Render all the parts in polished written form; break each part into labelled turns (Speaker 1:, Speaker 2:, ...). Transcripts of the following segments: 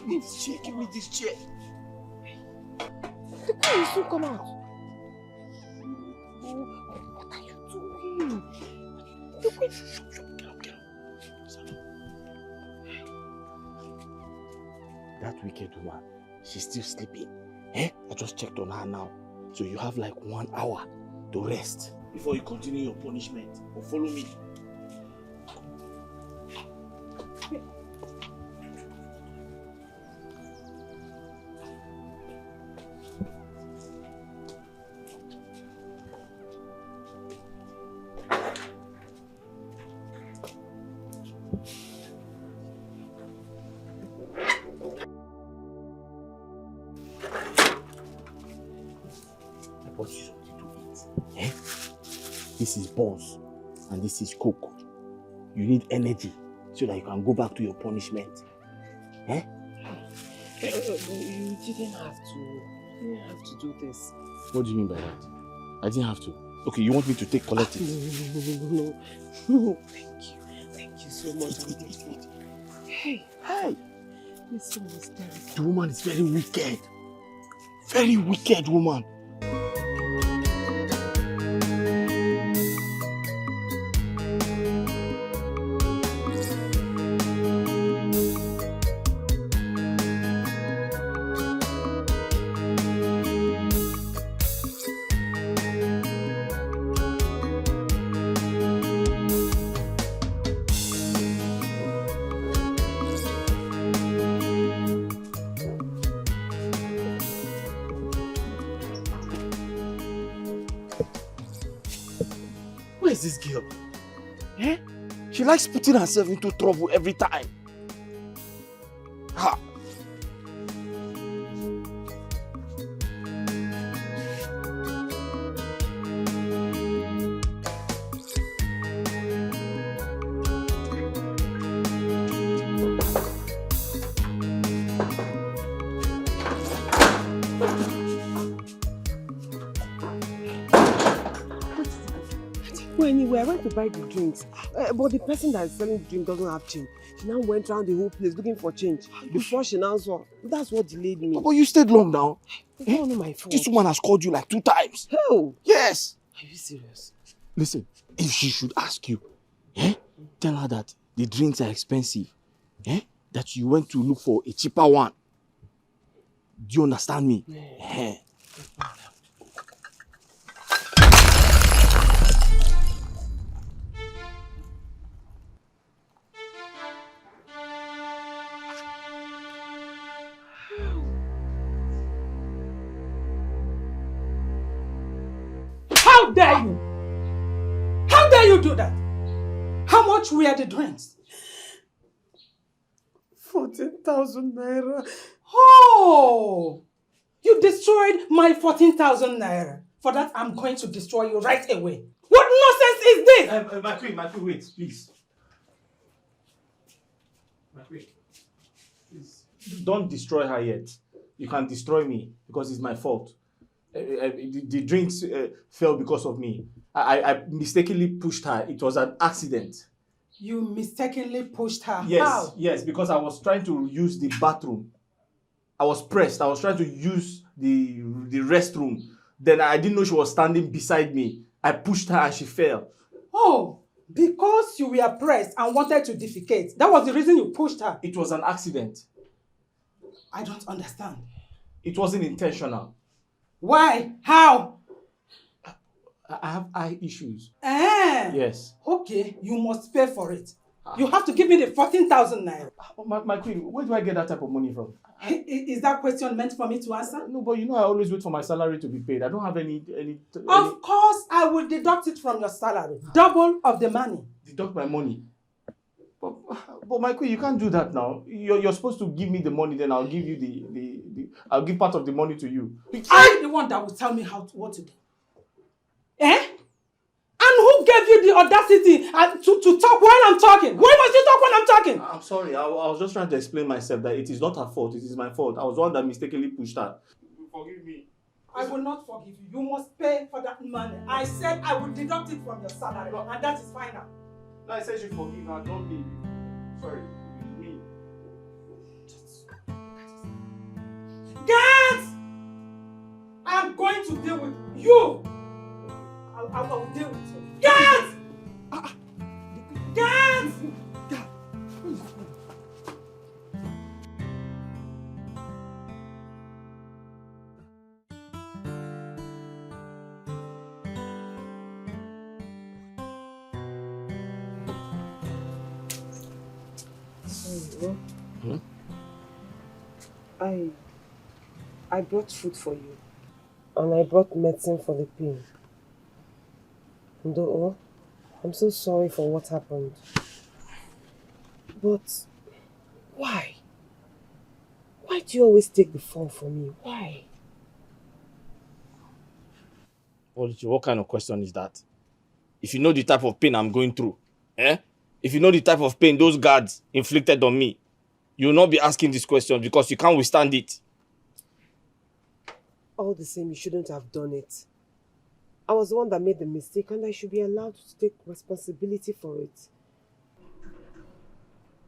Speaker 1: me this chair, give me this chair.
Speaker 2: The guy will soon come out. What are you doing?
Speaker 1: Get up. That wicked woman, she's still sleeping. I just checked on her now. So you have like 1 hour to rest before you continue your punishment. Or follow me. This is buns and this is coke. You need energy so that you can go back to your punishment.
Speaker 2: You didn't have to do this.
Speaker 1: What do you mean by that? I didn't have to. Okay, you want me to collect it?
Speaker 2: No. Thank you so much. Hey. This one is terrible.
Speaker 1: The woman is very wicked. Very wicked woman. Where is this girl? She likes putting herself into trouble every time. Ha!
Speaker 2: Anyway, I went to buy the drinks, but the person that is selling the drink doesn't have change. She now went around the whole place looking for change. Before she now saw, that's what delayed me.
Speaker 1: But you stayed long now.
Speaker 2: It's not my fault.
Speaker 1: This woman has called you like 2 times.
Speaker 2: Hell!
Speaker 1: Yes!
Speaker 2: Are you serious?
Speaker 1: Listen, if she should ask you, tell her that the drinks are expensive, that you went to look for a cheaper one. Do you understand me? Yeah.
Speaker 3: How dare you? How dare you do that? How much were the drinks?
Speaker 2: 14,000 naira.
Speaker 3: Oh! You destroyed my 14,000 naira. For that, I'm going to destroy you right away. What nonsense is this?
Speaker 1: My queen, wait, please. My queen, please. Don't destroy her yet. You can destroy me because it's my fault. The drinks fell because of me. I mistakenly pushed her. It was an accident.
Speaker 3: You mistakenly pushed her?
Speaker 1: Yes,
Speaker 3: How?
Speaker 1: yes, because I was trying to use the bathroom. I was pressed. I was trying to use the restroom. Then I didn't know she was standing beside me. I pushed her and she fell.
Speaker 3: Oh, because you were pressed and wanted to defecate. That was the reason you pushed her.
Speaker 1: It was an accident.
Speaker 3: I don't understand.
Speaker 1: It wasn't intentional.
Speaker 3: Why? How?
Speaker 1: I have eye issues.
Speaker 3: Yes. Okay, you must pay for it. You have to give me the 14,000 naira.
Speaker 1: My queen, where do I get that type of money from?
Speaker 3: Is that question meant for me to answer?
Speaker 1: No, but you know I always wait for my salary to be paid. I don't have any...
Speaker 3: Of course, I will deduct it from your salary. Double of the money.
Speaker 1: Deduct my money? But my queen, you can't do that now. You're supposed to give me the money, then I'll give you I'll give part of the money to you.
Speaker 3: I'm the one that will tell me what to do. And who gave you the audacity to talk while I'm talking? Why must you talk when I'm talking?
Speaker 1: I'm sorry. I was just trying to explain myself that it is not her fault. It is my fault. I was the one that mistakenly pushed her. Forgive me.
Speaker 3: I will not forgive you. You must pay for that money. I said I will deduct it from your salary, and that is final.
Speaker 1: No, I said you forgive her, not me. Sorry, me.
Speaker 3: to deal with you. I will deal with you. Get! Get!
Speaker 2: I brought food for you. And I brought medicine for the pain. Though, I'm so sorry for what happened. But why? Why do you always take the fall for me? Why?
Speaker 1: What kind of question is that? If you know the type of pain I'm going through, if you know the type of pain those guards inflicted on me, you will not be asking this question because you can't withstand it.
Speaker 2: All the same, you shouldn't have done it. I was the one that made the mistake and I should be allowed to take responsibility for it.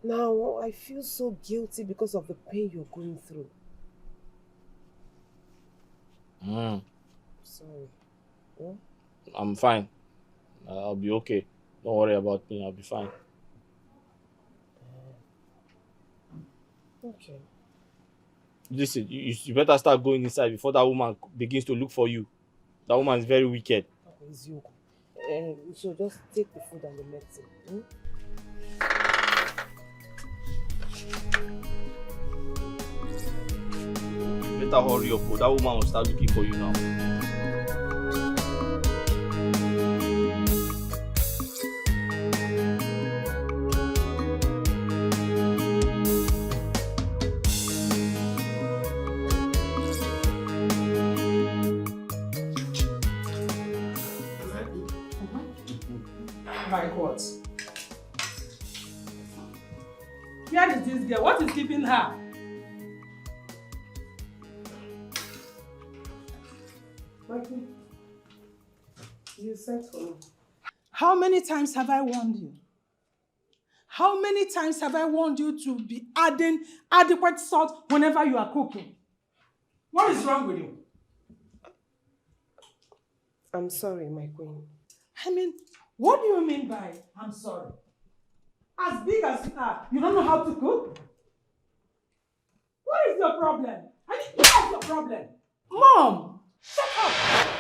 Speaker 2: Now, I feel so guilty because of the pain you're going through. Sorry. Yeah?
Speaker 1: I'm fine. I'll be okay. Don't worry about me. I'll be fine.
Speaker 2: Okay.
Speaker 1: Listen, you better start going inside before that woman begins to look for you. That woman is very wicked.
Speaker 2: It's you. So just take the food and the medicine.
Speaker 1: You better hurry up. That woman will start looking for you now.
Speaker 3: Like what? Where is this girl? What is keeping her?
Speaker 2: Mikey, you sent for me.
Speaker 3: How many times have I warned you? How many times have I warned you to be adding adequate salt whenever you are cooking? What is wrong with you?
Speaker 2: I'm sorry, my queen.
Speaker 3: I mean, what do you mean by I'm sorry? As big as you are, you don't know how to cook? What is your problem? I mean, what is your problem? Mom, shut up.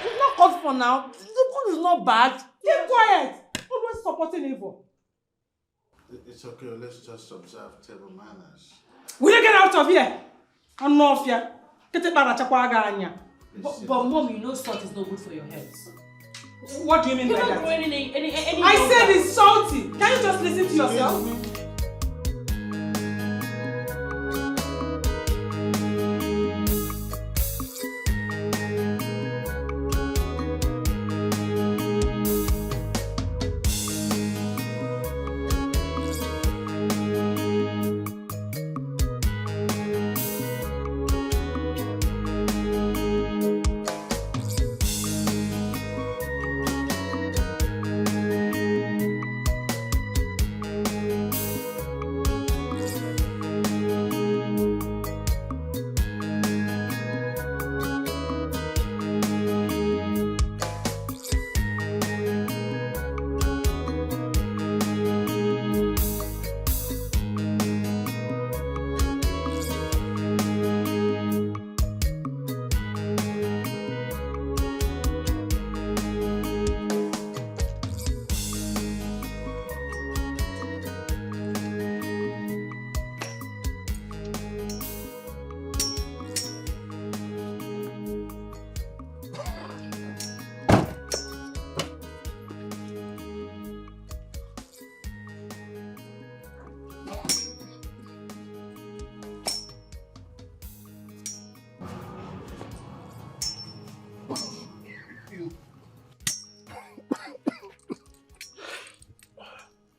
Speaker 3: It's not called for now. The food is not bad. Keep quiet. Always supporting evil.
Speaker 4: It's okay, let's just observe table manners.
Speaker 3: Will you get out of here? I'm not here. But
Speaker 5: Mom, you know salt is not good for your health.
Speaker 3: what do you mean
Speaker 5: You're
Speaker 3: by
Speaker 5: not
Speaker 3: that?
Speaker 5: growing any
Speaker 3: I said it's salty. Can you just listen to yourself?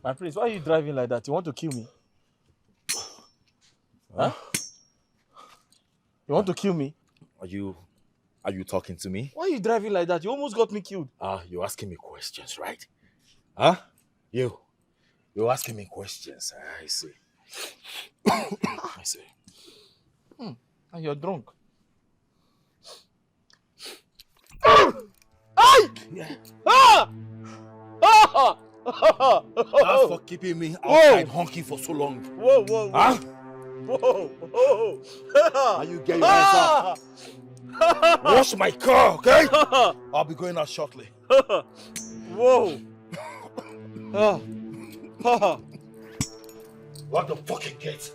Speaker 1: My prince, why are you driving like that? You want to kill me? Huh? You want to kill me?
Speaker 6: Are you talking to me?
Speaker 1: Why are you driving like that? You almost got me killed.
Speaker 6: You're asking me questions, right? Huh? You're asking me questions. I see. I see.
Speaker 1: And you're drunk.
Speaker 6: Yeah.
Speaker 1: Ah! Ah!
Speaker 6: That's for keeping me outside honking for so long.
Speaker 1: Whoa, whoa, whoa.
Speaker 6: Huh?
Speaker 1: Whoa, whoa.
Speaker 6: Now you get your hands up. Wash my car, okay? I'll be going out shortly.
Speaker 1: Whoa.
Speaker 6: Lock the fucking gate.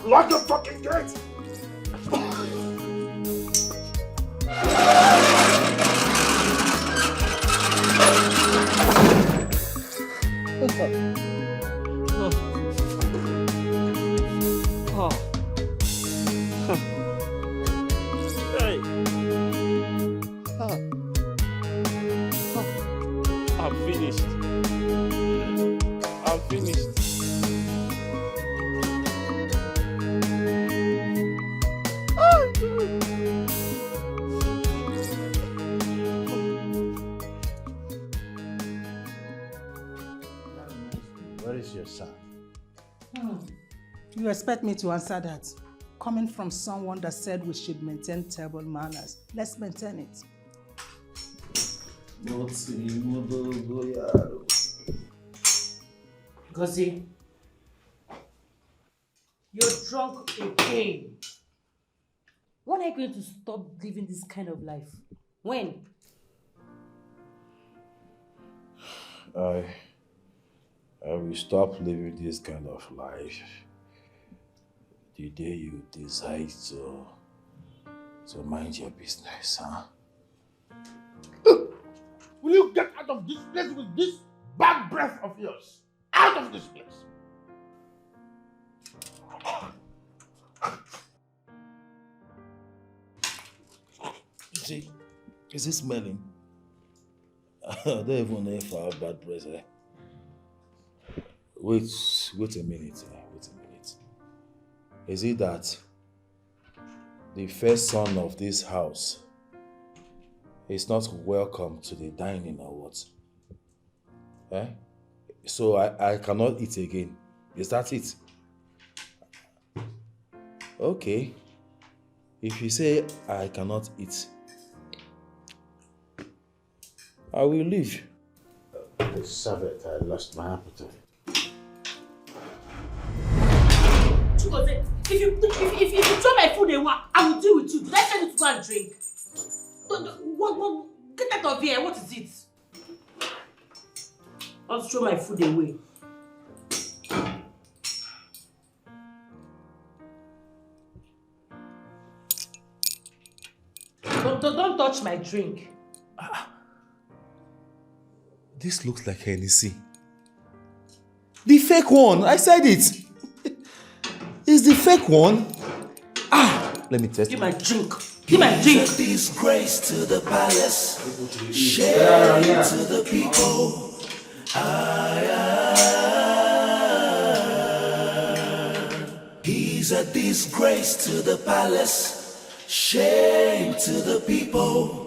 Speaker 6: Lock the fucking gate!
Speaker 1: Hey. I'm finished. I'm finished.
Speaker 4: Where is your son?
Speaker 3: You expect me to answer that? Coming from someone that said we should maintain table manners. Let's maintain it.
Speaker 5: Gozi, you're drunk again. When are you going to stop living this kind of life? When?
Speaker 6: I will stop living this kind of life the day you decide to mind your business, huh?
Speaker 4: Will you get out of this place with this bad breath of yours? Out of this place!
Speaker 6: See, is it smelling? I don't even know if I have bad breath. Wait a minute. Wait a minute. Is it that the first son of this house is not welcome to the dining or what? Eh? So I cannot eat again. Is that it? Okay. If you say I cannot eat, I will leave.
Speaker 4: Serve it, I lost my appetite.
Speaker 5: Chigozie, if you throw my food away, I will deal with you. Did I tell you to go and drink? Get out of here. What is it? I'll throw my food away. Don't touch my drink.
Speaker 6: This looks like Hennessy. The fake one, I said it. It's the fake one. Let me test
Speaker 5: Give
Speaker 6: it.
Speaker 5: my drink. Give my drink.
Speaker 7: Disgrace to the palace, shame to the people. He's a disgrace to the palace, shame to the people.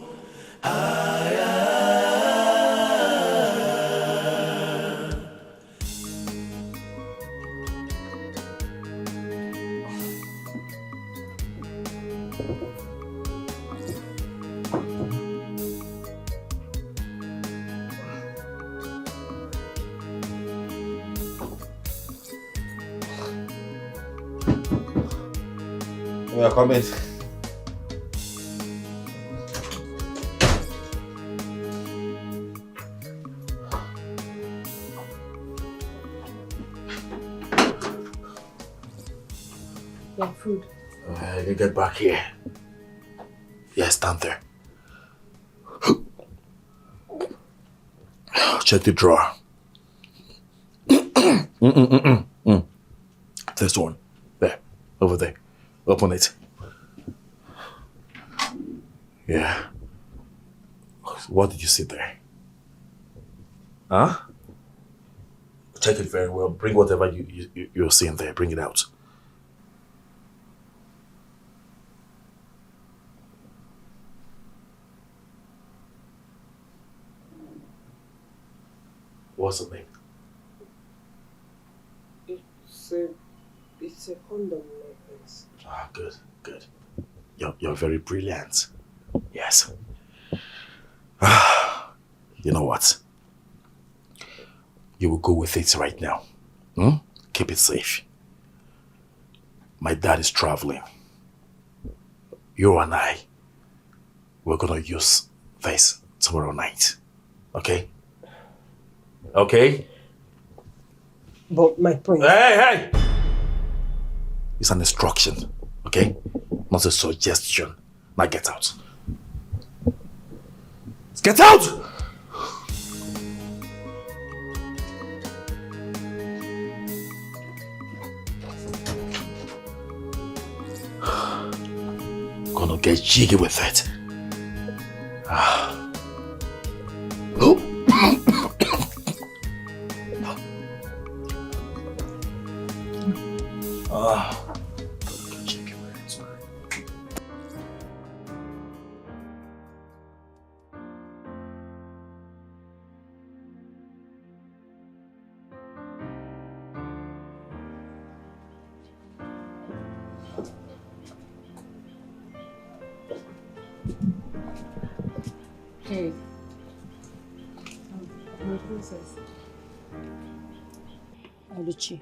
Speaker 6: We are coming.
Speaker 5: Your food.
Speaker 6: You get back here. Yes, stand there. Check the drawer. This one. There. Over there. Open it. Yeah. What did you see there? Huh? Check it very well. Bring whatever you're seeing there. Bring it out. What's the name?
Speaker 2: Say It's a condom, my prince.
Speaker 6: Ah, good, good. You're very brilliant. Yes. You know what? You will go with it right now. Keep it safe. My dad is traveling. You and I, we're gonna use this tomorrow night. Okay? Okay?
Speaker 2: But my prince...
Speaker 6: Hey! It's an instruction, okay? Not a suggestion. Now get out. Get out! Gonna get jiggy with it.
Speaker 5: Hey. My princess. Oluchi,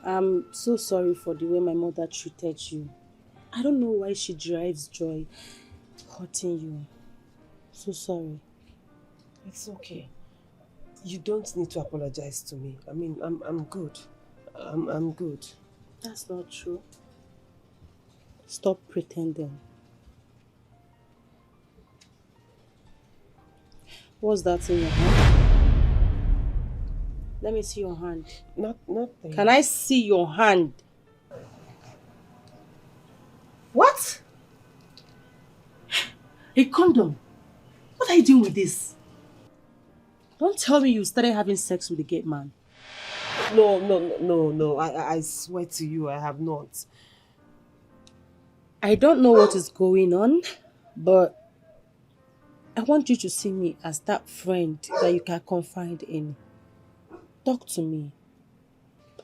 Speaker 5: I'm so sorry for the way my mother treated you. I don't know why she derives joy hurting you. So sorry.
Speaker 2: It's okay. You don't need to apologize to me. I mean, I'm good. I'm good.
Speaker 5: That's not true. Stop pretending. What's that in your hand? Let me see your hand.
Speaker 2: Nothing.
Speaker 5: Can I see your hand? What? A condom? What are you doing with this? Don't tell me you started having sex with the gate man.
Speaker 2: No. I swear to you, I have not.
Speaker 5: I don't know what is going on, but I want you to see me as that friend that you can confide in. Talk to me.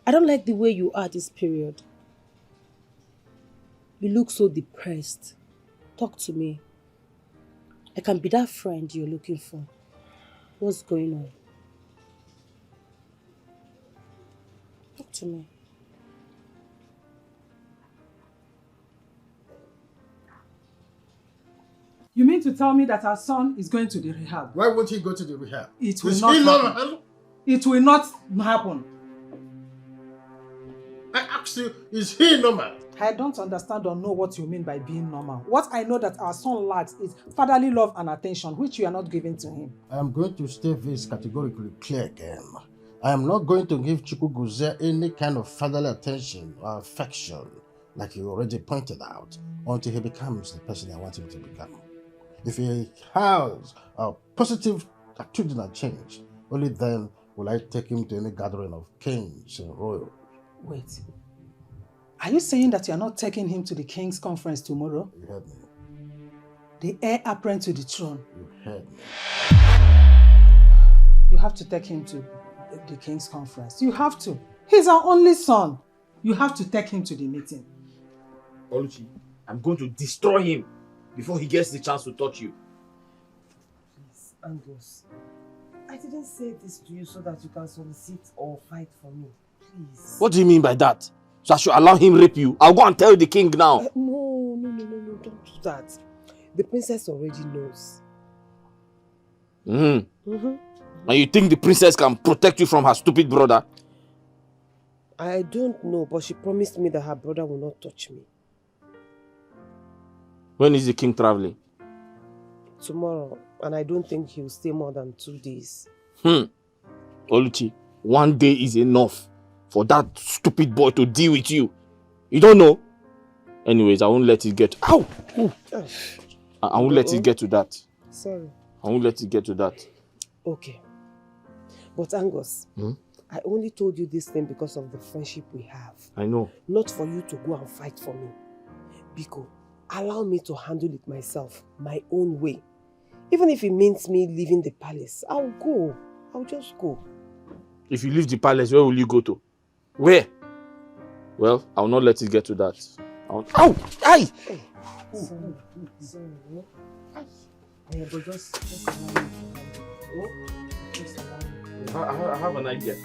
Speaker 5: I don't like the way you are this period. You look so depressed. Talk to me. I can be that friend you're looking for. What's going on? Talk to me.
Speaker 3: You mean to tell me that our son is going to the rehab?
Speaker 4: Why won't he go to the rehab?
Speaker 3: It will
Speaker 4: Is
Speaker 3: not
Speaker 4: he
Speaker 3: happen. It will not happen.
Speaker 4: I asked you, is he normal?
Speaker 3: I don't understand or know what you mean by being normal. What I know that our son lacks is fatherly love and attention, which you are not giving to him.
Speaker 4: I am going to state this categorically clear again. I am not going to give Chukwuguze any kind of fatherly attention or affection, like you already pointed out, until he becomes the person I want him to become. If he has a positive attitudinal change, only then will I take him to any gathering of kings and royals.
Speaker 3: Wait. Are you saying that you are not taking him to the King's conference tomorrow?
Speaker 4: You heard me.
Speaker 3: The heir apparent to the throne.
Speaker 4: You heard me.
Speaker 3: You have to take him to the King's conference. You have to. He's our only son. You have to take him to the meeting.
Speaker 1: Oluchi, I'm going to destroy him before he gets the chance to touch you.
Speaker 2: Please, Angus. I didn't say this to you so that you can solicit or fight for me. Please.
Speaker 1: What do you mean by that? So I should allow him rape you? I'll go and tell the king now.
Speaker 2: No, don't do that. The princess already knows.
Speaker 1: And you think the princess can protect you from her stupid brother?
Speaker 2: I don't know, but she promised me that her brother will not touch me.
Speaker 1: When is the king traveling?
Speaker 2: Tomorrow, and I don't think he'll stay more than 2 days.
Speaker 1: Oluchi, 1 day is enough for that stupid boy to deal with you. You don't know? Anyways, I won't let it get... Ow! I won't let it get to that.
Speaker 2: Sorry.
Speaker 1: I won't let it get to that.
Speaker 2: Okay. But Angus, I only told you this thing because of the friendship we have.
Speaker 1: I know.
Speaker 2: Not for you to go and fight for me. Biko, allow me to handle it myself, my own way. Even if it means me leaving the palace, I'll go. I'll just go.
Speaker 1: If you leave the palace, where will you go to? Where? Well, I'll not let it get to that. Ow! Aye!
Speaker 2: Sorry. Yeah, but just allow me. Just allow me.
Speaker 1: I have an idea.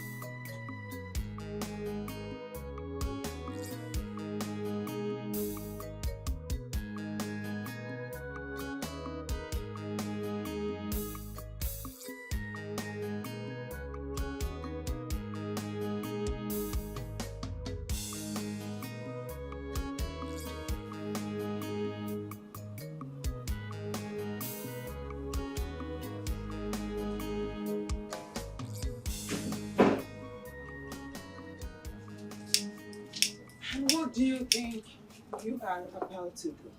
Speaker 2: What do you think you are about to do?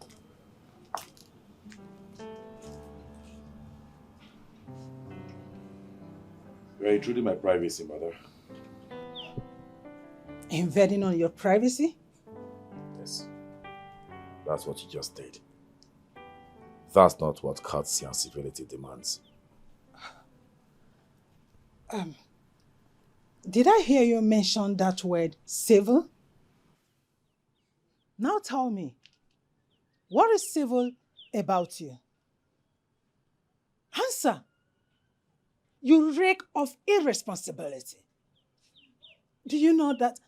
Speaker 6: You are intruding my privacy, mother.
Speaker 3: Invading on your privacy?
Speaker 6: Yes. That's what you just did. That's not what courtesy and civility demands.
Speaker 3: Did I hear you mention that word, civil? Now tell me, what is civil about you? Answer. You reek of irresponsibility. Do you know that?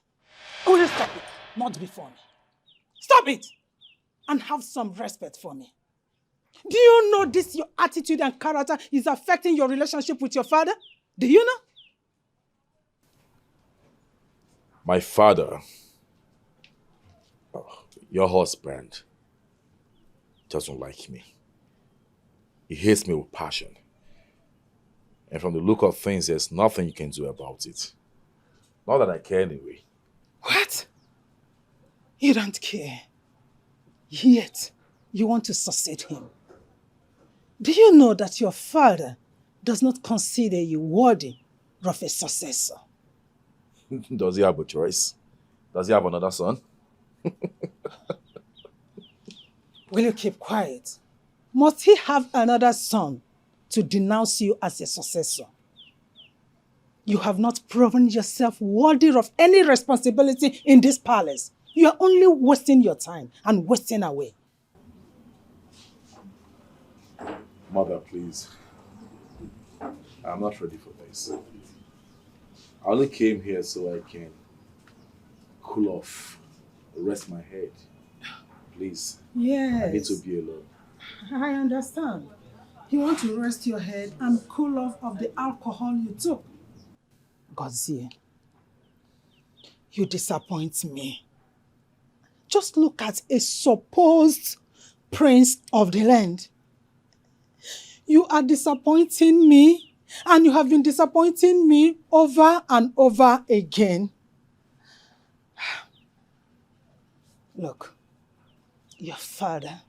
Speaker 3: Oh, stop it. Not before me. Stop it. And have some respect for me. Do you know this, your attitude and character is affecting your relationship with your father? Do you know?
Speaker 6: My father, your husband, doesn't like me. He hates me with passion. And from the look of things, there's nothing you can do about it. Not that I care anyway.
Speaker 3: What? You don't care. Yet, you want to succeed him. Do you know that your father does not consider you worthy of a successor?
Speaker 6: Does he have a choice? Does he have another son?
Speaker 3: Will you keep quiet? Must he have another son to denounce you as a successor? You have not proven yourself worthy of any responsibility in this palace. You are only wasting your time and wasting away.
Speaker 6: Mother, please. I'm not ready for this. I only came here so I can cool off, rest my head. Please.
Speaker 3: Yes.
Speaker 6: I need to be alone.
Speaker 3: I understand. You want to rest your head and cool off of the alcohol you took. Godzie, you disappoint me. Just look at a supposed prince of the land. You are disappointing me, and you have been disappointing me over and over again. Look, your father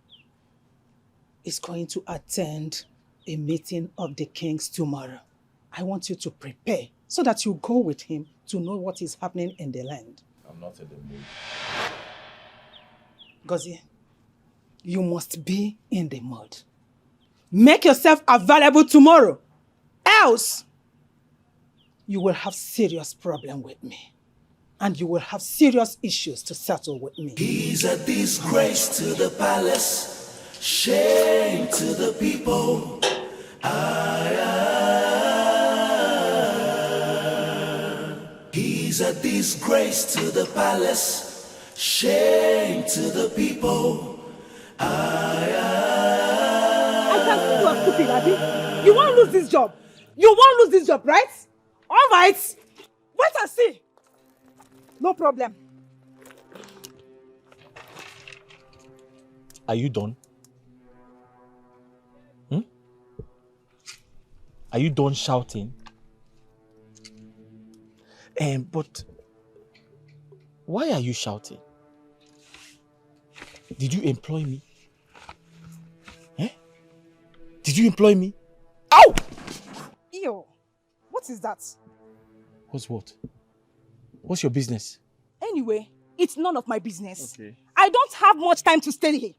Speaker 3: is going to attend a meeting of the kings tomorrow. I want you to prepare so that you go with him to know what is happening in the land.
Speaker 6: I'm not in the mood.
Speaker 3: Gozie, you must be in the mood. Make yourself available tomorrow. Else, you will have serious problem with me. And you will have serious issues to settle with me.
Speaker 7: He's a disgrace to the palace, shame to the people. He's a disgrace to the palace, shame to the people.
Speaker 2: I can see you are stupid, Abi. You won't lose this job. You won't lose this job, right? All right. Wait and see. No problem.
Speaker 1: Are you done? Are you done shouting? But why are you shouting? Did you employ me? Did you employ me? Ow!
Speaker 3: Ew, what is that?
Speaker 1: What's what? What's your business?
Speaker 2: Anyway, it's none of my business.
Speaker 1: Okay.
Speaker 2: I don't have much time to stay here.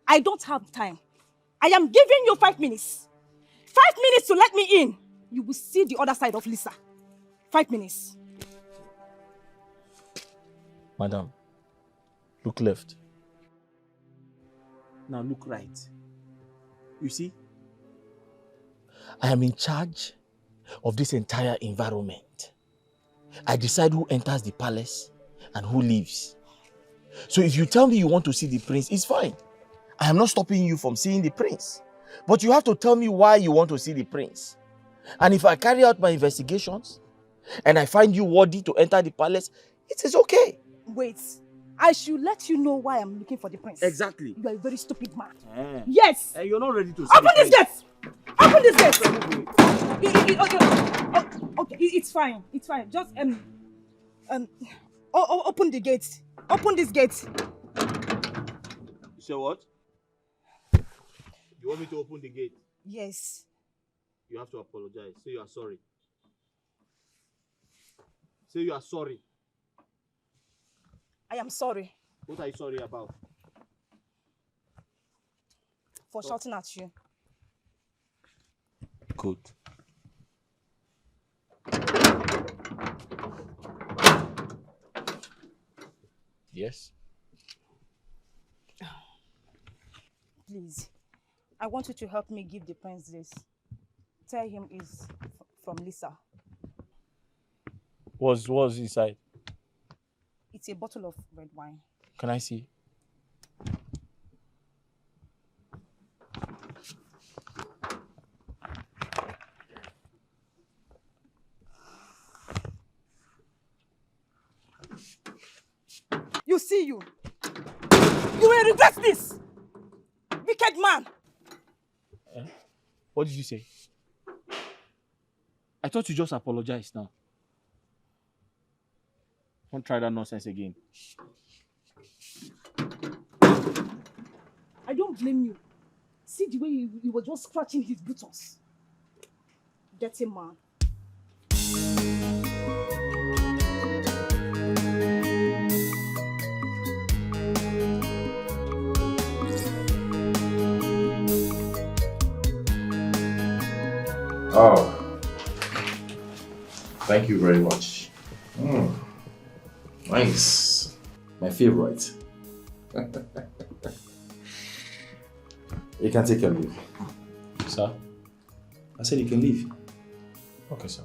Speaker 2: I don't have time. I am giving you 5 minutes. 5 minutes to let me in. You will see the other side of Lisa. 5 minutes.
Speaker 1: Madam, Look left. Now look right. You see? I am in charge of this entire environment. I decide who enters the palace and who leaves. So if you tell me you want to see the prince, it's fine. I am not stopping you from seeing the prince. But you have to tell me why you want to see the prince. And if I carry out my investigations and I find you worthy to enter the palace, it is okay.
Speaker 8: Wait, I should let you know why I'm looking for the prince.
Speaker 1: Exactly.
Speaker 8: You are a very stupid man.
Speaker 1: Eh.
Speaker 8: Yes.
Speaker 1: You're not ready to see
Speaker 8: Open
Speaker 1: the
Speaker 8: this
Speaker 1: prince.
Speaker 8: gate! Open this gate! Okay, it's fine. It's fine. Just open the gate. Open this gate.
Speaker 1: You say what? You want me to open the gate?
Speaker 8: Yes.
Speaker 1: You have to apologize. Say you are sorry. Say you are sorry.
Speaker 8: I am sorry
Speaker 1: What are you sorry about?
Speaker 8: for shouting at you.
Speaker 1: Good. Yes?
Speaker 8: Please, I want you to help me give the prince this. Tell him it's from Lisa.
Speaker 1: What's inside?
Speaker 8: It's a bottle of red wine.
Speaker 1: Can I see?
Speaker 8: You see you. You will regret this. Wicked man.
Speaker 1: What did you say? I thought you just apologized now. Don't try that nonsense again.
Speaker 8: I don't blame you. See the way you were just scratching his buttons. Dirty man.
Speaker 6: Oh, thank you very much. Nice. My favorite. You can take your leave.
Speaker 1: Sir?
Speaker 6: I said you can leave.
Speaker 1: Okay, sir.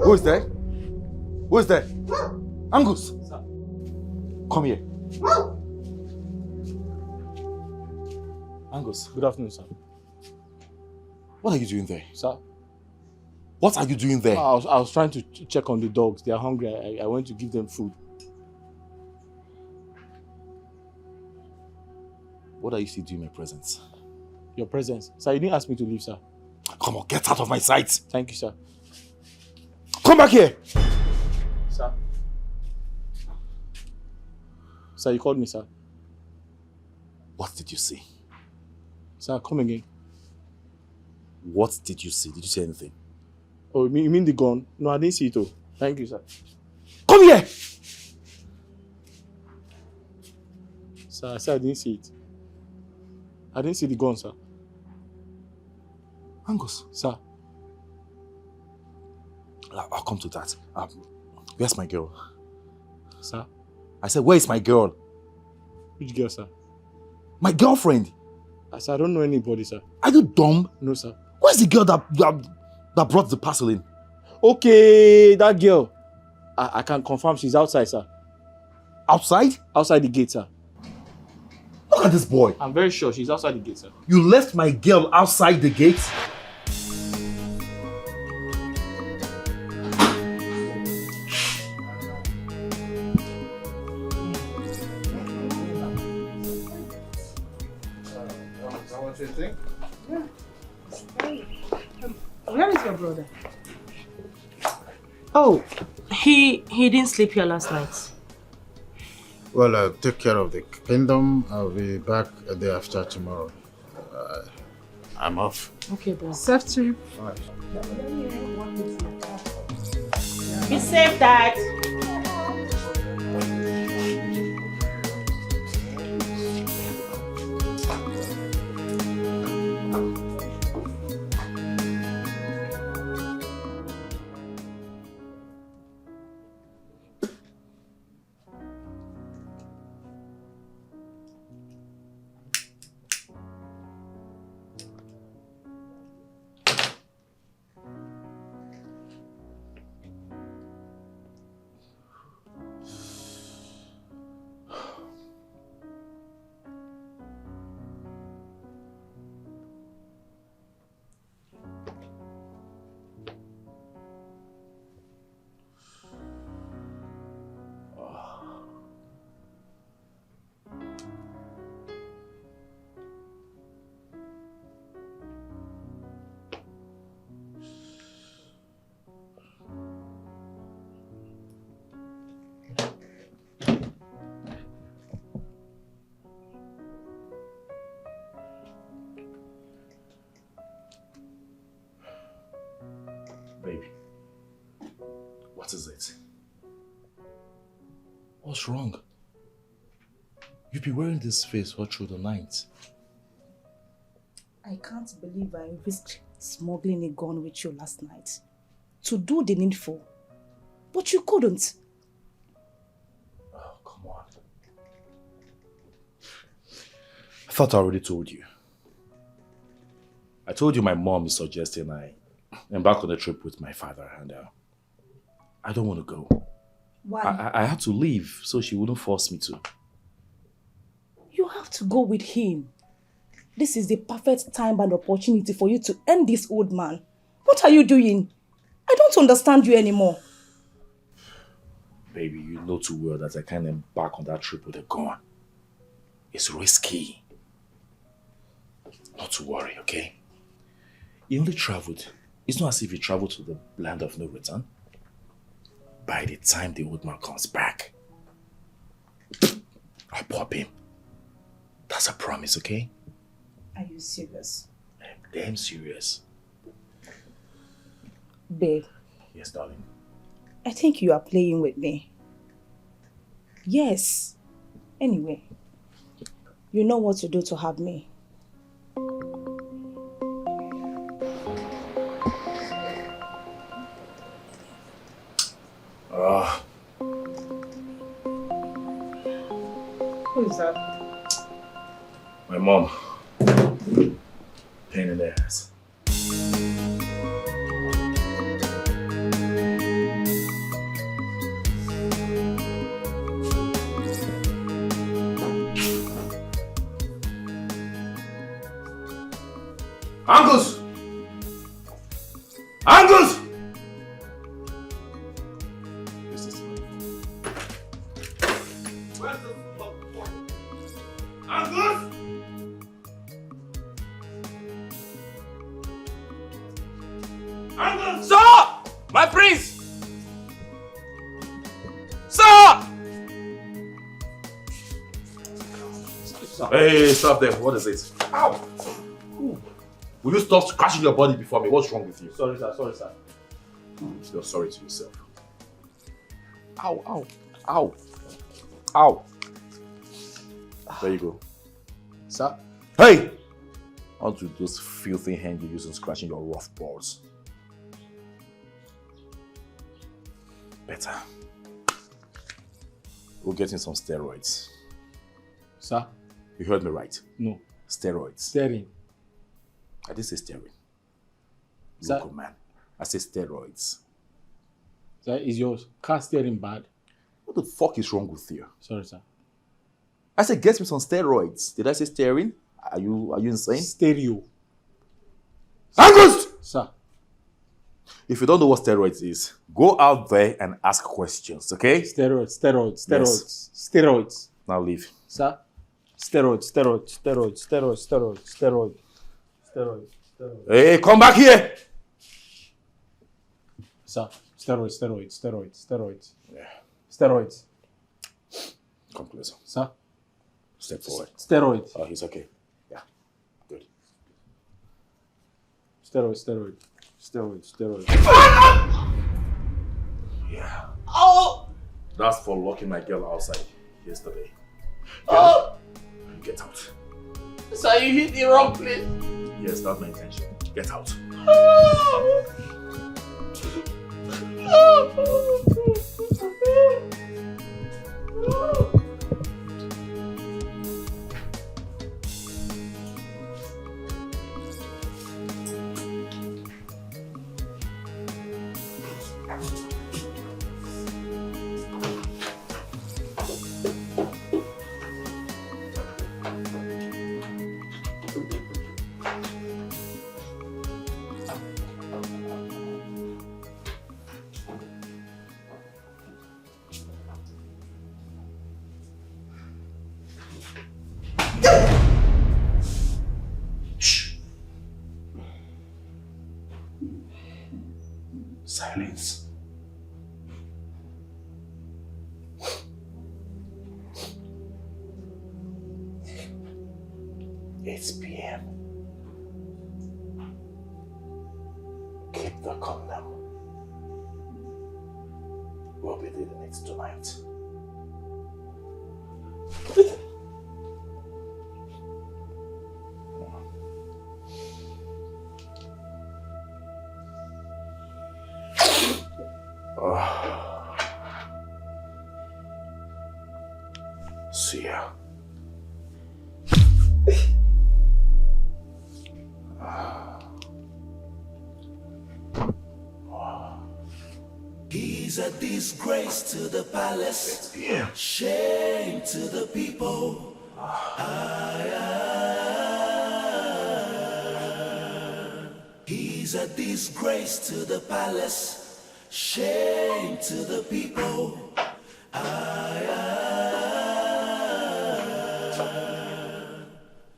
Speaker 9: Who is there? Who is there? Angus!
Speaker 1: Sir.
Speaker 9: Come here.
Speaker 1: Angus, good afternoon, sir.
Speaker 9: What are you doing there?
Speaker 1: Sir?
Speaker 9: What are you doing there?
Speaker 1: I was trying to check on the dogs. They are hungry. I went to give them food.
Speaker 9: What are you still doing in my presence?
Speaker 1: Your presence. Sir, you didn't ask me to leave, sir.
Speaker 9: Come on, get out of my sight!
Speaker 1: Thank you, sir.
Speaker 9: Come back here!
Speaker 1: Sir. Sir, you called me, sir.
Speaker 6: What did you see?
Speaker 1: Sir, come again.
Speaker 6: What did you see? Did you see anything?
Speaker 1: Oh, you mean the gun? No, I didn't see it. Oh, thank you, sir.
Speaker 9: Come here!
Speaker 1: Sir, I said I didn't see it. I didn't see the gun, sir.
Speaker 6: Angus.
Speaker 1: Sir.
Speaker 6: I'll come to that. Where's my girl?
Speaker 1: Sir?
Speaker 6: I said, where is my girl?
Speaker 1: Which girl, sir?
Speaker 6: My girlfriend.
Speaker 1: Sir, I don't know anybody, sir.
Speaker 6: Are you dumb?
Speaker 1: No, sir.
Speaker 6: Where's the girl that brought the parcel in?
Speaker 1: Okay, that girl. I can confirm she's outside, sir.
Speaker 6: Outside?
Speaker 1: Outside the gate, sir.
Speaker 6: Look at this boy.
Speaker 1: I'm very sure she's outside the gate, sir.
Speaker 6: You left my girl outside the gate?
Speaker 3: Where is your brother?
Speaker 5: Oh, he didn't sleep here last night.
Speaker 10: Well, take care of the kingdom. I'll be back a day after tomorrow. I'm off.
Speaker 5: Okay, boss.
Speaker 3: Safe trip.
Speaker 10: All right.
Speaker 5: Be safe, Dad.
Speaker 6: Baby, what is it? What's wrong? You've been wearing this face all through the night.
Speaker 8: I can't believe I risked smuggling a gun with you last night to do the needful, but you couldn't.
Speaker 6: Oh, come on. I thought I already told you. I told you my mom is suggesting I embark on a trip with my father, and I don't want to go.
Speaker 8: Why?
Speaker 6: I had to leave so she wouldn't force me to.
Speaker 8: You have to go with him. This is the perfect time and opportunity for you to end this old man. What are you doing? I don't understand you anymore.
Speaker 6: Baby, you know too well that I can't embark on that trip with a gun. It's risky. Not to worry, okay? He only traveled. It's not as if he traveled to the land of no return. By the time the old man comes back, I'll pop him. That's a promise, okay?
Speaker 8: Are you serious?
Speaker 6: I'm damn serious.
Speaker 8: Babe.
Speaker 6: Yes, darling.
Speaker 8: I think you are playing with me. Yes. Anyway, you know what to do to have me. Who is that?
Speaker 6: My mom. Pain in the ass.
Speaker 9: Angus! Angus! Where's the Angus! Angus!
Speaker 1: Stop! My prince!
Speaker 6: Hey, stop there. What is it? Ow! Ooh. Will you stop scratching your body before me? What's wrong with you?
Speaker 1: Sorry, sir. Sorry, sir.
Speaker 6: You're sorry to yourself. Ow, ow, ow, ow. There you go.
Speaker 1: Sir?
Speaker 6: Hey! Out with those filthy hands you use in scratching your rough balls. Better. We're getting some steroids.
Speaker 1: Sir?
Speaker 6: You heard me right.
Speaker 1: No.
Speaker 6: Steroids.
Speaker 1: Staring.
Speaker 6: I didn't say steroid.
Speaker 1: Sir?
Speaker 6: Local man. I said steroids.
Speaker 1: Sir, is your car steering bad?
Speaker 6: What the fuck is wrong with you?
Speaker 1: Sorry, sir.
Speaker 6: I said get me some steroids. Did I say steering? Are you insane?
Speaker 1: Stereo.
Speaker 6: Angus!
Speaker 1: Sir.
Speaker 6: If you don't know what steroids is, go out there and ask questions, okay?
Speaker 1: Steroids.
Speaker 6: Yes.
Speaker 1: Steroids.
Speaker 6: Now leave.
Speaker 1: Sir? Steroids.
Speaker 6: Hey, come back here!
Speaker 1: Sir, steroids.
Speaker 6: Yeah.
Speaker 1: Steroids.
Speaker 6: Come closer.
Speaker 1: Sir?
Speaker 6: Step forward.
Speaker 1: Steroids.
Speaker 6: Oh, he's okay. Yeah. Good.
Speaker 1: Steroids.
Speaker 6: Yeah.
Speaker 1: Oh!
Speaker 6: That's for locking my girl outside yesterday. Get out.
Speaker 1: Sir, you hit the wrong place.
Speaker 6: Yes, that's my intention. Get out. Silence. It's PM. Keep the condom. We'll be doing it tonight. See ya.
Speaker 7: He's a disgrace to the palace,
Speaker 6: Yeah.
Speaker 7: shame to the people. He's a disgrace to the palace, shame to the people.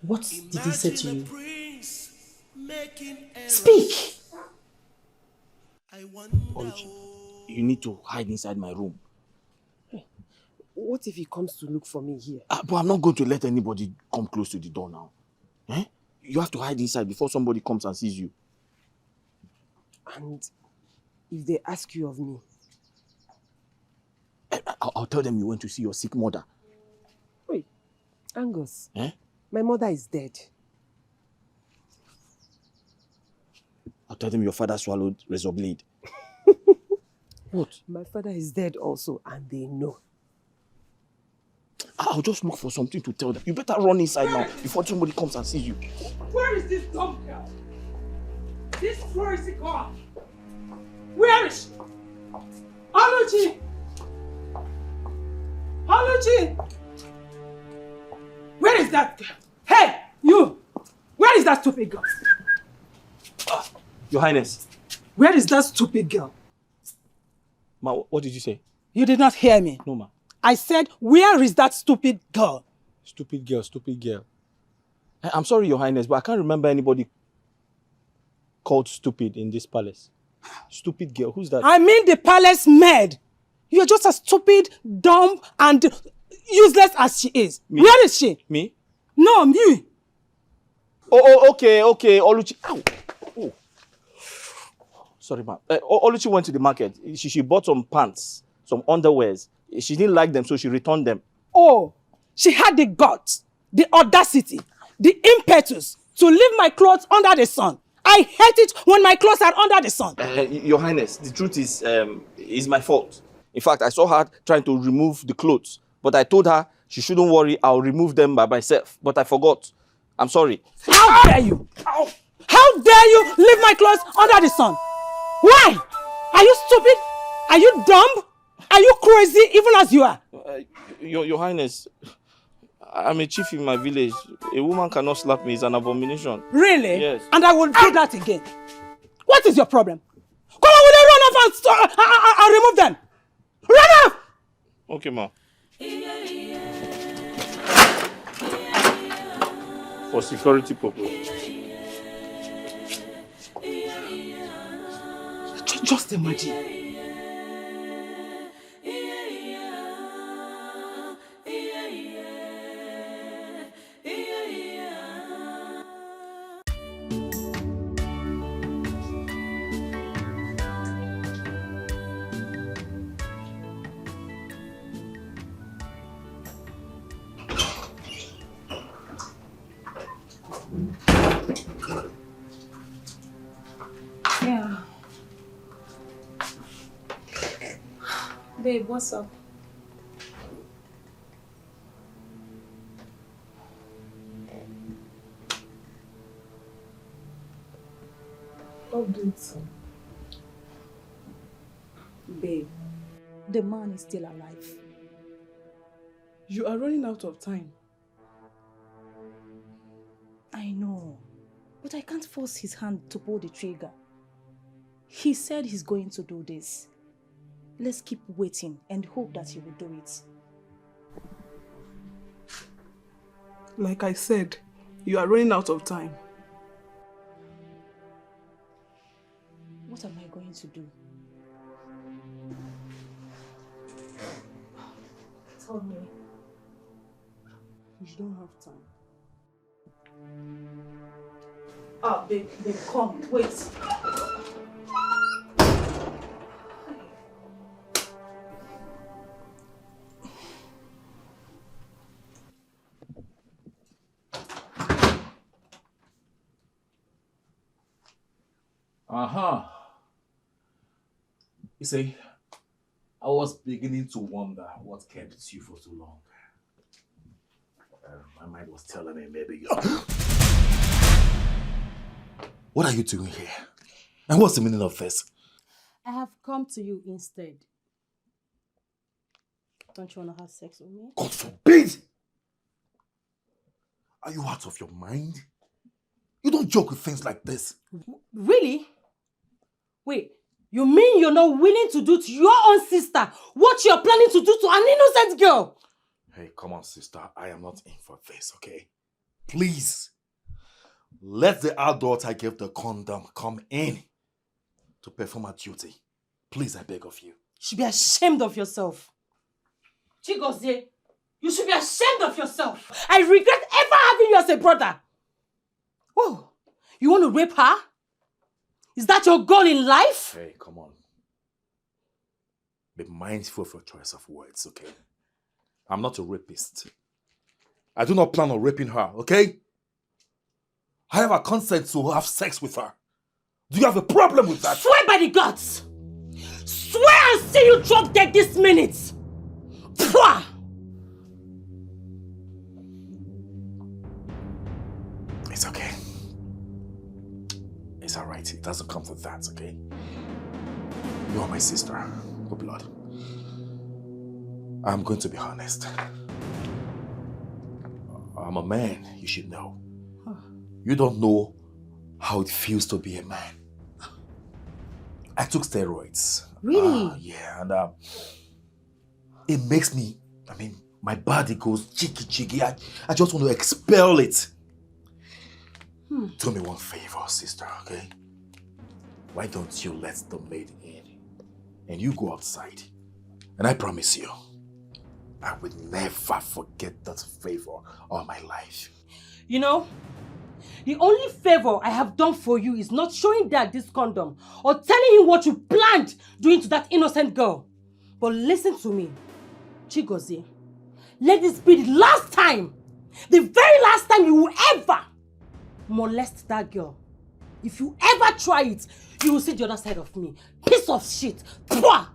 Speaker 5: What did he say to you? Speak!
Speaker 1: Oluchi, you need to hide inside my room.
Speaker 2: What if he comes to look for me here?
Speaker 1: But I'm not going to let anybody come close to the door now. Eh? You have to hide inside before somebody comes and sees you.
Speaker 2: And if they ask you of me?
Speaker 1: I'll tell them you went to see your sick mother.
Speaker 2: Wait, Angus.
Speaker 1: Eh?
Speaker 2: My mother is dead.
Speaker 1: I'll tell them your father swallowed razor blade. What?
Speaker 2: My father is dead also, and they know.
Speaker 1: I'll just look for something to tell them. You better run inside now before somebody comes and sees you.
Speaker 11: Where is this dumb girl? This crazy girl. Where is she? Oluchi! Oluchi! Where is that girl? Hey, you! Where is that stupid girl?
Speaker 1: Your Highness.
Speaker 11: Where is that stupid girl?
Speaker 1: Ma, what did you say?
Speaker 11: You did not hear me.
Speaker 1: No, ma.
Speaker 11: I said, where is that stupid girl?
Speaker 1: Stupid girl. I'm sorry, Your Highness, but I can't remember anybody called stupid in this palace. Stupid girl, who's that?
Speaker 11: I mean the palace maid. You're just as stupid, dumb, and useless as she is.
Speaker 1: Me?
Speaker 11: Where is she?
Speaker 1: Me?
Speaker 3: No, me.
Speaker 1: Okay. Oluchi. Ow. Oh. Sorry, ma'am. Oluchi went to the market. She bought some pants, some underwears. She didn't like them, so she returned them.
Speaker 3: Oh, she had the guts, the audacity, the impetus to leave my clothes under the sun. I hate it when my clothes are under the sun.
Speaker 1: Your Highness, the truth is, it's my fault. In fact, I saw her trying to remove the clothes, but I told her she shouldn't worry, I'll remove them by myself. But I forgot. I'm sorry.
Speaker 3: How dare you? Ow. How dare you leave my clothes under the sun? Why? Are you stupid? Are you dumb? Are you crazy even as you are?
Speaker 1: Your Highness, I'm a chief in my village. A woman cannot slap me. It's an abomination.
Speaker 3: Really?
Speaker 1: Yes.
Speaker 3: And I will do that again. What is your problem? Come on, will you run off and remove them? Run off!
Speaker 1: Okay, ma. For security purpose.
Speaker 3: Just imagine.
Speaker 8: Yeah. Babe, what's up? Updates. Babe, the man is still alive.
Speaker 2: You are running out of time.
Speaker 8: I know, but I can't force his hand to pull the trigger. He said he's going to do this. Let's keep waiting and hope that he will do it.
Speaker 2: Like I said, you are running out of time.
Speaker 8: What am I going to do? Tell me.
Speaker 2: You don't have time.
Speaker 8: Ah, babe, come, wait.
Speaker 6: You see, I was beginning to wonder what kept you for so long. My mind was telling me maybe you... What are you doing here? And what's the meaning of this?
Speaker 5: I have come to you instead. Don't you want to have sex with me?
Speaker 6: God forbid! Are you out of your mind? You don't joke with things like this.
Speaker 5: Really? Wait, you mean you're not willing to do to your own sister what you're planning to do to an innocent girl?
Speaker 6: Hey, come on, sister. I am not in for this, okay? Please. Let the adult I gave the condom come in to perform her duty. Please, I beg of you.
Speaker 5: You should be ashamed of yourself. Chigozie, you should be ashamed of yourself. I regret ever having you as a brother. Oh, you want to rape her? Is that your goal in life?
Speaker 6: Hey, come on. Be mindful of your choice of words, okay? I'm not a rapist. I do not plan on raping her, okay? I have a consent to have sex with her. Do you have a problem with that?
Speaker 5: Swear by the gods! Swear and see you drop dead this minute! Pwah!
Speaker 6: It's okay. It's alright. It doesn't come to that, okay? You are my sister, your blood. I'm going to be honest. I'm a man, you should know. You don't know how it feels to be a man. I took steroids.
Speaker 5: Really?
Speaker 6: Yeah, and it makes me, my body goes cheeky. I just want to expel it. Do me one favor, sister, okay? Why don't you let the maid in and you go outside? And I promise you, I will never forget that favor all my life.
Speaker 5: You know, the only favor I have done for you is not showing Dad this condom or telling him what you planned doing to that innocent girl. But listen to me, Chigozie. Let this be the last time, the very last time you will ever molest that girl. If you ever try it, you will see the other side of me. Piece of shit. Pwah!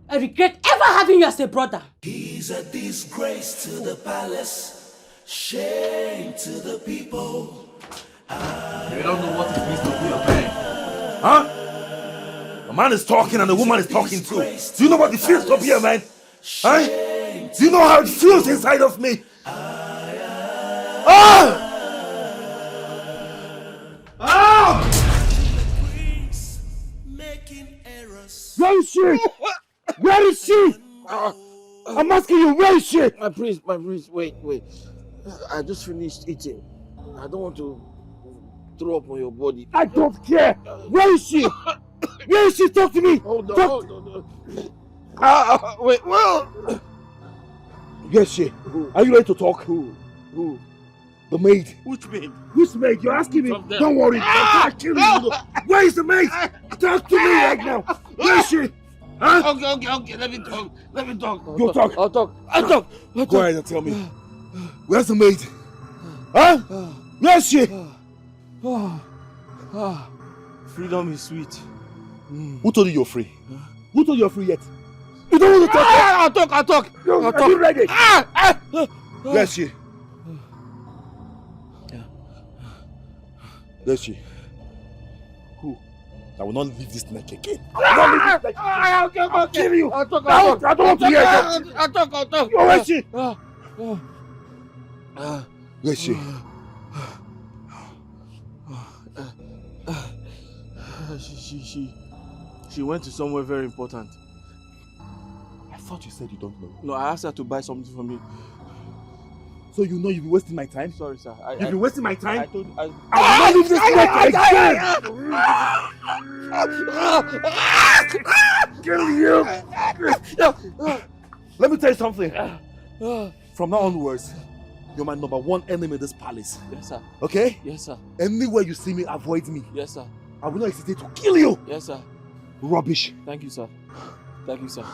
Speaker 5: I regret ever having you as a brother.
Speaker 7: He's a disgrace to the palace, shame to the people.
Speaker 6: You don't know what it means to be a man. Huh? A man is talking and a woman is talking too. Do you know what it feels to be a man? Huh? Do you know how it feels inside of me? Ah! Ah!
Speaker 9: Where is she? Where is she? I'm asking you, where is she?
Speaker 12: My priest, wait. I just finished eating. I don't want to throw up on your body.
Speaker 9: I don't care. Where is she? Where is she? Talk to me.
Speaker 12: Hold on.
Speaker 9: Wait, well. Where is she?
Speaker 12: Who?
Speaker 9: Are you ready to talk?
Speaker 12: Who?
Speaker 9: The maid.
Speaker 12: Which maid?
Speaker 9: Which maid? You're asking me. Don't worry. I'll kill you. Where is the maid? Talk to me right now. Where is she? Huh?
Speaker 12: Okay. Let me talk.
Speaker 9: You talk.
Speaker 12: I'll talk.
Speaker 9: Go ahead and tell me. Where's the maid? Huh? Where is she?
Speaker 12: Freedom is sweet.
Speaker 9: Who told you you're free? Who told you you're free yet? You don't want to talk?
Speaker 12: I'll talk.
Speaker 9: Are you ready? Where is she? Where is she?
Speaker 12: Who?
Speaker 9: I will not leave this neck again.
Speaker 12: I'll
Speaker 9: kill you.
Speaker 12: I'll talk.
Speaker 9: I don't want to hear it.
Speaker 12: I'll talk.
Speaker 9: Where is she? Where is she?
Speaker 12: She went to somewhere very important.
Speaker 9: I thought you said you don't know.
Speaker 12: No, I asked her to buy something for me.
Speaker 9: So you know you've been wasting my time?
Speaker 12: Sorry, sir.
Speaker 9: You've been wasting my time?
Speaker 12: I told you.
Speaker 9: I will not leave this neck again! Kill you! Let me tell you something. From now onwards, you're my number one enemy in this palace.
Speaker 12: Yes, sir.
Speaker 9: Okay?
Speaker 12: Yes, sir.
Speaker 9: Anywhere you see me, avoid me.
Speaker 12: Yes, sir.
Speaker 9: I will not hesitate to kill you.
Speaker 12: Yes, sir.
Speaker 9: Rubbish.
Speaker 12: Thank you, sir. Thank you, sir.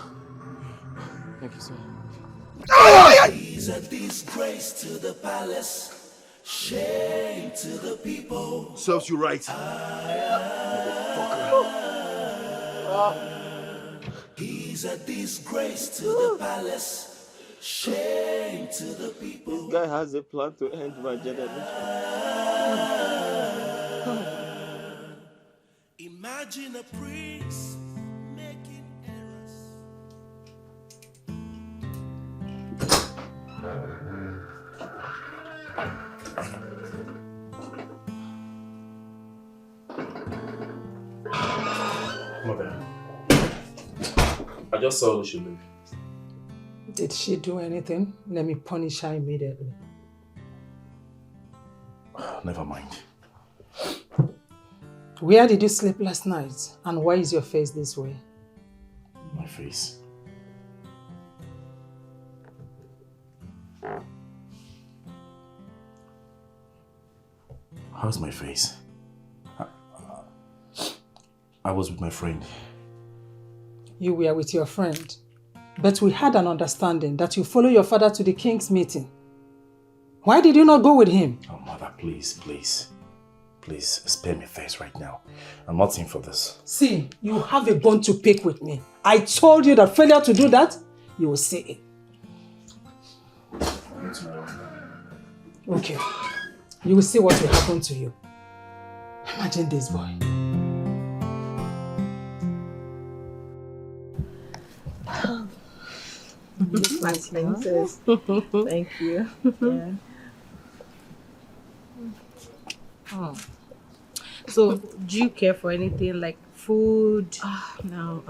Speaker 12: Thank you, sir.
Speaker 7: He's a disgrace to the palace, shame to the people.
Speaker 9: Serves you right.
Speaker 7: He's a disgrace to the palace, shame to the people.
Speaker 12: This guy has a plan to end my generation.
Speaker 7: Imagine a priest making errors.
Speaker 6: Mother, I just saw Lucy leave.
Speaker 3: Did she do anything? Let me punish her immediately.
Speaker 6: Never mind.
Speaker 3: Where did you sleep last night? And why is your face this way?
Speaker 6: My face. How's my face? I was with my friend.
Speaker 3: You were with your friend. But we had an understanding that you follow your father to the king's meeting. Why did you not go with him?
Speaker 6: Oh, Mother, please. Please, spare me face right now. I'm not in for this.
Speaker 3: See, you have a bone to pick with me. I told you that failure to do that, you will see it. Okay. You will see what will happen to you. Imagine this boy.
Speaker 13: My princess. Thank you. Yeah.
Speaker 5: Oh. So, do you care for anything like food?
Speaker 13: No,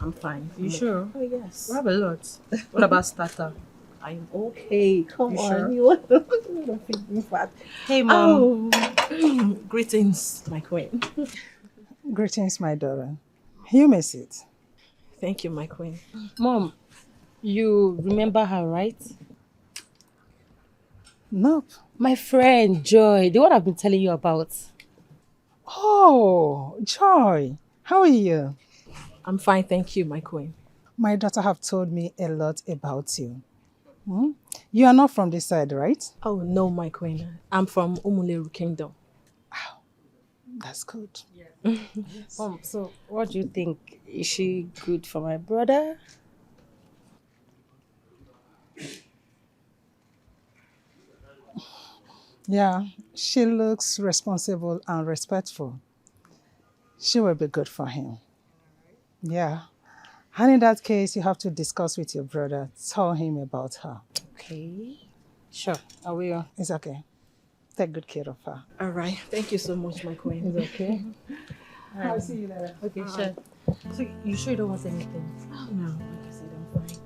Speaker 13: I'm fine.
Speaker 5: You sure?
Speaker 13: Oh yes.
Speaker 5: We have a lot. What about starter?
Speaker 13: I'm okay. Come
Speaker 5: You
Speaker 13: on.
Speaker 5: sure?
Speaker 13: You want to feed fat.
Speaker 5: Hey, Mom.
Speaker 13: Oh. Greetings, my queen.
Speaker 3: Greetings, my daughter. You may sit.
Speaker 13: Thank you, my queen.
Speaker 5: Mom, you remember her, right?
Speaker 3: Nope.
Speaker 5: My friend, Joy, the one I've been telling you about.
Speaker 3: Oh, Joy. How are you?
Speaker 13: I'm fine, thank you, my queen.
Speaker 3: My daughter have told me a lot about you. Hmm? You are not from this side, right?
Speaker 13: Oh, no, my queen. I'm from Umuleru Kingdom.
Speaker 3: That's good.
Speaker 5: So what do you think? Is she good for my brother?
Speaker 3: Yeah, she looks responsible and respectful. She will be good for him. Yeah. And in that case, you have to discuss with your brother. Tell him about her.
Speaker 5: Okay. Sure, I will.
Speaker 3: It's okay. Take good care of her.
Speaker 13: All right. Thank you so much, my queen.
Speaker 3: It's okay. I'll see you later.
Speaker 5: Okay, sure. So you sure you don't want anything?
Speaker 13: Oh, no, like I said, I'm fine.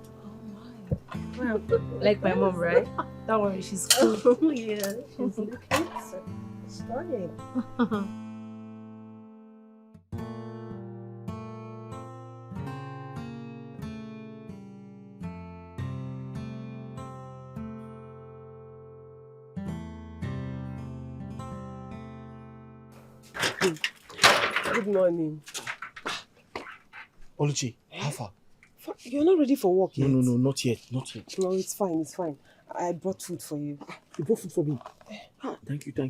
Speaker 5: Well, like my mom, right? Don't worry, she's cool.
Speaker 13: Oh, yeah. She's looking stunning.
Speaker 2: Good morning.
Speaker 1: Oluchi, how far?
Speaker 2: You're not ready for work yet?
Speaker 1: No, not yet, not yet.
Speaker 2: No, it's fine. I brought food for you.
Speaker 1: You brought food for me? Thank you. Go.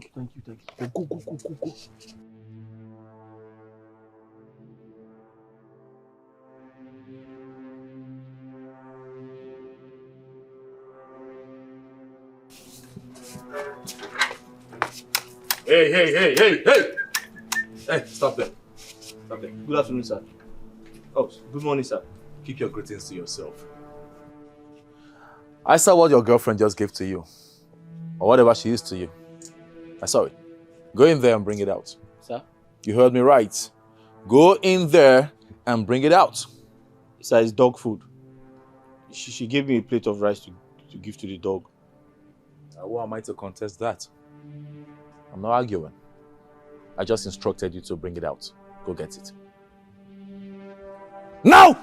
Speaker 1: Hey! Hey, stop there. Good afternoon, sir. Oh, good morning, sir.
Speaker 6: Keep your greetings to yourself. I saw what your girlfriend just gave to you. Or whatever she is to you. I saw it. Go in there and bring it out.
Speaker 1: Sir?
Speaker 6: You heard me right. Go in there and bring it out.
Speaker 1: Sir, it's dog food. She gave me a plate of rice to give to the dog.
Speaker 6: Who am I to contest that? I'm not arguing. I just instructed you to bring it out. Go get it. Now!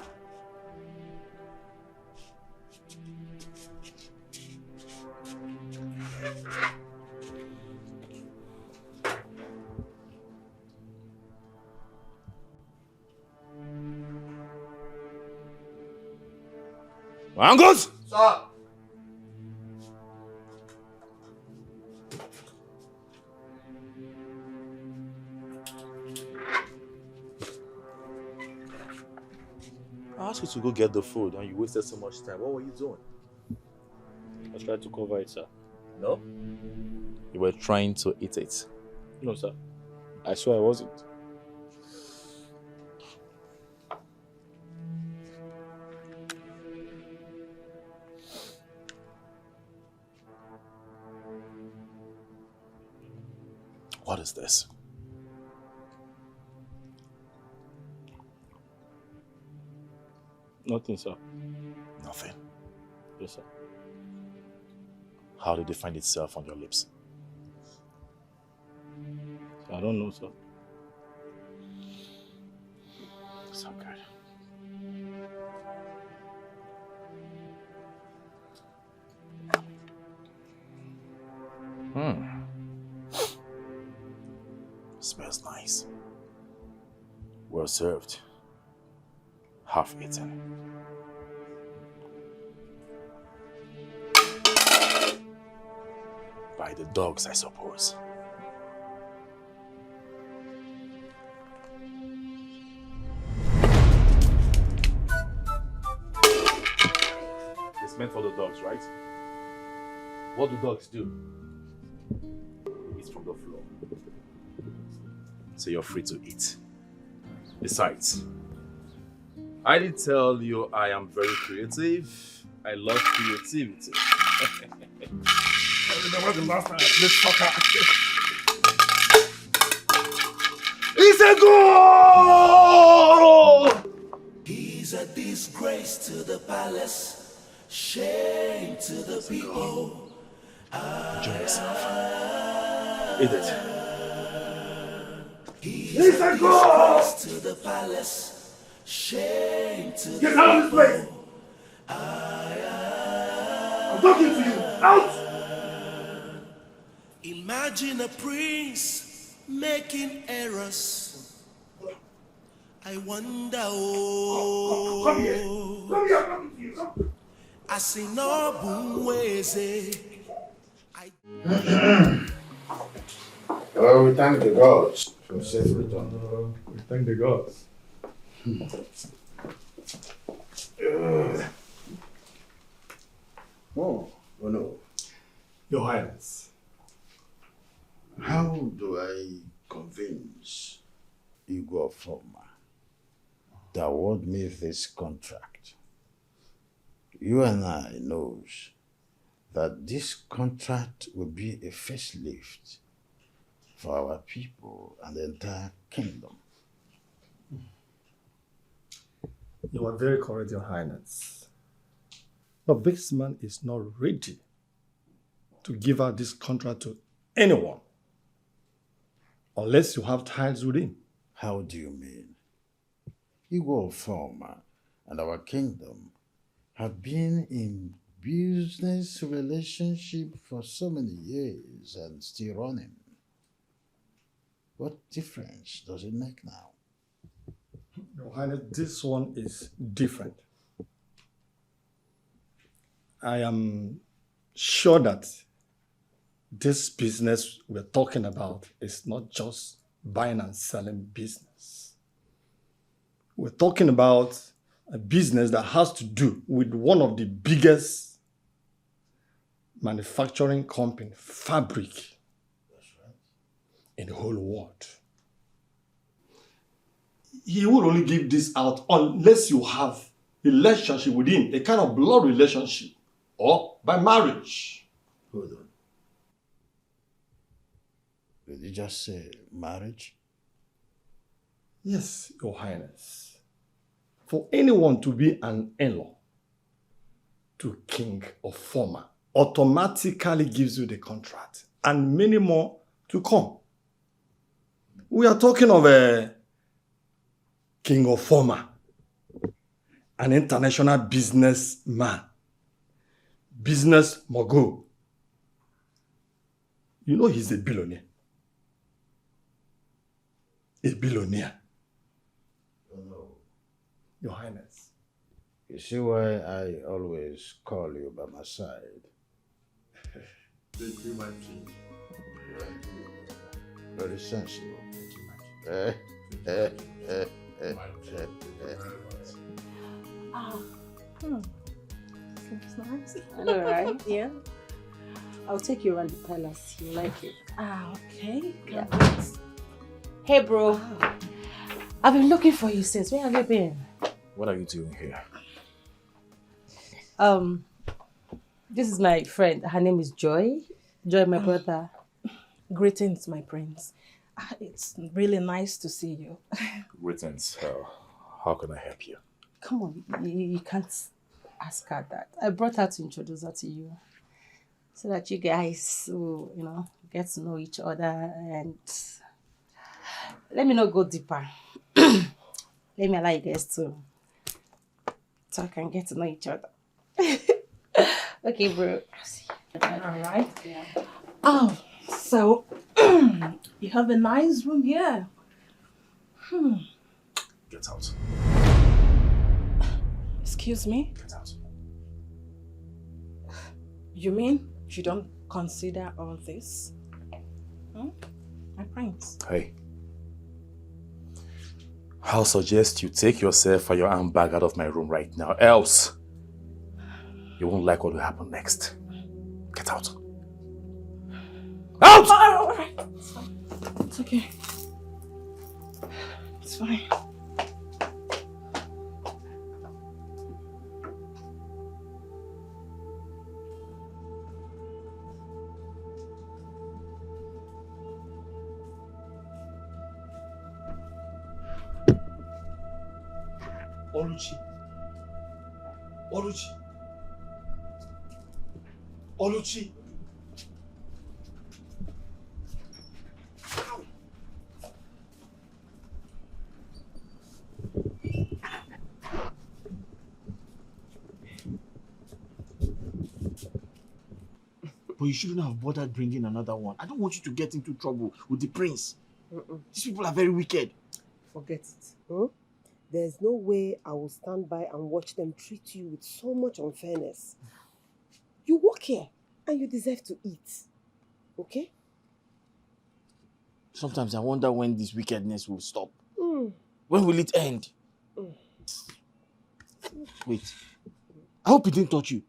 Speaker 6: Angus!
Speaker 1: Sir!
Speaker 6: I asked you to go get the food and you wasted so much time. What were you doing?
Speaker 1: I tried to cover it, sir.
Speaker 6: No? You were trying to eat it.
Speaker 1: No, sir. I swear I wasn't.
Speaker 6: What is this?
Speaker 1: Nothing, sir.
Speaker 6: Nothing.
Speaker 1: Yes, sir.
Speaker 6: How did it find itself on your lips?
Speaker 1: I don't know, sir.
Speaker 6: So good. Smells nice. Well served. Half eaten. By the dogs, I suppose. It's meant for the dogs, right? What do dogs do? Eat from the floor. So you're free to eat. Besides, I did tell you I am very creative. I love creativity. I remember the last time I played soccer. It's a goal!
Speaker 7: He's a disgrace to the palace, shame to the people.
Speaker 6: Enjoy yourself. Eat it.
Speaker 7: He's a disgrace to the palace, shame to the people.
Speaker 1: Get out of this place! I'm talking to you! Out!
Speaker 7: Imagine a prince making errors. I wonder, oh,
Speaker 9: Come here. Come here, come here.
Speaker 7: I see no bumweze.
Speaker 10: Well, we thank the gods for safe return.
Speaker 1: We thank the gods.
Speaker 10: Oh no.
Speaker 1: Your Highness.
Speaker 10: How do I convince Igor Forma that award me this contract? You and I knows that this contract will be a facelift for our people and the entire kingdom.
Speaker 1: You are very correct, Your Highness. But this man is not ready to give out this contract to anyone unless you have ties with him.
Speaker 10: How do you mean? Igor Forma and our kingdom have been in business relationship for so many years and still running. What difference does it make now?
Speaker 1: Your Highness, this one is different. I am sure that this business we're talking about is not just buying and selling business. We're talking about a business that has to do with one of the biggest manufacturing company, fabric, in the whole world. He will only give this out unless you have a relationship with him, a kind of blood relationship, or by marriage.
Speaker 10: Hold on. Did you just say marriage?
Speaker 1: Yes, Your Highness. For anyone to be an in-law to King of Forma automatically gives you the contract, and many more to come. We are talking of a King of Forma, an international businessman, business mogul. You know he's a billionaire. A billionaire.
Speaker 10: Oh, no.
Speaker 1: Your Highness.
Speaker 10: You see why I always call you by my side?
Speaker 1: Thank you, my king.
Speaker 10: Very sensible.
Speaker 5: Seems nice. I know, right? Yeah. I'll take you around the palace. You like it?
Speaker 8: Okay.
Speaker 5: Yeah. Hey, bro. I've been looking for you since. Where have you been?
Speaker 6: What are you doing here?
Speaker 5: This is my friend. Her name is Joy. Joy, my brother.
Speaker 8: Greetings, my prince. It's really nice to see you.
Speaker 6: Greetings. How can I help you?
Speaker 5: Come on, you can't ask her that. I brought her to introduce her to you. So that you guys will, get to know each other and let me not go deeper. Let me allow you guys to talk and get to know each other. Okay, bro.
Speaker 8: All right.
Speaker 5: Yeah.
Speaker 8: Oh, so you have a nice room here.
Speaker 6: Get out.
Speaker 8: Excuse me?
Speaker 6: Get out.
Speaker 8: You mean you don't consider all this? My prince.
Speaker 6: Hey. I'll suggest you take yourself and your handbag out of my room right now, else you won't like what will happen next. Get out. Out!
Speaker 8: All right. It's fine. It's okay. It's fine.
Speaker 1: Oluchi. Oluchi. Oluchi. But you shouldn't have bothered bringing another one. I don't want you to get into trouble with the prince. These people are very wicked.
Speaker 2: Forget it. Hmm? There's no way I will stand by and watch them treat you with so much unfairness. You work here and you deserve to eat. Okay?
Speaker 1: Sometimes I wonder when this wickedness will stop.
Speaker 2: Mm.
Speaker 1: When will it end?
Speaker 2: Mm.
Speaker 1: Wait. I hope he didn't touch you.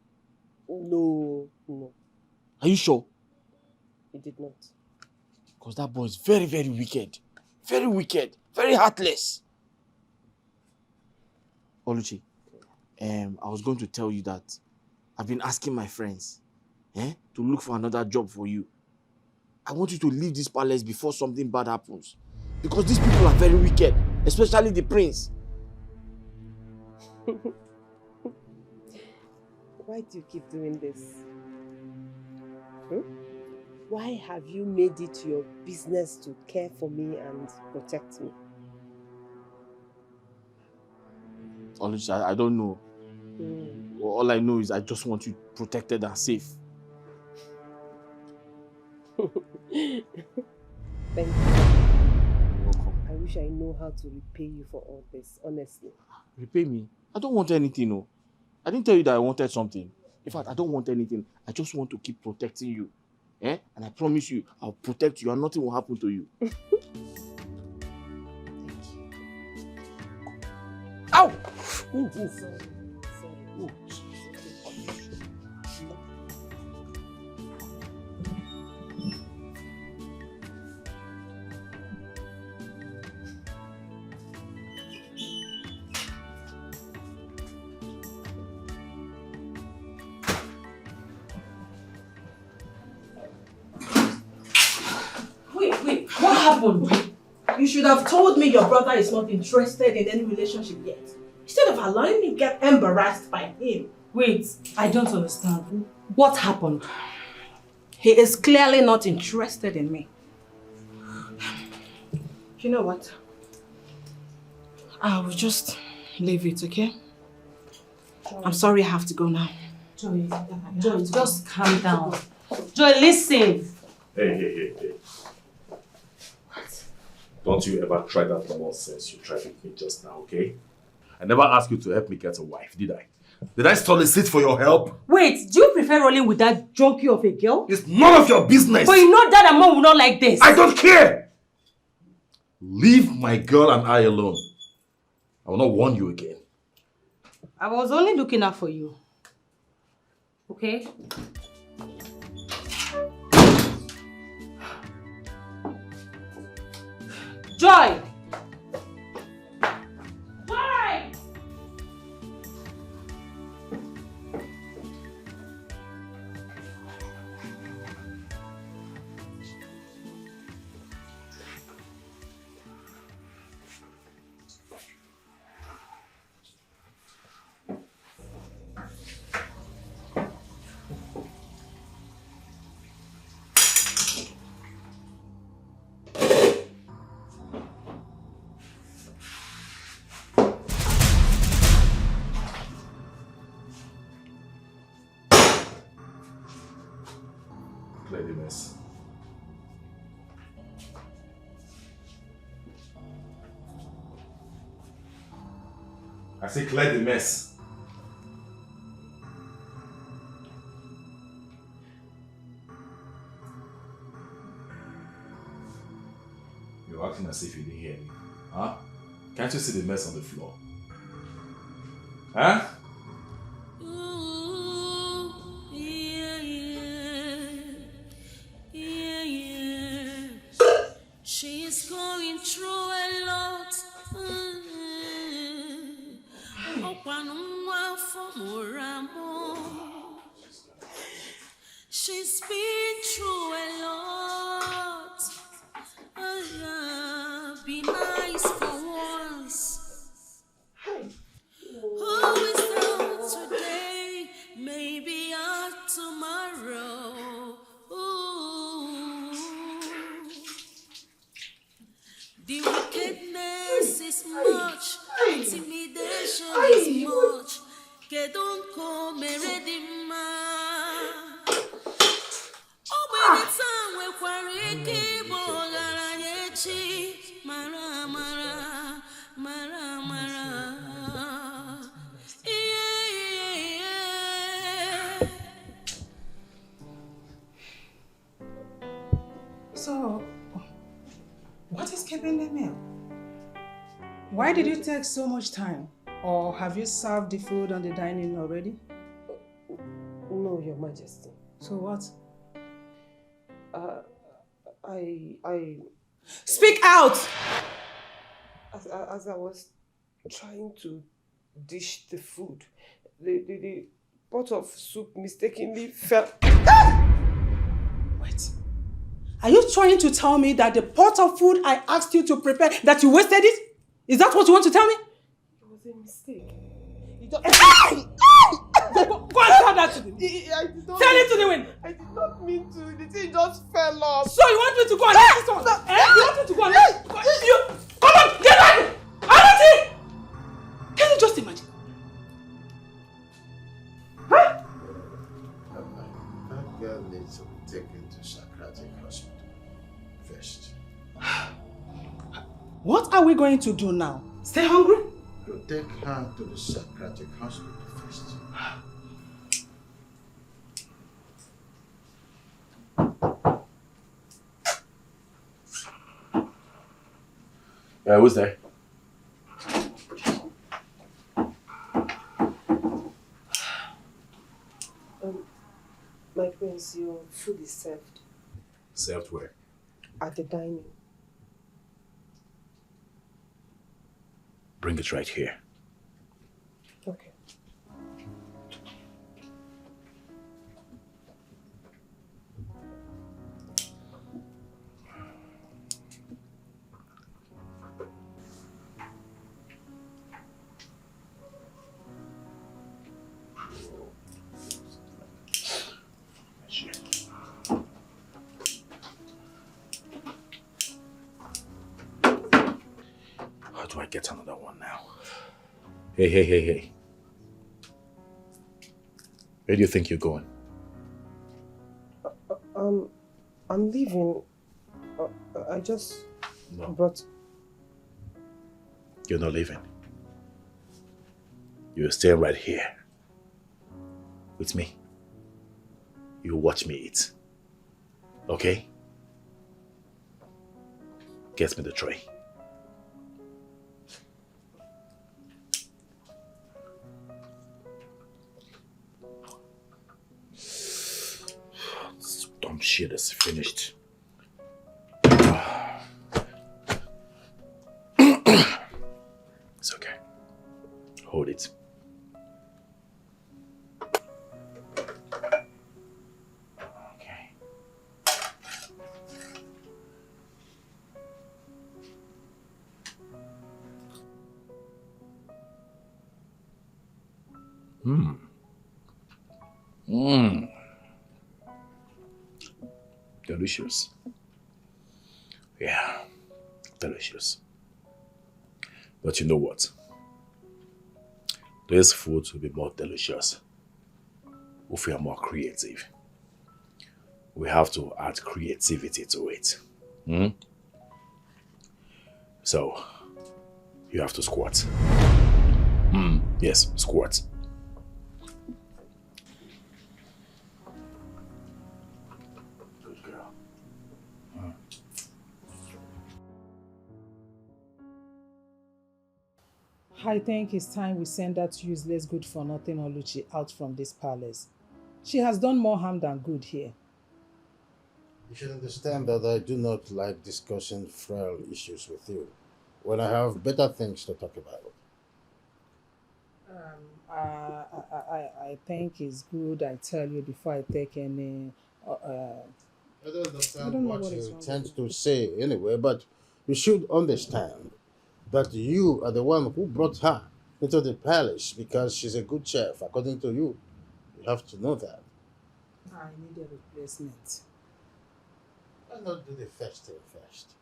Speaker 2: No.
Speaker 1: Are you sure?
Speaker 2: He did not.
Speaker 1: Because that boy is very, very wicked. Very wicked. Very heartless. Oluchi, I was going to tell you that I've been asking my friends to look for another job for you. I want you to leave this palace before something bad happens. Because these people are very wicked, especially the prince.
Speaker 2: Why do you keep doing this? Why have you made it your business to care for me and protect me?
Speaker 1: Oluchi, I don't know. All I know is I just want you protected and safe.
Speaker 2: Thank you. I wish I know how to repay you for all this, honestly.
Speaker 1: Repay me? I don't want anything, no. I didn't tell you that I wanted something. In fact, I don't want anything. I just want to keep protecting you. And I promise you, I'll protect you and nothing will happen to you.
Speaker 2: Thank you.
Speaker 1: Ow!
Speaker 2: Sorry.
Speaker 1: Ooh.
Speaker 8: Wait, what happened? You should have told me your brother is not interested in any relationship yet. Instead of allowing me get embarrassed by him. Wait, I don't understand. What happened? He is clearly not interested in me. You know what? I will just leave it, okay? I'm sorry I have to go now.
Speaker 5: Joy, just calm down. Joy, listen.
Speaker 6: Hey. What? Don't you ever try that nonsense you tried with me just now, okay? I never asked you to help me get a wife, did I? Did I solicit for your help?
Speaker 5: Wait, do you prefer rolling with that junkie of a girl?
Speaker 6: It's none of your business!
Speaker 5: But you know that a mom will not like this.
Speaker 6: I don't care! Leave my girl and I alone. I will not warn you again.
Speaker 5: I was only looking out for you. Okay? Joy! Joy!
Speaker 6: Clear the mess. I say clear the mess. You're acting as if you didn't hear me. Huh? Can't you see the mess on the floor? Huh?
Speaker 14: She's going through a lot. She's been through a lot. Be nice for once. Who is down today? Maybe out tomorrow. Ooh. The wickedness is much, intimidation is much. Get don't come ready, ma. Marachi, Mara, Mara, Mara, Mara. Yeah.
Speaker 3: So, what is keeping the meal? Why did it take so much time? Or have you served the food on the dining already?
Speaker 2: No, Your Majesty.
Speaker 3: So what?
Speaker 2: I
Speaker 3: Speak out!
Speaker 2: as I was trying to dish the food, the pot of soup mistakenly fell.
Speaker 3: Wait. Are you trying to tell me that the pot of food I asked you to prepare, that you wasted it? Is that what you want to tell me?
Speaker 2: It was a mistake.
Speaker 3: Go and tell that to the wind. Tell it to the wind.
Speaker 2: I did not mean to. The thing just fell off.
Speaker 3: So you want me to go and let this one? You want me to go and let you? Come on, get back! Arati! Can you just imagine?
Speaker 10: That girl needs to be taken to psychiatric hospital first.
Speaker 3: What are we going to do now? Stay hungry?
Speaker 10: You take her to the psychiatric hospital first.
Speaker 6: Yeah, who's there?
Speaker 2: My prince, your food is served.
Speaker 6: Served where?
Speaker 2: At the dining.
Speaker 6: Bring it right here.
Speaker 2: Okay.
Speaker 6: How do I get another one now? Hey. Where do you think you're going?
Speaker 2: I'm leaving. I just
Speaker 6: No.
Speaker 2: brought.
Speaker 6: You're not leaving. You're staying right here. With me. You watch me eat. Okay? Get me the tray. This dumb shit is finished. It's okay. Hold it. Okay. Delicious. Yeah, delicious. But you know what? This food will be more delicious if we are more creative. We have to add creativity to it. So, you have to squat. Yes, squat. Good girl.
Speaker 3: I think it's time we send that useless good-for-nothing Oluchi out from this palace. She has done more harm than good here.
Speaker 10: You should understand that I do not like discussing frail issues with you when I have better things to talk about.
Speaker 3: I think it's good I tell you before I take any...
Speaker 10: I don't understand
Speaker 3: I don't know
Speaker 10: what
Speaker 3: what is
Speaker 10: you
Speaker 3: wrong
Speaker 10: tend
Speaker 3: with
Speaker 10: to say anyway, but you should understand that you are the one who brought her into the palace because she's a good chef, according to you. You have to know that.
Speaker 3: I need a replacement.
Speaker 10: Why not do the first thing first?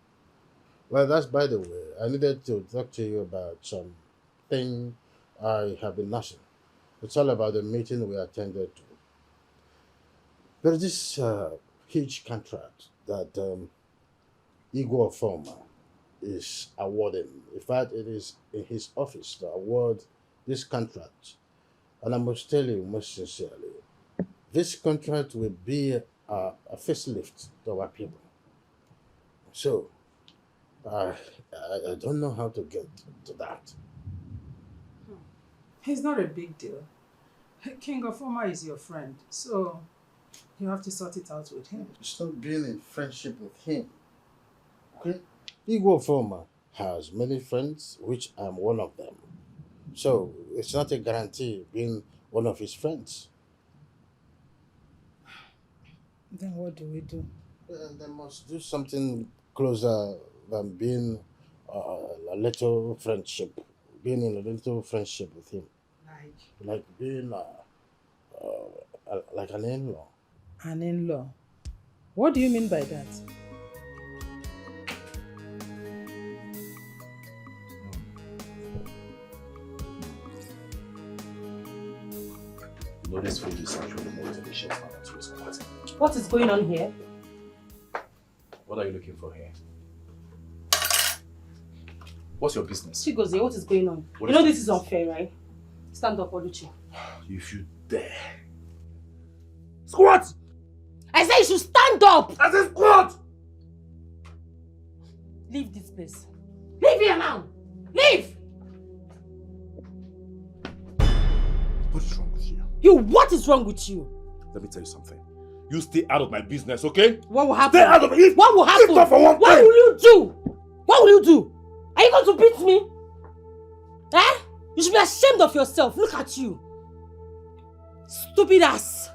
Speaker 10: Well, that's by the way. I needed to talk to you about something I have been nursing. It's all about the meeting we attended to. There's this huge contract that Igor Former
Speaker 4: is awarding. In fact, it is in his office to award this contract. And I must tell you most sincerely, this contract will be a facelift to our people. So, I don't know how to get to that.
Speaker 3: It's not a big deal. King of Oma is your friend, so you have to sort it out with him.
Speaker 4: Stop being in friendship with him. Okay? Igwe Former has many friends, which I'm one of them. So it's not a guarantee being one of his friends.
Speaker 3: Then what do we do?
Speaker 4: They must do something closer than being a little friendship. Being in a little friendship with him. Like being like an in-law.
Speaker 3: An in-law? What do you mean by that?
Speaker 6: You know, this food is actually more delicious now that it's quiet.
Speaker 8: What is going on here?
Speaker 6: What are you looking for here? What's your business?
Speaker 8: Chigozie, what is going on?
Speaker 6: What
Speaker 8: you know
Speaker 6: is
Speaker 8: this is unfair, right? Stand up, Oluchi.
Speaker 6: If you dare.
Speaker 8: Squat! I said you should stand up!
Speaker 6: I said squat!
Speaker 8: Leave this place. Leave here now! Leave!
Speaker 6: What is wrong with you?
Speaker 8: You, what is wrong with you?
Speaker 6: Let me tell you something. You stay out of my business, okay?
Speaker 8: What will happen?
Speaker 6: Stay out of it!
Speaker 8: What will happen?
Speaker 6: Stop for one
Speaker 8: What
Speaker 6: thing.
Speaker 8: will you do? What will you do? Are you going to beat me? Eh? You should be ashamed of yourself. Look at you. Stupid ass.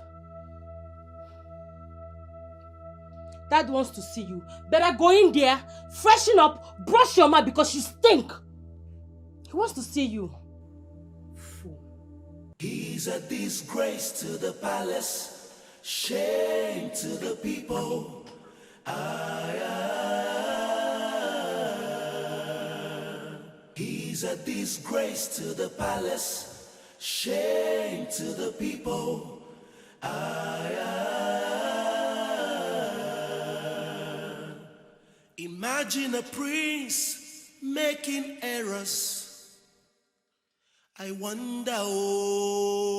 Speaker 8: Dad wants to see you. Better go in there, freshen up, brush your mouth because you stink. He wants to see you. Fool.
Speaker 7: He's a disgrace to the palace, shame to the people. He's a disgrace to the palace, shame to the people. Imagine a prince making errors. I wonder, oh.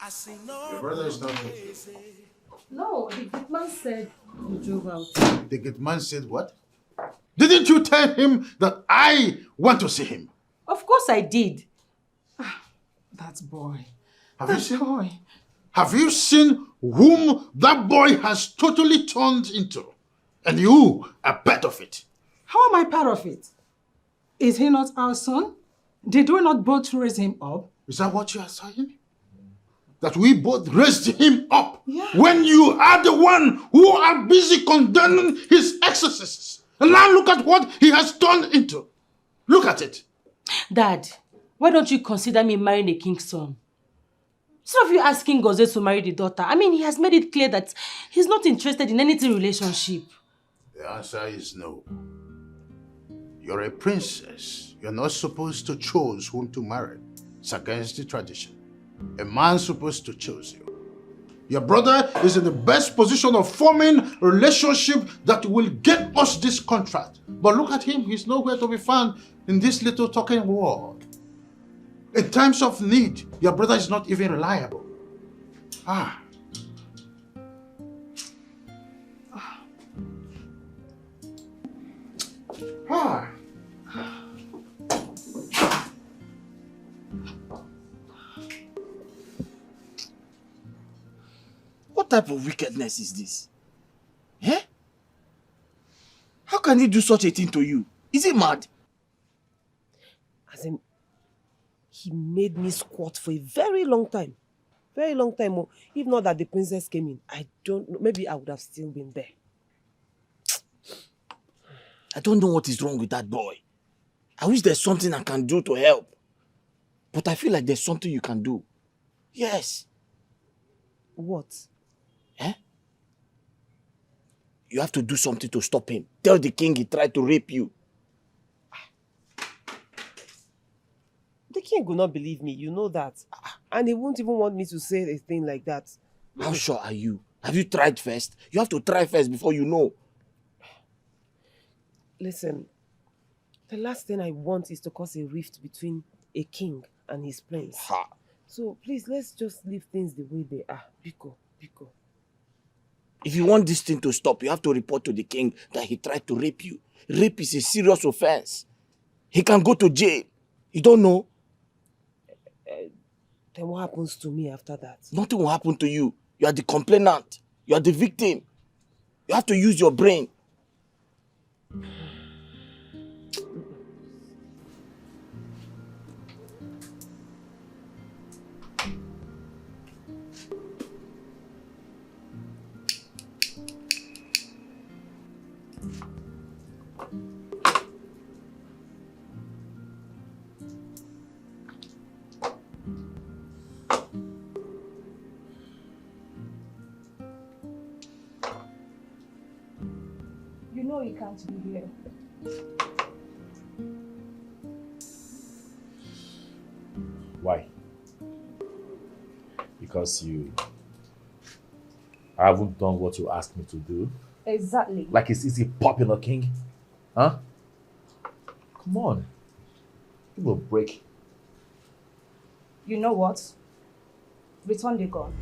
Speaker 7: I see no.
Speaker 10: Your brother is not here.
Speaker 8: No, the good man said he drove out.
Speaker 10: The good man said what? Didn't you tell him that I want to see him?
Speaker 8: Of course I did.
Speaker 3: That boy.
Speaker 10: Have you seen whom that boy has totally turned into? And you are part of it.
Speaker 3: How am I part of it? Is he not our son? Did we not both raise him up?
Speaker 10: Is that what you are saying? That we both raised him up?
Speaker 3: Yeah.
Speaker 10: When you are the one who are busy condemning his excesses. And now look at what he has turned into. Look at it.
Speaker 8: Dad, why don't you consider me marrying the king's son? Instead of you asking Goze to marry the daughter, I mean, he has made it clear that he's not interested in anything relationship.
Speaker 10: The answer is no. You're a princess. You're not supposed to choose whom to marry. It's against the tradition. A man's supposed to choose you. Your brother is in the best position of forming a relationship that will get us this contract. But look at him, he's nowhere to be found in this little talking world. In times of need, your brother is not even reliable. Ah.
Speaker 1: What type of wickedness is this? Eh? How can he do such a thing to you? Is he mad?
Speaker 2: As in, he made me squat for a very long time. Very long time. Oh. If not that the princess came in, I don't know. Maybe I would have still been there.
Speaker 1: I don't know what is wrong with that boy. I wish there's something I can do to help. But I feel like there's something you can do. Yes.
Speaker 2: What?
Speaker 1: Eh? You have to do something to stop him. Tell the king he tried to rape you.
Speaker 2: The king will not believe me, you know that. And he won't even want me to say a thing like that.
Speaker 1: How sure are you? Have you tried first? You have to try first before you know.
Speaker 2: Listen, the last thing I want is to cause a rift between a king and his prince.
Speaker 9: Ha.
Speaker 2: So please, let's just leave things the way they are. Biko, Biko.
Speaker 12: If you want this thing to stop, you have to report to the king that he tried to rape you. Rape is a serious offense. He can go to jail. You don't know?
Speaker 2: Then what happens to me after that?
Speaker 12: Nothing will happen to you. You are the complainant. You are the victim. You have to use your brain.
Speaker 5: You know you can't be here.
Speaker 6: Why? Because I haven't done what you asked me to do.
Speaker 5: Exactly.
Speaker 6: Like it's easy popular king? Huh? Come on. Give me a break.
Speaker 5: You know what? Return the gun.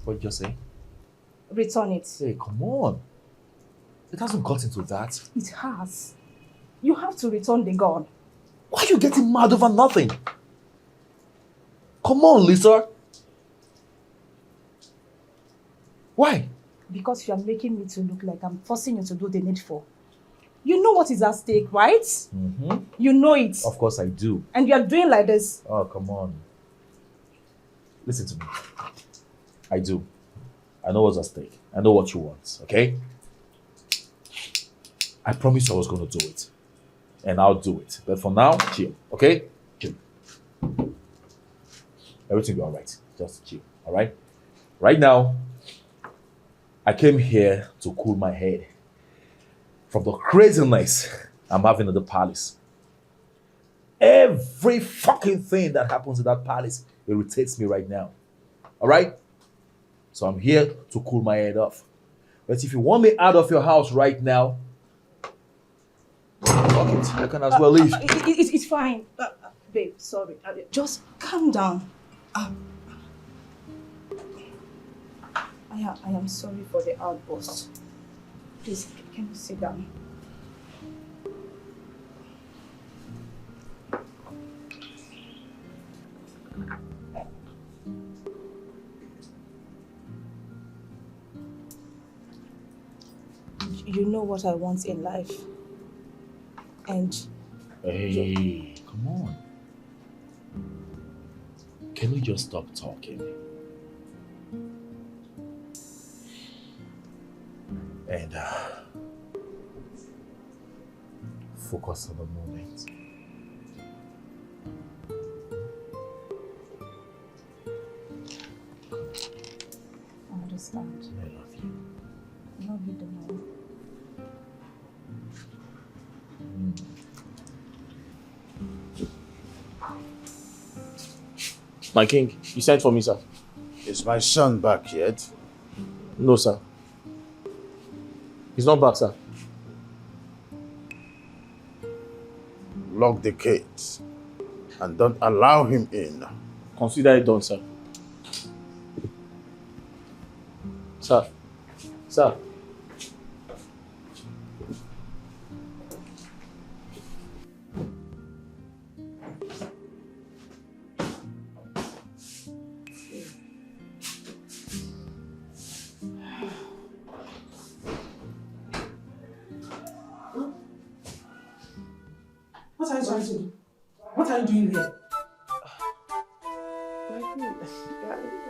Speaker 6: What did you say?
Speaker 5: Return it.
Speaker 6: Hey, come on. It hasn't got into that.
Speaker 5: It has. You have to return the gun.
Speaker 6: Why are you getting mad over nothing? Come on, Lisa. Why?
Speaker 5: Because you are making me to look like I'm forcing you to do the needful. You know what is at stake, right?
Speaker 6: Mm-hmm.
Speaker 5: You know it.
Speaker 6: Of course I do.
Speaker 5: And you are doing like this.
Speaker 6: Oh, come on. Listen to me. I do. I know what's at stake. I know what you want, okay? I promised I was going to do it. And I'll do it. But for now, chill, okay? Chill. Everything will be alright. Just chill, alright? Right now, I came here to cool my head from the craziness I'm having at the palace. Every fucking thing that happens in that palace irritates me right now. Alright? So I'm here to cool my head off. But if you want me out of your house right now, fuck it, I can as well leave.
Speaker 5: It's fine. Babe, sorry. Just calm down. I am sorry for the outburst. Please, can you sit down? You know what I want in life. And
Speaker 6: hey, come on. Can we just stop talking? And focus on the moment.
Speaker 5: I understand.
Speaker 6: I love you.
Speaker 5: I love you the more.
Speaker 1: My king, you sent for me, sir.
Speaker 10: Is my son back yet?
Speaker 1: No, sir. He's not back, sir.
Speaker 10: Lock the gates and don't allow him in.
Speaker 1: Consider it done, sir. Sir. Sir.
Speaker 3: What are you trying to do? What are you doing here?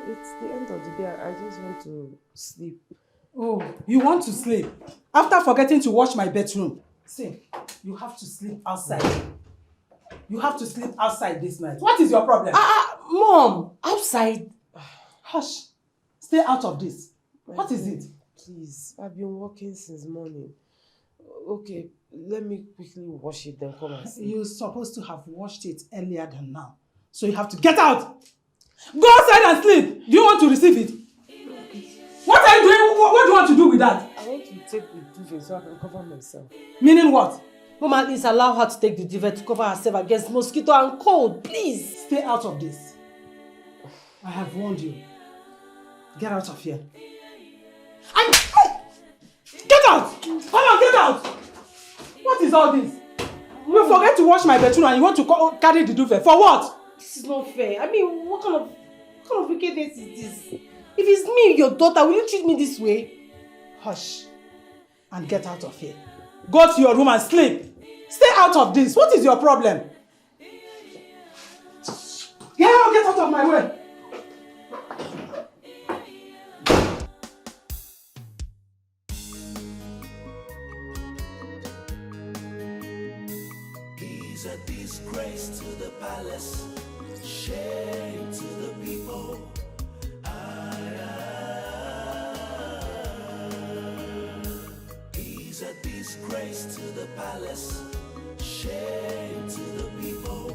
Speaker 2: It's the end of the day. I just want to sleep.
Speaker 3: Oh, you want to sleep? After forgetting to wash my bedroom. See, you have to sleep outside. You have to sleep outside this night. What is your problem?
Speaker 2: Mom, outside.
Speaker 3: Hush. Stay out of this. What is it?
Speaker 2: Please, I've been working since morning. Okay, let me quickly wash it, then come and see.
Speaker 3: You're supposed to have washed it earlier than now. So you have to get out. Go outside and sleep. Do you want to receive it? What are you doing? What do you want want to do with that?
Speaker 2: I want to take the duvet so I can cover myself.
Speaker 3: Meaning what?
Speaker 8: Mama, at least allow her to take the duvet to cover herself against mosquito and cold, please.
Speaker 3: Stay out of this. I have warned you. Get out of here. Get out! Come on, get out! What is all this? You forget to wash my bedroom and you want to carry the duvet. For what?
Speaker 8: This is not fair. I mean, what kind of wickedness is this? If it's me, your daughter, will you treat me this way?
Speaker 3: Hush. And get out of here. Go to your room and sleep. Stay out of this. What is your problem? Get out of my way.
Speaker 7: He's a disgrace to the palace, shame to the people. He's a disgrace to the palace, shame to the people.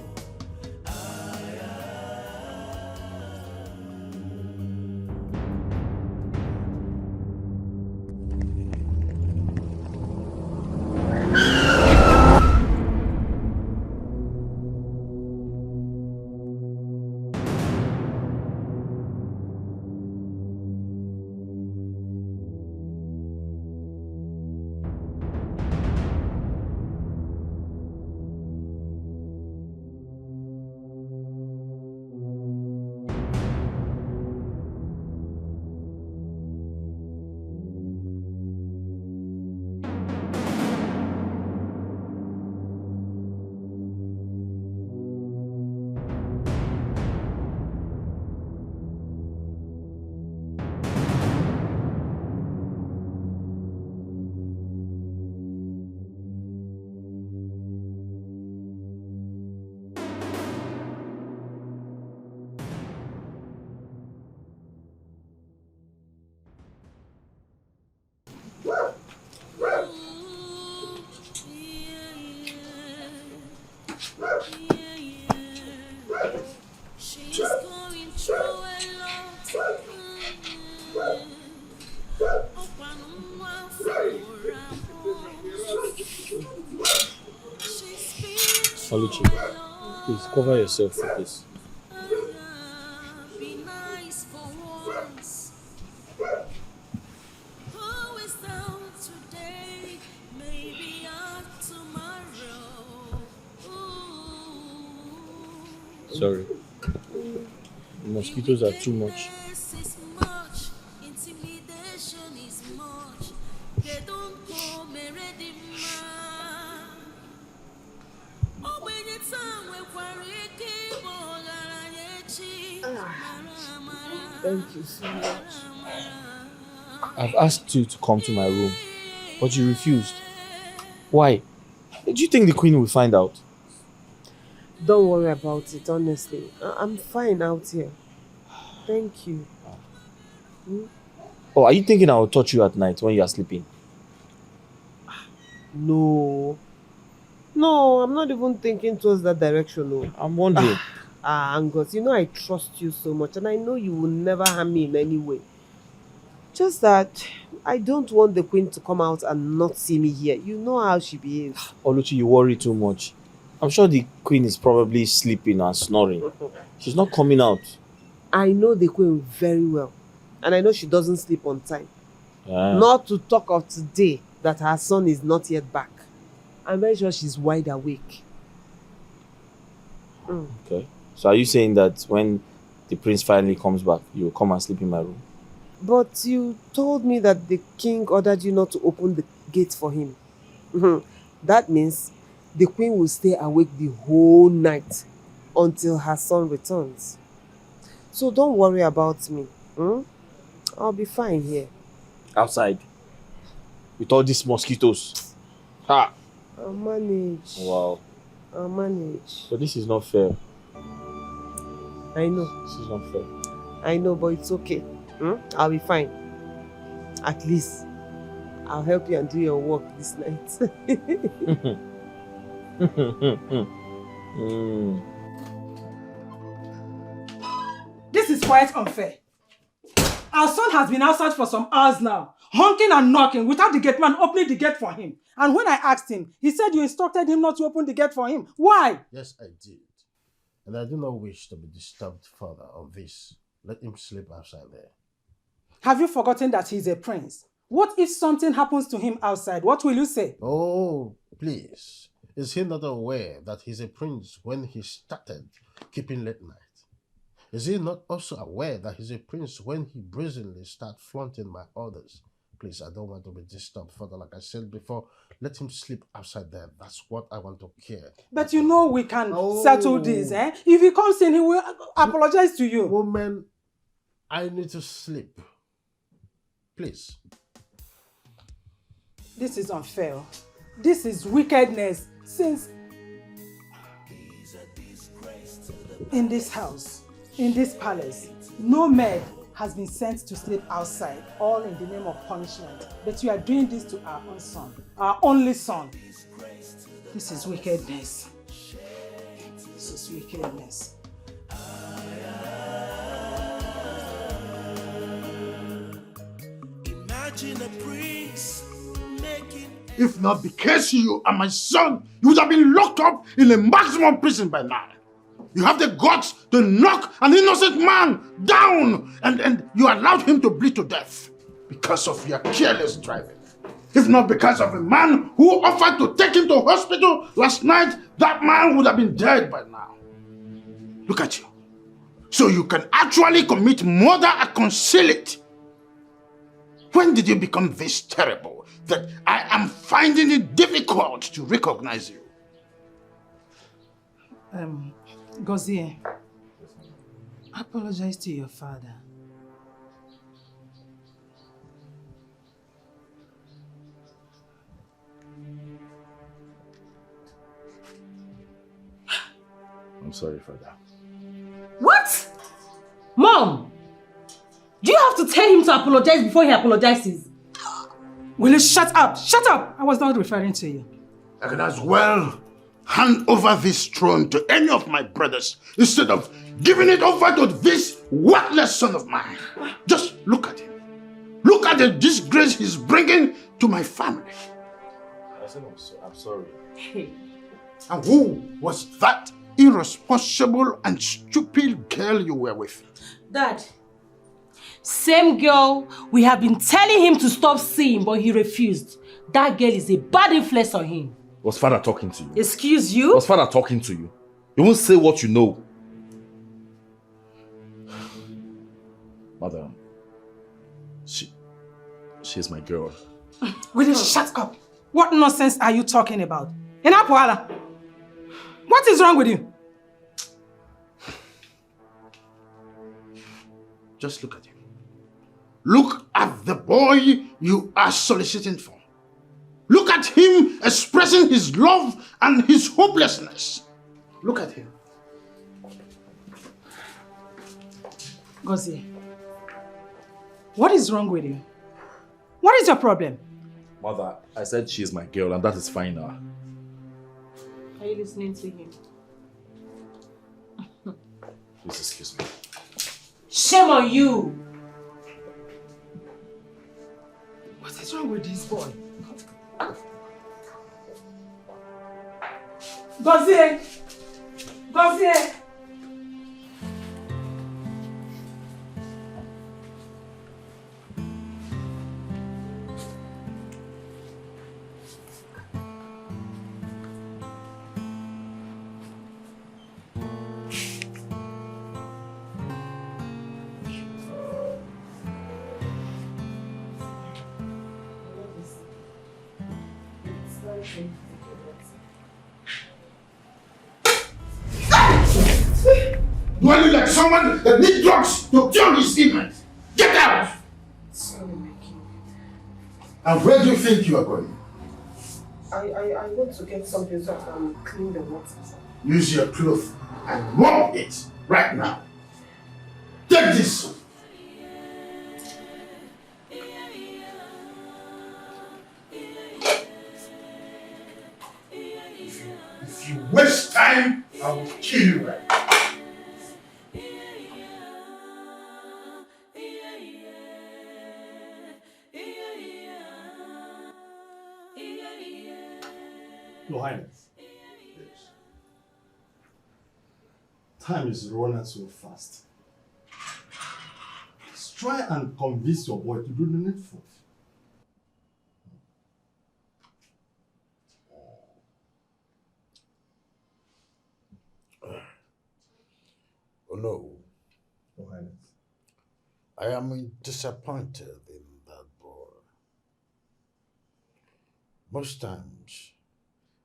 Speaker 12: Oluchi, please cover yourself with this. Sorry. The mosquitoes are too much.
Speaker 2: Thank you so much.
Speaker 12: I've asked you to come to my room, but you refused. Why? Do you think the queen will find out?
Speaker 2: Don't worry about it, honestly. I'm fine out here. Thank you.
Speaker 12: Oh, are you thinking I will touch you at night when you are sleeping?
Speaker 2: No. No, I'm not even thinking towards that direction. No.
Speaker 12: I'm wondering.
Speaker 2: Angus, you know I trust you so much and I know you will never harm me in any way. Just that I don't want the queen to come out and not see me here. You know how she behaves.
Speaker 12: Oluchi, you worry too much. I'm sure the queen is probably sleeping and snoring. She's not coming out.
Speaker 2: I know the queen very well. And I know she doesn't sleep on time.
Speaker 12: Yeah.
Speaker 2: Not to talk of today that her son is not yet back. I'm very sure she's wide awake.
Speaker 12: Okay. So are you saying that when the prince finally comes back, you will come and sleep in my room?
Speaker 2: But you told me that the king ordered you not to open the gate for him. That means the queen will stay awake the whole night until her son returns. So don't worry about me. I'll be fine here.
Speaker 12: Outside? With all these mosquitoes? Ha!
Speaker 2: I'll manage.
Speaker 12: Wow.
Speaker 2: I'll manage.
Speaker 12: But this is not fair.
Speaker 2: I know.
Speaker 12: This is not fair.
Speaker 2: I know, but it's okay. I'll be fine. At least I'll help you and do your work this night.
Speaker 3: This is quite unfair. Our son has been outside for some hours now, honking and knocking without the gate man opening the gate for him. And when I asked him, he said you instructed him not to open the gate for him. Why?
Speaker 4: Yes, I did. And I do not wish to be disturbed further of this. Let him sleep outside there.
Speaker 3: Have you forgotten that he's a prince? What if something happens to him outside? What will you say?
Speaker 4: Oh, please. Is he not aware that he's a prince when he started keeping late night? Is he not also aware that he's a prince when he brazenly starts flaunting my orders? Please, I don't want to be disturbed further. Like I said before, let him sleep outside there. That's what I want to care.
Speaker 3: But you know we can settle this, eh? If he comes in, he will apologize to you.
Speaker 4: Woman, I need to sleep. Please.
Speaker 3: This is unfair. This is wickedness. Since in this house, in this palace, no maid has been sent to sleep outside, all in the name of punishment. But you are doing this to our own son, our only son. This is wickedness. This is wickedness.
Speaker 7: Imagine a prince making.
Speaker 10: If not because you are my son, you would have been locked up in a maximum prison by now. You have the guts to knock an innocent man down and you allowed him to bleed to death because of your careless driving. If not because of a man who offered to take him to hospital last night, that man would have been dead by now. Look at you. So you can actually commit murder and conceal it. When did you become this terrible that I am finding it difficult to recognize you?
Speaker 3: Gozie, apologize to your father.
Speaker 6: I'm sorry, Father.
Speaker 8: What? Mom! Do you have to tell him to apologize before he apologizes?
Speaker 3: Will you shut up? Shut up! I was not referring to you.
Speaker 10: I can as well hand over this throne to any of my brothers instead of giving it over to this worthless son of mine. Just look at him. Look at the disgrace he's bringing to my family.
Speaker 6: I said I'm sorry.
Speaker 8: Hey.
Speaker 10: And who was that irresponsible and stupid girl you were with?
Speaker 8: Dad, same girl we have been telling him to stop seeing, but he refused. That girl is a bad influence on him.
Speaker 6: Was Father talking to you?
Speaker 8: Excuse you?
Speaker 6: Was Father talking to you? You won't say what you know. Madam, she's my girl.
Speaker 3: Will you shut up? What nonsense are you talking about? Inapuala, what is wrong with you?
Speaker 10: Just look at him. Look at the boy you are soliciting for. Look at him expressing his love and his hopelessness. Look at him.
Speaker 3: Gozie, what is wrong with you? What is your problem?
Speaker 6: Mother, I said she's my girl and that is fine now.
Speaker 8: Are you listening to him?
Speaker 6: Please excuse me.
Speaker 8: Shame on you!
Speaker 3: What is wrong with this boy? Gozie! Gozie!
Speaker 10: Do I look like someone that needs drugs to cure his image? Get out!
Speaker 2: Sorry, my king.
Speaker 10: And where do you think you are going?
Speaker 2: I want to get something so I can clean the water.
Speaker 10: Use your cloth and mop it right now. Take this. If you waste time, I will kill you right now. Your Highness. Yes. Time is running so fast. Please try and convince your boy to do the needful.
Speaker 4: Oh no.
Speaker 10: Your Highness.
Speaker 4: I am disappointed in that boy. Most times,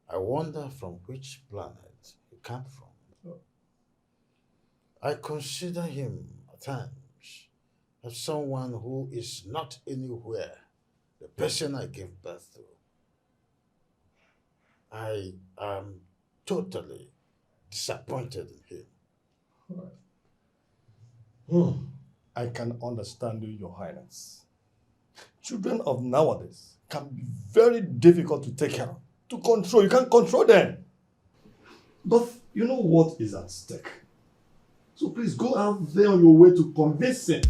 Speaker 4: I wonder from which planet he came from. I consider him at times as someone who is not anywhere, the person I gave birth to. I am totally disappointed in him.
Speaker 10: I can understand you, Your Highness. Children of nowadays can be very difficult to take care of, to control. You can't control them. But you know what is at stake. So please go out there on your way to convince him.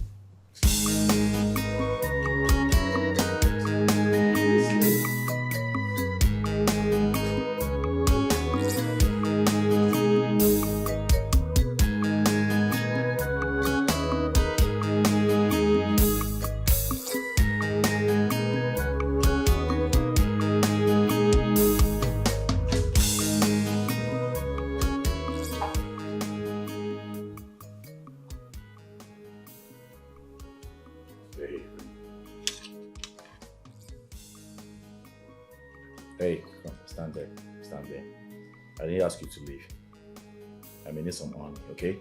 Speaker 6: Hey, come, stand there. Stand there. I didn't ask you to leave. I may need some honey, okay?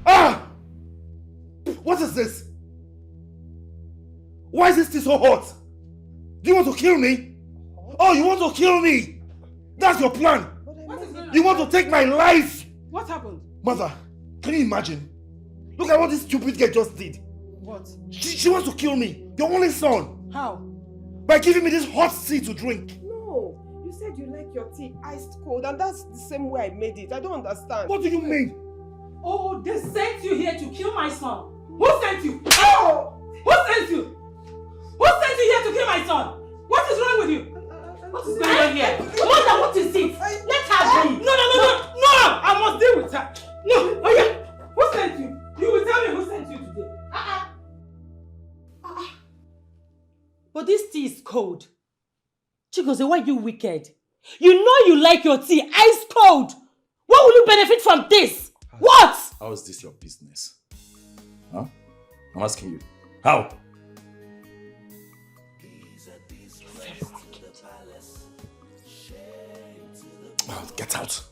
Speaker 9: Ah! What is this? Why is this tea so hot? Do you want to kill me? Oh, you want to kill me? That's your plan. You want to take my life?
Speaker 3: What happened?
Speaker 9: Mother, can you imagine? Look at what this stupid girl just did.
Speaker 3: What?
Speaker 9: She wants to kill me, your only son.
Speaker 3: How?
Speaker 9: By giving me this hot tea to drink.
Speaker 2: No, you said you like your tea iced cold, and that's the same way I made it. I don't understand.
Speaker 9: What do you mean?
Speaker 8: Oh, they sent you here to kill my son. Who sent you? Oh! Who sent you? Who sent you here to kill my son? What is wrong with you? What is going on here? Mother, what is it? Let her be. No! I must deal with her. No, oh yeah. Who sent you? You will tell me who sent you today.
Speaker 5: But this tea is cold. Chigozie, why are you wicked? You know you like your tea ice cold. What will you benefit from this? What?
Speaker 6: How is this your business? Huh? I'm asking you. How? Oh, get out.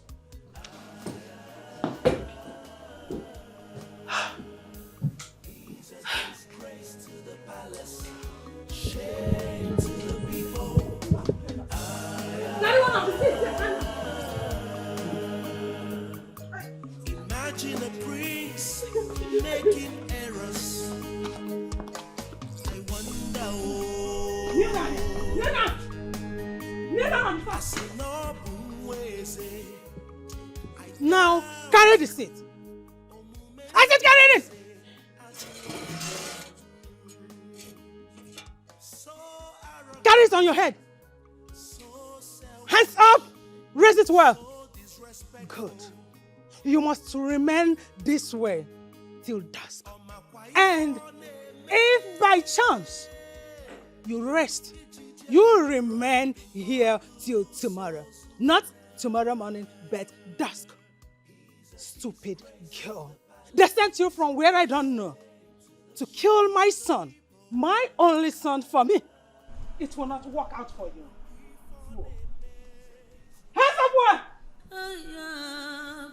Speaker 7: Imagine a prince making errors. I wonder,
Speaker 3: Now, carry the seat. I said carry this! Carry it on your head. Hands up! Raise it well. Good. You must remain this way till dusk. And if by chance you rest, you remain here till tomorrow. Not tomorrow morning, but dusk. Stupid girl. They sent you from where I don't know to kill my son, my only son for me. It will not work out for you. Hands up, one!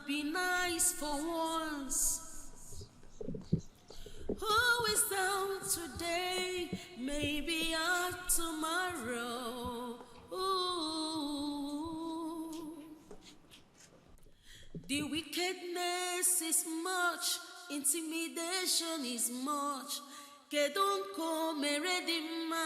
Speaker 14: Be nice for once. Who is down today? Maybe out tomorrow. Ooh. The wickedness is much, intimidation is much. Kedonko meredima.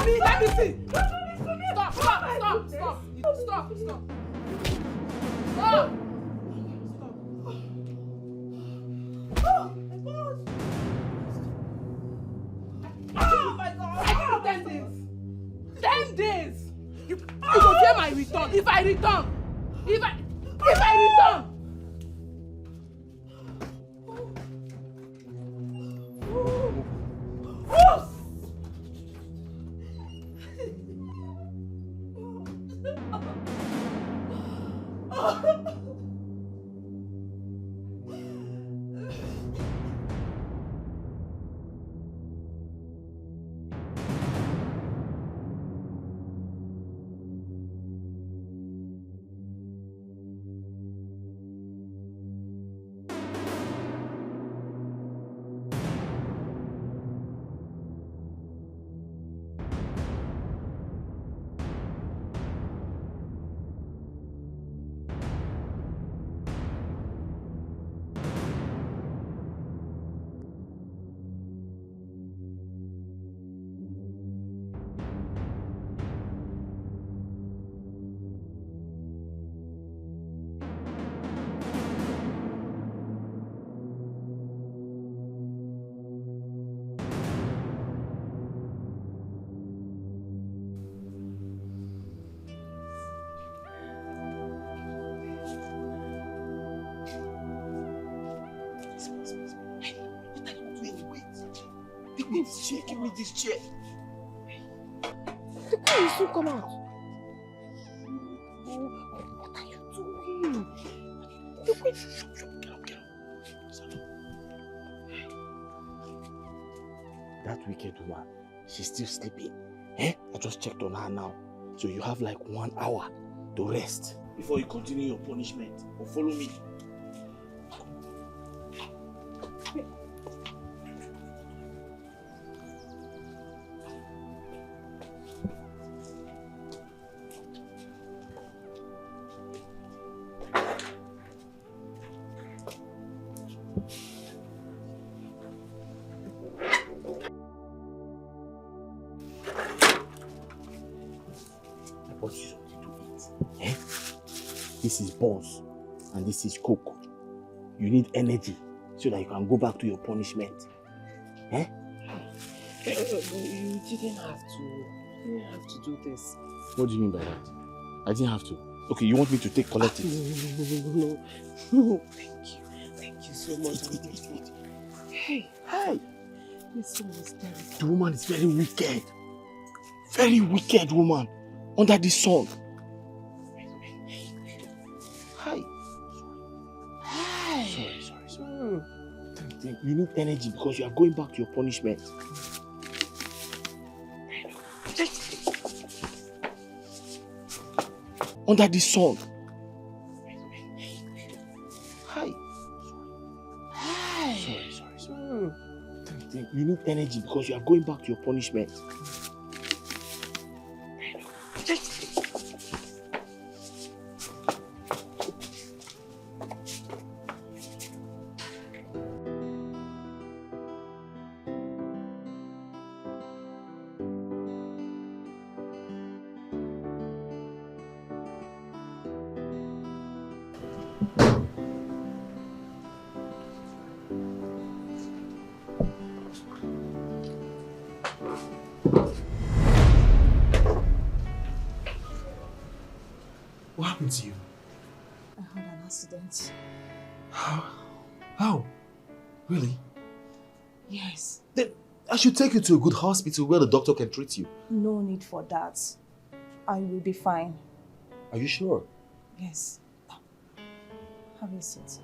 Speaker 11: me, let me see. Stop. Stop. Oh my God. I give you 10 days. 10 days. You go pay my return. If I return.
Speaker 12: Give me this chair.
Speaker 2: The guy will soon come out. What are you doing? Look, wait.
Speaker 12: Get up. That wicked woman, she's still sleeping. I just checked on her now. So you have like 1 hour to rest before you continue your punishment. Or follow me. This is Boss and this is Coke. You need energy so that you can go back to your punishment.
Speaker 2: You didn't have to do this.
Speaker 12: What do you mean by that? I didn't have to. Okay, you want me to take collect it?
Speaker 2: No. Thank you so much. Hey. This one is terrible.
Speaker 12: The woman is very wicked. Very wicked woman. Under the sun. Sorry. You need energy because you are going back to your punishment. Under the sun. Sorry. You need energy because you are going back to your punishment.
Speaker 9: What happened to you?
Speaker 3: I had an accident.
Speaker 9: How? Really?
Speaker 3: Yes.
Speaker 9: Then I should take you to a good hospital where the doctor can treat you.
Speaker 3: No need for that. I will be fine.
Speaker 9: Are you sure?
Speaker 3: Yes. Have a seat.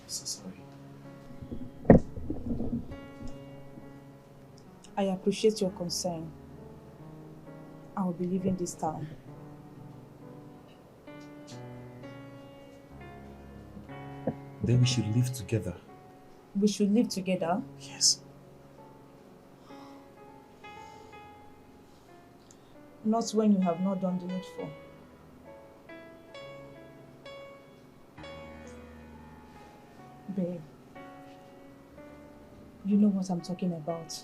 Speaker 9: So sorry.
Speaker 3: I appreciate your concern. I will be leaving this town.
Speaker 9: Then we should live together.
Speaker 3: We should live together?
Speaker 9: Yes.
Speaker 3: Not when you have not done the needful. Babe, You know what I'm talking about.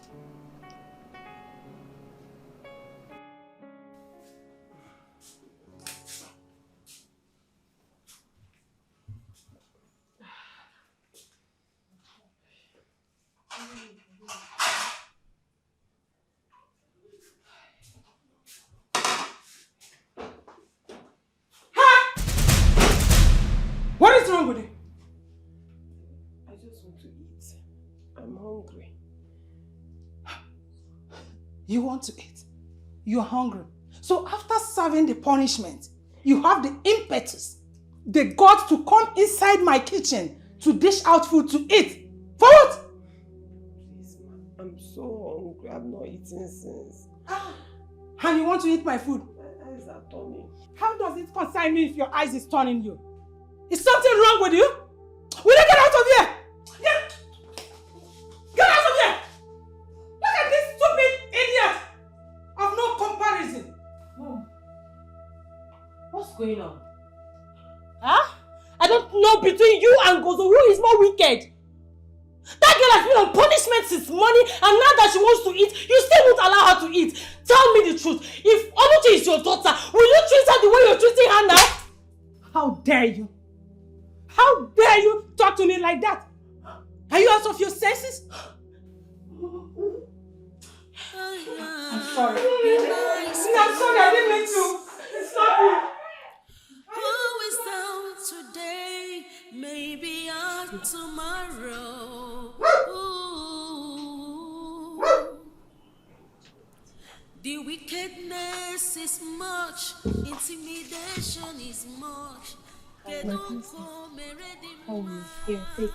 Speaker 11: What is wrong with you?
Speaker 2: I just want to eat. I'm hungry.
Speaker 3: You want to eat? You're hungry. So after serving the punishment, you have the impetus, the guts to come inside my kitchen to dish out food to eat. For what?
Speaker 2: Please, ma. I'm so hungry. I've not eaten since.
Speaker 3: And you want to eat my food?
Speaker 2: My eyes are turning.
Speaker 3: How does it concern me if your eyes is turning you? Is something wrong with you? Will you get out of here? Get out of here! Look at this stupid idiot of no comparison.
Speaker 8: Mom, what's going on? Huh? I don't know between you and Gozo who is more wicked. That girl has been on punishment since morning, and now that she wants to eat, you still won't allow her to eat. Tell me the truth. If Oluchi is your daughter, will you treat her the way you're treating her now?
Speaker 3: How dare you? How dare you talk to me like that? Are you out of your senses? I'm sorry. I'm sorry, I didn't mean to. It's not you.
Speaker 14: Who is down today, maybe on tomorrow. Ooh. The wickedness is much, intimidation is much.
Speaker 5: Here, take.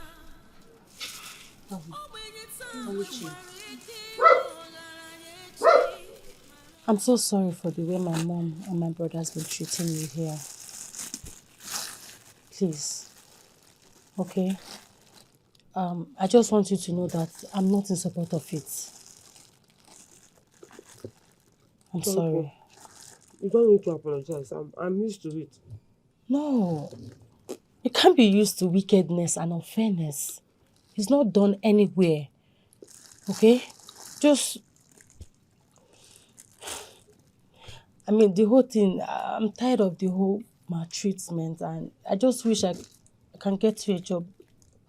Speaker 5: I'm so sorry for the way my mom and my brother has been treating you here. Please. Okay? I just want you to know that I'm not in support of it. I'm sorry.
Speaker 2: You don't need to apologize. I'm used to it.
Speaker 5: No. You can't be used to wickedness and unfairness. It's not done anywhere. Okay? Just... I mean, the whole thing, I'm tired of the whole maltreatment, and I just wish I can get you a job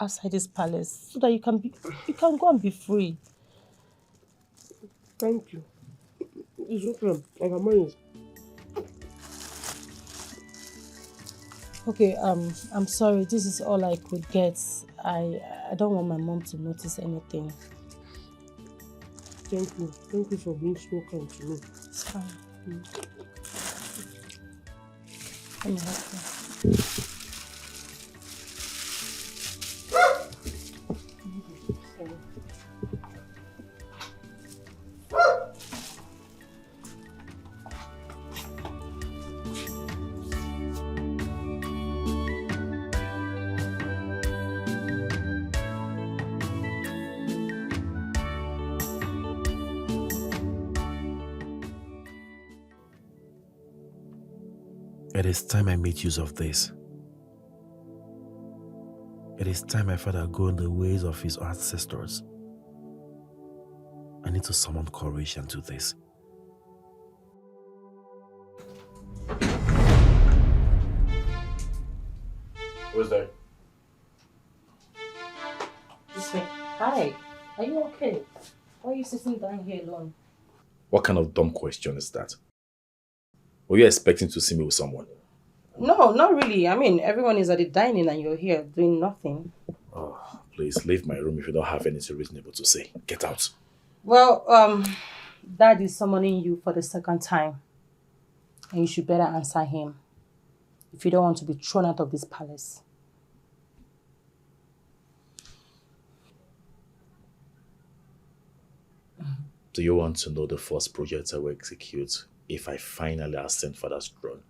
Speaker 5: outside this palace so that you can go and be free.
Speaker 2: Thank you. It's okay. I can manage.
Speaker 5: Okay, I'm sorry. This is all I could get. I don't want my mom to notice anything.
Speaker 2: Thank you. Thank you for being so kind to me.
Speaker 5: It's fine. Let me help you.
Speaker 6: It is time I make use of this. It is time my father go in the ways of his ancestors. I need to summon courage and do this.
Speaker 1: Who's there?
Speaker 5: This way. Hi. Are you okay? Why are you sitting down here alone?
Speaker 6: What kind of dumb question is that? Were you expecting to see me with someone?
Speaker 5: No, not really. I mean, everyone is at the dining and you're here doing nothing.
Speaker 6: Oh, please leave my room if you don't have anything reasonable to say. Get out.
Speaker 5: Well, Dad is summoning you for the second time. And you should better answer him if you don't want to be thrown out of this palace.
Speaker 6: Do you want to know the first project I will execute if I finally ascend Father's throne?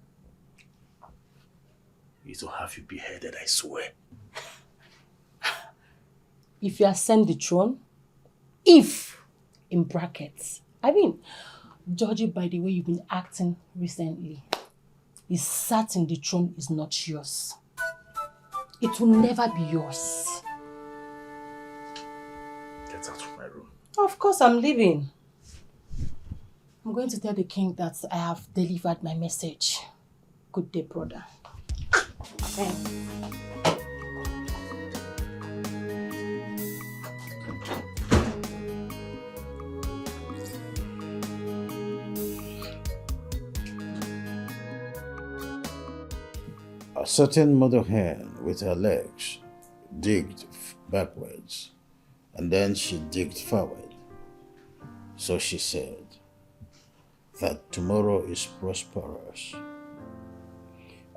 Speaker 6: It will have you beheaded, I swear.
Speaker 5: If you ascend the throne, if, in brackets, I mean, judging by the way you've been acting recently, it's certain the throne is not yours. It will never be yours.
Speaker 6: Okay. Get out of my room.
Speaker 5: Of course I'm leaving. I'm going to tell the king that I have delivered my message. Good day, brother. Okay.
Speaker 10: A certain mother hen with her legs digged backwards, and then she digged forward. So she said that tomorrow is prosperous.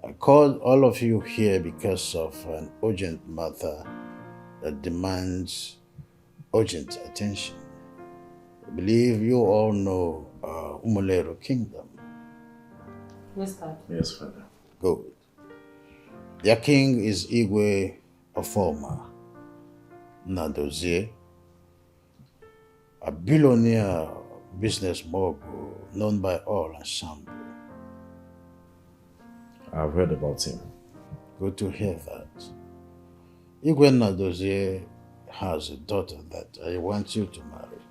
Speaker 10: I called all of you here because of an urgent matter that demands urgent attention. I believe you all know Umulero Kingdom.
Speaker 5: Yes, Dad.
Speaker 6: Yes, Father.
Speaker 10: Good. Their king is Igwe Ofoma Nadozie, a billionaire business mogul known by all ensemble.
Speaker 6: I've heard about him.
Speaker 10: Good to hear that. Igwe Nadozie has a daughter that I want you to marry.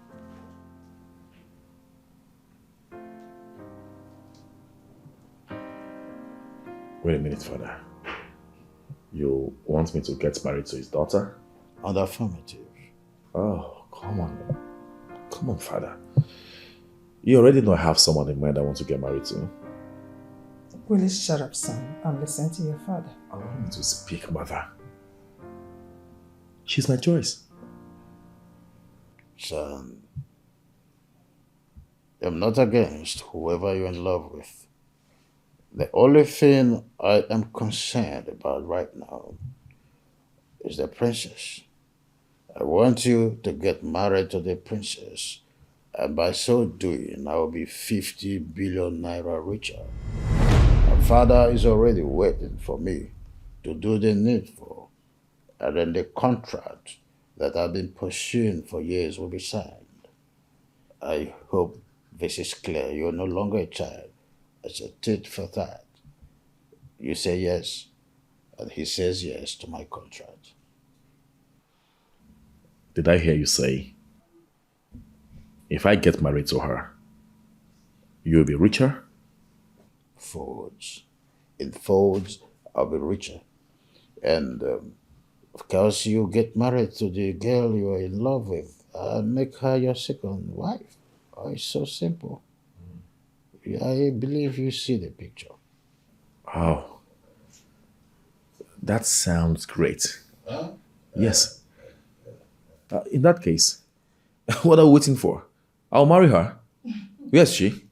Speaker 6: Wait a minute, Father. You want me to get married to his daughter?
Speaker 10: On the affirmative.
Speaker 6: Oh, come on. Come on, Father. You already know I have someone in mind I want to get married to.
Speaker 3: Will you shut up, son, and listen to your father?
Speaker 6: Allow me to speak, Mother. She's my choice.
Speaker 10: Son, I'm not against whoever you're in love with. The only thing I am concerned about right now is the princess. I want you to get married to the princess, and by so doing, I will be 50 billion naira richer. My father is already waiting for me to do the needful, and then the contract that I've been pursuing for years will be signed. I hope this is clear. You're no longer a child. It's a tit for tat. You say yes, and he says yes to my contract.
Speaker 6: Did I hear you say, if I get married to her, you'll be richer?
Speaker 10: Folds. In folds, I'll be richer. And of course, you get married to the girl you're in love with and make her your second wife. Oh, it's so simple. I believe you see the picture.
Speaker 6: Oh, that sounds great.
Speaker 10: Huh?
Speaker 6: Yes. In that case, what are we waiting for? I'll marry her. Yes, she.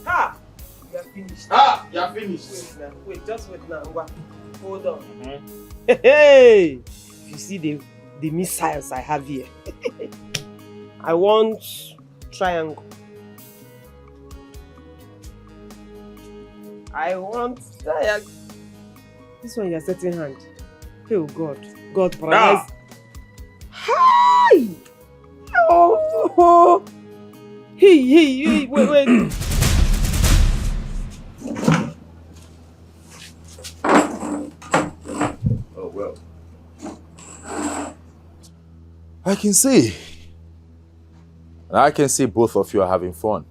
Speaker 2: Ha! You're finished.
Speaker 1: Ah, you're finished.
Speaker 2: Wait now. Wait, just wait now. Hold on.
Speaker 1: Mm-hmm.
Speaker 2: Hey! You see the missiles I have here. I want triangle. I want triangle. This one you're setting hand. Oh God. God paralyze. Hi! Oh! Hey, wait.
Speaker 6: Oh, well. I can see. And I can see both of you are having fun.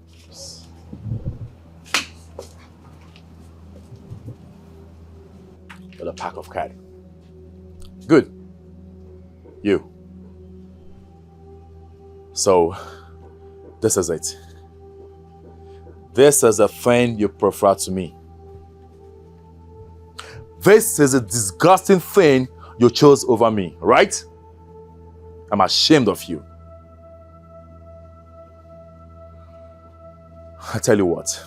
Speaker 6: With a pack of cards. Good. You. So, this is it. This is the thing you prefer to me. This is a disgusting thing you chose over me, right? I'm ashamed of you. I tell you what,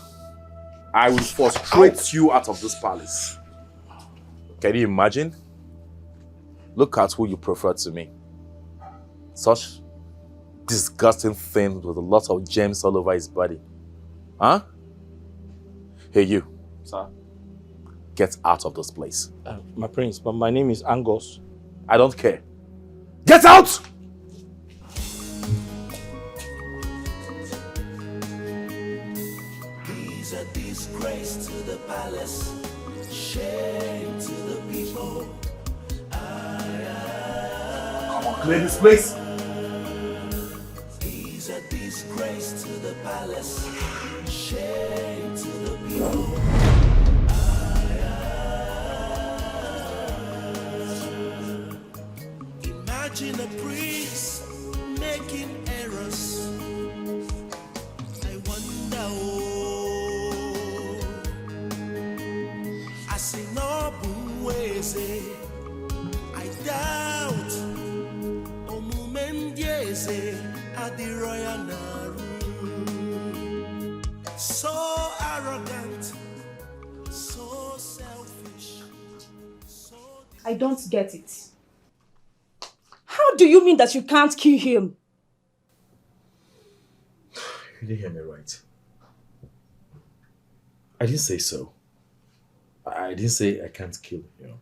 Speaker 6: I will frustrate you out of this palace. Can you imagine? Look at who you prefer to me. Such disgusting thing with a lot of gems all over his body. Huh? Hey, you.
Speaker 1: Sir?
Speaker 6: Get out of this place.
Speaker 1: My prince, but my name is Angus.
Speaker 6: I don't care. Get out!
Speaker 7: He's a disgrace.
Speaker 9: Clear this place.
Speaker 7: He's a disgrace to the palace, shame to the people. Imagine a priest making errors. I wonder, I see no ways. I doubt. At the royal Naru. So arrogant, so selfish.
Speaker 8: I don't get it. How do you mean that you can't kill him?
Speaker 6: You didn't hear me right. I didn't say so. I didn't say I can't kill him.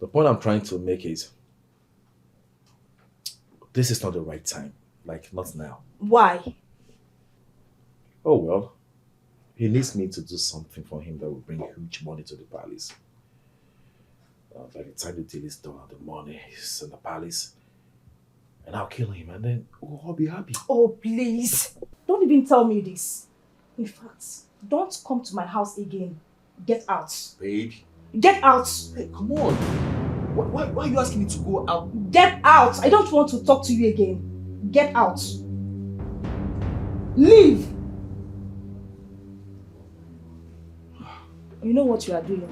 Speaker 6: The point I'm trying to make is this is not the right time. Like, not now.
Speaker 8: Why?
Speaker 6: Oh, well. He needs me to do something for him that will bring huge money to the palace. By the time the deal is done, the money is in the palace. And I'll kill him and then I'll be happy.
Speaker 8: Oh, please. Don't even tell me this. In fact, don't come to my house again. Get out.
Speaker 6: Babe.
Speaker 8: Get out.
Speaker 6: Hey, come on. Why are you asking me to go out?
Speaker 8: Get out! I don't want to talk to you again. Get out. Leave! You know what you are doing.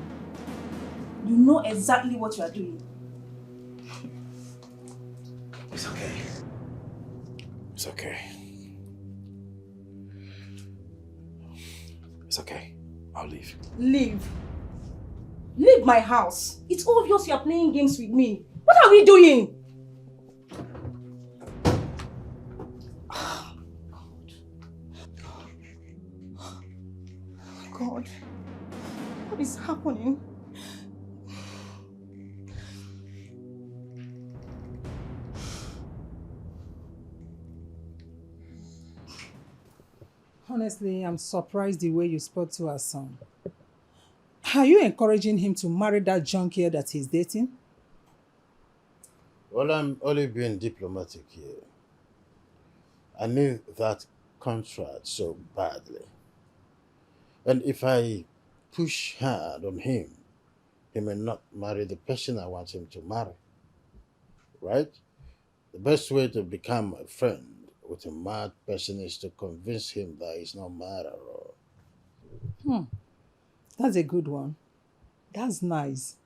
Speaker 8: You know exactly what you are doing.
Speaker 6: It's okay. It's okay. It's okay. I'll leave.
Speaker 8: Leave. Leave my house. It's obvious you are playing games with me. What are we doing? God. What is happening?
Speaker 3: Honestly, I'm surprised the way you spoke to our son. Are you encouraging him to marry that junkie that he's dating?
Speaker 10: Well, I'm only being diplomatic here. I need that contract so badly. And if I push hard on him, he may not marry the person I want him to marry. Right? The best way to become a friend with a mad person is to convince him that he's not mad at all.
Speaker 3: That's a good one. That's nice.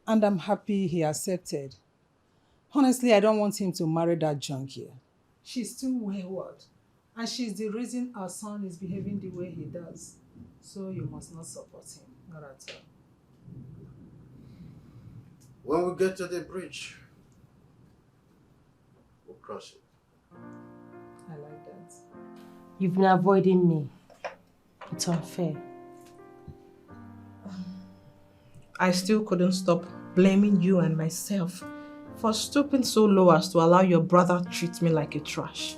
Speaker 3: And I'm happy he accepted. Honestly, I don't want him to marry that junkie. She's too wayward. And she's the reason our son is behaving the way he does. So you must not support him. Not at all.
Speaker 10: When we get to the bridge, we'll cross it.
Speaker 3: I like that.
Speaker 5: You've been avoiding me. It's unfair.
Speaker 8: I still couldn't stop blaming you and myself for stooping so low as to allow your brother treat me like a trash.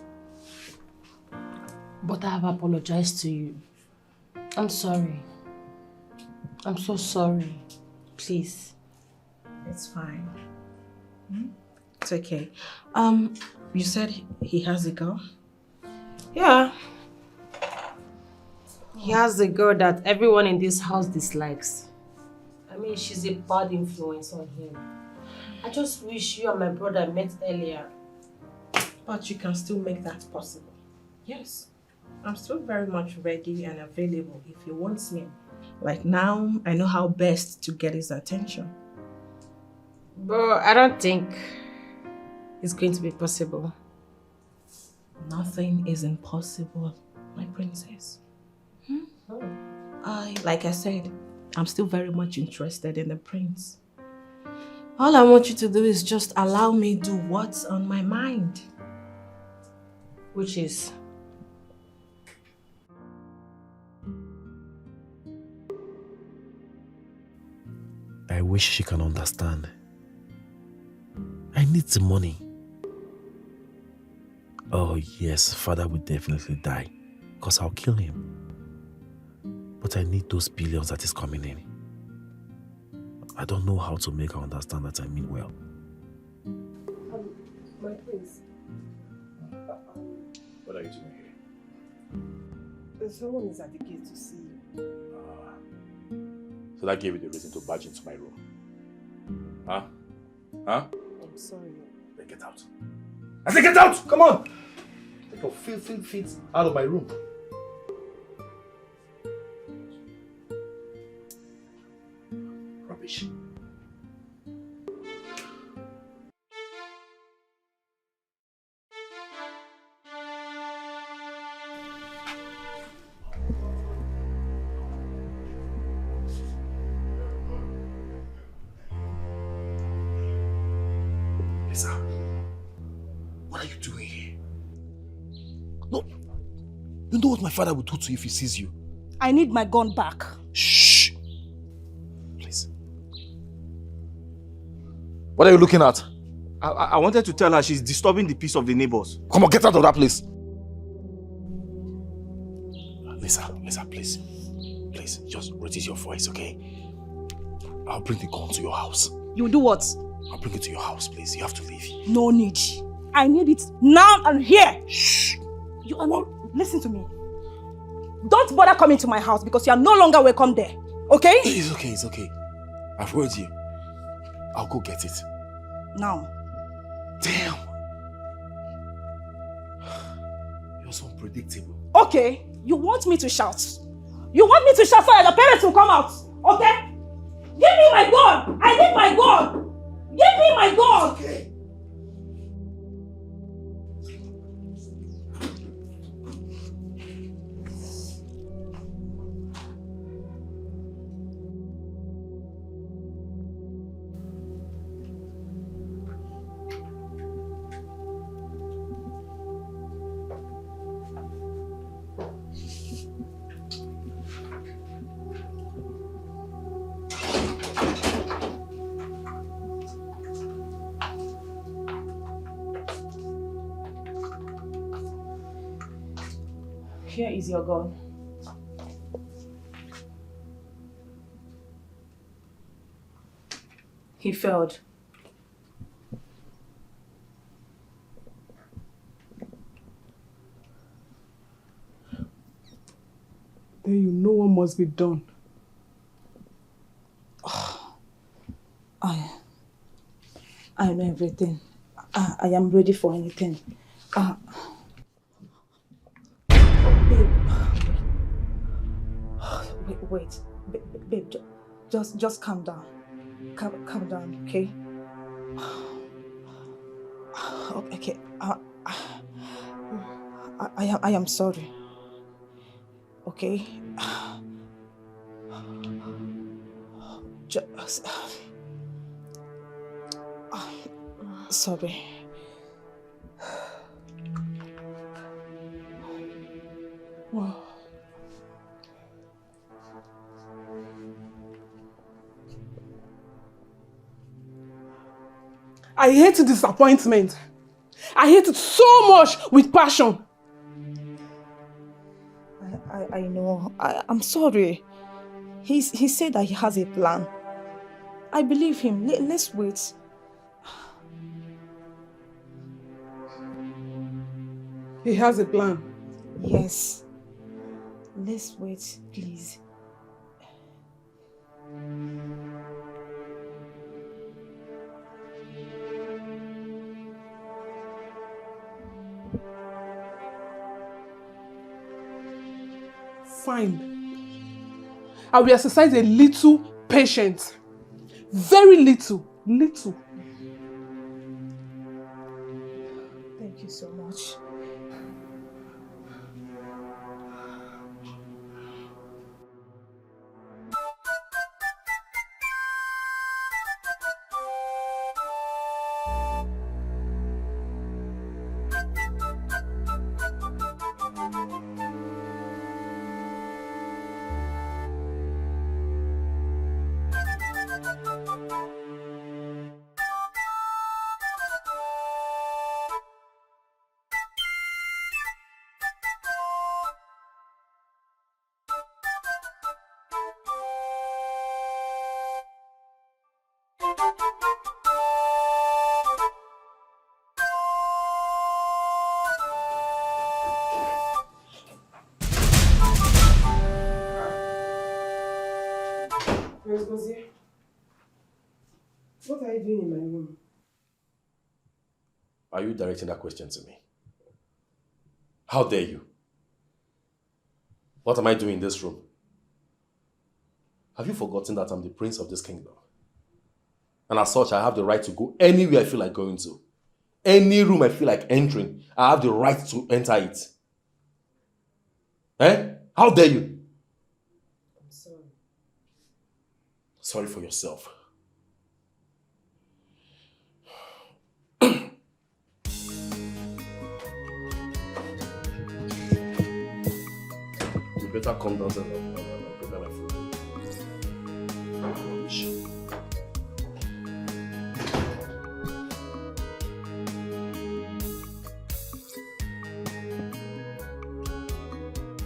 Speaker 5: But I have apologized to you. I'm sorry. I'm so sorry. Please.
Speaker 8: It's fine. It's okay. You said he has a girl?
Speaker 5: Yeah. He has a girl that everyone in this house dislikes. I mean, she's a bad influence on him. I just wish you and my brother met earlier.
Speaker 8: But you can still make that possible. Yes. I'm still very much ready and available if he wants me. Like now, I know how best to get his attention.
Speaker 5: But I don't think it's going to be possible.
Speaker 8: Nothing is impossible, my princess. Like I said, I'm still very much interested in the prince. All I want you to do is just allow me do what's on my mind.
Speaker 5: Which is?
Speaker 6: I wish she can understand. I need the money. Oh yes, father will definitely die because I'll kill him. But I need those billions that is coming in. I don't know how to make her understand that I mean well.
Speaker 2: My prince.
Speaker 6: What are you doing here?
Speaker 2: Someone is at the gate to see you.
Speaker 6: So that gave you the reason to barge into my room. Huh? Huh?
Speaker 2: I'm sorry.
Speaker 6: Then get out. I said get out! Come on! Take your filthy feet out of my room. Rubbish. Lisa, what are you doing here? No, you know what my father would do to you if he sees you?
Speaker 3: I need my gun back.
Speaker 6: Shh! Please. What are you looking at?
Speaker 1: I wanted to tell her she's disturbing the peace of the neighbors.
Speaker 6: Come on, get out of that place. Lisa, please. Please, just reduce your voice, okay? I'll bring the gun to your house.
Speaker 3: You do what?
Speaker 6: I'll bring it to your house, please. You have to leave.
Speaker 3: No need. I need it now and here.
Speaker 6: Shh.
Speaker 3: You are not... Listen to me. Don't bother coming to my house because you are no longer welcome there. Okay?
Speaker 6: It's okay. I've heard you. I'll go get it.
Speaker 3: Now.
Speaker 6: Damn. You're so unpredictable.
Speaker 3: Okay. You want me to shout? You want me to shout so that your parents will come out? Okay? Give me my gun! I need my gun! Give me my gun!
Speaker 6: Okay.
Speaker 8: Here is your gun. He failed.
Speaker 3: Then you know what must be done.
Speaker 8: I know everything. I am ready for anything. Wait. Babe, just calm down. Calm down, okay? Okay. I am sorry. Okay? Just... sorry.
Speaker 3: Wow. I hate disappointment. I hate it so much with passion.
Speaker 8: I know. I'm sorry. He said that he has a plan. I believe him. Let's wait.
Speaker 3: He has a plan.
Speaker 8: Yes. Let's wait, please.
Speaker 3: Fine. I will exercise a little patience. Very little. Little.
Speaker 8: Thank you so much.
Speaker 2: Gozie, what are you doing in my room?
Speaker 6: Are you directing that question to me? How dare you? What am I doing in this room? Have you forgotten that I'm the prince of this kingdom? And as such, I have the right to go anywhere I feel like going to. Any room I feel like entering, I have the right to enter it. Eh? How dare you?
Speaker 2: I'm sorry.
Speaker 6: Sorry for yourself. You better come downstairs and prepare my food. Rubbish.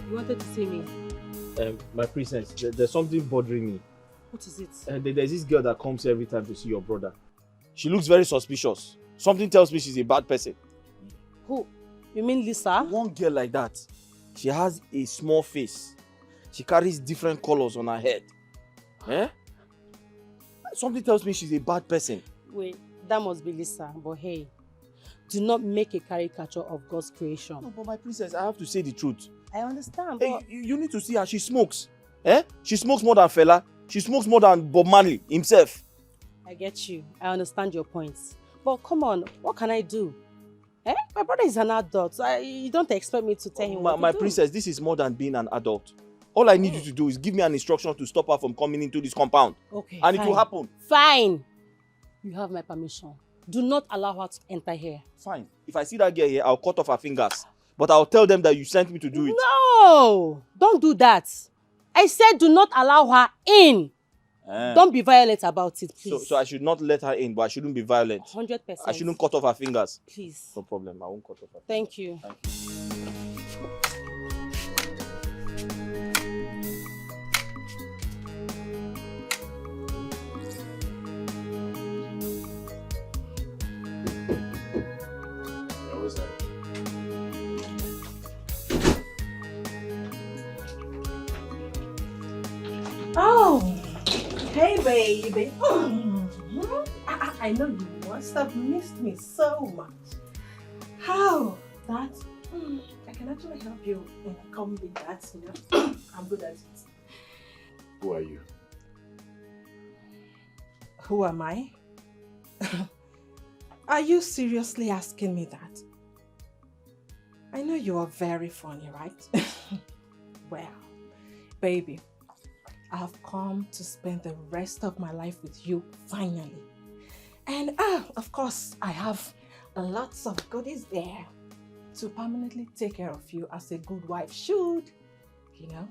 Speaker 5: You wanted to see me?
Speaker 1: My princess, there's something bothering me.
Speaker 5: What is it?
Speaker 1: There's this girl that comes every time to see your brother. She looks very suspicious. Something tells me she's a bad person.
Speaker 5: Who? You mean Lisa?
Speaker 1: One girl like that. She has a small face. She carries different colors on her head. Eh? Something tells me she's a bad person.
Speaker 5: Wait, that must be Lisa. But hey, do not make a caricature of God's creation.
Speaker 1: No, but my princess, I have to say the truth.
Speaker 5: I understand,
Speaker 1: Hey,
Speaker 5: but...
Speaker 1: you need to see her. She smokes. Eh? She smokes more than Fela. She smokes more than Bob Marley himself.
Speaker 5: I get you. I understand your points. But come on, what can I do? Eh? My brother is an adult. You don't expect me to tell him what to
Speaker 1: My
Speaker 5: do.
Speaker 1: princess, this is more than being an adult. All I need you to do is give me an instruction to stop her from coming into this compound.
Speaker 5: Okay,
Speaker 1: And
Speaker 5: fine.
Speaker 1: it will happen.
Speaker 5: Fine. You have my permission. Do not allow her to enter here.
Speaker 1: Fine. If I see that girl here, I'll cut off her fingers. But I'll tell them that you sent me to do it.
Speaker 5: No! Don't do that. I said do not allow her in. Don't be violent about it, please.
Speaker 1: So I should not let her in, but I shouldn't be violent.
Speaker 5: 100%.
Speaker 1: I shouldn't cut off her fingers.
Speaker 5: Please.
Speaker 1: No problem. I won't cut off her fingers.
Speaker 5: Thank you.
Speaker 1: Thank you. Where was I?
Speaker 8: Oh, hey baby. I know you must have missed me so much. How? That? I can actually help you come with that, you know. I'm good at it.
Speaker 6: Who are you?
Speaker 8: Who am I? Are you seriously asking me that? I know you are very funny, right? Well, baby, I've come to spend the rest of my life with you, finally. And of course, I have lots of goodies there to permanently take care of you as a good wife should, you know?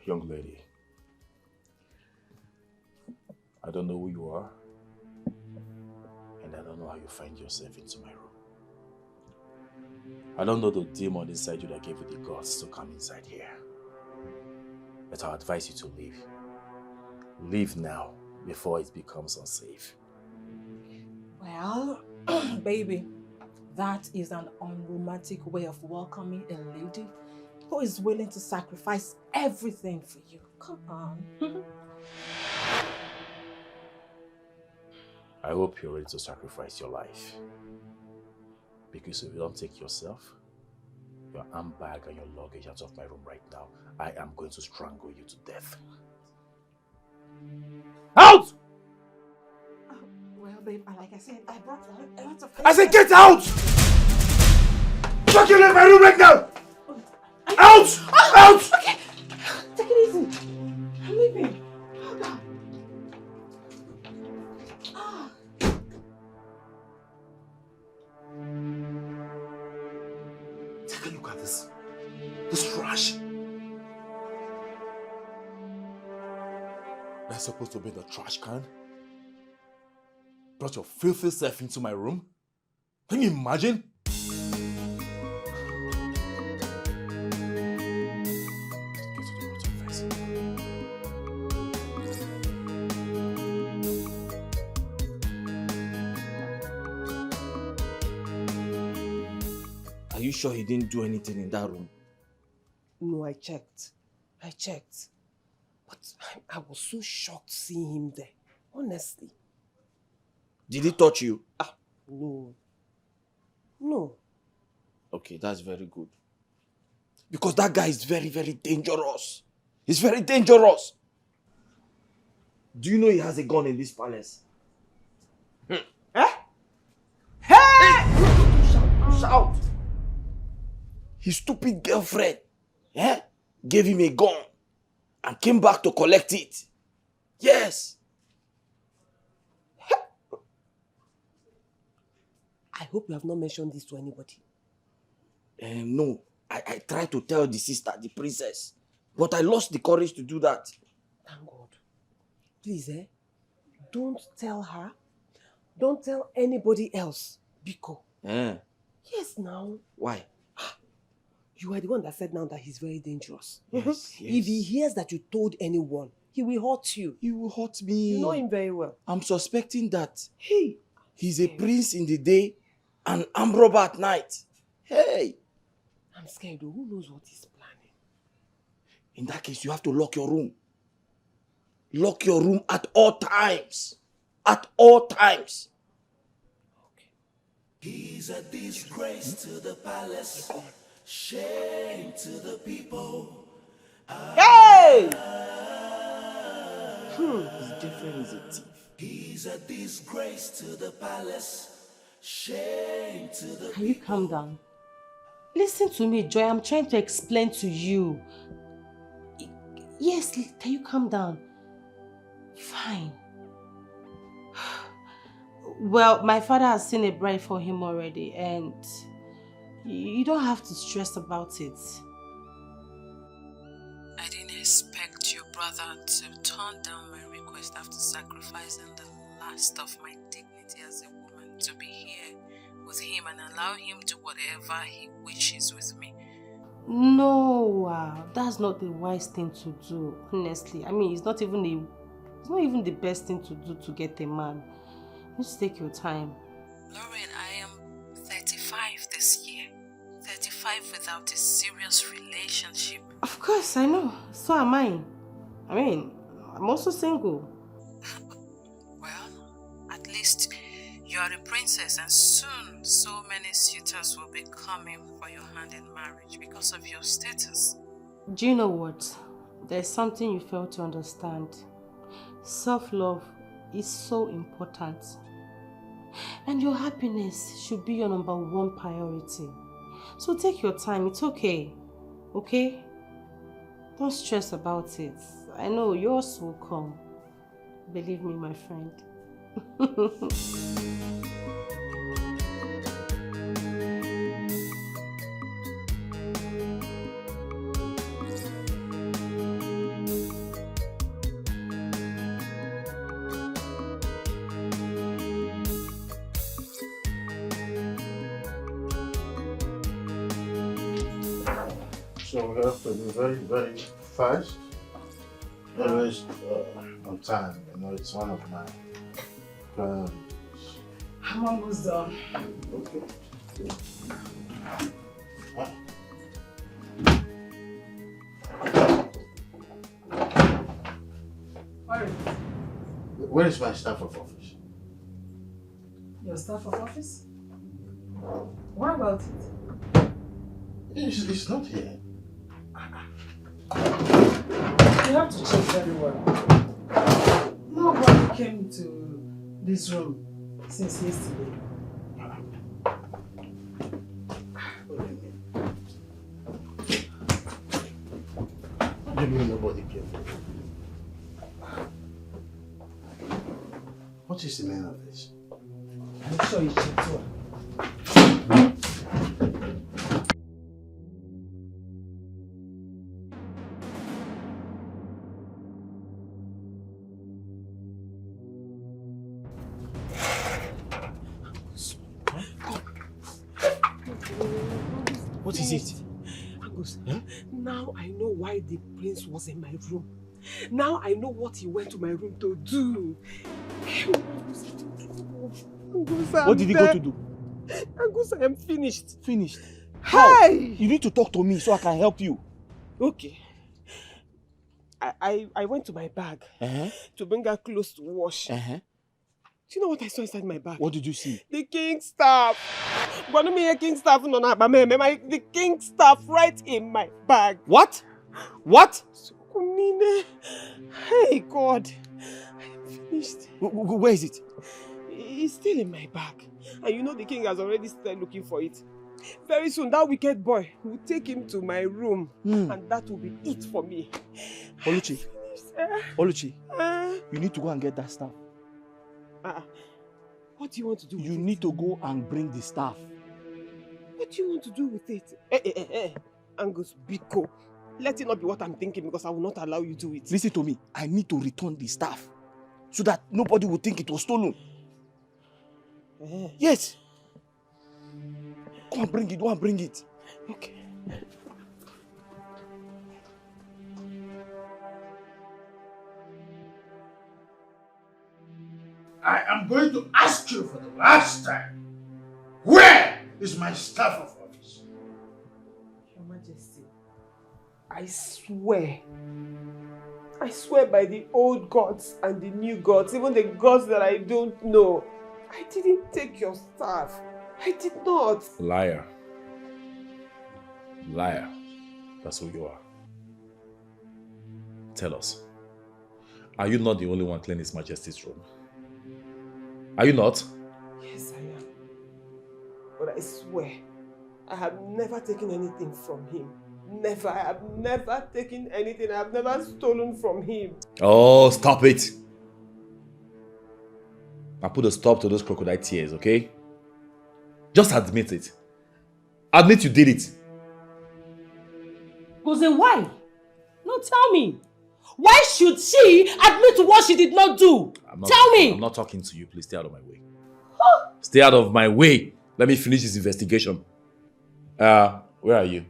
Speaker 6: Young lady, I don't know who you are, and I don't know how you find yourself into my room. I don't know the demon inside you that gave you the guts to come inside here. But I'll advise you to leave. Leave now, before it becomes unsafe.
Speaker 8: Well, baby, that is an unromantic way of welcoming a lady who is willing to sacrifice everything for you. Come on.
Speaker 6: I hope you're ready to sacrifice your life. Because if you don't take yourself, your handbag and your luggage out of my room right now, I am going to strangle you to death. Out!
Speaker 8: Well, babe, like I said, I brought a lot of things.
Speaker 6: I said get out! Fucking leave my room right now! Out! Out!
Speaker 8: Okay, take it easy. I'm leaving. Hold on.
Speaker 6: Take a look at this. This trash. That's supposed to be the trash can. Brought your filthy self into my room. Can you imagine?
Speaker 1: Are you sure he didn't do anything in that room?
Speaker 2: No, I checked. I checked. But I was so shocked seeing him there. Honestly.
Speaker 12: Did he touch you?
Speaker 2: No. No.
Speaker 12: Okay, that's very good. Because that guy is very, very dangerous. He's very dangerous. Do you know he has a gun in this palace?
Speaker 2: Eh?
Speaker 12: Hey! Shout! His stupid girlfriend gave him a gun and came back to collect it. Yes.
Speaker 2: I hope you have not mentioned this to anybody.
Speaker 12: No. I tried to tell the sister, the princess, but I lost the courage to do that.
Speaker 2: Thank God. Please, don't tell her. Don't tell anybody else. Biko. Yes, now.
Speaker 12: Why?
Speaker 2: You are the one that said now that he's very dangerous.
Speaker 12: Yes.
Speaker 2: If he hears that you told anyone, he will hurt you.
Speaker 12: He will hurt me.
Speaker 2: You know him very well.
Speaker 12: I'm suspecting that he's a prince in the day and armed robber at night. Hey!
Speaker 2: I'm scared. Who knows what he's planning?
Speaker 12: In that case, you have to lock your room. Lock your room at all times. At all times.
Speaker 7: He's a disgrace to the palace, shame to the people.
Speaker 2: Hey!
Speaker 12: His girlfriend is a thief.
Speaker 7: He's a disgrace to the palace, shame to the
Speaker 5: Can you calm down? Listen to me, Joy. I'm trying to explain to you. Yes, can you calm down? Fine. Well, my father has seen a bride for him already, and you don't have to stress about it.
Speaker 15: I didn't expect your brother to turn down my request after sacrificing the last of my dignity as a woman to be here with him and allow him to do whatever he wishes with me.
Speaker 5: No, that's not the wise thing to do, honestly. I mean, it's not even the best thing to do to get a man. Just take your time.
Speaker 15: Lauren, I am 35 this year. 35 without a serious relationship.
Speaker 5: Of course, I know. So am I. I mean, I'm also single.
Speaker 15: Well, at least you are a princess, and soon so many suitors will be coming for your hand in marriage because of your status.
Speaker 5: Do you know what? There's something you fail to understand. Self-love is so important. And your happiness should be your number one priority. So take your time. It's okay. Okay? Don't stress about it. I know yours will come. Believe me, my friend.
Speaker 10: So we have to be very, very fast. Always on time. You know, it's one of my priorities.
Speaker 3: I'm almost done.
Speaker 10: Okay. Where is my staff of office?
Speaker 3: Your staff of office? What about it?
Speaker 10: It's not here.
Speaker 3: You have to check very well. Nobody came to this room since yesterday.
Speaker 10: What do you mean nobody came? What is the meaning of this?
Speaker 3: I'm sure you checked well.
Speaker 12: What is it?
Speaker 2: Angus, now I know why the prince was in my room. Now I know what he went to my room to do. Angus,
Speaker 12: What did he go to do?
Speaker 2: Angus, I am finished.
Speaker 12: Finished?
Speaker 2: How?
Speaker 12: You need to talk to me so I can help you.
Speaker 2: Okay. I went to my bag to bring her clothes to wash. Do you know what I saw inside my bag?
Speaker 1: What did you see?
Speaker 2: The king staff. King staff the king staff right in my bag.
Speaker 1: What? What?
Speaker 2: Hey God, I am finished.
Speaker 1: Where is it?
Speaker 2: It's still in my bag. And you know the king has already started looking for it. Very soon that wicked boy will take him to my room and that will be it for me.
Speaker 1: Oluchi, you need to go and get that staff.
Speaker 2: What do you want to do with it?
Speaker 1: You need to go and bring the staff.
Speaker 2: What do you want to do with it? Angus, Biko. Let it not be what I'm thinking because I will not allow you to do it.
Speaker 1: Listen to me. I need to return the staff so that nobody will think it was stolen. Yes. Go and bring it. Go and bring it.
Speaker 2: Okay.
Speaker 10: I am going to ask you for the last time. Where is my staff of office?
Speaker 2: Your Majesty, I swear by the old gods and the new gods, even the gods that I don't know, I didn't take your staff. I did not.
Speaker 6: Liar. Liar. That's who you are. Tell us. Are you not the only one cleaning His Majesty's room? Are you not?
Speaker 2: Yes, I am. But I swear, I have never taken anything from him. Never. I have never taken anything. I have never stolen from him.
Speaker 6: Oh, stop it. Now put a stop to those crocodile tears, okay? Just admit it. Admit you did it.
Speaker 8: Jose, why? No, tell me. Why should she admit to what she did not do? Tell me.
Speaker 6: I'm not talking to you. Please stay out of my way. Stay out of my way. Let me finish this investigation. Where are you?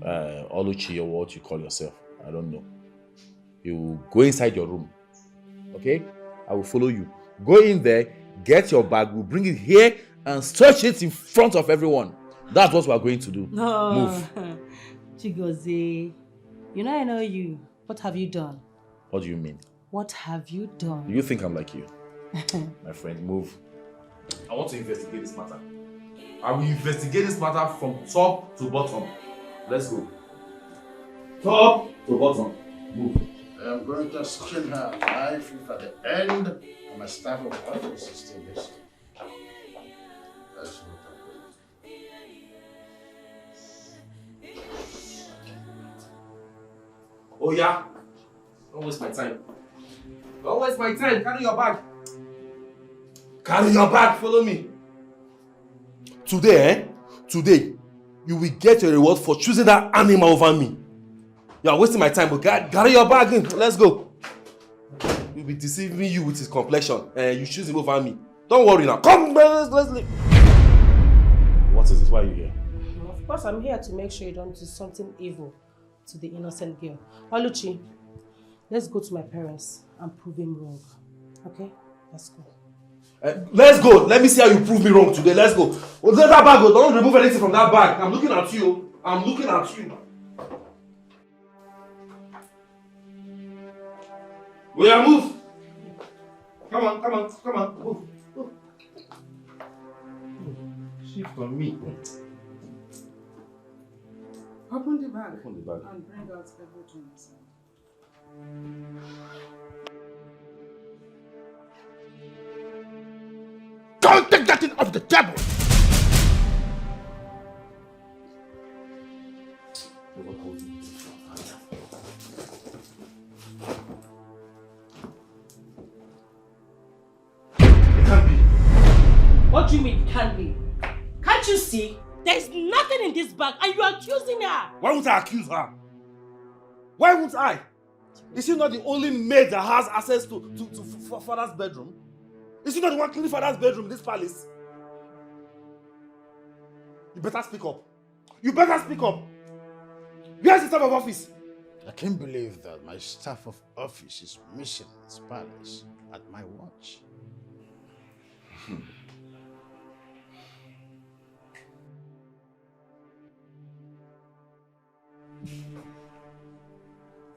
Speaker 6: Oluchi, or what you call yourself. I don't know. You go inside your room. Okay? I will follow you. Go in there, get your bag, we'll bring it here and search it in front of everyone. That's what we're going to do. Move.
Speaker 8: Chigozie, you know you. What have you done?
Speaker 6: What do you mean?
Speaker 8: What have you done?
Speaker 6: Do you think I'm like you? My friend, move. I want to investigate this matter. I will investigate this matter from top to bottom. Let's go. Top to bottom. Move.
Speaker 10: I am going to skin her alive if at the end of my staff of office is still missing. That's what I'm going to do.
Speaker 12: Oh yeah? Don't waste my time. Don't waste my time. Carry your bag. Carry your bag. Follow me. Today, Today, you will get your reward for choosing that animal over me. You are wasting my time, but carry your bag in. Let's go. He'll be deceiving you with his complexion. You choose him over me. Don't worry now. Come, let's leave. What is this? Why are you here?
Speaker 8: Of course, I'm here to make sure you don't do something evil to the innocent girl. Oluchi, let's go to my parents and prove him wrong. Okay? Let's go.
Speaker 12: Let's go. Let me see how you prove me wrong today. Let's go. Oh, let that bag go. Don't remove anything from that bag. I'm looking at you. I'm looking at you. Oh yeah, move. Come on, come on, come on. Move. Move. Shift on me.
Speaker 3: Open the bag.
Speaker 12: Open the bag.
Speaker 3: And bring out everything inside.
Speaker 10: Don't take that thing off the table!
Speaker 12: It can't be.
Speaker 8: What do you mean it can't be? Can't you see? There's nothing in this bag and you are accusing her.
Speaker 12: Why won't I accuse her? Why won't I? Is she not the only maid that has access to father's bedroom? Is she not the one cleaning father's bedroom in this palace? You better speak up. You better speak up. Where's the staff of office?
Speaker 10: I can't believe that my staff of office is missing in this palace at my watch.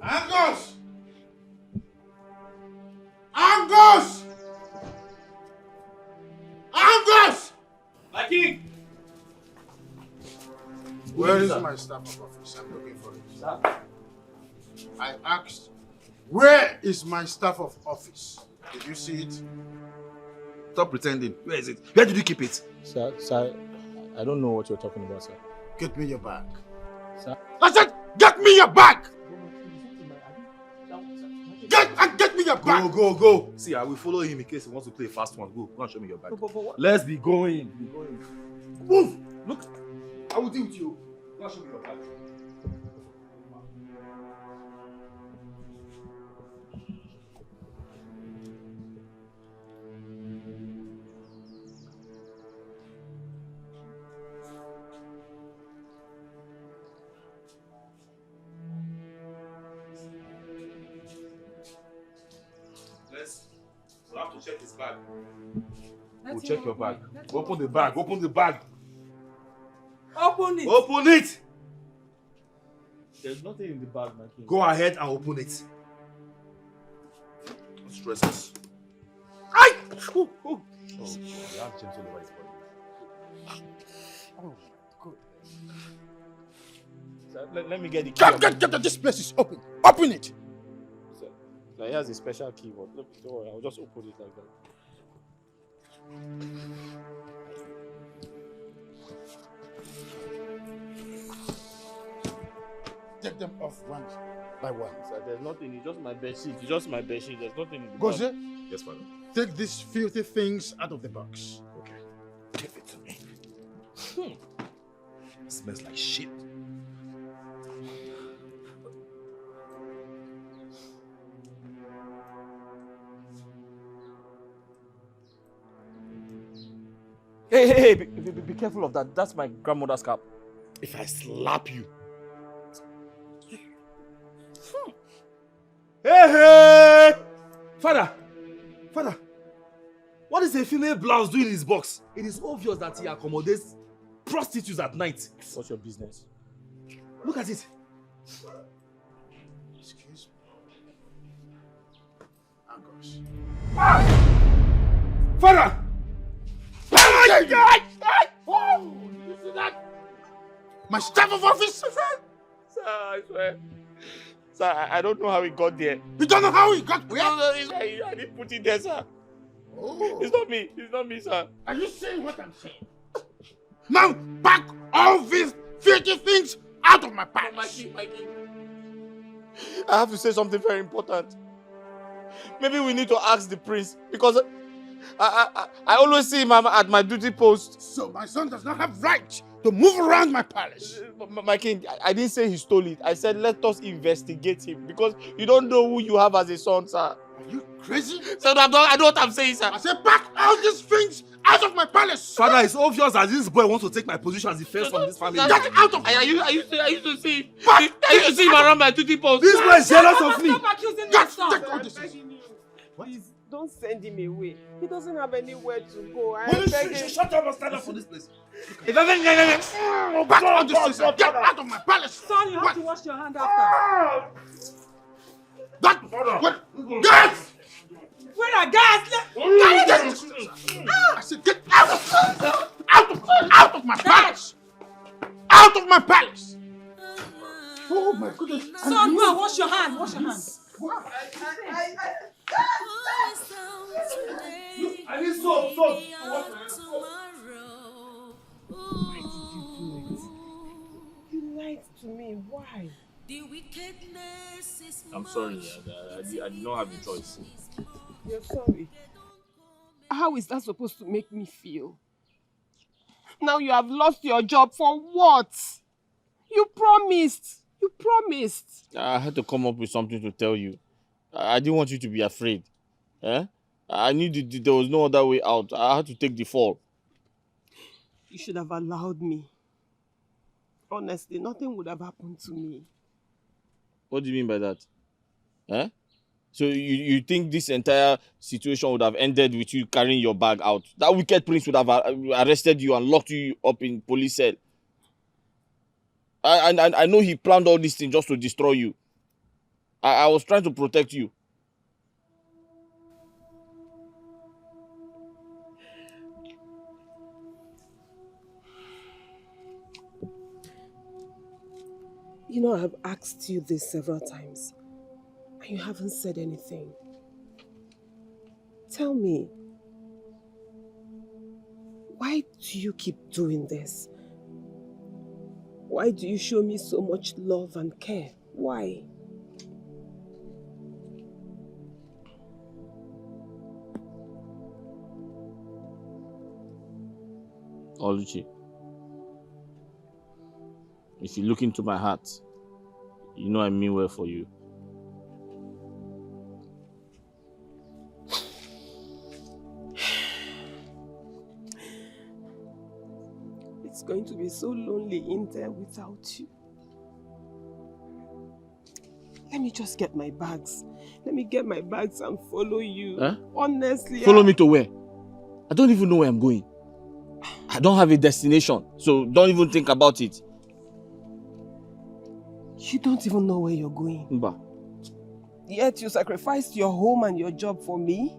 Speaker 10: Angus!
Speaker 1: king!
Speaker 10: Where is my staff of office? I'm looking for it.
Speaker 1: Sir?
Speaker 10: I asked, where is my staff of office? Did you see it?
Speaker 12: Stop pretending. Where is it? Where did you keep it?
Speaker 1: Sir, I don't know what you're talking about, sir.
Speaker 10: Get me your bag.
Speaker 1: Sir?
Speaker 10: I said, get me your bag! Get me your bag!
Speaker 12: Go. See, I will follow him in case he wants to play a fast one. Go and show me your bag. Let's be going. Move! Look, I will deal with you. Go and show me your bag. We'll have to check his bag. We'll check your bag. Open the bag. Open the bag.
Speaker 11: Open it.
Speaker 12: Open it.
Speaker 1: There's nothing in the bag, my king.
Speaker 12: Go ahead and open it. Don't stress us. Aye! Oh, you have gems all over his body.
Speaker 10: Oh my God.
Speaker 1: Sir, let me get the key.
Speaker 10: Get this place is open. Open it.
Speaker 1: Sir, he has a special keyboard. Look, don't worry, I'll just open it like that.
Speaker 10: Take them off one by one.
Speaker 1: Sir, there's nothing. It's just my bedsheet. It's just my bedsheet. There's nothing in the
Speaker 10: Goze,
Speaker 1: bag.
Speaker 12: Yes, father.
Speaker 10: take these filthy things out of the box.
Speaker 12: Okay. Give it to me. It smells like shit.
Speaker 1: Hey, be careful of that. That's my grandmother's cap.
Speaker 12: If I slap you. Hey! Father! What is a female blouse doing in his box? It is obvious that he accommodates prostitutes at night.
Speaker 1: What's your business?
Speaker 12: Look at it.
Speaker 10: Excuse me. Angus.
Speaker 12: Father!
Speaker 10: Oh, you see that? My staff of office?
Speaker 1: Sir, I swear. Sir, I don't know how he got there.
Speaker 10: You don't know how he got where?
Speaker 1: No, I didn't put it there, sir.
Speaker 10: Oh.
Speaker 1: It's not me. It's not me, sir.
Speaker 10: Are you saying what I'm saying? Now pack all these filthy things out of my pants.
Speaker 1: My king. I have to say something very important. Maybe we need to ask the prince because I always see him at my duty post.
Speaker 10: So my son does not have right to move around my palace.
Speaker 1: My king, I didn't say he stole it. I said let us investigate him because you don't know who you have as a son, sir.
Speaker 10: Are you crazy?
Speaker 1: Sir, I know what I'm saying, sir.
Speaker 10: I said pack all these things out of my palace.
Speaker 12: Father, it's obvious that this boy wants to take my position as the first from this family.
Speaker 10: Get out of my
Speaker 1: I used to see him around my duty post.
Speaker 12: This boy is jealous of me.
Speaker 11: Stop accusing my son.
Speaker 10: Take all this.
Speaker 2: Please, don't send him away. He doesn't have anywhere to go.
Speaker 12: Shut up and stand up for this place.
Speaker 10: Pack all these things and get out of my palace.
Speaker 11: Son, you have to wash your hand after.
Speaker 10: Get!
Speaker 11: Where are gas?
Speaker 10: I said get out of my palace. Out of my palace. Oh my goodness.
Speaker 11: Son, go and wash your hand. Wash your hand.
Speaker 12: I need soap.
Speaker 2: You lied to me. Why?
Speaker 1: I'm sorry. I did not have a choice.
Speaker 2: You're sorry. How is that supposed to make me feel? Now you have lost your job for what? You promised.
Speaker 1: I had to come up with something to tell you. I didn't want you to be afraid. I knew there was no other way out. I had to take the fall.
Speaker 2: You should have allowed me. Honestly, nothing would have happened to me.
Speaker 1: What do you mean by that? So you think this entire situation would have ended with you carrying your bag out? That wicked prince would have arrested you and locked you up in police cell. I know he planned all these things just to destroy you. I was trying to protect you.
Speaker 2: You know, I've asked you this several times, and you haven't said anything. Tell me, why do you keep doing this? Why do you show me so much love and care? Why?
Speaker 1: Oluchi, if you look into my heart, you know I mean well for you.
Speaker 2: It's going to be so lonely in there without you. Let me just get my bags. Let me get my bags and follow you.
Speaker 1: Eh?
Speaker 2: Honestly.
Speaker 1: Follow me to where? I don't even know where I'm going. I don't have a destination, so don't even think about it.
Speaker 2: You don't even know where you're going.
Speaker 1: Mba.
Speaker 2: Yet you sacrificed your home and your job for me?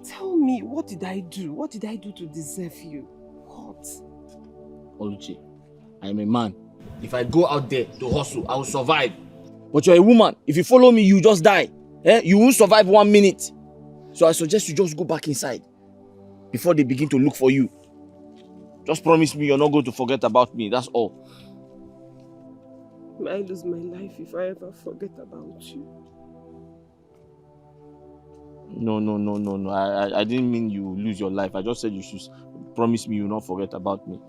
Speaker 2: Tell me, what did I do? What did I do to deserve you? What?
Speaker 1: Oluchi, I am a man. If I go out there to hustle, I will survive. But you're a woman. If you follow me, you just die. You won't survive 1 minute. So I suggest you just go back inside before they begin to look for you. Just promise me you're not going to forget about me. That's all.
Speaker 2: May I lose my life if I ever forget about you?
Speaker 1: No. I didn't mean you lose your life. I just said you should promise me you'll not forget about me.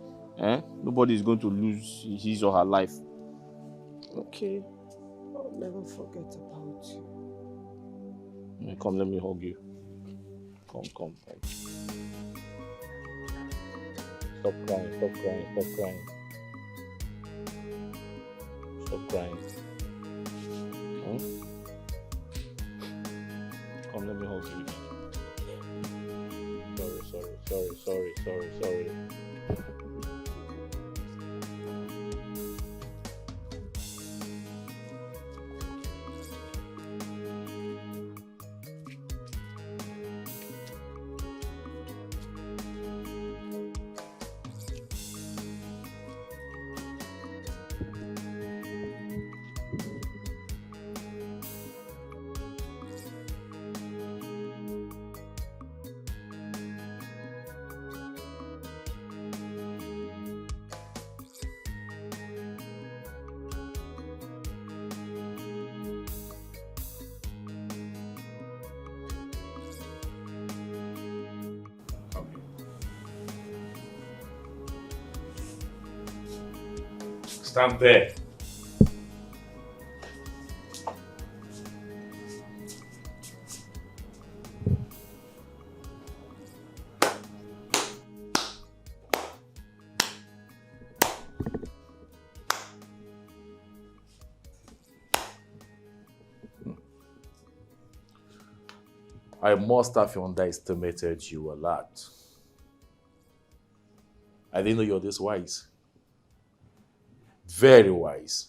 Speaker 1: Nobody is going to lose his or her life.
Speaker 2: Okay. I'll never forget about you.
Speaker 1: Come, let me hug you. Come. Stop crying. Stop crying. Come, let me hug you. Sorry.
Speaker 6: Stand there. I must have underestimated you a lot. I didn't know you're this wise. Very wise.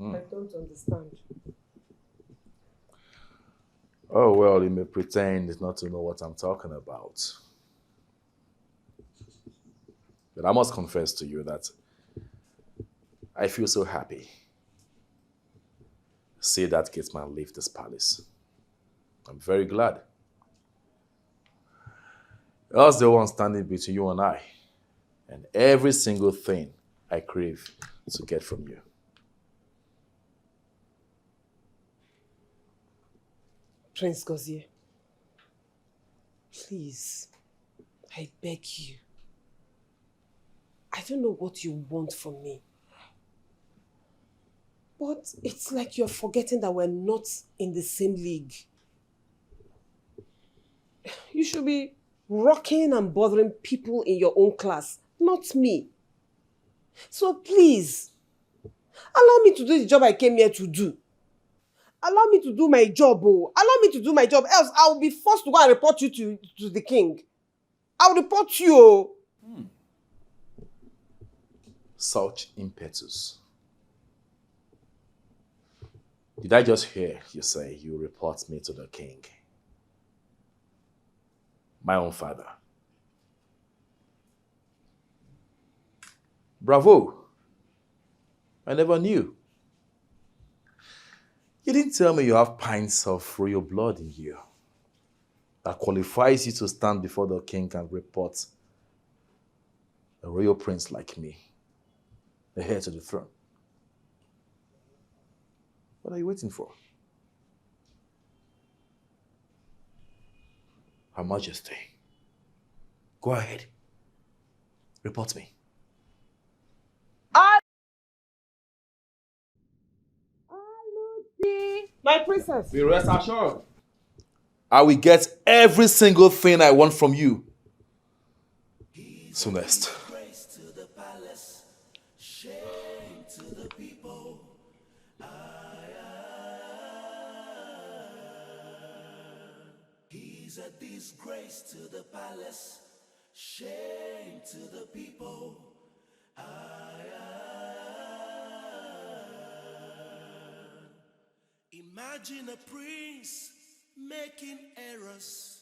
Speaker 2: I don't understand.
Speaker 6: Oh, well, you may pretend not to know what I'm talking about. But I must confess to you that I feel so happy. See that Gateman leave this palace. I'm very glad. I was the one standing between you and I, and every single thing I crave to get from you.
Speaker 2: Prince Gozie, please, I beg you. I don't know what you want from me. But it's like you're forgetting that we're not in the same league. You should be rocking and bothering people in your own class, not me. So please, allow me to do the job I came here to do. Allow me to do my job, oh. Allow me to do my job, else I will be forced to go and report you to the king. I'll report you, oh.
Speaker 6: Such impetus. Did I just hear you say you report me to the king? My own father. Bravo. I never knew. You didn't tell me you have pints of royal blood in you that qualifies you to stand before the king and report a royal prince like me, the heir to the throne. What are you waiting for? Her Majesty, go ahead. Report me.
Speaker 2: My princess.
Speaker 6: Be rest assured. I will get every single thing I want from you. Soonest.
Speaker 7: He's a disgrace to the palace, shame to the people. Imagine a prince making errors.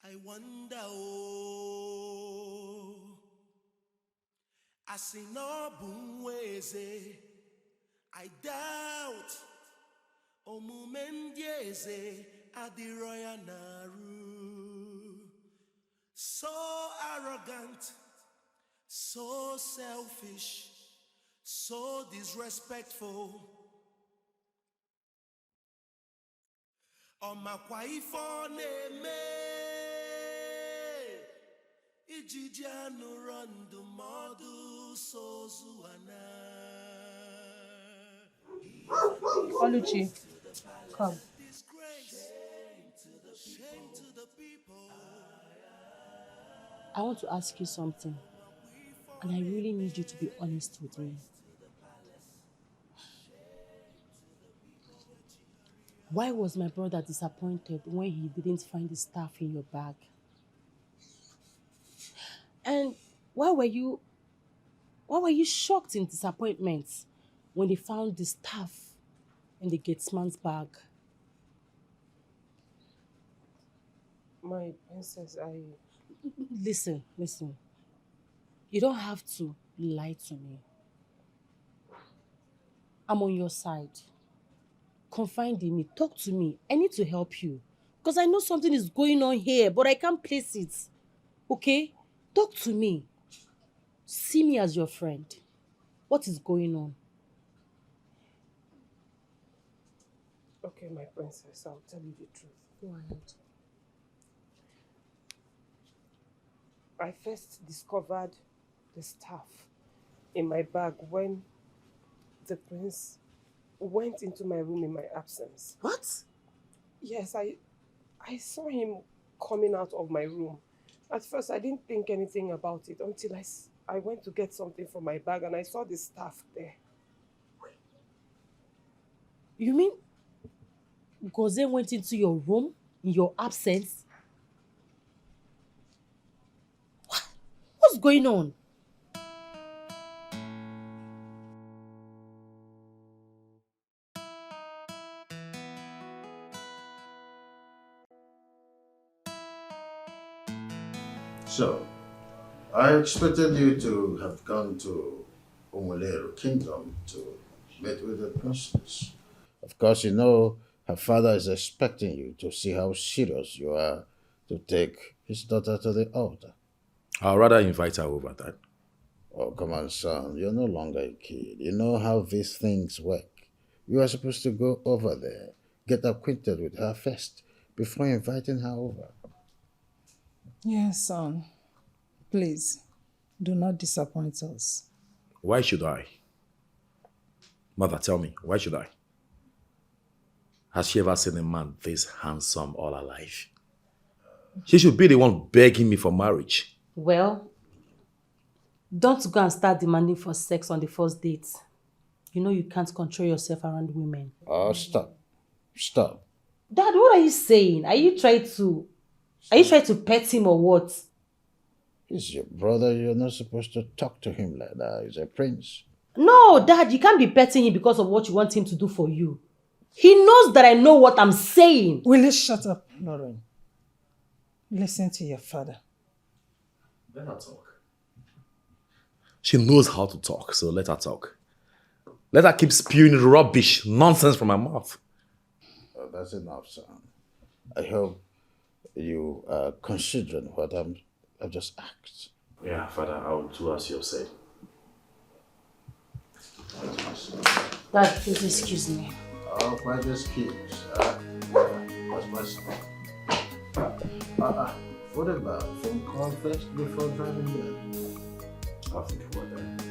Speaker 7: I wonder, oh, Asinobunweze, I doubt, Omumendieze, Adiroya Naru. So arrogant, so selfish, so disrespectful. Ọmakwa ife ọ na-eme ijiji anụrụ ndụmọdụ sozuana.
Speaker 8: Oluchi, come. I want to ask you something, and I really need you to be honest with me. Why was my brother disappointed when he didn't find the staff in your bag? And why were you shocked in disappointment when they found the staff in the gatesman's bag?
Speaker 2: My princess,
Speaker 8: Listen. You don't have to lie to me. I'm on your side. Confide in me. Talk to me. I need to help you. Because I know something is going on here, but I can't place it. Okay? Talk to me. See me as your friend. What is going on?
Speaker 2: Okay, my princess, I'll tell you the truth.
Speaker 8: Go ahead.
Speaker 2: I first discovered the staff in my bag when the prince went into my room in my absence.
Speaker 8: What?
Speaker 2: Yes, I saw him coming out of my room. At first, I didn't think anything about it until I went to get something from my bag and I saw the staff there.
Speaker 8: You mean Goze went into your room in your absence? What's going on?
Speaker 10: So, I expected you to have gone to Umuleru Kingdom to meet with the princess. Of course, you know her father is expecting you to see how serious you are to take his daughter to the altar.
Speaker 6: I'd rather invite her over, Dad.
Speaker 10: Oh, come on, son. You're no longer a kid. You know how these things work. You are supposed to go over there, get acquainted with her first, before inviting her over.
Speaker 3: Yes, son. Please, do not disappoint us.
Speaker 6: Why should I? Mother, tell me, why should I? Has she ever seen a man this handsome all her life? She should be the one begging me for marriage.
Speaker 8: Well, don't go and start demanding for sex on the first date. You know you can't control yourself around women.
Speaker 10: Oh, stop. Stop.
Speaker 8: Dad, what are you saying? Are you trying to pet him or what?
Speaker 10: He's your brother. You're not supposed to talk to him like that. He's a prince.
Speaker 8: No, Dad, you can't be petting him because of what you want him to do for you. He knows that I know what I'm saying.
Speaker 3: Will you shut up, Lauren? Listen to your father.
Speaker 6: Let her talk. She knows how to talk, so let her talk. Let her keep spewing rubbish, nonsense from her mouth.
Speaker 10: Oh, that's enough, son. I hope you are considering what I've just asked.
Speaker 6: Yeah, Father, I will do as you have said.
Speaker 5: Dad, please excuse me.
Speaker 10: Oh, quite excuse. What's my son? What about phone call first before driving there?
Speaker 6: I'll think about that.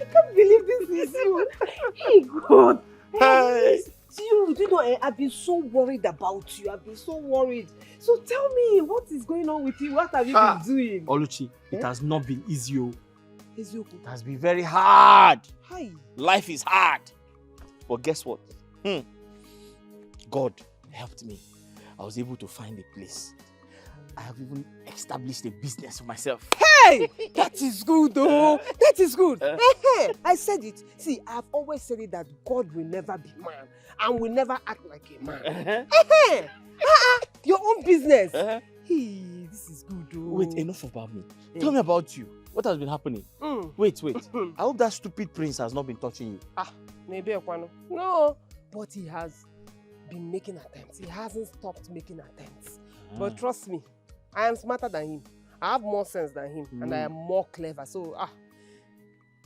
Speaker 2: I can't believe this is you. Hey, God. Hey. You know, I've been so worried about you. I've been so worried. So tell me, what is going on with you? What have you been doing?
Speaker 1: Oluchi, it has not been easy.
Speaker 2: It
Speaker 1: has been very hard.
Speaker 2: Hi.
Speaker 1: Life is hard. But guess what? God helped me. I was able to find a place. I have even established a business for myself.
Speaker 2: Hey! That is good, though. That is good. I said it. See, I've always said it that God will never be man and will never act like a man. Your own business. Hey, this is good, though.
Speaker 1: Wait, enough about me. Tell me about you. What has been happening? Wait. I hope that stupid prince has not been touching you.
Speaker 2: Maybe Ekwano. No, but he has been making attempts. He hasn't stopped making attempts. But trust me, I am smarter than him. I have more sense than him, and I am more clever. So,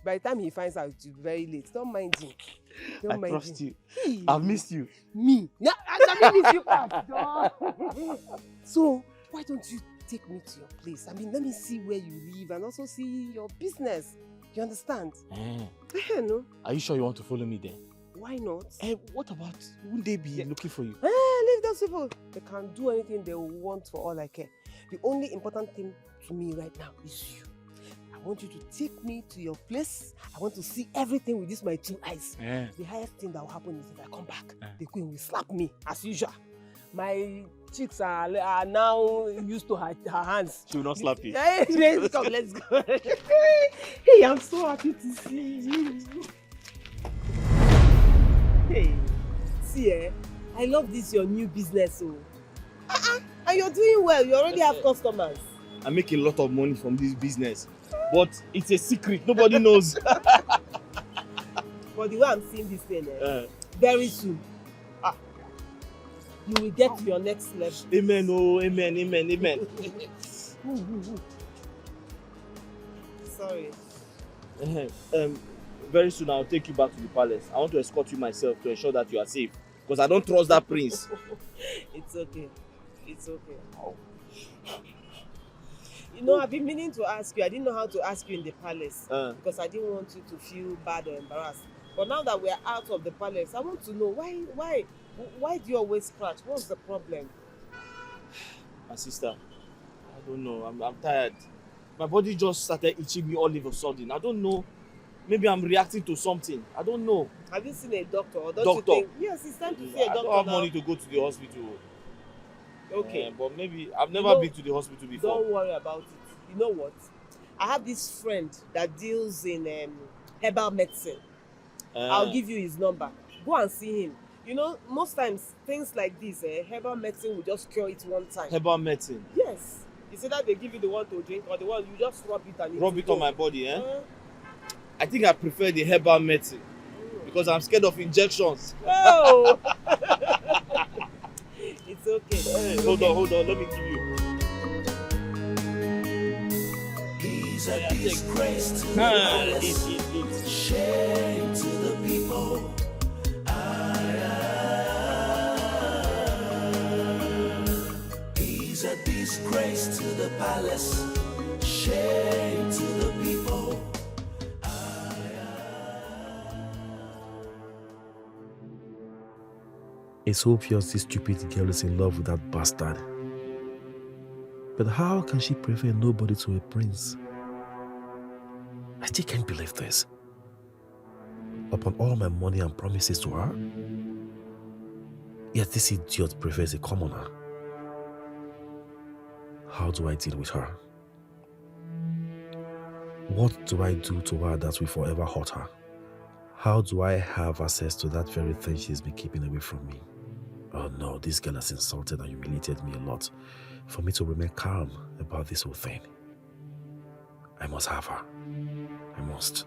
Speaker 2: by the time he finds out, it's very late. Don't mind him.
Speaker 1: I trust you. I've missed you.
Speaker 2: Me? No, I miss you. So, why don't you take me to your place? I mean, let me see where you live and also see your business. You understand? No.
Speaker 1: Are you sure you want to follow me there?
Speaker 2: Why not?
Speaker 1: What about, wouldn't they be looking for you?
Speaker 2: Leave those people. They can do anything they want for all I care. The only important thing to me right now is you. I want you to take me to your place. I want to see everything with these my two eyes. The highest thing that will happen is if I come back, the queen will slap me as usual. My cheeks are now used to her hands.
Speaker 1: She will not slap you.
Speaker 2: Hey, let's go. Hey, I'm so happy to see you. Hey, see, I love this your new business. And you're doing well. You already have customers.
Speaker 1: I make a lot of money from this business, but it's a secret. Nobody knows.
Speaker 2: But the way I'm seeing this thing, very soon, you will get to your next level.
Speaker 1: Amen. Oh, amen.
Speaker 2: Sorry.
Speaker 1: Very soon I'll take you back to the palace. I want to escort you myself to ensure that you are safe. Because I don't trust that prince.
Speaker 2: It's okay. Oh. You know, I've been meaning to ask you. I didn't know how to ask you in the palace. Because I didn't want you to feel bad or embarrassed. But now that we're out of the palace, I want to know why do you always scratch? What's the problem?
Speaker 1: My sister, I don't know. I'm tired. My body just started itching me all of a sudden. I don't know. Maybe I'm reacting to something. I don't know.
Speaker 2: Have you seen a doctor? Or don't you think? Yes, it's time to see a doctor.
Speaker 1: I don't have
Speaker 2: now.
Speaker 1: money to go to the hospital.
Speaker 2: Okay.
Speaker 1: But maybe I've never been to the hospital before.
Speaker 2: Don't worry about it. You know what? I have this friend that deals in herbal medicine. I'll give you his number. Go and see him. You know, most times things like this, herbal medicine will just cure it one time.
Speaker 1: Herbal medicine?
Speaker 2: Yes. You say that they give you the one to drink or the one you just rub it and
Speaker 1: rub it on my body, I think I prefer the herbal medicine because I'm scared of injections.
Speaker 2: Oh! It's okay.
Speaker 1: Hey, hold on, let me give you.
Speaker 7: He's a disgrace to the palace, shame to the people. He's a disgrace to the palace, shame to the people.
Speaker 6: It's so obvious this stupid girl is in love with that bastard. But how can she prefer nobody to a prince? I still can't believe this. Upon all my money and promises to her, yet this idiot prefers a commoner. How do I deal with her? What do I do to her that will forever hurt her? How do I have access to that very thing she's been keeping away from me? Oh no, this girl has insulted and humiliated me a lot for me to remain calm about this whole thing. I must have her. I must.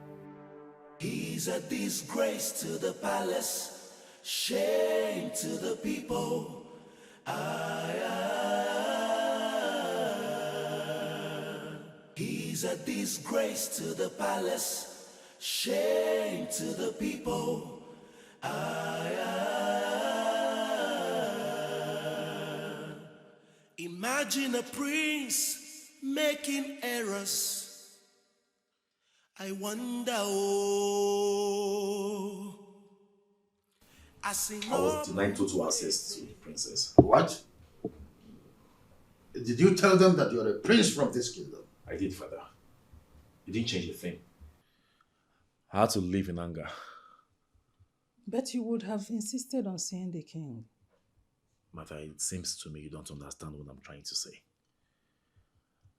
Speaker 7: He's a disgrace to the palace, shame to the people. He's a disgrace to the palace, shame to the people. Imagine a prince making errors. I wonder,
Speaker 6: I was denied total access to the princess.
Speaker 10: What? Did you tell them that you're a prince from this kingdom?
Speaker 6: I did, Father. It didn't change a thing. I had to live in anger.
Speaker 3: But you would have insisted on seeing the king.
Speaker 6: Mother, it seems to me you don't understand what I'm trying to say.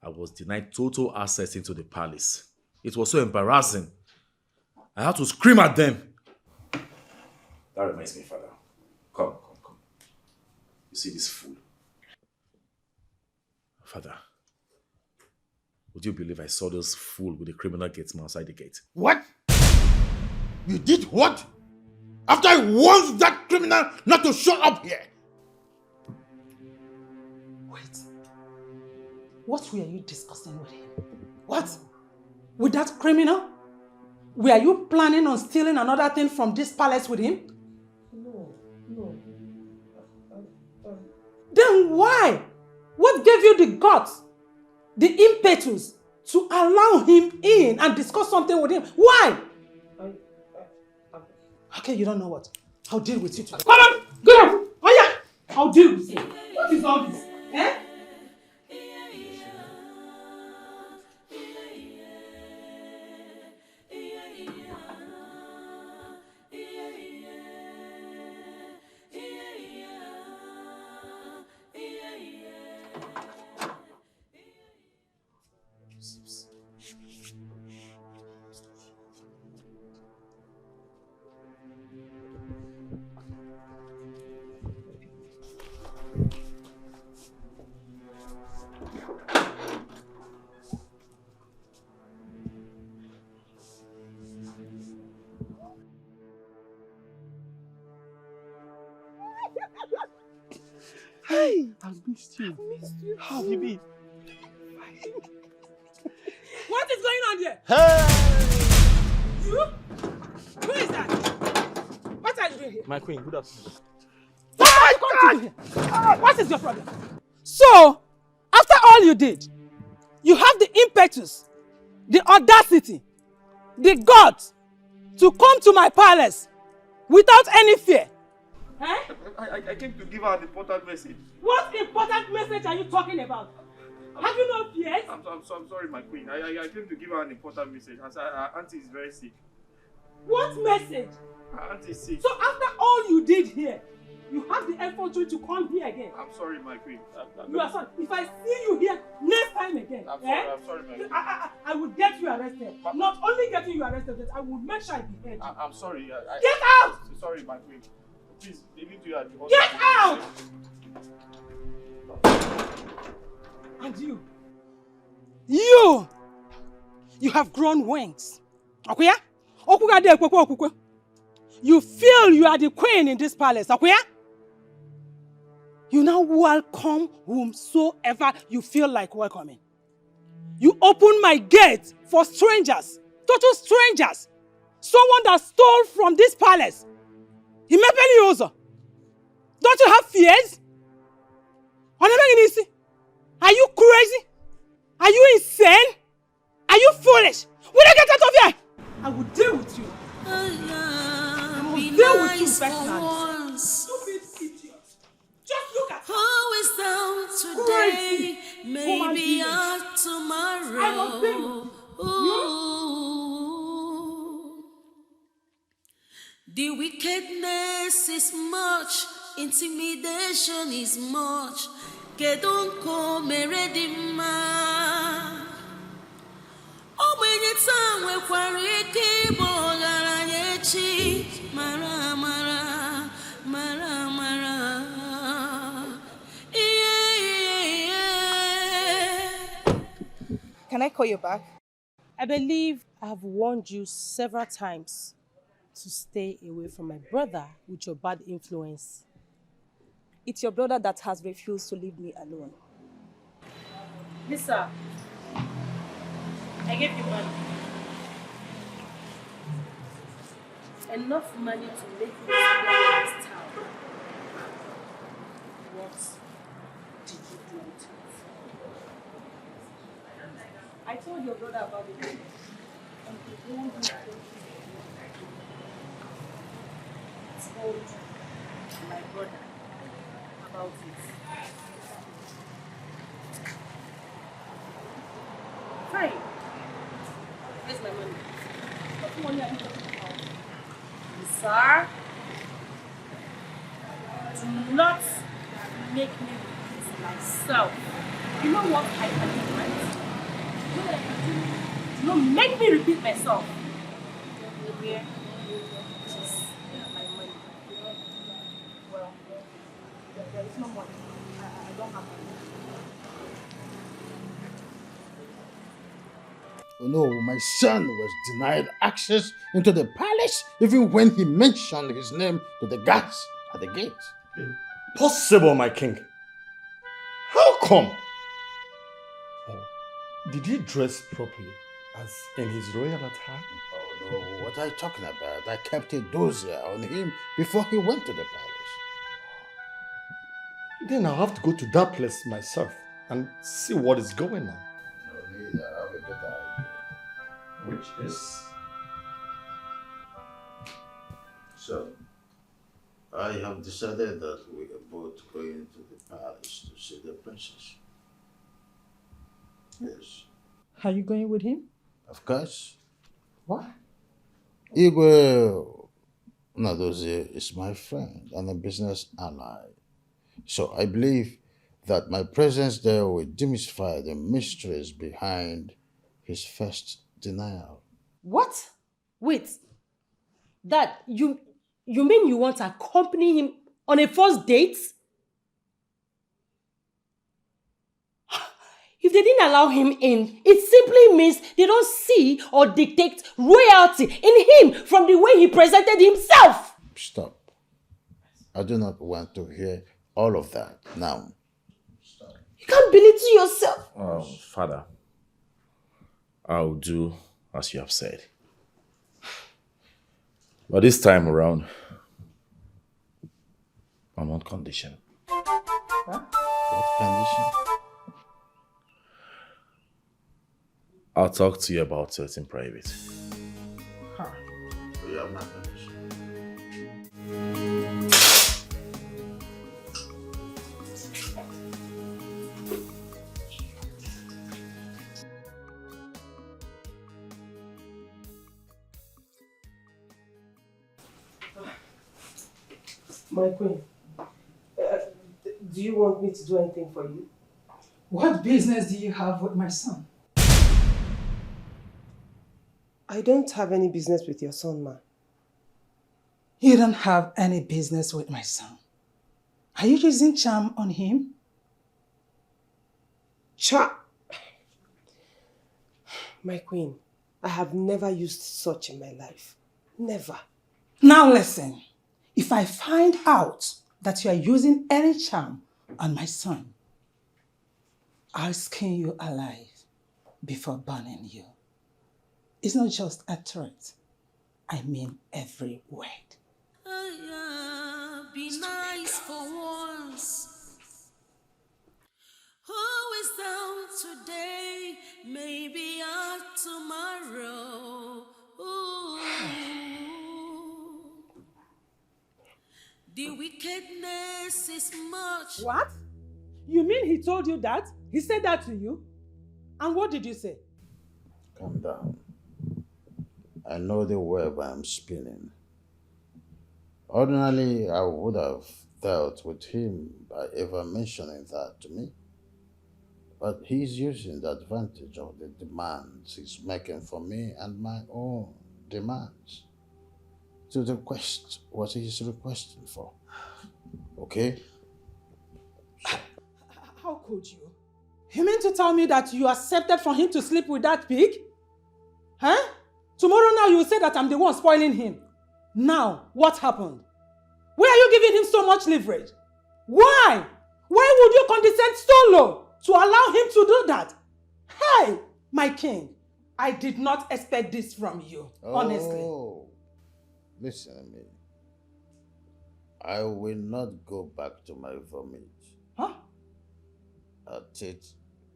Speaker 6: I was denied total access into the palace. It was so embarrassing. I had to scream at them. That reminds me, Father. Come. You see this fool? Father, would you believe I saw this fool with the criminal gatesman outside the gate?
Speaker 10: What? You did what? After I warned that criminal not to show up here?
Speaker 3: Wait. What were you discussing with him? What? With that criminal? Were you planning on stealing another thing from this palace with him?
Speaker 2: No.
Speaker 3: Then why? What gave you the guts, the impetus to allow him in and discuss something with him? Why? Okay, you don't know what. I'll deal with you today. Come on! Get up! Oh yeah! I'll deal with you. What is all this? Eh?
Speaker 1: Hey, I've missed you. How have you been?
Speaker 3: What is going on there?
Speaker 1: Hey!
Speaker 3: You? Who is that? What are you doing here?
Speaker 1: My queen, good afternoon.
Speaker 3: What is your problem? So, after all you did, you have the impetus, the audacity, the guts to come to my palace without any fear. Eh?
Speaker 1: I came to give her an important message.
Speaker 3: What important message are you talking about? Have you no fears?
Speaker 1: I'm sorry, my queen. I came to give her an important message. Her auntie is very sick.
Speaker 3: What message?
Speaker 1: Her auntie is sick.
Speaker 3: So after all you did here, you have the effrontery to come here again.
Speaker 1: I'm sorry, my queen.
Speaker 3: You are sorry. If I see you here next time again,
Speaker 1: I'm sorry, my queen.
Speaker 3: I will get you arrested. Not only getting you arrested, but I will make sure I behead you.
Speaker 1: I'm sorry.
Speaker 3: Get out!
Speaker 1: Sorry, my queen. Please, leave it to you at the hospital.
Speaker 3: Get out! And you have grown wings. Okay? You feel you are the queen in this palace. Okay? You now welcome whomsoever you feel like welcoming. You open my gate for strangers, total strangers. Someone that stole from this palace. Don't you have fears? Are you crazy? Are you insane? Are you foolish? Will I get out of here? I will deal with you. I will deal with you personally. Stupid idiot. Just look at
Speaker 14: Who is down today? Maybe tomorrow.
Speaker 3: I will deal
Speaker 14: The wickedness is much, intimidation is much. Kedonko meredima. Ogbenye taa nwekwara ike ịbụ ọgaranya echi. Mara mara, mara mara.
Speaker 16: Can I call you back?
Speaker 5: I believe I've warned you several times to stay away from my brother with your bad influence.
Speaker 8: It's your brother that has refused to leave me alone.
Speaker 5: Lisa, I gave you money. Enough money to make you stay in this town. What did you do with it?
Speaker 8: I told your brother about it. And he warned me to
Speaker 5: told my brother about it. Fine. Where's my money? What money are you talking about? Sir, do not make me repeat myself. You know what I can do, right? You know what I can do? Do not make me repeat myself. Where is my money? Well, there is no money. I don't have money.
Speaker 10: You know, my son was denied access into the palace even when he mentioned his name to the guards at the gate.
Speaker 1: Impossible, my king. How come? Oh, did he dress properly as in his royal attire?
Speaker 10: Oh no, what are you talking about? I kept a dossier on him before he went to the palace.
Speaker 1: Then I'll have to go to that place myself and see what is going on.
Speaker 10: No need, I have a good idea.
Speaker 1: Which is?
Speaker 10: So, I have decided that we are both going to the palace to see the princess. Yes.
Speaker 3: Are you going with him?
Speaker 10: Of course.
Speaker 1: What?
Speaker 10: Igwe Nadozie is my friend and a business ally. So I believe that my presence there will demystify the mysteries behind his first denial.
Speaker 5: What? Wait. Dad, you mean you want to accompany him on a first date? If they didn't allow him in, it simply means they don't see or detect royalty in him from the way he presented himself.
Speaker 10: Stop. I do not want to hear all of that now. Stop.
Speaker 5: You can't belittle yourself.
Speaker 6: Oh, Father, I'll do as you have said. But this time around, on one condition.
Speaker 10: Huh? What condition?
Speaker 6: I'll talk to you about it in private.
Speaker 10: Huh. You have my permission.
Speaker 2: My queen, do you want me to do anything for you?
Speaker 3: What business do you have with my son?
Speaker 2: I don't have any business with your son, ma.
Speaker 3: You don't have any business with my son. Are you using charm on him?
Speaker 2: Charm? My queen, I have never used such in my life. Never.
Speaker 3: Now listen. If I find out that you are using any charm on my son, I'll skin you alive before burning you. It's not just a threat. I mean every word.
Speaker 14: Be nice for once. Who is down today? Maybe out tomorrow. Ooh. The wickedness is much.
Speaker 3: What? You mean he told you that? He said that to you? And what did you say?
Speaker 10: Calm down. I know the web I'm spinning. Ordinarily, I would have dealt with him by ever mentioning that to me. But he's using the advantage of the demands he's making for me and my own demands to request what he's requesting for. Okay?
Speaker 3: How could you? You mean to tell me that you accepted for him to sleep with that pig? Huh? Tomorrow now you will say that I'm the one spoiling him. Now, what happened? Why are you giving him so much leverage? Why? Why would you condescend so low to allow him to do that? Hey, my king, I did not expect this from you, honestly.
Speaker 10: Listen to me. I will not go back to my vomit.
Speaker 3: Huh?
Speaker 10: A tit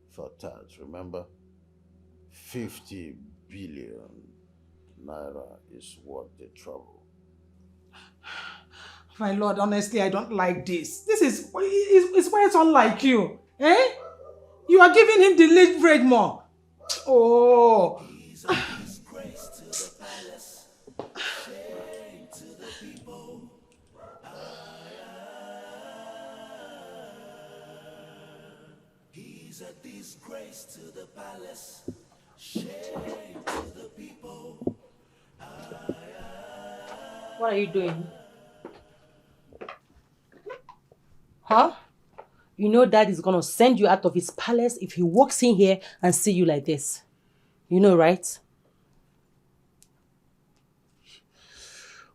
Speaker 10: for tat, remember? 50 billion naira is worth the trouble.
Speaker 3: My lord, honestly, I don't like this. This is why it's unlike you. Eh? You are giving him the leverage more. Oh.
Speaker 7: He's a disgrace to the palace. Shame to the people.
Speaker 5: What are you doing? Huh? You know Dad is gonna send you out of his palace if he walks in here and see you like this. You know, right?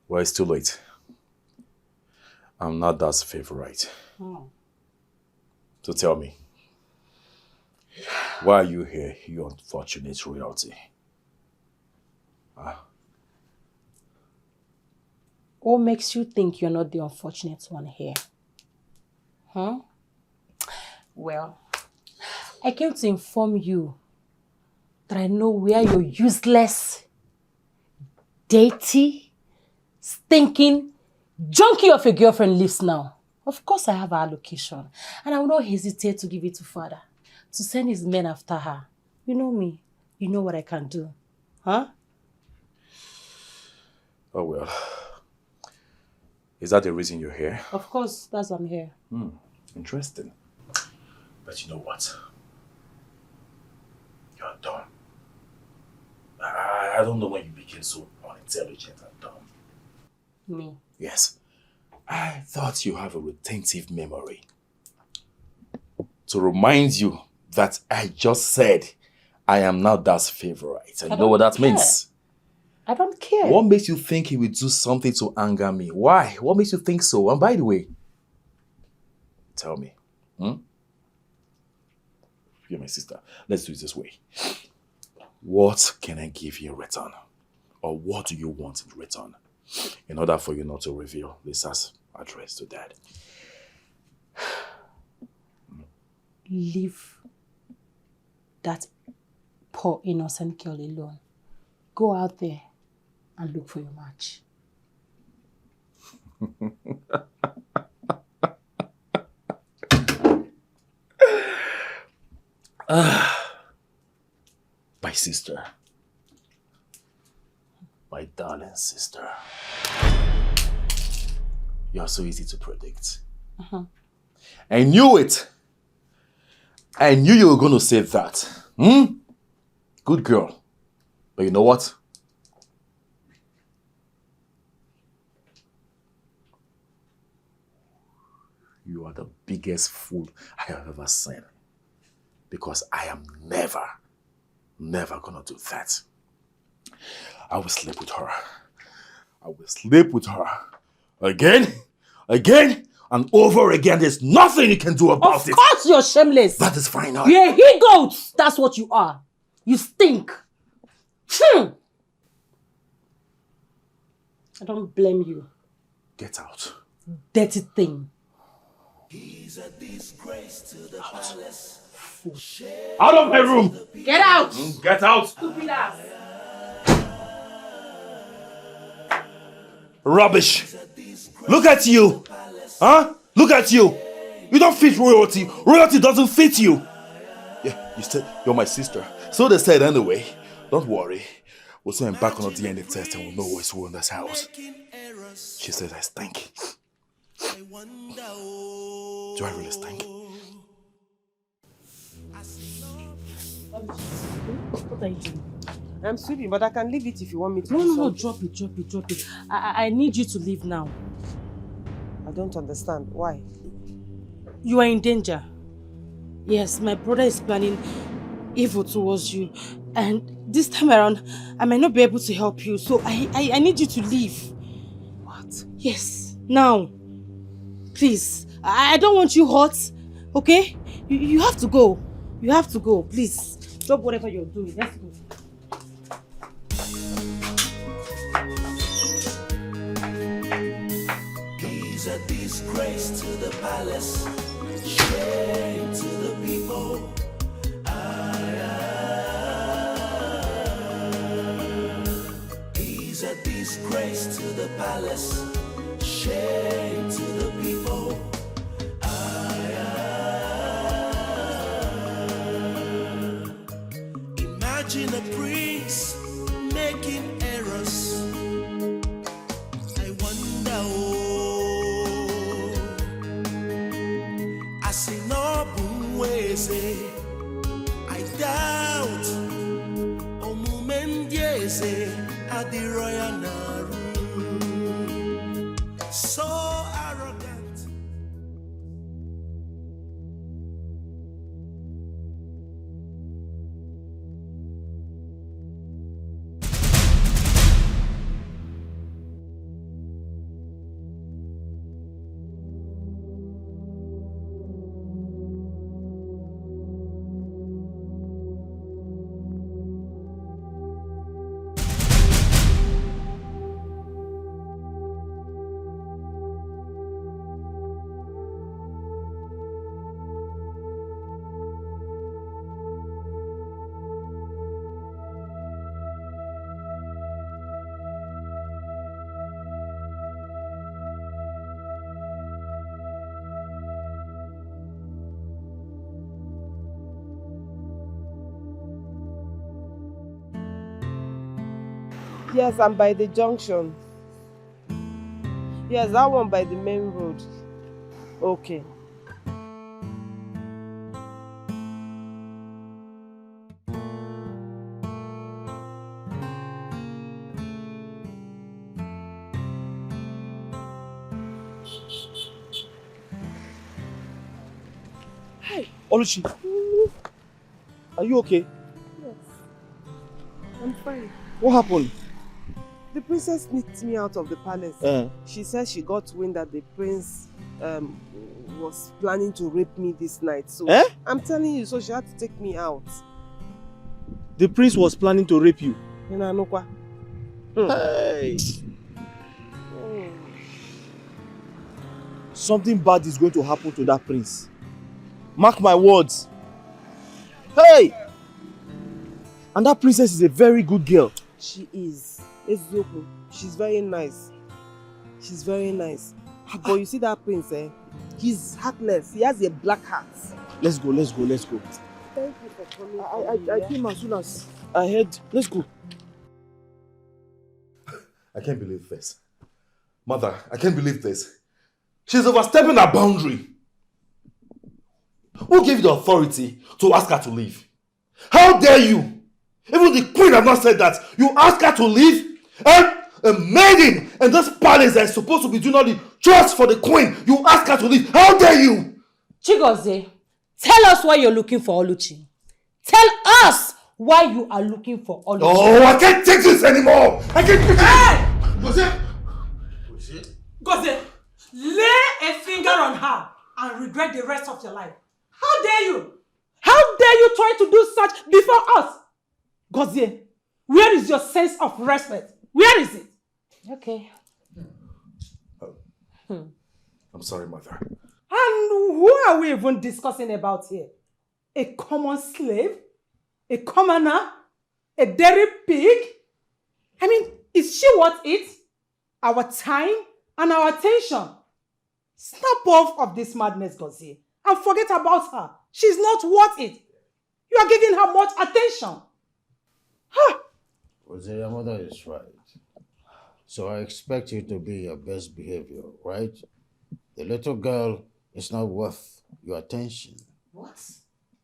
Speaker 6: Well, it's too late. I'm not Dad's favorite.
Speaker 5: Oh.
Speaker 6: So tell me, why are you here, you unfortunate royalty?
Speaker 5: What makes you think you're not the unfortunate one here? Huh? Well, I came to inform you that I know where your useless, dirty, stinking, junkie of a girlfriend lives now. Of course I have her location, and I will not hesitate to give it to Father, to send his men after her. You know me. You know what I can do. Huh?
Speaker 6: Oh well. Is that the reason you're here?
Speaker 5: Of course, that's why I'm here.
Speaker 6: Interesting. But you know what? You're dumb. I don't know when you became so unintelligent and dumb.
Speaker 5: Me?
Speaker 6: Yes. I thought you have a retentive memory. To remind you that I just said I am now Dad's favorite. And you know what that means?
Speaker 5: I don't care.
Speaker 6: What makes you think he will do something to anger me? Why? What makes you think so? And by the way, tell me. You're my sister. Let's do it this way. What can I give you in return? Or what do you want in return? In order for you not to reveal Lisa's address to Dad.
Speaker 5: Leave that poor innocent girl alone. Go out there and look for your match.
Speaker 6: My sister. My darling sister. You're so easy to predict. I knew it. I knew you were going to say that. Good girl. But you know what? You are the biggest fool I have ever seen. Because I am never gonna do that. I will sleep with her. I will sleep with her. Again, and over again. There's nothing you can do about it.
Speaker 5: Of course you're shameless.
Speaker 6: That is fine.
Speaker 5: You're a he-goat. That's what you are. You stink. I don't blame you.
Speaker 6: Get out.
Speaker 5: Dirty thing.
Speaker 7: He's a disgrace to the palace.
Speaker 6: Out of my room!
Speaker 5: Get out!
Speaker 6: Get out!
Speaker 5: Stupid ass!
Speaker 6: Rubbish! Look at you! Huh? Look at you! You don't fit royalty. Royalty doesn't fit you. Yeah, you said you're my sister. So they said anyway. Don't worry. We'll soon embark on a DNA test and we'll know what's who in this house. She said I stink. Do I really stink?
Speaker 5: What are you doing?
Speaker 2: I'm sweeping, but I can leave it if you want me to.
Speaker 5: No, drop it. I need you to leave now.
Speaker 2: I don't understand. Why?
Speaker 5: You are in danger. Yes, my brother is planning evil towards you. And this time around, I might not be able to help you. So I need you to leave.
Speaker 1: What?
Speaker 5: Yes, now. Please, I don't want you hurt, okay? You have to go. You have to go, please. Stop whatever you're doing. Let's go.
Speaker 7: He's a disgrace to the palace, shame to the people. He's a disgrace to the palace, shame to the people. Imagine a prince making errors. I wonder, as in open ways, I doubt. Omumendiese at the royal Naru. So arrogant.
Speaker 2: Yes, I'm by the junction. Yes, that one by the main road. Okay.
Speaker 1: Hey, Oluchi. Are you okay?
Speaker 2: Yes. I'm fine.
Speaker 1: What happened?
Speaker 2: The princess sneaked me out of the palace. She said she got wind that the prince was planning to rape me this night. So I'm telling you, so she had to take me out.
Speaker 1: The prince was planning to rape you? Hey! Something bad is going to happen to that prince. Mark my words. Hey! And that princess is a very good girl.
Speaker 2: She is. She's very nice. She's very nice. But you see that prince, he's heartless. He has a black heart.
Speaker 1: Let's go, let's go, let's go.
Speaker 2: Thank you for coming.
Speaker 1: I came as soon as I heard. Let's go.
Speaker 12: I can't believe this. Mother, I can't believe this. She's overstepping her boundary. Who gave you the authority to ask her to leave? How dare you? Even the queen has not said that. You ask her to leave? And a maiden in this palace that is supposed to be doing all the chores for the queen, you ask her to leave. How dare you?
Speaker 8: Chigozie, tell us why you're looking for Oluchi. Tell us why you are looking for Oluchi.
Speaker 12: Oh, I can't take this anymore. I can't take
Speaker 8: this. Gozie, lay a finger on her and regret the rest of your life. How dare you? How dare you try to do such before us? Gozie, where is your sense of respect? Where is it? Okay.
Speaker 12: I'm sorry, Mother.
Speaker 8: And who are we even discussing about here? A common slave? A commoner? A dairy pig? I mean, is she worth it? Our time and our attention? Snap off of this madness, Gozie, and forget about her. She's not worth it. You are giving her much attention.
Speaker 10: Jose, your mother is right. So I expect you to be your best behavior, right? The little girl is not worth your attention.
Speaker 8: What?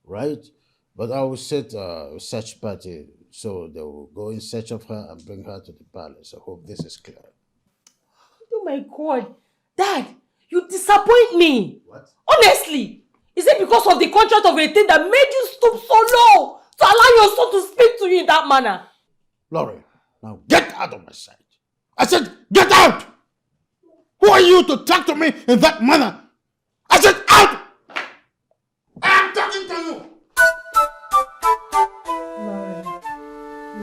Speaker 10: Right? But I will set a search party so they will go in search of her and bring her to the palace. I hope this is clear.
Speaker 8: Oh my God. Dad, you disappoint me.
Speaker 10: What?
Speaker 8: Honestly. Is it because of the contract of a thing that made you stoop so low to allow your son to speak to you in that manner?
Speaker 10: Laurie, now get out of my sight. I said, get out! Who are you to talk to me in that manner? I said, out! I am talking to you!
Speaker 3: Laurie,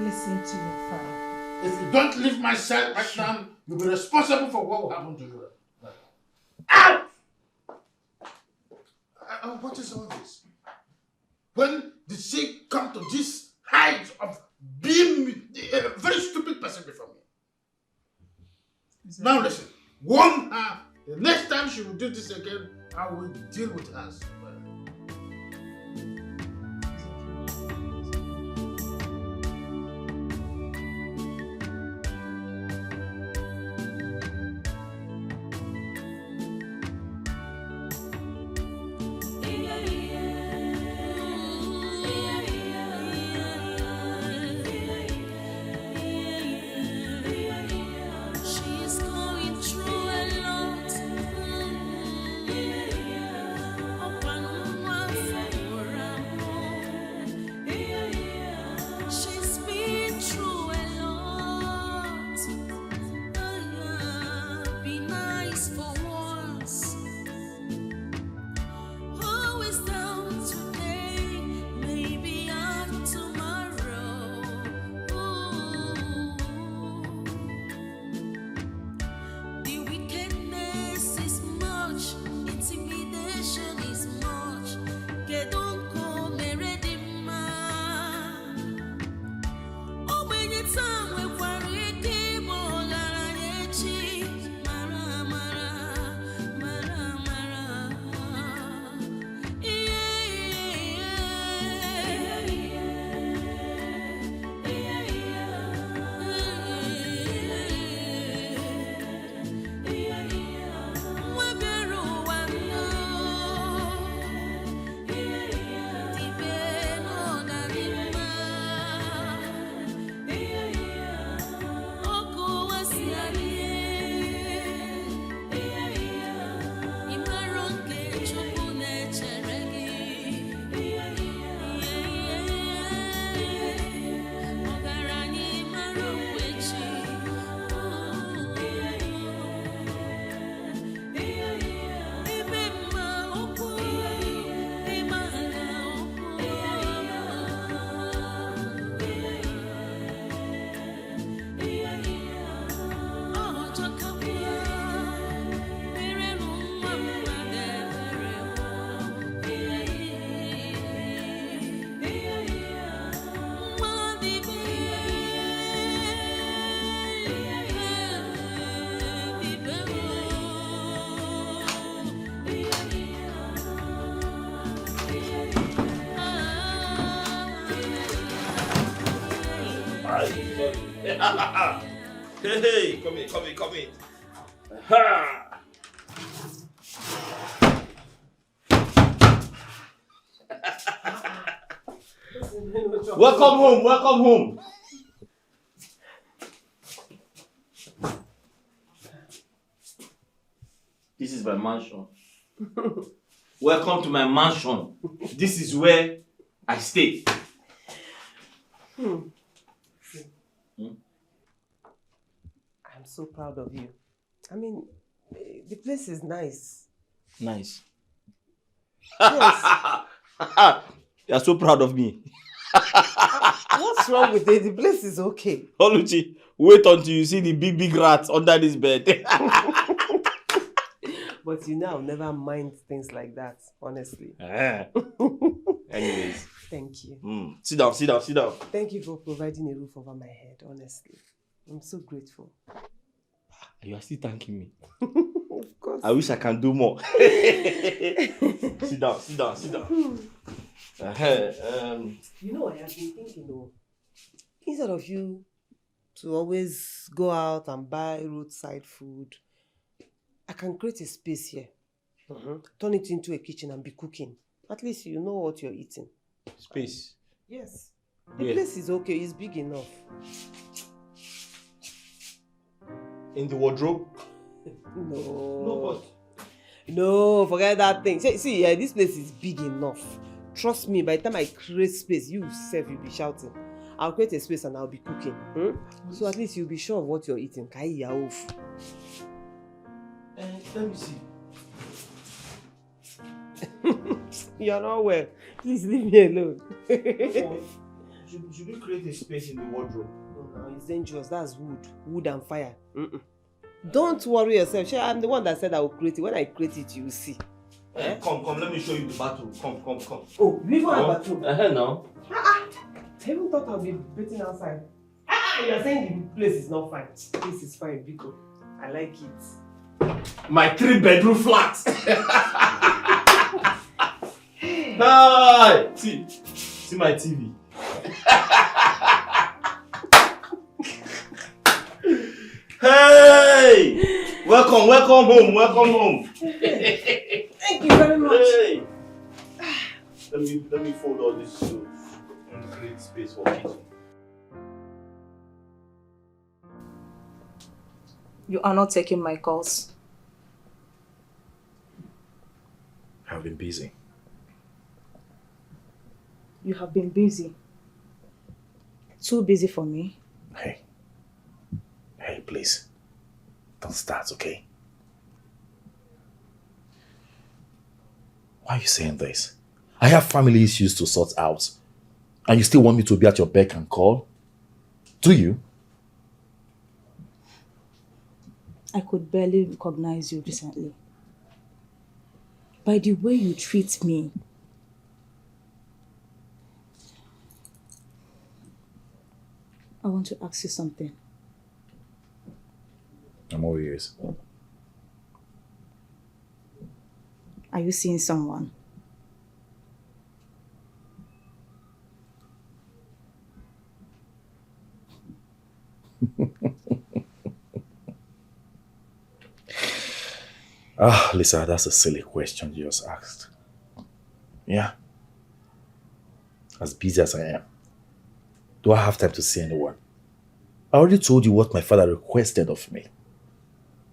Speaker 3: listen to your father.
Speaker 10: If you don't leave my side right now, you'll be responsible for what will happen to you. Out! What is all this? When did she come to this height of being a very stupid person before me? Now listen, warn her. The next time she will do this again, I will deal with her.
Speaker 14: She's going through a lot. She's been through a lot. Be nice for once. Who is down today? Maybe I'm tomorrow. The wickedness is much, intimidation is much. Get on come redeema. Oh, when it's time we worry, keep on mara mara.
Speaker 1: Hey, come in. Ha! Welcome home. This is my mansion. Welcome to my mansion. This is where I stay.
Speaker 2: I'm so proud of you. I mean, the place is nice.
Speaker 1: Nice.
Speaker 2: Yes.
Speaker 1: You're so proud of me.
Speaker 2: What's wrong with it? The place is okay.
Speaker 1: Oluchi, wait until you see the big rats under this bed.
Speaker 2: But you know, I'll never mind things like that, honestly.
Speaker 1: Anyways.
Speaker 2: Thank you.
Speaker 1: Sit down.
Speaker 2: Thank you for providing a roof over my head, honestly. I'm so grateful.
Speaker 1: You are still thanking me.
Speaker 2: Of course.
Speaker 1: I wish I can do more. Sit down.
Speaker 2: You know, I have been thinking, instead of you to always go out and buy roadside food, I can create a space here. Turn it into a kitchen and be cooking. At least you know what you're eating.
Speaker 1: Space?
Speaker 2: Yes. The place is okay. It's big enough.
Speaker 1: In the wardrobe?
Speaker 2: No, forget that thing. See, this place is big enough. Trust me, by the time I create space, you yourself will be shouting. I'll create a space and I'll be cooking. So at least you'll be sure of what you're eating. Kai off.
Speaker 1: Let me see.
Speaker 2: You're not well. Please leave me alone.
Speaker 1: Should we create a space in the wardrobe?
Speaker 2: No, it's dangerous. That's wood and fire. Don't worry yourself. Sure, I'm the one that said I will create it. When I create it, you will see.
Speaker 1: Come, let me show you the bathroom. Come.
Speaker 2: Oh, you even have a bathroom?
Speaker 1: No.
Speaker 2: I even thought I'll be bathing outside. You're saying the place is not fine. This is fine, Biko. I like it.
Speaker 1: My 3-bedroom flat. Hi! See my TV. Hey! Welcome home.
Speaker 2: Thank you very much.
Speaker 1: Hey. Let me fold all these clothes and create space for kitchen.
Speaker 8: You are not taking my calls.
Speaker 6: I've been busy.
Speaker 8: You have been busy. Too busy for me.
Speaker 6: Hey, please. Don't start, okay? Why are you saying this? I have family issues to sort out. And you still want me to be at your beck and call? Do you?
Speaker 8: I could barely recognize you recently. By the way you treat me. I want to ask you something.
Speaker 6: I'm all ears.
Speaker 8: Are you seeing someone?
Speaker 6: Lisa, that's a silly question you just asked. Yeah. As busy as I am, do I have time to see anyone? I already told you what my father requested of me.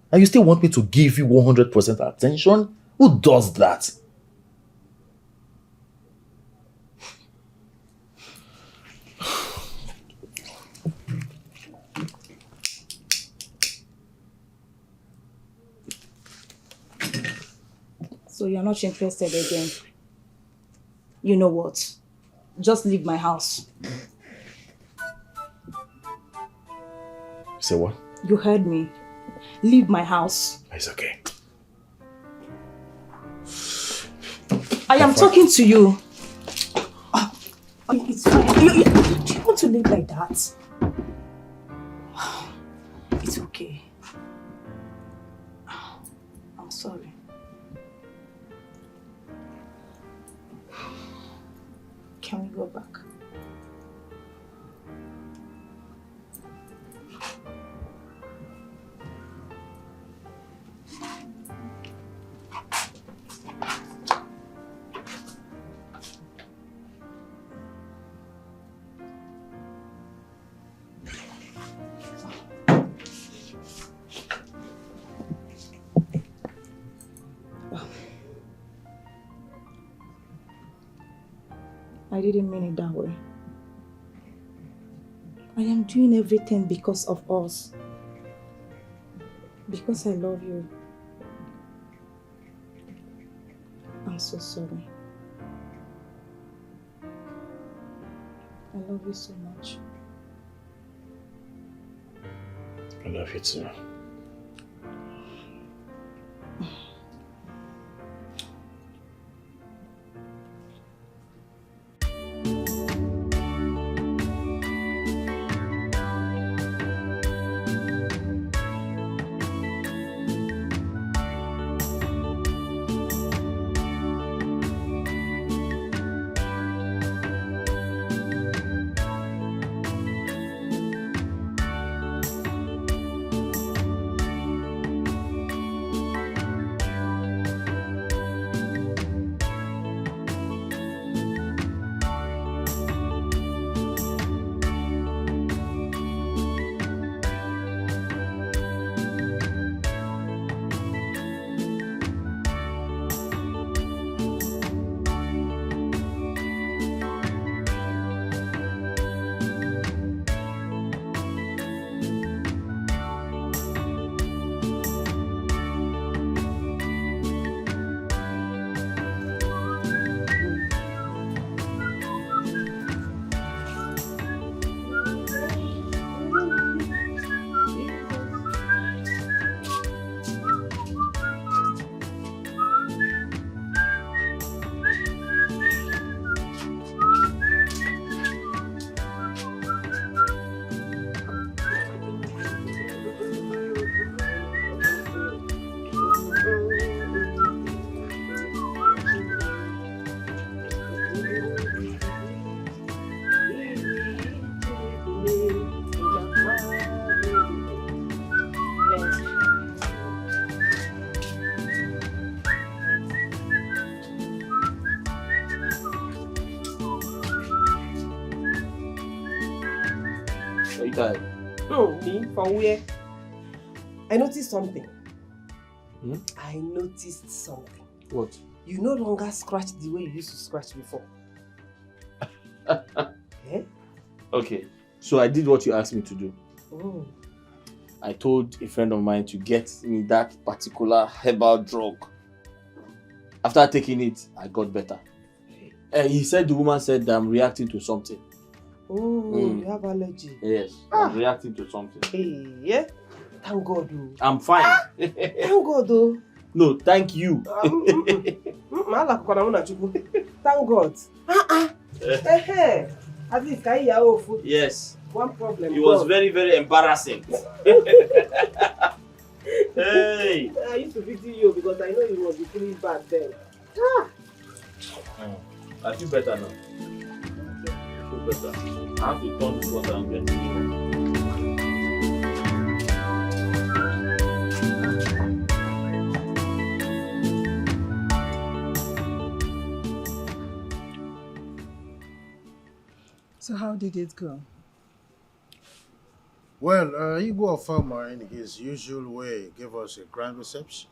Speaker 6: And you still want me to give you 100% attention? Who does that?
Speaker 8: So you're not interested again? You know what? Just leave my house.
Speaker 6: Say what?
Speaker 8: You heard me. Leave my house.
Speaker 6: It's okay.
Speaker 8: I am talking to you. It's fine. Do you want to live like that? It's okay. I'm sorry. Can we go back? I didn't mean it that way. I am doing everything because of us. Because I love you. I'm so sorry. I love you so much.
Speaker 6: I love you too.
Speaker 1: you tired?
Speaker 2: Me? From where? I noticed something.
Speaker 1: Hmm?
Speaker 2: I noticed something.
Speaker 1: What?
Speaker 2: You no longer scratch the way you used to scratch before. Eh?
Speaker 1: Okay, so I did what you asked me to do.
Speaker 2: Oh.
Speaker 1: I told a friend of mine to get me that particular herbal drug. After taking it, I got better. He said the woman said that I'm reacting to something.
Speaker 2: Oh, you have allergy.
Speaker 1: Yes, I'm reacting to something.
Speaker 2: Hey, yeah? Thank God, though.
Speaker 1: I'm fine.
Speaker 2: Thank God, though.
Speaker 1: No, thank you.
Speaker 2: Thank God. At least I hear your food.
Speaker 1: Yes.
Speaker 2: One problem.
Speaker 1: It was very, very embarrassing. Hey.
Speaker 2: I used to pity you because I know you must be feeling bad then.
Speaker 1: I feel better now. I feel better. I have to turn to water and get it.
Speaker 3: So how did it go?
Speaker 4: Well, Igwe Farmer, in his usual way, gave us a grand reception.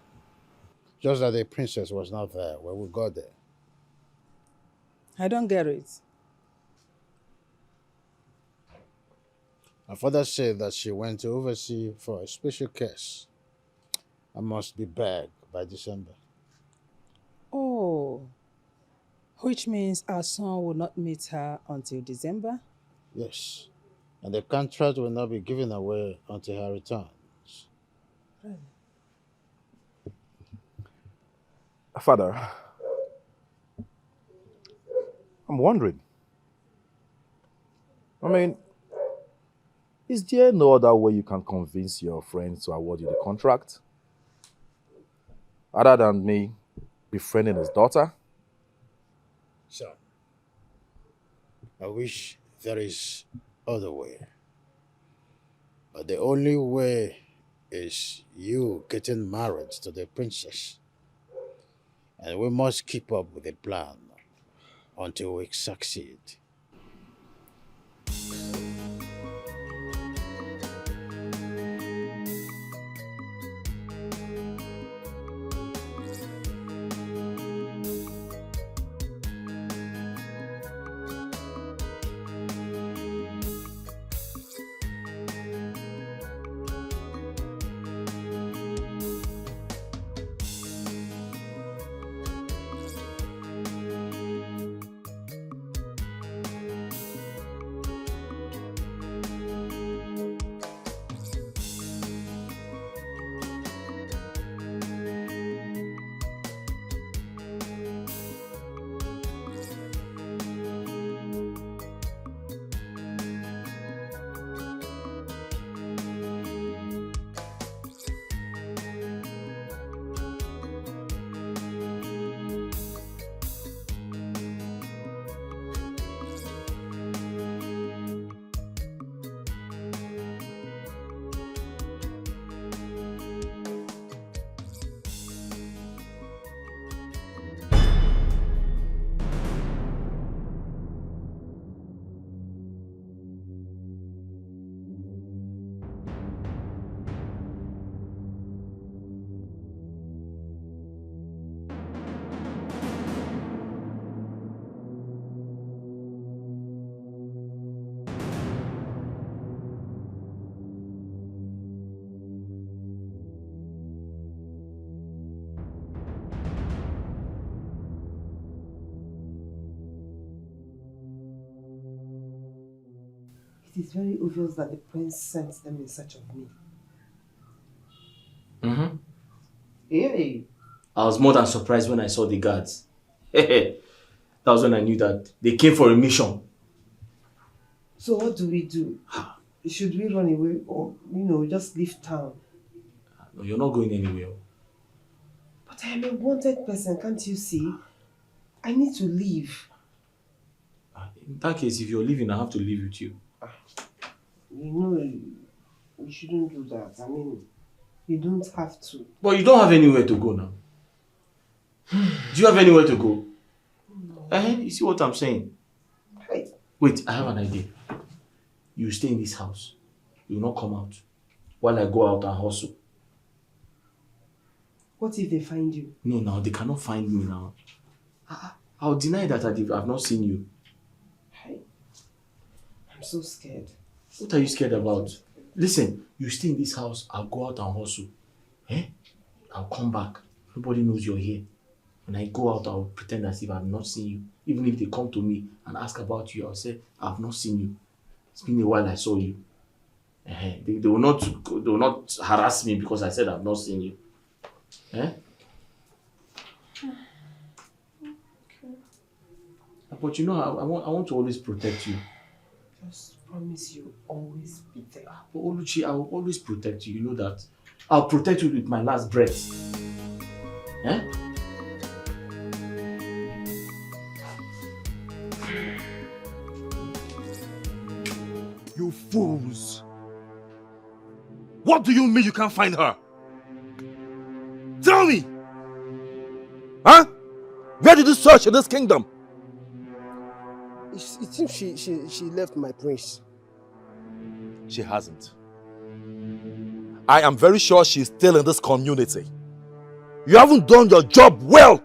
Speaker 4: Just that the princess was not there when we got there.
Speaker 3: I don't get it.
Speaker 4: My father said that she went to oversee for a special case. I must be back by December.
Speaker 3: Oh, which means our son will not meet her until December?
Speaker 4: Yes, and the contract will not be given away until her returns.
Speaker 9: Father, I'm wondering. I mean, is there no other way you can convince your friends to award you the contract? Other than me befriending his daughter?
Speaker 4: Son, I wish there is other way. But the only way is you getting married to the princess. And we must keep up with the plan until we succeed.
Speaker 2: It is very obvious that the prince sent them in search of me.
Speaker 1: Mm-hmm.
Speaker 2: Hey.
Speaker 1: I was more than surprised when I saw the guards. That was when I knew that they came for a mission.
Speaker 2: So what do we do? Should we run away or, just leave town?
Speaker 1: No, you're not going anywhere.
Speaker 2: But I am a wanted person, can't you see? I need to leave.
Speaker 1: In that case, if you're leaving, I have to leave with you.
Speaker 2: We shouldn't do that. I mean, you don't have to.
Speaker 1: But you don't have anywhere to go now. Do you have anywhere to go? No. You see what I'm saying?
Speaker 2: Right.
Speaker 1: Wait, I have an idea. You stay in this house. you will not come out while I go out and hustle.
Speaker 2: What if they find you?
Speaker 1: No, now they cannot find me now. I'll deny that I've not seen you.
Speaker 2: Hey, I'm so scared.
Speaker 1: What are you scared about? Listen, you stay in this house, I'll go out and hustle. I'll come back. Nobody knows you're here. When I go out, I'll pretend as if I've not seen you. Even if they come to me and ask about you, I'll say, I've not seen you. It's been a while I saw you. They will not harass me because I said I've not seen you. But you know, I want to always protect you.
Speaker 2: Just promise you always be there.
Speaker 1: But Oluchi, I will always protect you. You know that. I'll protect you with my last breath.
Speaker 9: You fools! What do you mean you can't find her? Tell me! Huh? Where did you search in this kingdom?
Speaker 16: It seems she left my prince.
Speaker 9: She hasn't. I am very sure she's still in this community. You haven't done your job well.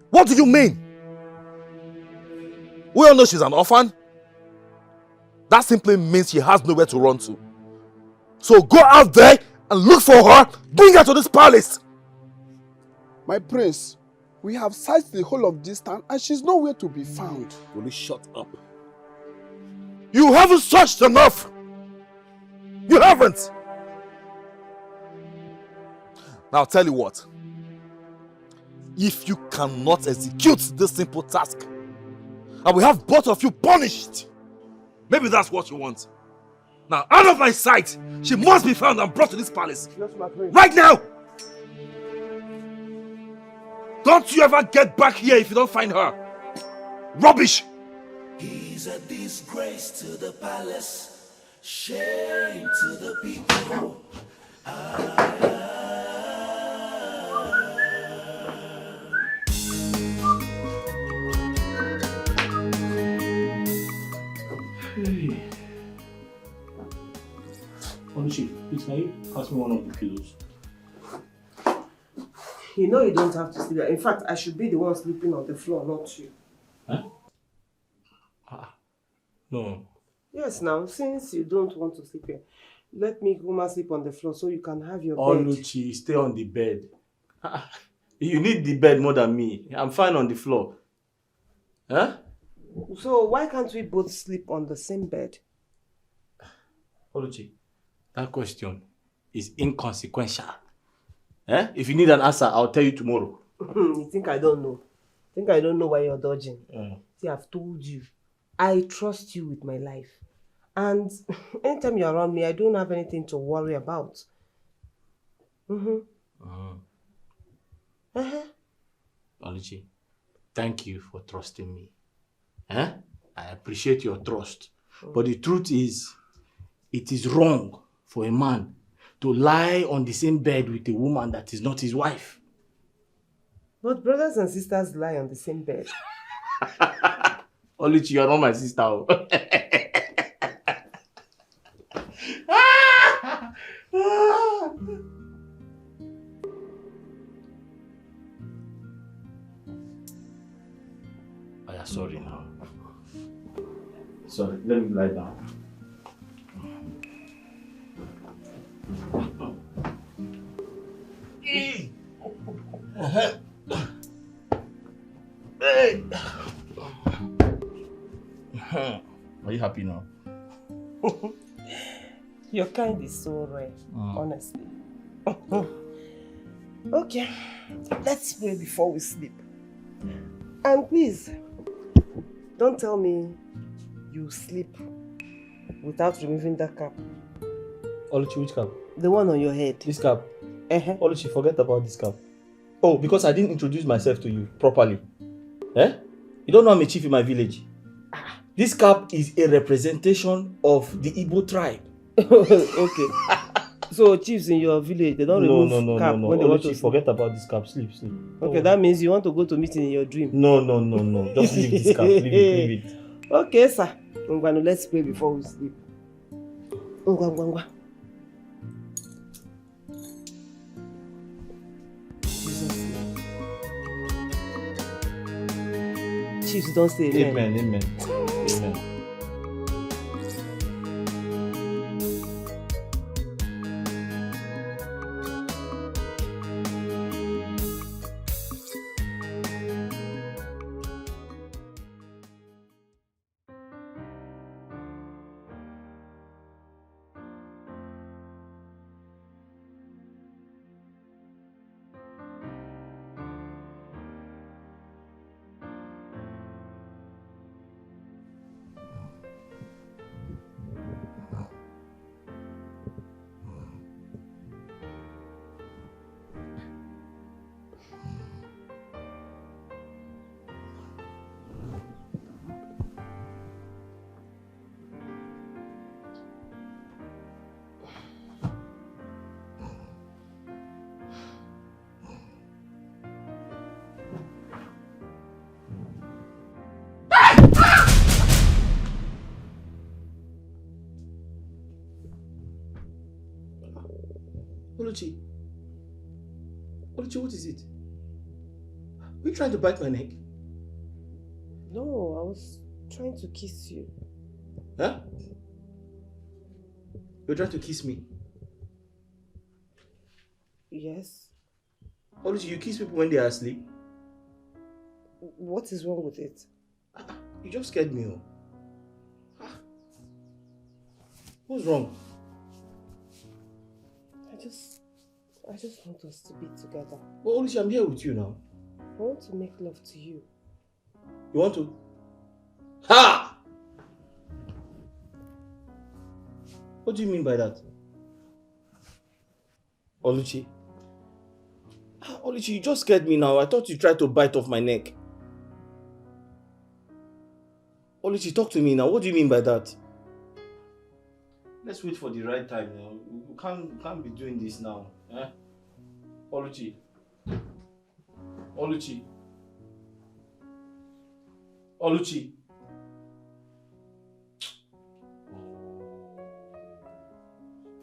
Speaker 9: What do you mean? We all know she's an orphan. That simply means she has nowhere to run to. So go out there and look for her. Bring her to this palace.
Speaker 16: My prince, we have searched the whole of this town and she's nowhere to be found.
Speaker 9: Will you shut up? You haven't searched enough. You haven't. Now I'll tell you what. If you cannot execute this simple task, I will have both of you punished. Maybe that's what you want. Now, out of my sight, she must be found and brought to this palace.
Speaker 16: Yes, my prince.
Speaker 9: Right now! Don't you ever get back here if you don't find her. Rubbish!
Speaker 7: He's a disgrace to the palace, shame to the people.
Speaker 1: Hey. Oluchi, please can you pass me one of the pillows?
Speaker 2: You know you don't have to sleep there. In fact, I should be the one sleeping on the floor, not you.
Speaker 1: No.
Speaker 2: Yes, now, since you don't want to sleep here, let me go and sleep on the floor so you can have your bed.
Speaker 1: Oluchi, stay on the bed. You need the bed more than me. I'm fine on the floor.
Speaker 2: So why can't we both sleep on the same bed?
Speaker 1: Oluchi, that question is inconsequential. If you need an answer, I'll tell you tomorrow.
Speaker 2: You think I don't know? Think I don't know why you're dodging? See, I've told you. I trust you with my life. And anytime you're around me, I don't have anything to worry about.
Speaker 1: Oluchi, thank you for trusting me. I appreciate your trust. But the truth is, it is wrong for a man to lie on the same bed with a woman that is not his wife.
Speaker 2: But brothers and sisters lie on the same bed.
Speaker 1: Oluchi, you are not my sister. I am sorry now. Sorry, let me lie down.
Speaker 7: Hey!
Speaker 1: Are you happy now?
Speaker 2: Your kind is so rare, honestly. Okay, let's pray before we sleep. And please, don't tell me you sleep without removing that cap.
Speaker 1: Oluchi, which cap?
Speaker 2: The one on your head.
Speaker 1: This cap? Oluchi, forget about this cap. Oh, because I didn't introduce myself to you properly. You don't know I'm a chief in my village. This cap is a representation of the Igbo tribe.
Speaker 2: Okay. So chiefs in your village, they don't remove cap when they want to sleep.
Speaker 1: Forget about this cap. Sleep.
Speaker 2: Okay, that means you want to go to meeting in your dream.
Speaker 1: No. Just leave this cap. Leave it.
Speaker 2: Okay, sir. Let's pray before we sleep. Ngwa. Chiefs don't say amen.
Speaker 1: Amen. Amen. Oluchi, what is it? Are you trying to bite my neck?
Speaker 2: No, I was trying to kiss you.
Speaker 1: Huh? You're trying to kiss me?
Speaker 2: Yes.
Speaker 1: Oluchi, you kiss people when they are asleep?
Speaker 2: What is wrong with it?
Speaker 1: You just scared me. What's wrong?
Speaker 2: I just want us to be together.
Speaker 1: Well, Oluchi, I'm here with you now.
Speaker 2: I want to make love to you.
Speaker 1: You want to? Ha! What do you mean by that? Oluchi? Oluchi, you just scared me now. I thought you tried to bite off my neck. Oluchi, talk to me now. What do you mean by that? Let's wait for the right time now. You can't be doing this now. Eh? Oluchi. Oluchi. Oluchi.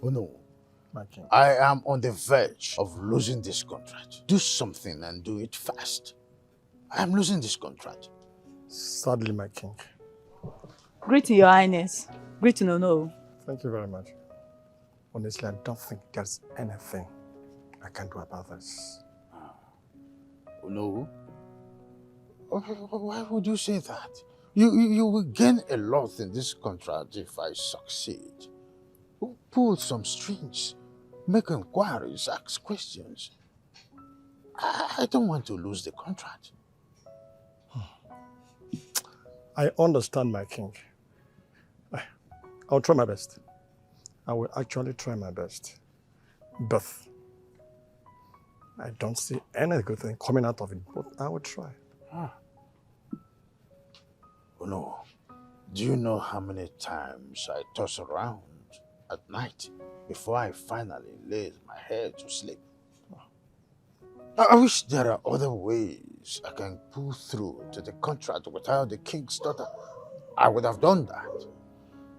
Speaker 10: Oh no. I am on the verge of losing this contract. Do something and do it fast. I am losing this contract.
Speaker 17: Sadly, my king.
Speaker 18: Greeting, Your Highness. Greeting, no.
Speaker 17: Thank you very much. Honestly, I don't think there's anything I can do about this.
Speaker 10: Oh no? Why would you say that? You will gain a lot in this contract if I succeed. Pull some strings, make inquiries, ask questions. I don't want to lose the contract.
Speaker 17: I understand, my king. I'll try my best. I will actually try my best. But I don't see any good thing coming out of it, but I will try.
Speaker 10: Oh no. Do you know how many times I toss around at night before I finally lay my head to sleep? I wish there are other ways I can pull through to the contract without the king's daughter. I would have done that.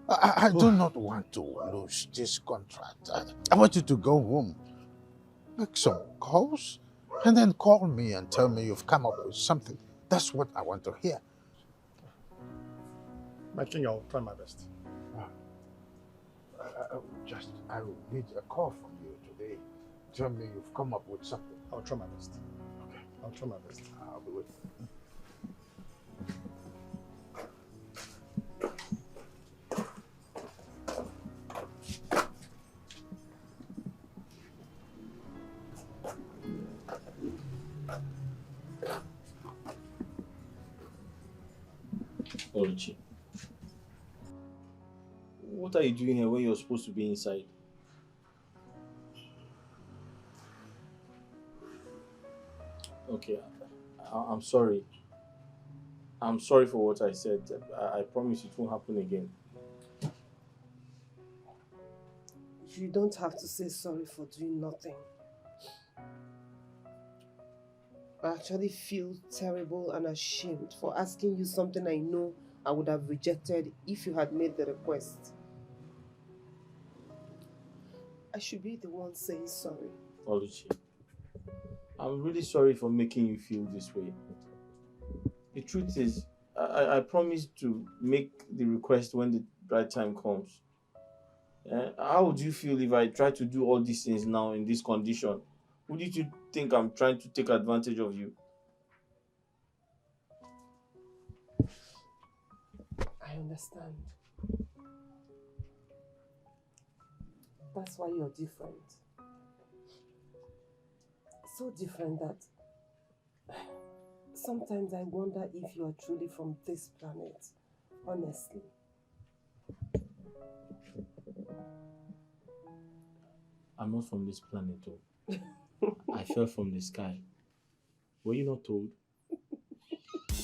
Speaker 10: I do not want to lose this contract. I want you to go home, make some calls, and then call me and tell me you've come up with something. That's what I want to hear.
Speaker 17: My king, I'll try my best.
Speaker 10: I will need a call from you today. Tell me you've come up with something.
Speaker 17: I'll try my best. Okay. I'll try my best.
Speaker 10: I'll be waiting.
Speaker 1: Oluchi. What are you doing here when you're supposed to be inside? Okay, I'm sorry. I'm sorry for what I said. I promise it won't happen again.
Speaker 2: You don't have to say sorry for doing nothing. I actually feel terrible and ashamed for asking you something I know I would have rejected if you had made the request. I should be the one saying sorry.
Speaker 1: Oluchi, I'm really sorry for making you feel this way. The truth is, I promised to make the request when the right time comes. How would you feel if I try to do all these things now in this condition? Wouldn't you think I'm trying to take advantage of you?
Speaker 2: I understand. That's why you're different. So different that sometimes I wonder if you're truly from this planet, honestly.
Speaker 1: I'm not from this planet, though. I fell from the sky. Were you not told?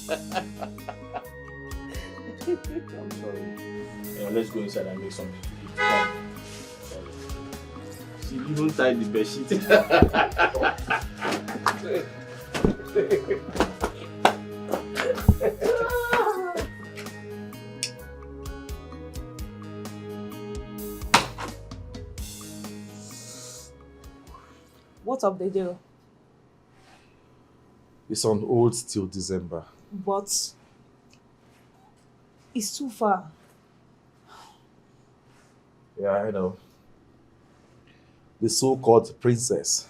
Speaker 1: I'm sorry. Let's go inside and make something to eat. Sorry. She even tied the bed sheet.
Speaker 18: What of the deal?
Speaker 6: It's on hold till December.
Speaker 18: But it's too far.
Speaker 6: Yeah, I know. The so-called princess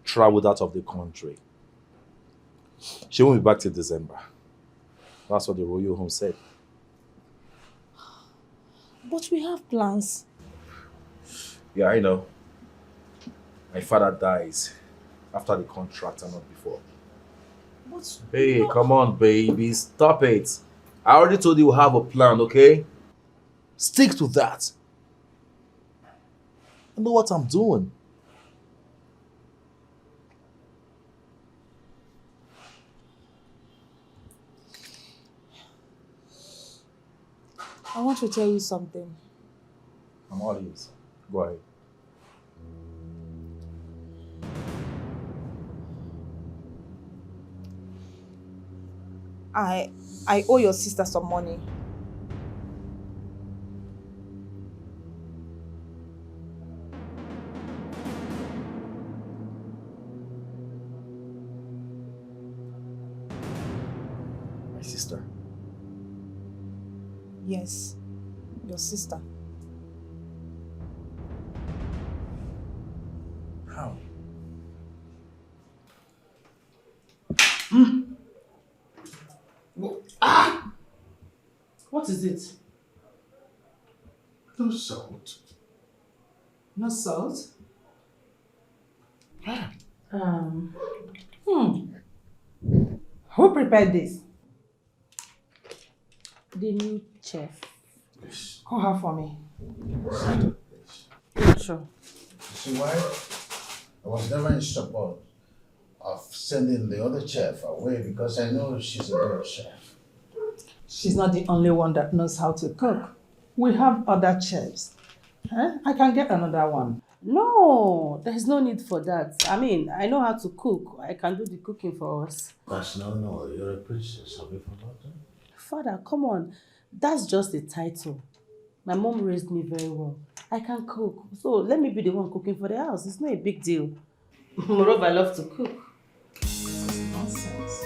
Speaker 6: traveled out of the country. She won't be back till December. That's what the royal home said.
Speaker 18: But we have plans.
Speaker 6: Yeah, I know. My father dies after the contract and not before.
Speaker 18: But
Speaker 6: Hey, come on, baby. Stop it. I already told you we have a plan, okay? Stick to that. I know what I'm doing.
Speaker 18: I want to tell you something.
Speaker 6: I'm all ears. Go ahead.
Speaker 18: I owe your sister some money.
Speaker 6: My sister.
Speaker 18: Yes, your sister.
Speaker 6: How?
Speaker 8: What is it?
Speaker 10: No salt.
Speaker 8: No salt? Who prepared this?
Speaker 5: The new chef.
Speaker 8: Call her for me.
Speaker 5: Sure.
Speaker 10: See why? I was never in support of sending the other chef away because I know she's a good chef.
Speaker 8: She's not the only one that knows how to cook. We have other chefs. I can get another one.
Speaker 5: No, there's no need for that. I mean, I know how to cook. I can do the cooking for us.
Speaker 10: That's no, you're a princess. Have you forgotten?
Speaker 5: Father, come on. That's just a title. My mom raised me very well. I can cook. So let me be the one cooking for the house. It's not a big deal. Moreover, I love to cook.
Speaker 8: Nonsense.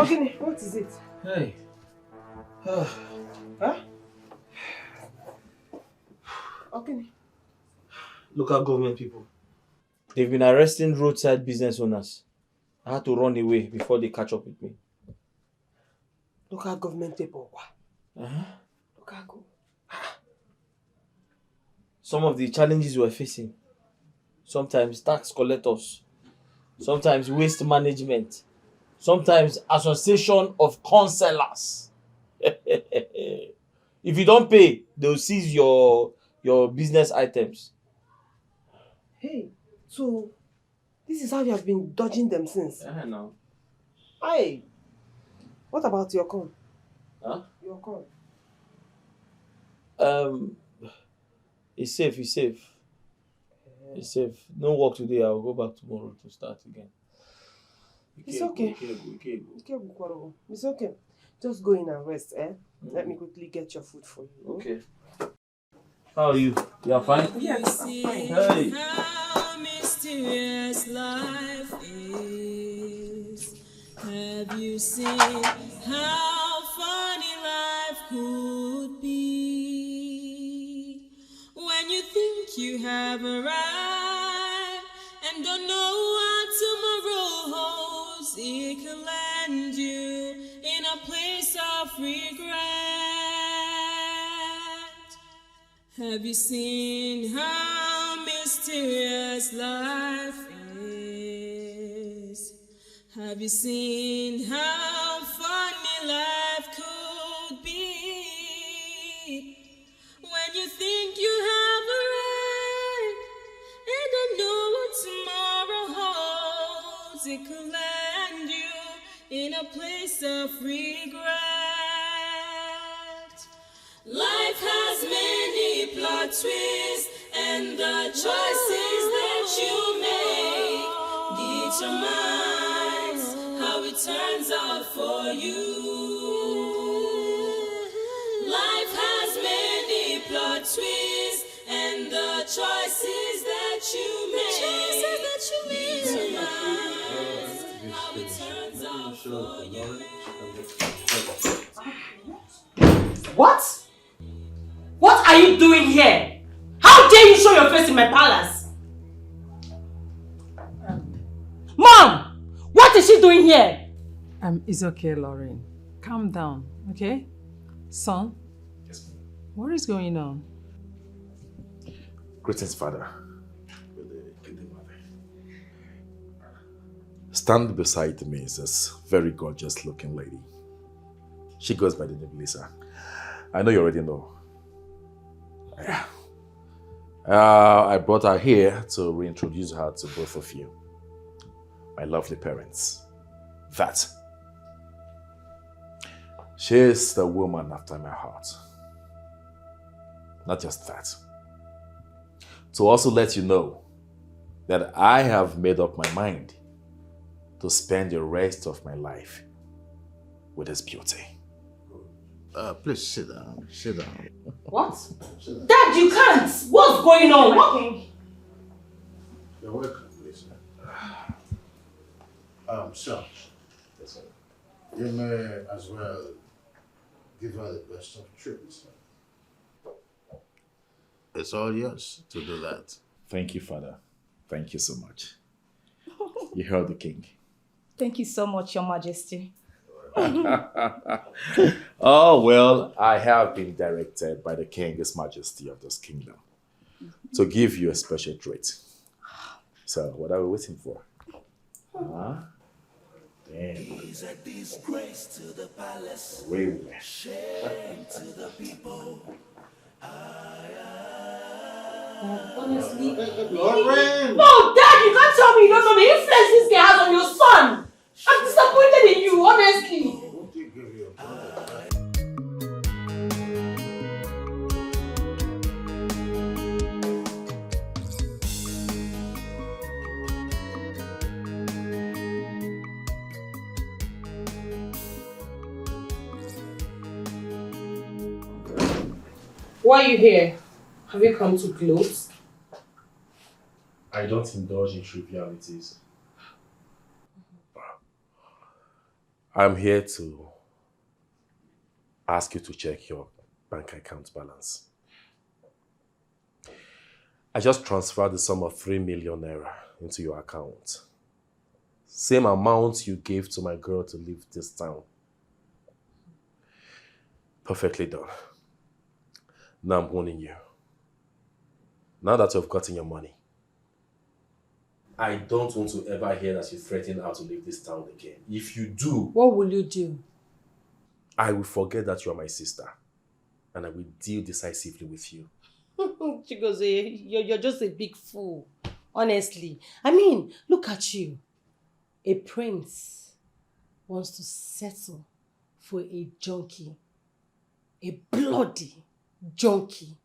Speaker 2: Okay, what is it?
Speaker 1: Hey.
Speaker 2: Huh? Okay.
Speaker 1: Local government people. They've been arresting roadside business owners. I had to run away before they catch up with me.
Speaker 2: Local government people.
Speaker 1: Uh-huh.
Speaker 2: Local go.
Speaker 1: Some of the challenges we're facing. Sometimes tax collectors. Sometimes waste management. Sometimes association of councillors. If you don't pay, they'll seize your business items.
Speaker 2: Hey, so this is how you have been dodging them since?
Speaker 1: No.
Speaker 2: Hey, what about your con?
Speaker 1: Huh?
Speaker 2: Your con.
Speaker 1: It's safe. It's safe. No work today. I'll go back tomorrow to start again.
Speaker 2: It's okay. It's okay. Just go in and rest, eh? Let me quickly get your food for you.
Speaker 1: Okay. How are you? You are fine?
Speaker 2: Yes, I'm fine.
Speaker 1: Hey.
Speaker 14: How mysterious life is. Have you seen how funny life could be? When you think you have arrived and don't know what tomorrow holds, it can land you in a place of regret. Have you seen how mysterious life is? Have you seen how funny life could be? When you think you have arrived and don't know what tomorrow holds, it could land you in a place of regret. Life has many plot twists, and the choices that you make determines how it turns out for you. Life has many plot twists, and the choices that you make determines how it turns out for you.
Speaker 8: What? What are you doing here? How dare you show your face in my palace? Mom! What is she doing here?
Speaker 3: It's okay, Lauren. Calm down, okay? Son?
Speaker 6: Yes, ma'am.
Speaker 3: What is going on?
Speaker 6: Greetings, Father. Good day, Mother. Stand beside me is this very gorgeous looking lady. She goes by the name Lisa. I know you already know. Yeah. I brought her here to reintroduce her to both of you, my lovely parents. That she is the woman after my heart. Not just that. To also let you know that I have made up my mind to spend the rest of my life with this beauty.
Speaker 4: Please sit down. Sit down.
Speaker 8: What? Dad, you can't! What's going on? What?
Speaker 4: You're welcome, Lisa. Son, you may as well give her the best of treats. It's all yours to do that.
Speaker 6: Thank you, Father. Thank you so much. You heard the king.
Speaker 18: Thank you so much, Your Majesty.
Speaker 6: Oh, well, I have been directed by the king, His Majesty of this kingdom, to give you a special treat. So, what are we waiting for? Huh? Damn.
Speaker 7: He's a disgrace to the palace.
Speaker 6: Really?
Speaker 7: Shame to the people.
Speaker 8: Honestly.
Speaker 4: Lauren!
Speaker 8: No, Dad, you can't tell me you don't know the influence this guy has on your son. I'm disappointed in you, honestly. Why are you here? Have you come to gloat?
Speaker 6: I don't indulge in trivialities. I'm here to ask you to check your bank account balance. I just transferred the sum of 3 million naira into your account. Same amount you gave to my girl to leave this town. Perfectly done. Now I'm warning you. Now that you've gotten your money, I don't want to ever hear that you threaten her to leave this town again. If you do...
Speaker 5: What will you do?
Speaker 6: I will forget that you are my sister. And I will deal decisively with you.
Speaker 5: Chigozie, you're just a big fool. Honestly. I mean, look at you. A prince wants to settle for a junkie. A bloody junkie.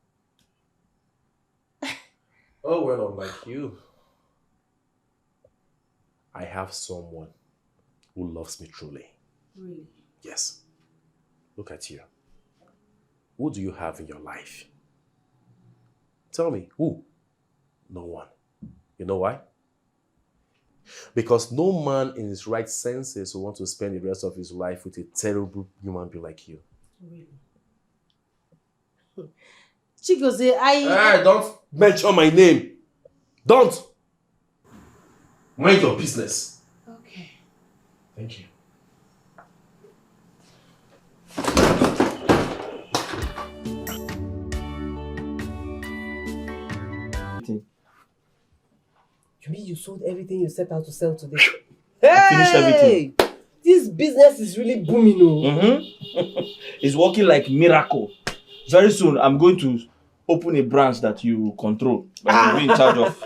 Speaker 6: Oh, well, unlike you, I have someone who loves me truly.
Speaker 5: Really?
Speaker 6: Yes. Look at you. Who do you have in your life? Tell me, who? No one. You know why? Because no man in his right senses will want to spend the rest of his life with a terrible human being like you.
Speaker 5: Really? Chigozie,
Speaker 6: Hey, don't mention my name. Don't. Mind your business.
Speaker 5: Okay.
Speaker 6: Thank you.
Speaker 2: You mean you sold everything you set out to sell today?
Speaker 1: I finished everything.
Speaker 2: This business is really booming.
Speaker 1: It's working like miracle. Very soon, I'm going to open a branch that you control. That you'll be in charge of.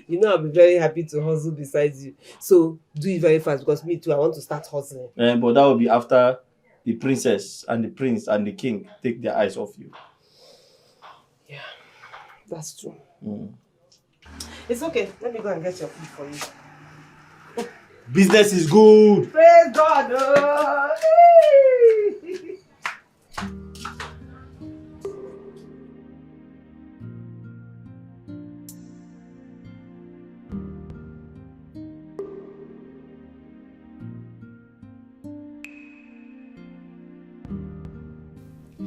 Speaker 2: You know, I'll be very happy to hustle besides you. So, do it very fast because me too, I want to start hustling.
Speaker 1: But that will be after the princess and the prince and the king take their eyes off you.
Speaker 2: Yeah, that's true.
Speaker 1: Mm.
Speaker 2: It's okay. Let me go and get your food for you.
Speaker 1: Business is good.
Speaker 2: Praise God. Oh.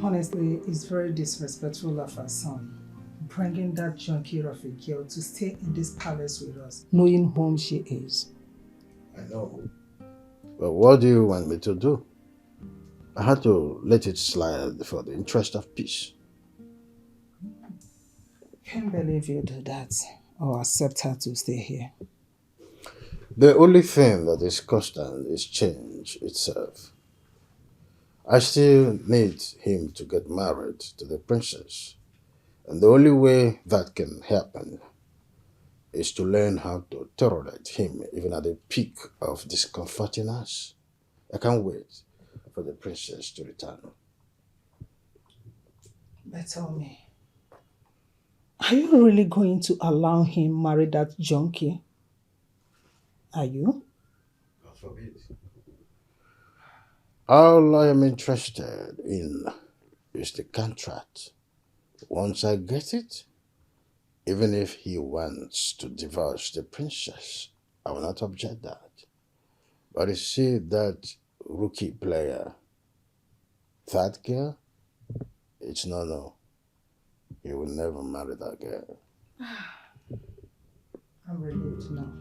Speaker 3: Honestly, it's very disrespectful of our son, bringing that junkie of a girl to stay in this palace with us, knowing whom she is.
Speaker 4: I know. But what do you want me to do? I had to let it slide for the interest of peace.
Speaker 3: Can't believe you do that or accept her to stay here.
Speaker 4: The only thing that is constant is change itself. I still need him to get married to the princess. And the only way that can happen is to learn how to tolerate him even at the peak of discomforting us. I can't wait for the princess to return.
Speaker 3: But tell me, are you really going to allow him marry that junkie? Are you?
Speaker 4: God forbid. All I am interested in is the contract. Once I get it, even if he wants to divorce the princess, I will not object that. But you see that rookie player, that girl, it's no. He will never marry that girl.
Speaker 3: I'm relieved now.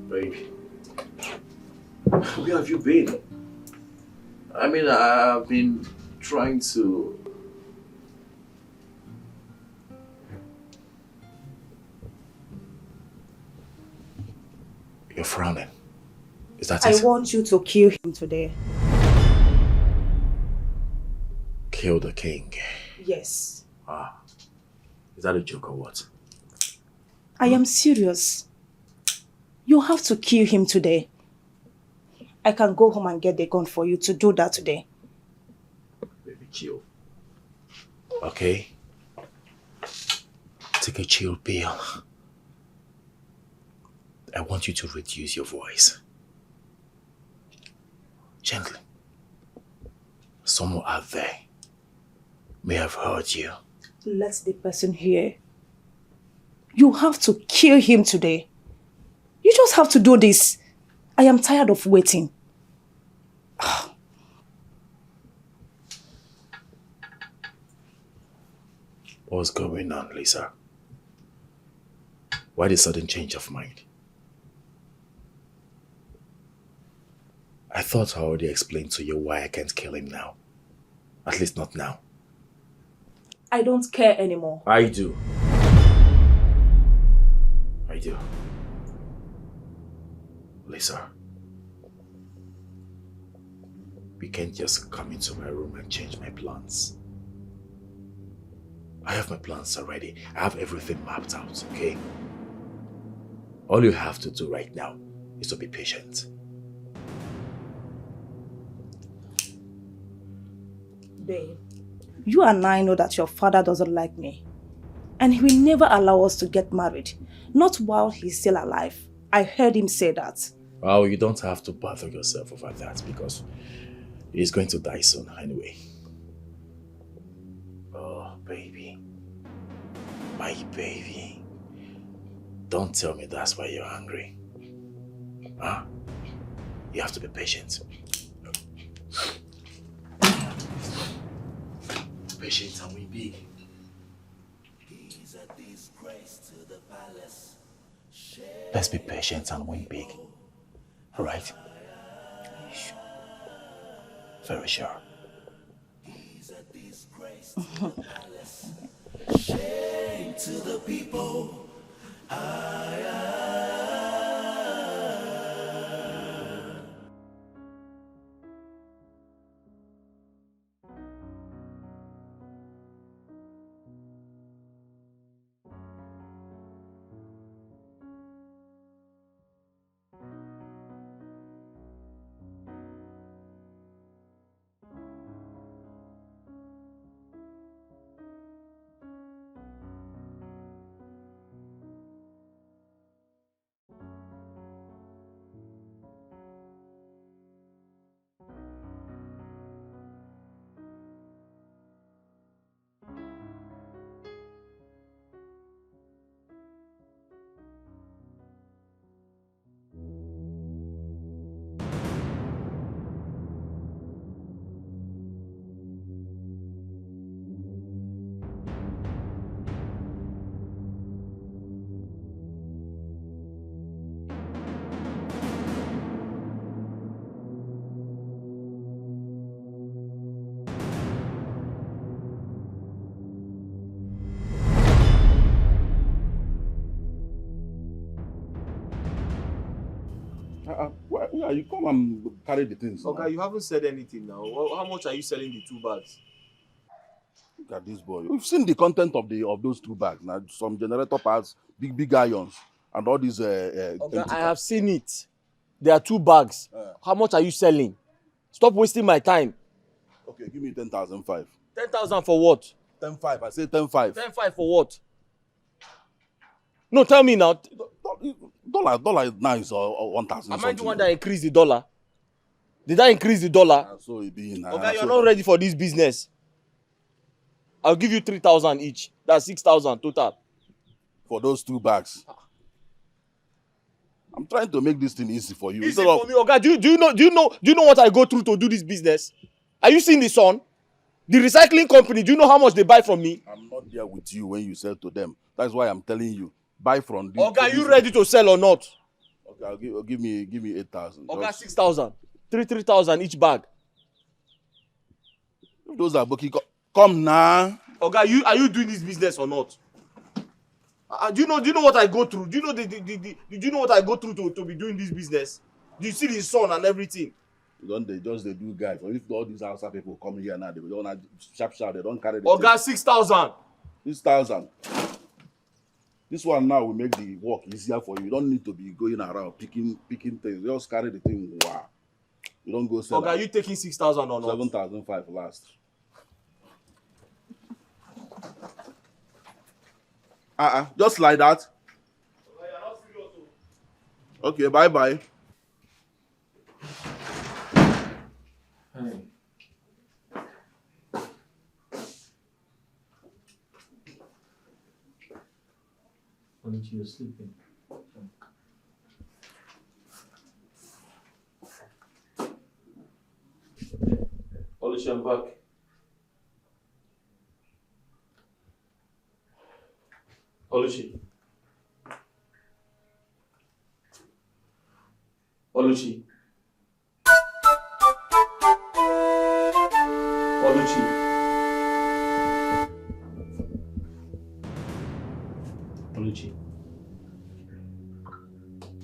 Speaker 19: Baby, where have you been? I mean, I've been trying to...
Speaker 6: You're frowning. Is that
Speaker 18: I
Speaker 6: it?
Speaker 18: want you to kill him today.
Speaker 6: Kill the king.
Speaker 18: Yes.
Speaker 6: Ah. Is that a joke or what?
Speaker 18: I am serious. You have to kill him today. I can go home and get the gun for you to do that today.
Speaker 6: Baby, chill. Okay? Take a chill pill. I want you to reduce your voice. Gently. Someone out there may have heard you.
Speaker 18: Let the person hear. You have to kill him today. You just have to do this. I am tired of waiting.
Speaker 6: What's going on, Lisa? Why the sudden change of mind? I thought I already explained to you why I can't kill him now. At least not now.
Speaker 18: I don't care anymore.
Speaker 6: I do. I do. Lisa, we can't just come into my room and change my plans. I have my plans already. I have everything mapped out, okay? All you have to do right now is to be patient.
Speaker 18: Babe, you and I know that your father doesn't like me. And he will never allow us to get married. Not while he's still alive. I heard him say that.
Speaker 6: Well, you don't have to bother yourself over that because he's going to die soon anyway. Oh, baby. My baby. Don't tell me that's why you're hungry. Huh? You have to be patient. Patient and we big. Let's be patient and win big. Alright? Very sure.
Speaker 7: Shame to the people.
Speaker 10: Where you come and carry the things?
Speaker 1: Okay, you haven't said anything now. How much are you selling the 2 bags?
Speaker 10: Look at this boy. We've seen the content of those 2 bags. Now, some generator parts, big irons, and all these.
Speaker 20: Okay, I have seen it. There are 2 bags. How much are you selling? Stop wasting my time.
Speaker 10: Okay, give me 10,500.
Speaker 20: 10,000 for what?
Speaker 10: 10,500. I say 10,500.
Speaker 20: 10,500 for what? No, tell me now.
Speaker 10: Dollar now is 1,000.
Speaker 20: Am I the one that increased the dollar? Did I increase the dollar?
Speaker 10: So it be now.
Speaker 20: Okay, you're not ready for this business. I'll give you 3,000 each. That's 6,000 total.
Speaker 10: For those 2 bags. I'm trying to make this thing easy for you.
Speaker 20: Easy for me, okay? Do you know what I go through to do this business? Are you seeing the sun? The recycling company, do you know how much they buy from me?
Speaker 10: I'm not there with you when you sell to them. That's why I'm telling you. Buy from this.
Speaker 20: Okay, are you ready to sell or not?
Speaker 10: Okay, give me 8,000.
Speaker 20: Okay, 6,000. 3,000 each bag.
Speaker 10: If those are booking, come now.
Speaker 20: Okay, are you doing this business or not? Do you know what I go through? Do you know do you know what I go through to be doing this business? Do you see the sun and everything?
Speaker 10: They just do guys. Or if all these outside people come here now, they don't sharp. They don't carry the.
Speaker 20: Okay, 6,000.
Speaker 10: 6,000. This one now will make the work easier for you. You don't need to be going around picking things. Just carry the thing. Wow. You don't go sell.
Speaker 20: Okay, are you taking 6,000 or not?
Speaker 10: 7,500 last. Just like that. Okay, bye.
Speaker 1: Honey, Oluchi, you're sleeping. Oluchi, I'm back. Oluchi. Oluchi. Oluchi. Oluchi.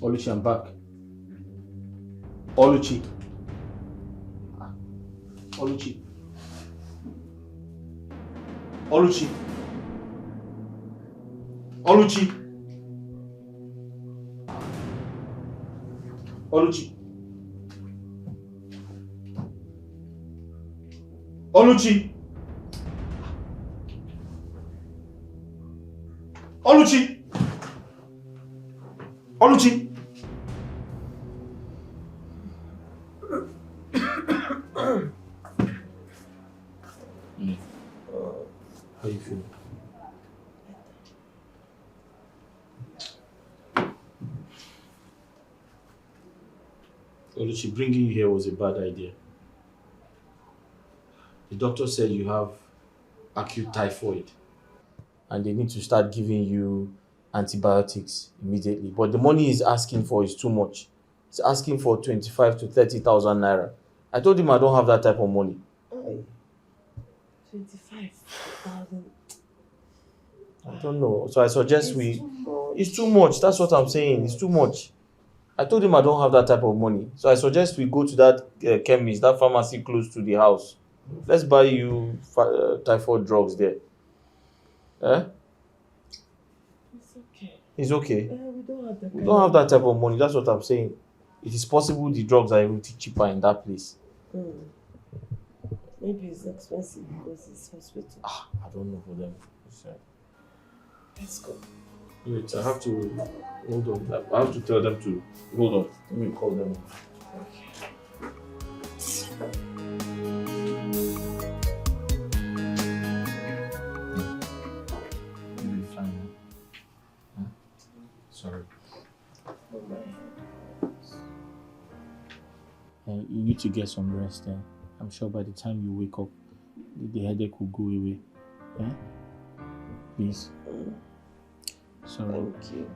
Speaker 1: Oluchi, I'm back. Oluchi. Oluchi. Oluchi. Oluchi. Oluchi. Oluchi. Oluchi. Oluchi. How you feel? Oluchi, bringing you here was a bad idea. The doctor said you have acute typhoid and they need to start giving you antibiotics immediately. But the money he's asking for is too much. He's asking for 25 to 30,000 naira. I told him I don't have that type of money.
Speaker 2: 25,000.
Speaker 1: I don't know. So I suggest it's too much. That's what I'm saying. It's too much. I told him I don't have that type of money. So I suggest we go to that chemist, that pharmacy close to the house. Let's buy you typhoid drugs there. Eh?
Speaker 2: It's okay.
Speaker 1: It's okay.
Speaker 2: We don't have that
Speaker 1: Type of money. That's what I'm saying. It is possible the drugs are even cheaper in that place.
Speaker 2: Maybe it's expensive because it's hospital.
Speaker 1: I don't know for them.
Speaker 2: Let's go.
Speaker 1: Wait, I have to hold on. I have to tell them to hold on. Let me call them. You'll be fine. Huh? Sorry. You need to get some rest. I'm sure by the time you wake up, the headache will go away. Please. Sorry.
Speaker 2: Thank you.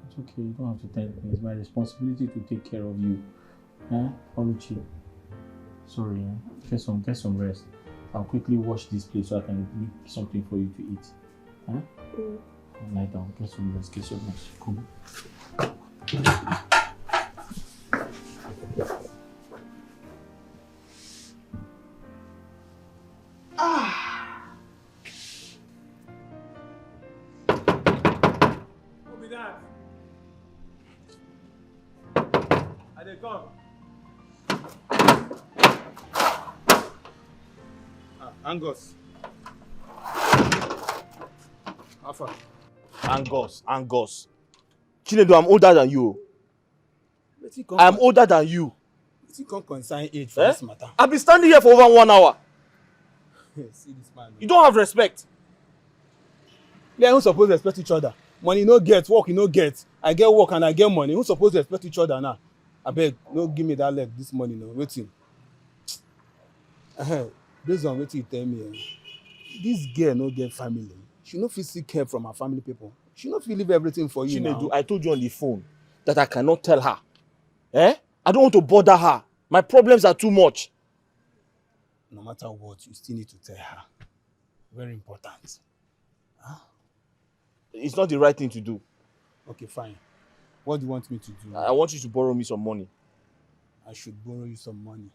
Speaker 1: It's okay. You don't have to thank me. It's my responsibility to take care of you. Oluchi. Sorry. Get some rest. I'll quickly wash this place so I can make something for you to eat. Lie down. Get some rest. Come.
Speaker 11: Who be that? I dey come. Angus. Alpha.
Speaker 20: Angus. Chinedu, I'm older than you. I'm older than you.
Speaker 11: You can't consign age for this matter.
Speaker 20: I've been standing here for over 1 hour.
Speaker 11: See this man.
Speaker 20: You don't have respect.
Speaker 11: Yeah, who suppose respect each other? Money no get, work you no get. I get work and I get money. Who suppose respect each other now? I beg, no give me that leg this morning. No, waiting. Based on what you tell me, this girl no get family. She no fit seek help from her family people. She no fit leave everything for you
Speaker 20: Chinedu,
Speaker 11: now.
Speaker 20: I told you on the phone that I cannot tell her. I don't want to bother her. My problems are too much.
Speaker 11: No matter what, you still need to tell her. Very important.
Speaker 20: It's not the right thing to do.
Speaker 11: Okay, fine. What do you want me to do?
Speaker 20: I want you to borrow me some money.
Speaker 11: I should borrow you some money.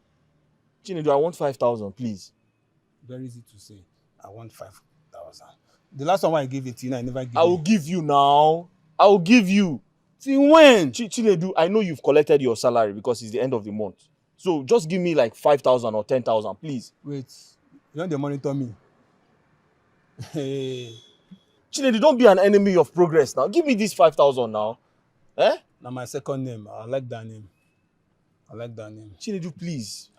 Speaker 20: Chinedu, I want 5,000, please.
Speaker 11: Very easy to say. I want 5,000. The last time I gave it to you, I never gave
Speaker 20: I will give you now. I will give you.
Speaker 11: Till when?
Speaker 20: Chinedu, I know you've collected your salary because it's the end of the month. So just give me like 5,000 or 10,000, please.
Speaker 11: Wait, you want to monitor me? Hey.
Speaker 20: Chinedu, don't be an enemy of progress now. Give me this 5,000 now.
Speaker 11: Now my second name. I like that name.
Speaker 20: Chinedu, please.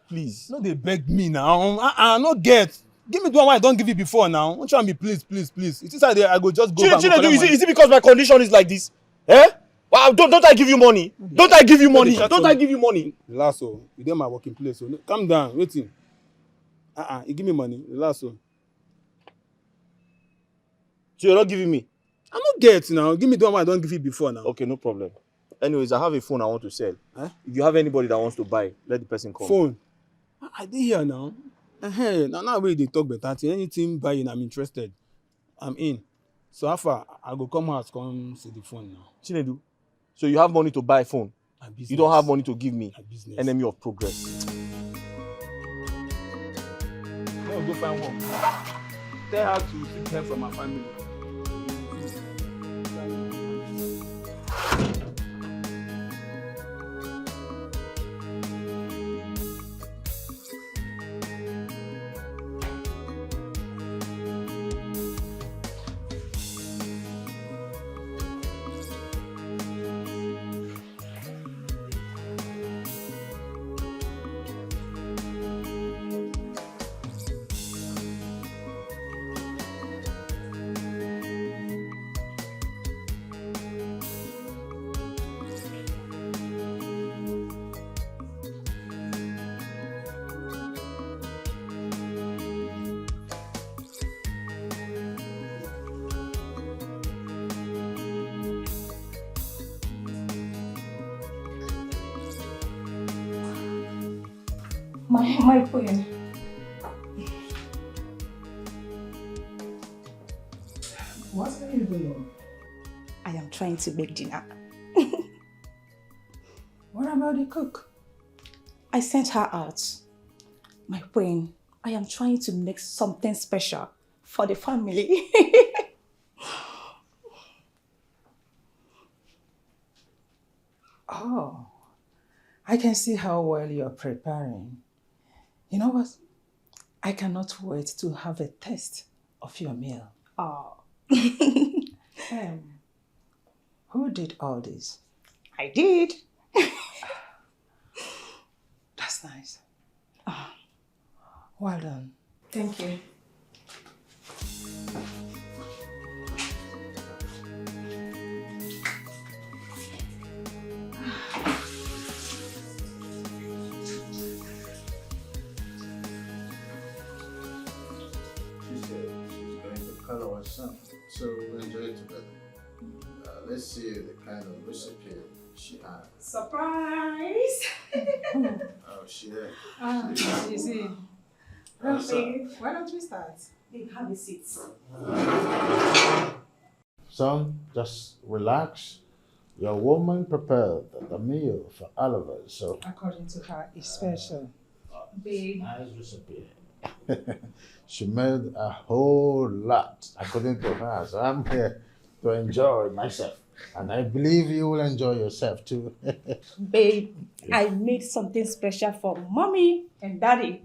Speaker 11: No, they beg me now. I no get. Give me the one I don't give you before now. Don't try me, please. It's inside there. I go just go back.
Speaker 20: Chinedu, is it because my condition is like this? Eh? Well, don't I give you money? Don't I give you money? Don't I give you money?
Speaker 11: Relax, so you dey my working place. So calm down. Waiting. You give me money. Relax, so.
Speaker 20: So you're not giving me?
Speaker 11: I'm not get now. Give me the one I don't give you before now.
Speaker 20: Okay, no problem. Anyways, I have a phone I want to sell. If you have anybody that wants to buy, let the person come.
Speaker 11: Phone? I did hear now. Now where they talk better thing. Anything buying, I'm interested. I'm in. So how far I go come house, come see the phone now.
Speaker 20: Chinedu, so you have money to buy a phone? You don't have money to give me? Enemy of progress.
Speaker 11: I'll go find work. Tell her to seek help from my family.
Speaker 18: My queen.
Speaker 3: What are you doing?
Speaker 18: I am trying to make dinner.
Speaker 3: What about the cook?
Speaker 18: I sent her out. My queen, I am trying to make something special for the family.
Speaker 3: Oh, I can see how well you're preparing. You know what? I cannot wait to have a taste of your meal.
Speaker 18: Oh.
Speaker 3: Who did all this?
Speaker 18: I did.
Speaker 3: That's nice. Well done.
Speaker 18: Thank you.
Speaker 4: So we'll enjoy it together. Let's see the kind of recipe she had.
Speaker 3: Surprise!
Speaker 4: Oh, she did.
Speaker 3: You see.
Speaker 18: Okay.
Speaker 3: Why don't we start?
Speaker 18: Have a seat.
Speaker 4: Son, just relax. Your woman prepared the meal for all of us, so.
Speaker 3: According to her, it's special. Babe.
Speaker 4: Nice recipe. She made a whole lot, according to her. So I'm here to enjoy myself. And I believe you will enjoy yourself too.
Speaker 18: Babe, I made something special for mommy and daddy.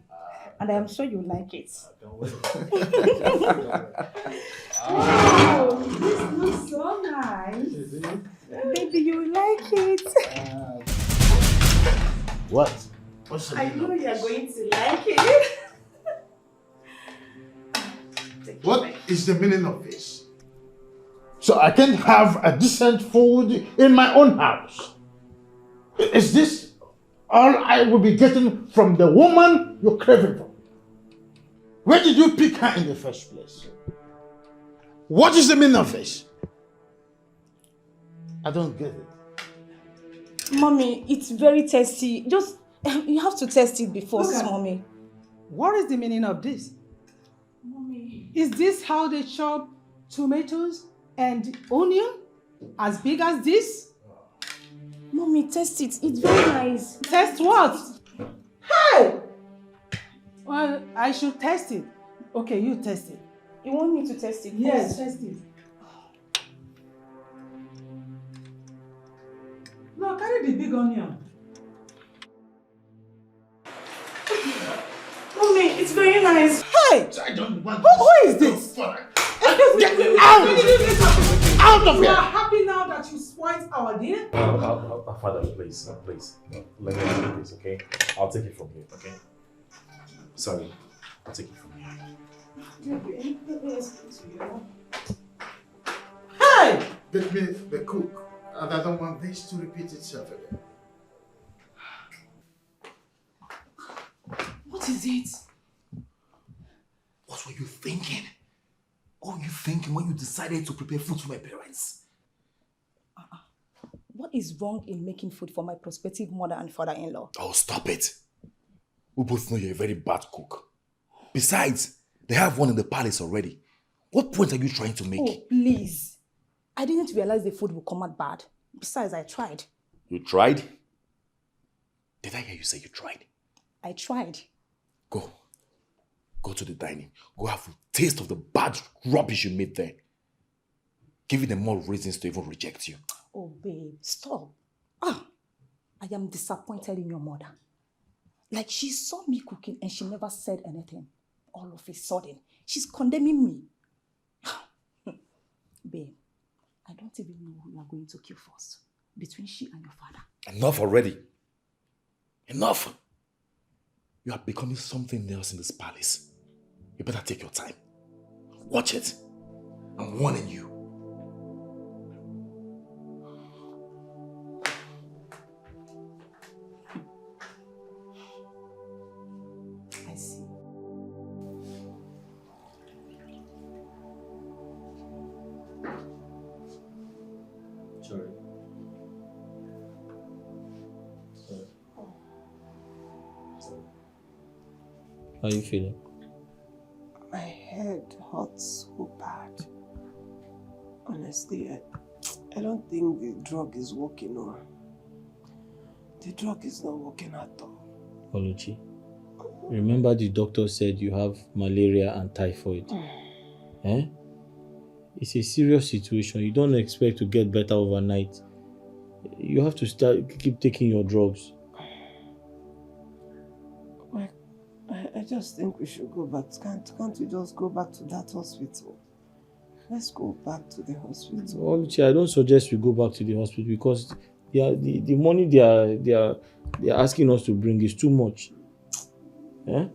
Speaker 18: And I am sure you like it.
Speaker 3: Oh, this looks so nice.
Speaker 18: Baby, you like it.
Speaker 4: What? What's the
Speaker 18: I
Speaker 4: meaning
Speaker 18: know
Speaker 4: of
Speaker 18: you are
Speaker 4: this?
Speaker 18: going to like it.
Speaker 4: What is the meaning of this? So I can have a decent food in my own house. Is this all I will be getting from the woman you're craving for? Where did you pick her in the first place? What is the meaning of this? I don't get it.
Speaker 18: Mommy, it's very tasty. Just, you have to taste it before,
Speaker 3: Look at-
Speaker 18: mommy.
Speaker 3: What is the meaning of this?
Speaker 18: Mommy.
Speaker 3: Is this how they chop tomatoes and onion? As big as this?
Speaker 18: Mommy, taste it. It's very nice.
Speaker 3: Test what? Hey! Well, I should test it. Okay, you test it.
Speaker 18: You want me to test it?
Speaker 3: Yes,
Speaker 18: first?
Speaker 3: test it. No, carry the big onion.
Speaker 18: Mommy, it's very nice.
Speaker 3: Hey!
Speaker 4: I don't want
Speaker 3: Who is this?
Speaker 4: Get out! Out of
Speaker 3: You
Speaker 4: here!
Speaker 3: are happy now that you spoiled our dinner?
Speaker 6: Father, please. Let me do this, okay? I'll take it from here, okay? Sorry, I'll take it from here.
Speaker 3: Hey!
Speaker 10: Let me the cook, and I don't want this to repeat itself again.
Speaker 3: What is it?
Speaker 9: What were you thinking? What were you thinking when you decided to prepare food for my parents?
Speaker 18: What is wrong in making food for my prospective mother and father-in-law?
Speaker 9: Oh, stop it. We both know you're a very bad cook. Besides, they have one in the palace already. What point are you trying to make?
Speaker 18: Oh, please. I didn't realize the food would come out bad. Besides, I tried.
Speaker 9: You tried? Did I hear you say you tried?
Speaker 18: I tried.
Speaker 9: Go. Go to the dining. Go have a taste of the bad rubbish you made there. Giving them more reasons to even reject you.
Speaker 18: Oh, babe, stop. I am disappointed in your mother. Like, she saw me cooking and she never said anything. All of a sudden, she's condemning me. Babe, I don't even know who you are going to kill first. Between she and your father.
Speaker 9: Enough already. Enough. You are becoming something else in this palace. You better take your time. Watch it. I'm warning you.
Speaker 18: I see.
Speaker 1: Sorry. How are you feeling?
Speaker 2: My head hurts so bad. Honestly, I don't think the drug is working. No. The drug is not working at all.
Speaker 1: Oluchi, remember the doctor said you have malaria and typhoid. Eh? It's a serious situation. You don't expect to get better overnight. You have to keep taking your drugs.
Speaker 2: I just think we should go back. Can't we just go back to that hospital? Let's go back to the hospital.
Speaker 1: Oluchi, I don't suggest we go back to the hospital because the money they are asking us to bring is too much. Eh?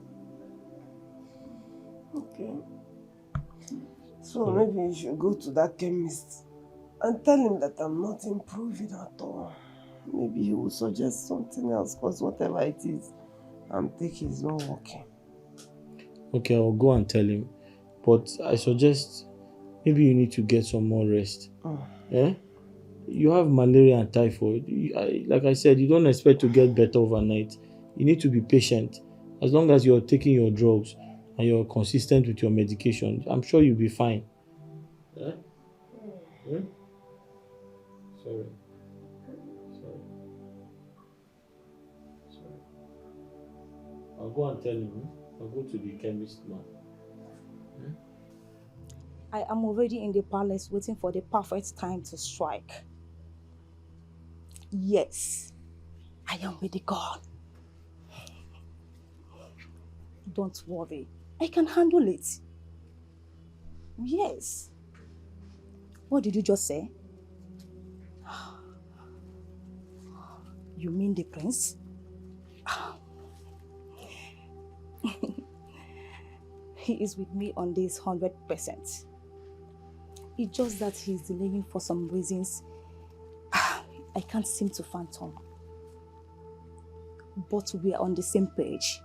Speaker 2: Okay. So maybe you should go to that chemist and tell him that I'm not improving at all. Maybe he will suggest something else because whatever it is I'm taking is not working.
Speaker 1: Okay, I'll go and tell him. But I suggest maybe you need to get some more rest. Eh? You have malaria and typhoid. Like I said, you don't expect to get better overnight. You need to be patient. As long as you're taking your drugs and you're consistent with your medication, I'm sure you'll be fine. Eh? Hmm? Sorry. I'll go and tell him. I'll go to the chemist now.
Speaker 18: I am already in the palace waiting for the perfect time to strike. Yes, I am ready, God. Don't worry, I can handle it. Yes. What did you just say? You mean the prince? He is with me on this 100%. It's just that he's delaying for some reasons I can't seem to fathom. But we are on the same page.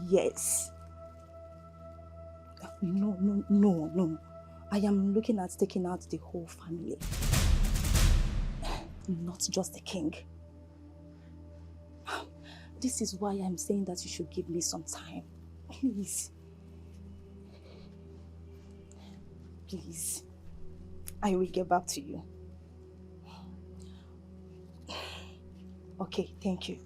Speaker 18: Yes. No. I am looking at taking out the whole family. Not just the king. This is why I'm saying that you should give me some time. Please. Please. I will get back to you. Okay, thank you.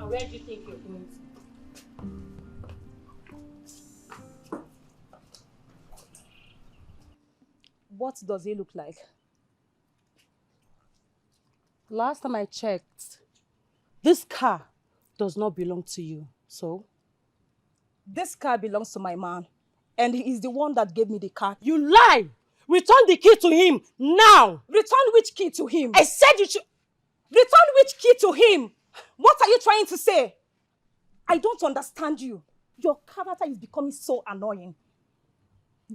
Speaker 8: And where do you think you're going to?
Speaker 5: What does he look like? Last time I checked, this car does not belong to you. So? This car belongs to my man. And he is the one that gave me the car.
Speaker 8: You lie! Return the key to him now!
Speaker 5: Return which key to him?
Speaker 8: I said you should...
Speaker 5: Return which key to him? What are you trying to say? I don't understand you. Your character is becoming so annoying.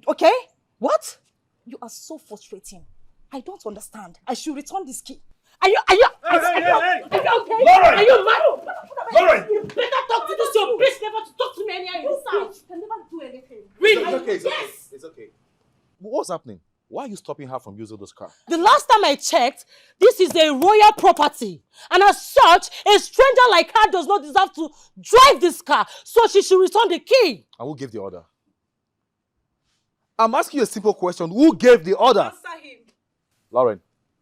Speaker 5: Okay? What? You are so frustrating. I don't understand. I should return this key.
Speaker 8: Are you okay?
Speaker 9: Lauren!
Speaker 8: Are you mad?
Speaker 9: Lauren!
Speaker 8: You better talk to this your bitch never to talk to me anyhow in this house.
Speaker 5: You can never do anything.
Speaker 8: Really?
Speaker 9: It's okay,
Speaker 8: Yes!
Speaker 9: It's okay. What's happening? Why are you stopping her from using this car?
Speaker 8: The last time I checked, this is a royal property. And as such, a stranger like her does not deserve to drive this car. So she should return the key.
Speaker 9: And who gave the order? I'm asking you a simple question. Who gave the order?
Speaker 5: Answer him.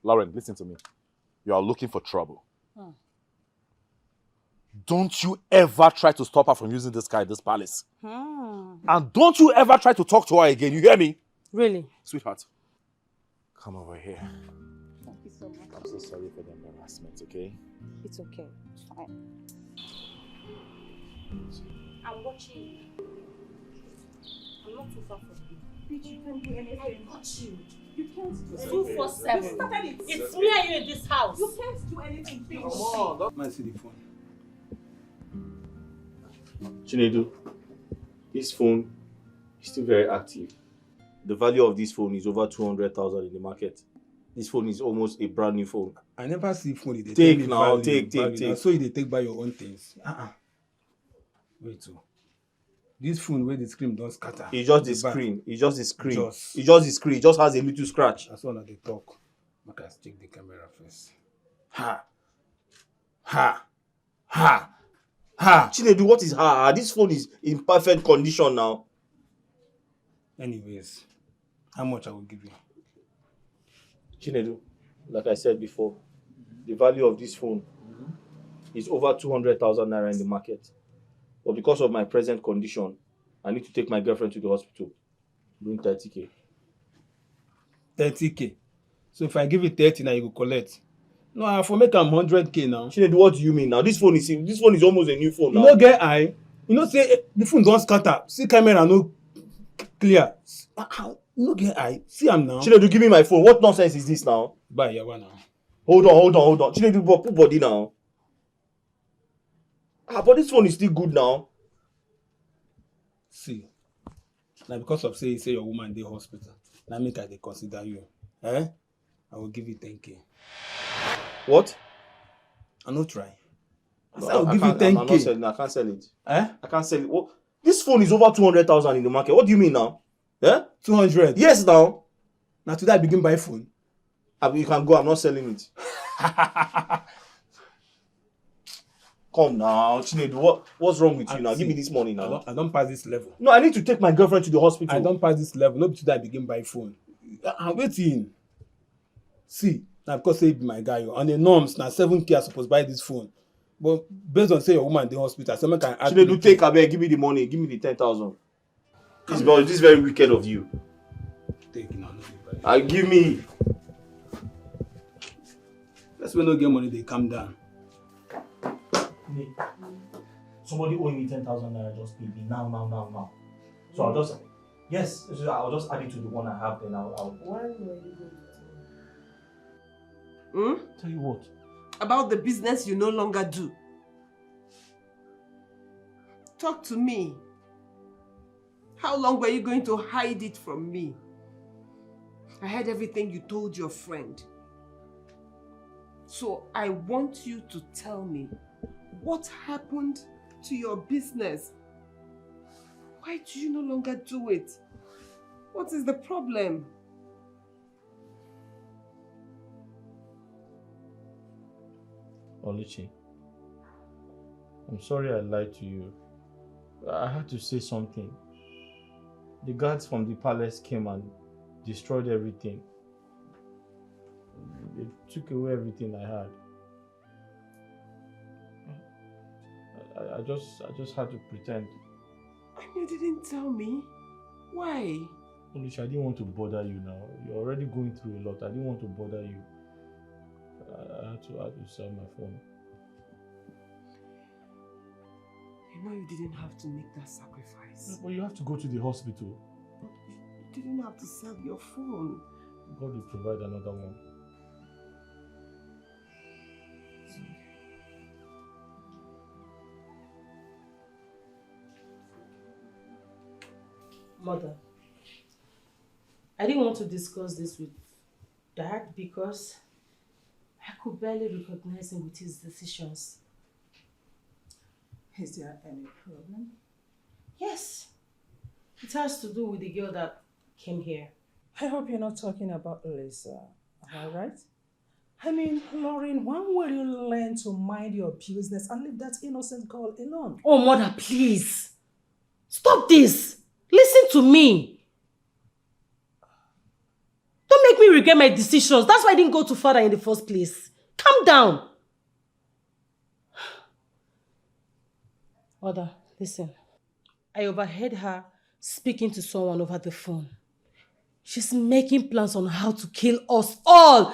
Speaker 9: Lauren, listen to me. You are looking for trouble. Don't you ever try to stop her from using this car at this palace. And don't you ever try to talk to her again. You hear me?
Speaker 8: Really?
Speaker 9: Sweetheart, come over here.
Speaker 5: Thank you so much.
Speaker 9: I'm so sorry for the embarrassment, okay?
Speaker 5: It's okay. It's fine. I'm watching you. I'm not too far from you. Bitch, you can't do anything. I got you. You can't do anything.
Speaker 8: 247.
Speaker 5: You started it.
Speaker 8: It's me and you in this house.
Speaker 5: You can't do anything, bitch.
Speaker 11: Come on, don't mind see the phone.
Speaker 1: Chinedu, this phone is still very active. The value of this phone is over 200,000 in the market. This phone is almost a brand new phone.
Speaker 11: I never see phone. They
Speaker 1: Take
Speaker 11: tell me
Speaker 1: now,
Speaker 11: value,
Speaker 1: take.
Speaker 11: Now, so they take by your own things. Wait, so this phone where the screen don't scatter.
Speaker 1: It's just the screen. It's just the screen.
Speaker 11: Just.
Speaker 1: It's just the screen. It just has a little scratch.
Speaker 11: That's all they talk. I can check the camera first.
Speaker 1: Chinedu, what is ha? This phone is in perfect condition now.
Speaker 11: Anyways, how much I will give you?
Speaker 1: Chinedu, like I said before, the value of this phone is over 200,000 naira in the market. But because of my present condition, I need to take my girlfriend to the hospital. Bring 30K.
Speaker 11: 30K. So if I give you 30 now, you go collect. No, I have to make 100K now.
Speaker 1: Chinedu, what do you mean now? This phone is almost a new phone now.
Speaker 11: You know, get eye. You know, say the phone don't scatter. See camera no clear. How? You know, get eye. See am now.
Speaker 1: Chinedu, give me my phone. What nonsense is this now?
Speaker 11: Bye, Yawa now.
Speaker 1: Hold on. Chinedu, put body now. But this phone is still good now.
Speaker 11: See. Now because of say your woman dey hospital. Now make I dey consider you. I will give you 10K.
Speaker 1: What?
Speaker 11: I no try.
Speaker 1: No,
Speaker 11: I will give you 10K.
Speaker 1: I'm not selling. I can't sell it. I can't sell it. What? This phone is over 200,000 in the market. What do you mean now?
Speaker 11: 200?
Speaker 1: Yes, now.
Speaker 11: Now today I begin buy phone.
Speaker 1: You can go. I'm not selling it. Come now, Chinedu. What's wrong with you now? Give me this money now.
Speaker 11: I don't pass this level.
Speaker 1: No, I need to take my girlfriend to the hospital.
Speaker 11: I don't pass this level. Not today I begin buy phone. I'm waiting. See, now because say be my guy, on the norms, now 7K I supposed buy this phone. But based on say your woman in the hospital, someone can ask.
Speaker 1: Chinedu, take abeg, give me the money. Give me the 10,000. This is very wicked of you.
Speaker 11: Take now.
Speaker 1: Give me.
Speaker 11: That's when no get money, they calm down.
Speaker 1: Somebody owing me 10,000 naira just paid me now. So I'll just I'll just add it to the one I have. Then I'll.
Speaker 2: Why were you going to tell me?
Speaker 1: Tell you what?
Speaker 2: About the business you no longer do. Talk to me. How long were you going to hide it from me? I heard everything you told your friend. So I want you to tell me what happened to your business. Why do you no longer do it? What is the problem?
Speaker 1: Oluchi, I'm sorry I lied to you. I had to say something. The guards from the palace came and destroyed everything. They took away everything I had. I just had to pretend.
Speaker 2: And you didn't tell me? Why?
Speaker 1: Oluchi, I didn't want to bother you now. You're already going through a lot. I didn't want to bother you. I had to sell my phone.
Speaker 2: You know you didn't have to make that sacrifice.
Speaker 1: But you have to go to the hospital.
Speaker 2: You didn't have to sell your phone.
Speaker 1: God will provide another one.
Speaker 8: Mother, I didn't want to discuss this with Dad because I could barely recognize him with his decisions.
Speaker 3: Is there any problem?
Speaker 8: Yes. It has to do with the girl that came here.
Speaker 3: I hope you're not talking about Lisa. Am I right? I mean, Lauren, when will you learn to mind your business and leave that innocent girl alone?
Speaker 8: Oh, Mother, please. Stop this. Listen to me. Don't make me regret my decisions. That's why I didn't go to Father in the first place. Calm down. Mother, listen. I overheard her speaking to someone over the phone. She's making plans on how to kill us all.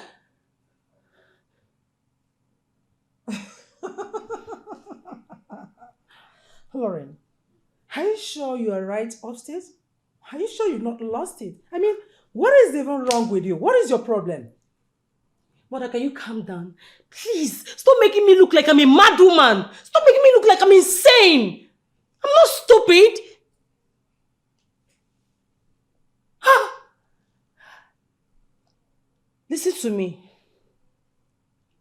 Speaker 3: Lauren, are you sure you are right upstairs? Are you sure you've not lost it? I mean, what is even wrong with you? What is your problem?
Speaker 8: Mother, can you calm down? Please, stop making me look like I'm a mad woman. Stop making me look like I'm insane. I'm not stupid. Listen to me.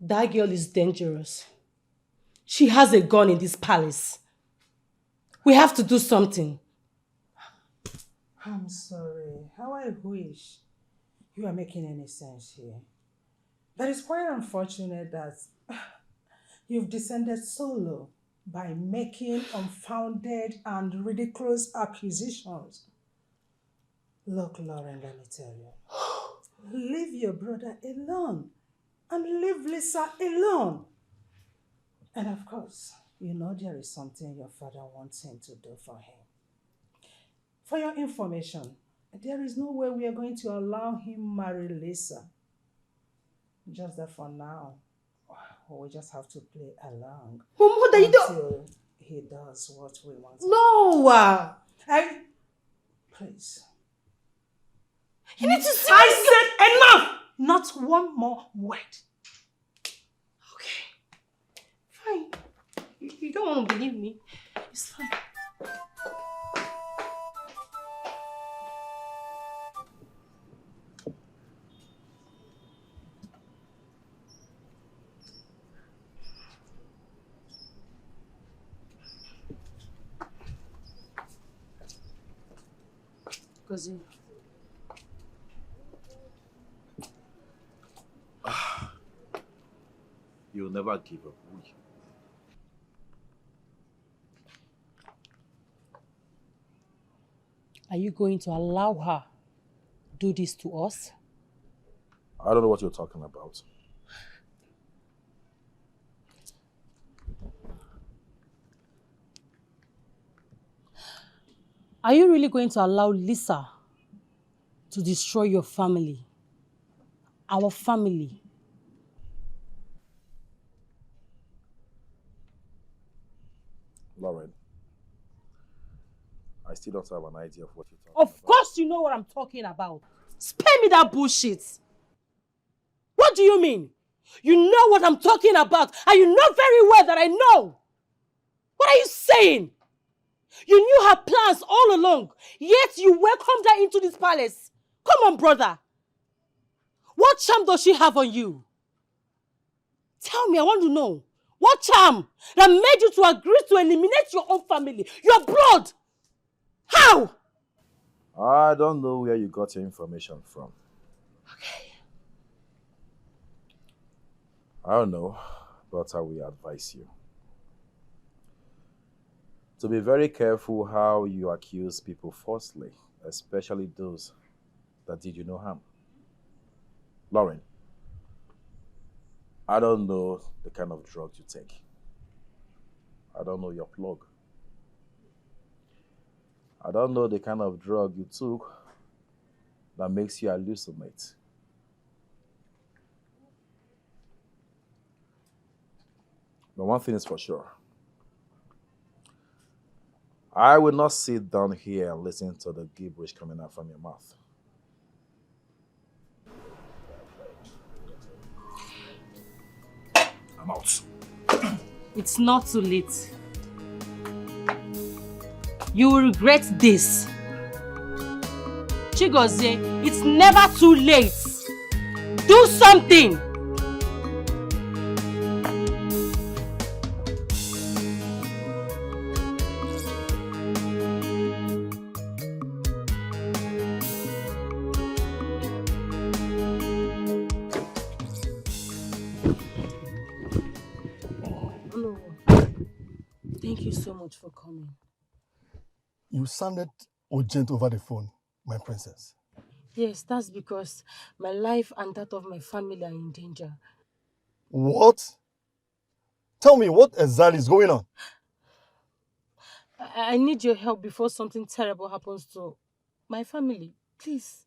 Speaker 8: That girl is dangerous. She has a gun in this palace. We have to do something.
Speaker 3: I'm sorry. How I wish you are making any sense here. That is quite unfortunate that you've descended so low by making unfounded and ridiculous accusations. Look, Lauren, let me tell you. Leave your brother alone and leave Lisa alone. And of course, you know there is something your father wants him to do for him. For your information, there is no way we are going to allow him marry Lisa. Just that for now, we just have to play along.
Speaker 8: But Mother, you don't...
Speaker 3: Until he does what we want.
Speaker 8: No!
Speaker 3: Please.
Speaker 8: You need to see...
Speaker 3: I said enough! Not one more word.
Speaker 8: Fine. You don't want to believe me. It's fine. Gozi.
Speaker 6: You'll never give up, will you?
Speaker 8: Are you going to allow her do this to us?
Speaker 6: I don't know what you're talking about.
Speaker 8: Are you really going to allow Lisa to destroy your family? Our family?
Speaker 6: Lauren, I still don't have an idea of what you're talking
Speaker 8: Of course you know what I'm talking about. Spare me that bullshit. What do you mean? You know what I'm talking about, and you know very well that I know. What are you saying? You knew her plans all along, yet you welcomed her into this palace. Come on, brother. What charm does she have on you? Tell me, I want to know. What charm that made you to agree to eliminate your own family, your blood? How?
Speaker 6: I don't know where you got your information from.
Speaker 8: Okay.
Speaker 6: I don't know, but I will advise you to be very careful how you accuse people falsely, especially those that did you no harm. Lauren, I don't know the kind of drugs you take. I don't know your plug. I don't know the kind of drug you took that makes you hallucinate. But one thing is for sure. I will not sit down here and listen to the gibberish coming out from your mouth. I'm out.
Speaker 8: It's not too late. You will regret this. Chigozie, it's never too late. Do something! Hello. Thank you so much for coming.
Speaker 17: You sounded urgent over the phone, my princess.
Speaker 8: Yes, that's because my life and that of my family are in danger.
Speaker 17: What? Tell me, what exactly is going on?
Speaker 8: I need your help before something terrible happens to my family. Please.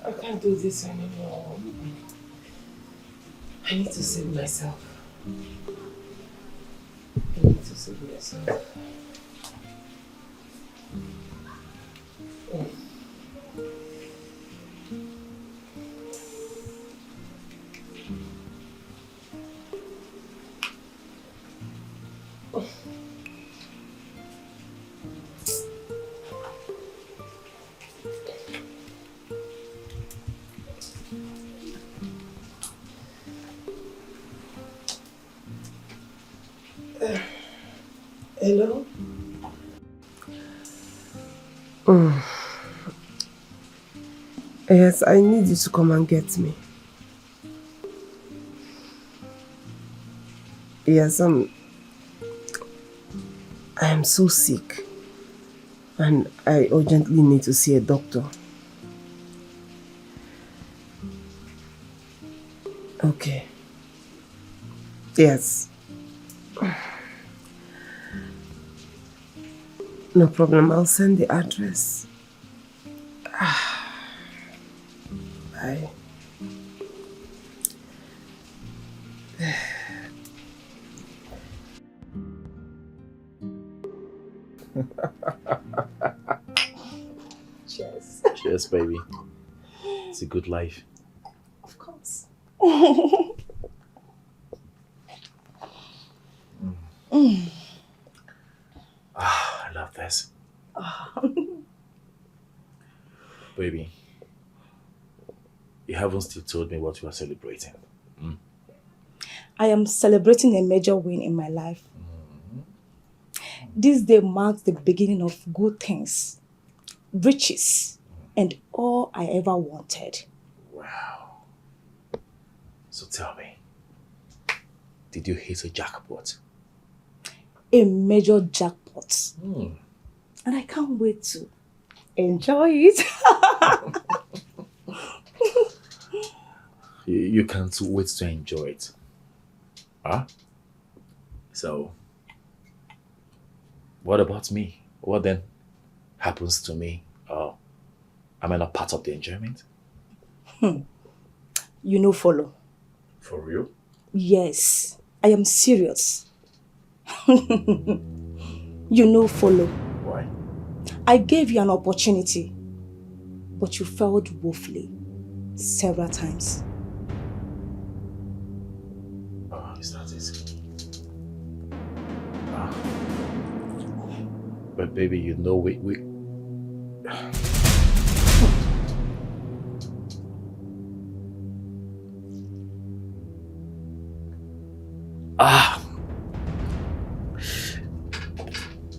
Speaker 21: I can't do this anymore. I need to save myself. I need to save myself. Hello? Yes, I need you to come and get me. Yes, I am so sick and I urgently need to see a doctor. Okay. Yes. No problem, I'll send the address. Bye. Cheers.
Speaker 6: Cheers, baby. It's a good life.
Speaker 21: Of course.
Speaker 6: I love this. Baby, you haven't still told me what you are celebrating.
Speaker 18: I am celebrating a major win in my life. This day marks the beginning of good things, riches, and all I ever wanted.
Speaker 6: Wow. So tell me, did you hit a jackpot?
Speaker 18: A major jackpot. And I can't wait to enjoy it.
Speaker 6: You can't wait to enjoy it. Huh? So, what about me? What then happens to me? Am I not part of the enjoyment?
Speaker 18: You know, follow.
Speaker 6: For real?
Speaker 18: Yes, I am serious. You know, follow.
Speaker 6: Why?
Speaker 18: I gave you an opportunity, but you failed woefully several times.
Speaker 6: Oh, is that it? But baby, you know we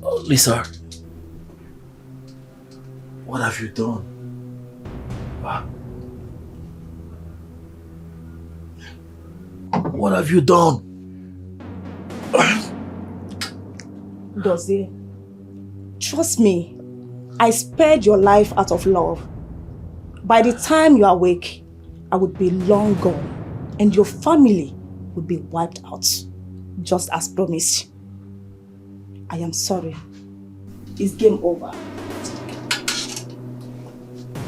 Speaker 6: Oh, Lisa, what have you done? What have you done?
Speaker 18: Dozie, trust me, I spared your life out of love. By the time you awake, I would be long gone and your family would be wiped out, just as promised. I am sorry. It's game over.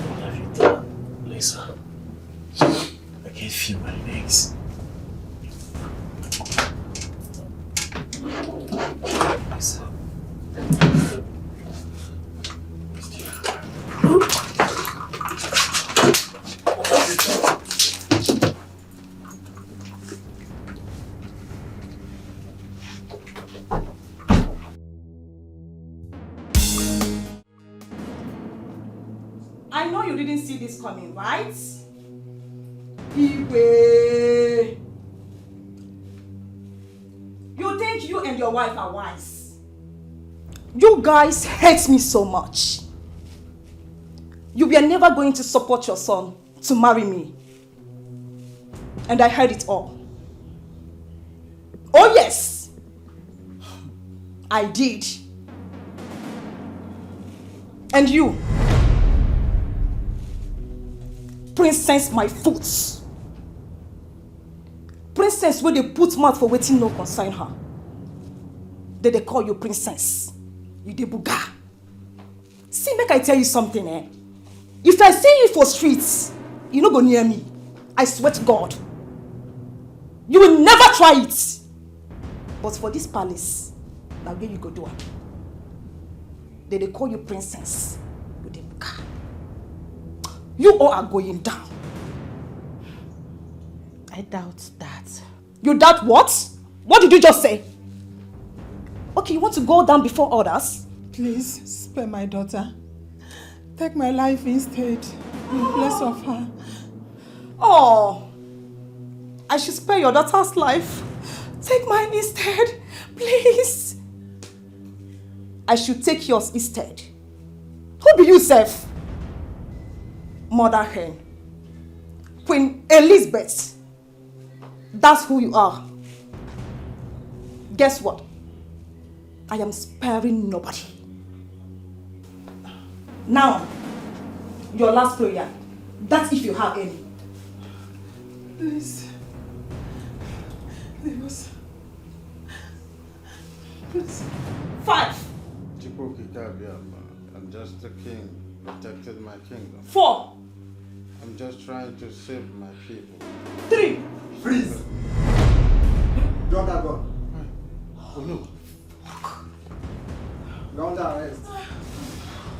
Speaker 1: What have you done, Lisa? I can't feel my legs. Lisa.
Speaker 18: I know you didn't see this coming, right? Iwe. You think you and your wife are wise? You guys hate me so much. You were never going to support your son to marry me. And I heard it all. Oh yes, I did. And you, princess my foot. Princess where they put mouth for waiting no concern her. They call you princess. You dey buga. See, make I tell you something, eh? If I see you for streets, you no go near me. I swear to God. You will never try it. But for this palace, now where you go do it. They call you princess. You dey buga. You all are going down.
Speaker 3: I doubt that.
Speaker 18: You doubt what? What did you just say? Okay, you want to go down before others?
Speaker 3: Please, spare my daughter. Take my life instead, in place of her.
Speaker 18: Oh, I should spare your daughter's life. Take mine instead, please. I should take yours instead. Who be you, Seth? Mother hen. Queen Elizabeth. That's who you are. Guess what? I am sparing nobody. Now, your last prayer. That's if you have any.
Speaker 3: Please. Leave us. Please.
Speaker 18: 5.
Speaker 10: I'm just the king, protected my kingdom.
Speaker 18: 4.
Speaker 10: I'm just trying to save my people.
Speaker 18: 3.
Speaker 17: Freeze! Drop that gun.
Speaker 10: Oh no.
Speaker 17: Go under arrest.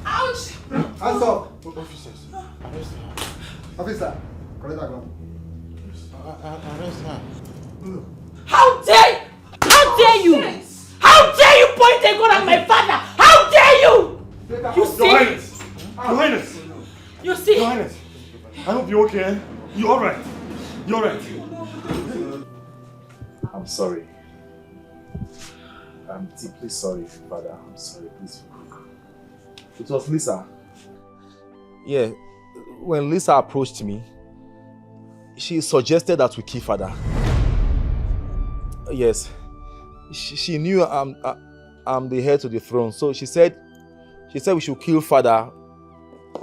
Speaker 18: Ouch!
Speaker 17: Hands up!
Speaker 10: Officers, arrest her.
Speaker 17: Officer, collect that gun.
Speaker 10: Arrest her.
Speaker 8: How dare you? How dare you point a gun at my father? How dare you? You see?
Speaker 20: Your Highness! Your Highness!
Speaker 8: You see?
Speaker 20: Your Highness! I hope you're okay. You're alright. You're alright.
Speaker 6: I'm sorry. I'm deeply sorry, Father. I'm sorry. Please forgive me. It was Lisa. Yeah, when Lisa approached me, she suggested that we kill Father. Yes, she knew I'm the heir to the throne, so she said we should kill Father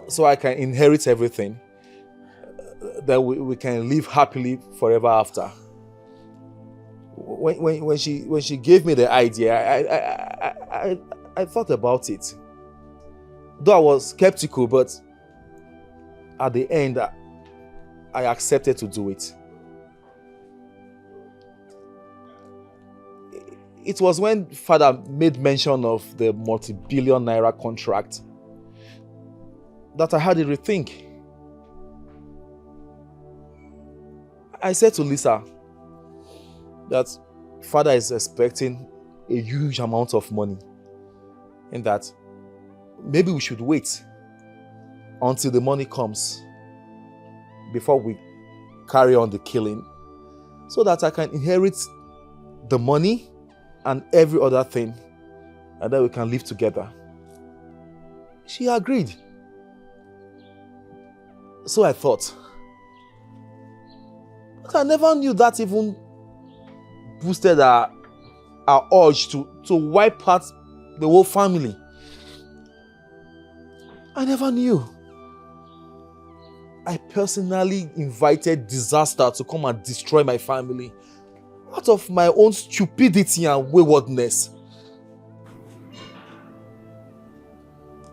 Speaker 6: so I can inherit everything. That we can live happily forever after. When she gave me the idea, I thought about it. Though I was skeptical, but at the end, I accepted to do it. It was when Father made mention of the multi-billion naira contract that I had a rethink. I said to Lisa that Father is expecting a huge amount of money and that maybe we should wait until the money comes before we carry on the killing so that I can inherit the money and every other thing and then we can live together. She agreed. So I thought, but I never knew that even boosted her
Speaker 9: her urge to wipe out the whole family. I never knew. I personally invited disaster to come and destroy my family out of my own stupidity and waywardness.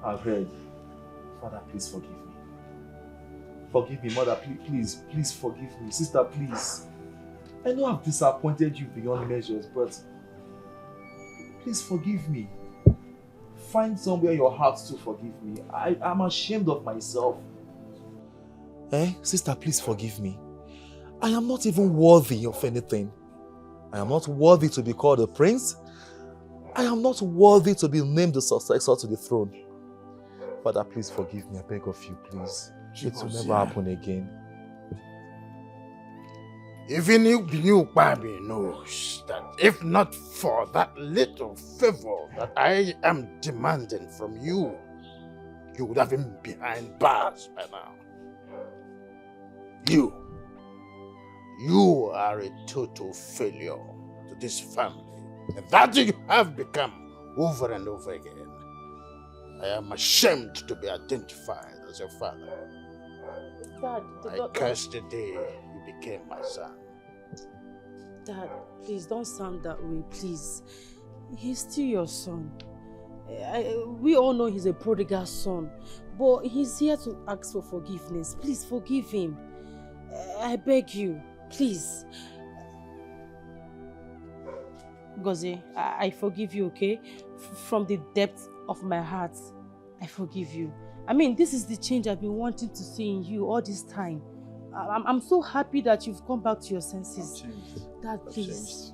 Speaker 9: I've heard. Father, please forgive me. Forgive me, Mother, please forgive me. Sister, please. I know I've disappointed you beyond measures, but please forgive me. Find somewhere in your heart to forgive me. I'm ashamed of myself. Sister, please forgive me. I am not even worthy of anything. I am not worthy to be called a prince. I am not worthy to be named the successor to the throne. Father, please forgive me. I beg of you, please. It will never happen again.
Speaker 10: Even you, Babi, knows that if not for that little favor that I am demanding from you, you would have been behind bars by now. You are a total failure to this family. And that you have become over and over again. I am ashamed to be identified as your father.
Speaker 5: Dad,
Speaker 10: I curse the day you became my son.
Speaker 5: Dad, please don't sound that way, please. He's still your son. We all know he's a prodigal son, but he's here to ask for forgiveness. Please forgive him. I beg you, please. Gozie, I forgive you, okay? From the depth of my heart, I forgive you. I mean, this is the change I've been wanting to see in you all this time. I'm so happy that you've come back to your senses. Dad, please.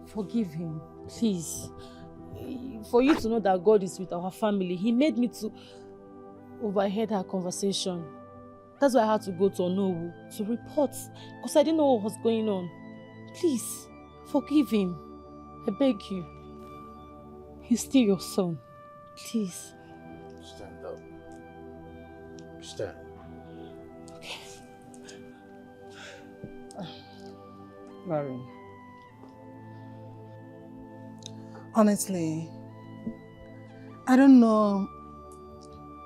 Speaker 5: Forgive him, please. For you to know that God is with our family, he made me to overheard our conversation. That's why I had to go to Nollywood to report, because I didn't know what was going on. Please, forgive him. I beg you. He's still your son. Please.
Speaker 10: Stand up. Stand.
Speaker 5: Okay. Larry.
Speaker 3: Honestly, I don't know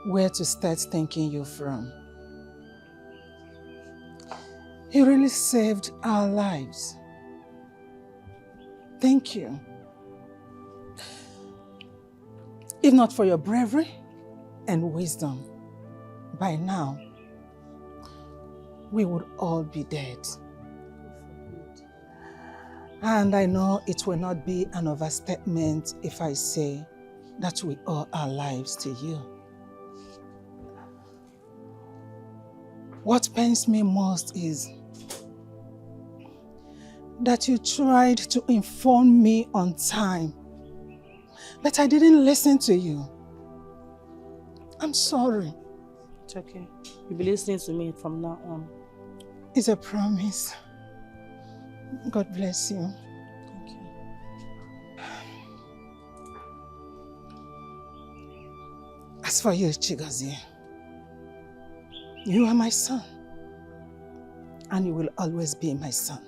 Speaker 3: where to start thanking you from. You really saved our lives. Thank you. If not for your bravery and wisdom, by now, we would all be dead. And I know it will not be an overstatement if I say that we owe our lives to you. What pains me most is that you tried to inform me on time, but I didn't listen to you. I'm sorry.
Speaker 5: It's okay. You'll be listening to me from now on.
Speaker 3: It's a promise. God bless you.
Speaker 5: Thank you.
Speaker 3: As for you, Chigozie, you are my son, and you will always be my son.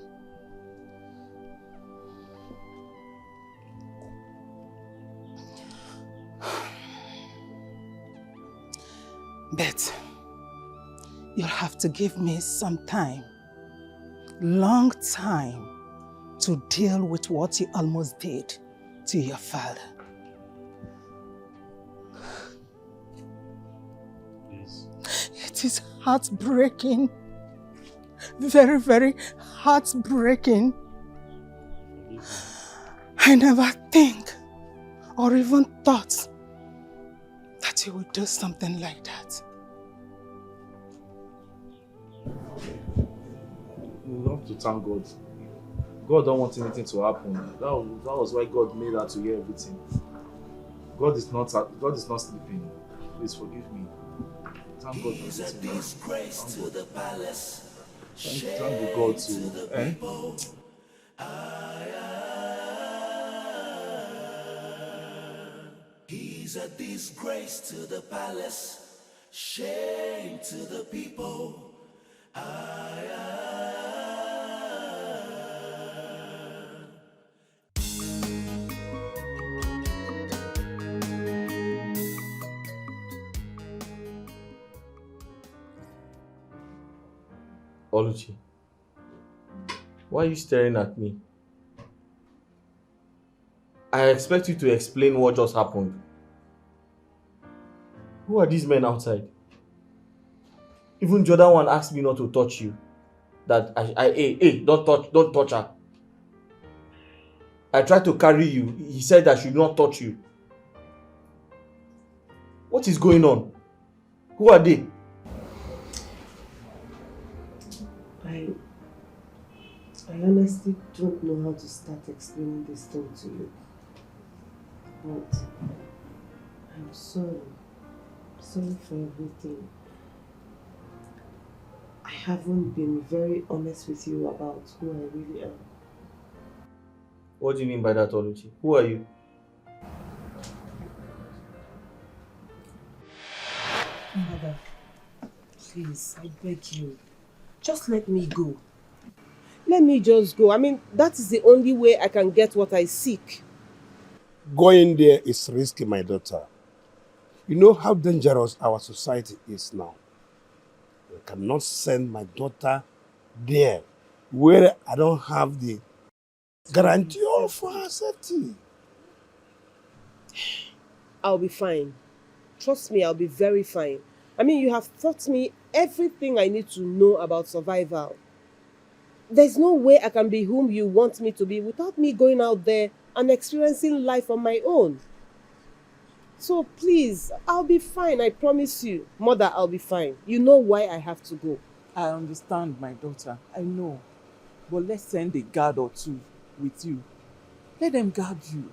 Speaker 3: But you'll have to give me some time, long time, to deal with what you almost did to your father.
Speaker 10: Please.
Speaker 3: It is heartbreaking, very, very heartbreaking. I never think or even thought that you would do something like that.
Speaker 1: You have to thank God. God don't want anything to happen. That was why God made her to hear everything. God is not sleeping. Please forgive me. Thank God for
Speaker 7: He's a
Speaker 1: everything.
Speaker 7: disgrace to the palace.
Speaker 1: Thank the God too.
Speaker 7: He's a disgrace to the palace, shame to the people.
Speaker 1: Oluchi, why are you staring at me? I expect you to explain what just happened. Who are these men outside? Even the other one asked me not to touch you. That hey, don't touch her. I tried to carry you. He said I should not touch you. What is going on? Who are they?
Speaker 21: I honestly don't know how to start explaining this thing to you. But I'm sorry. Sorry for everything. I haven't been very honest with you about who I really am.
Speaker 1: What do you mean by that, Oluchi? Who are you?
Speaker 21: Mother, please, I beg you. Just let me go. Let me just go. I mean, that is the only way I can get what I seek.
Speaker 16: Going there is risky, my daughter. You know how dangerous our society is now. I cannot send my daughter there where I don't have the guarantee of her safety.
Speaker 21: I'll be fine. Trust me, I'll be very fine. I mean, you have taught me everything I need to know about survival. There's no way I can be whom you want me to be without me going out there and experiencing life on my own. So please, I'll be fine, I promise you. Mother, I'll be fine. You know why I have to go.
Speaker 13: I understand, my daughter. I know. But let's send a guard or two with you. Let them guard you.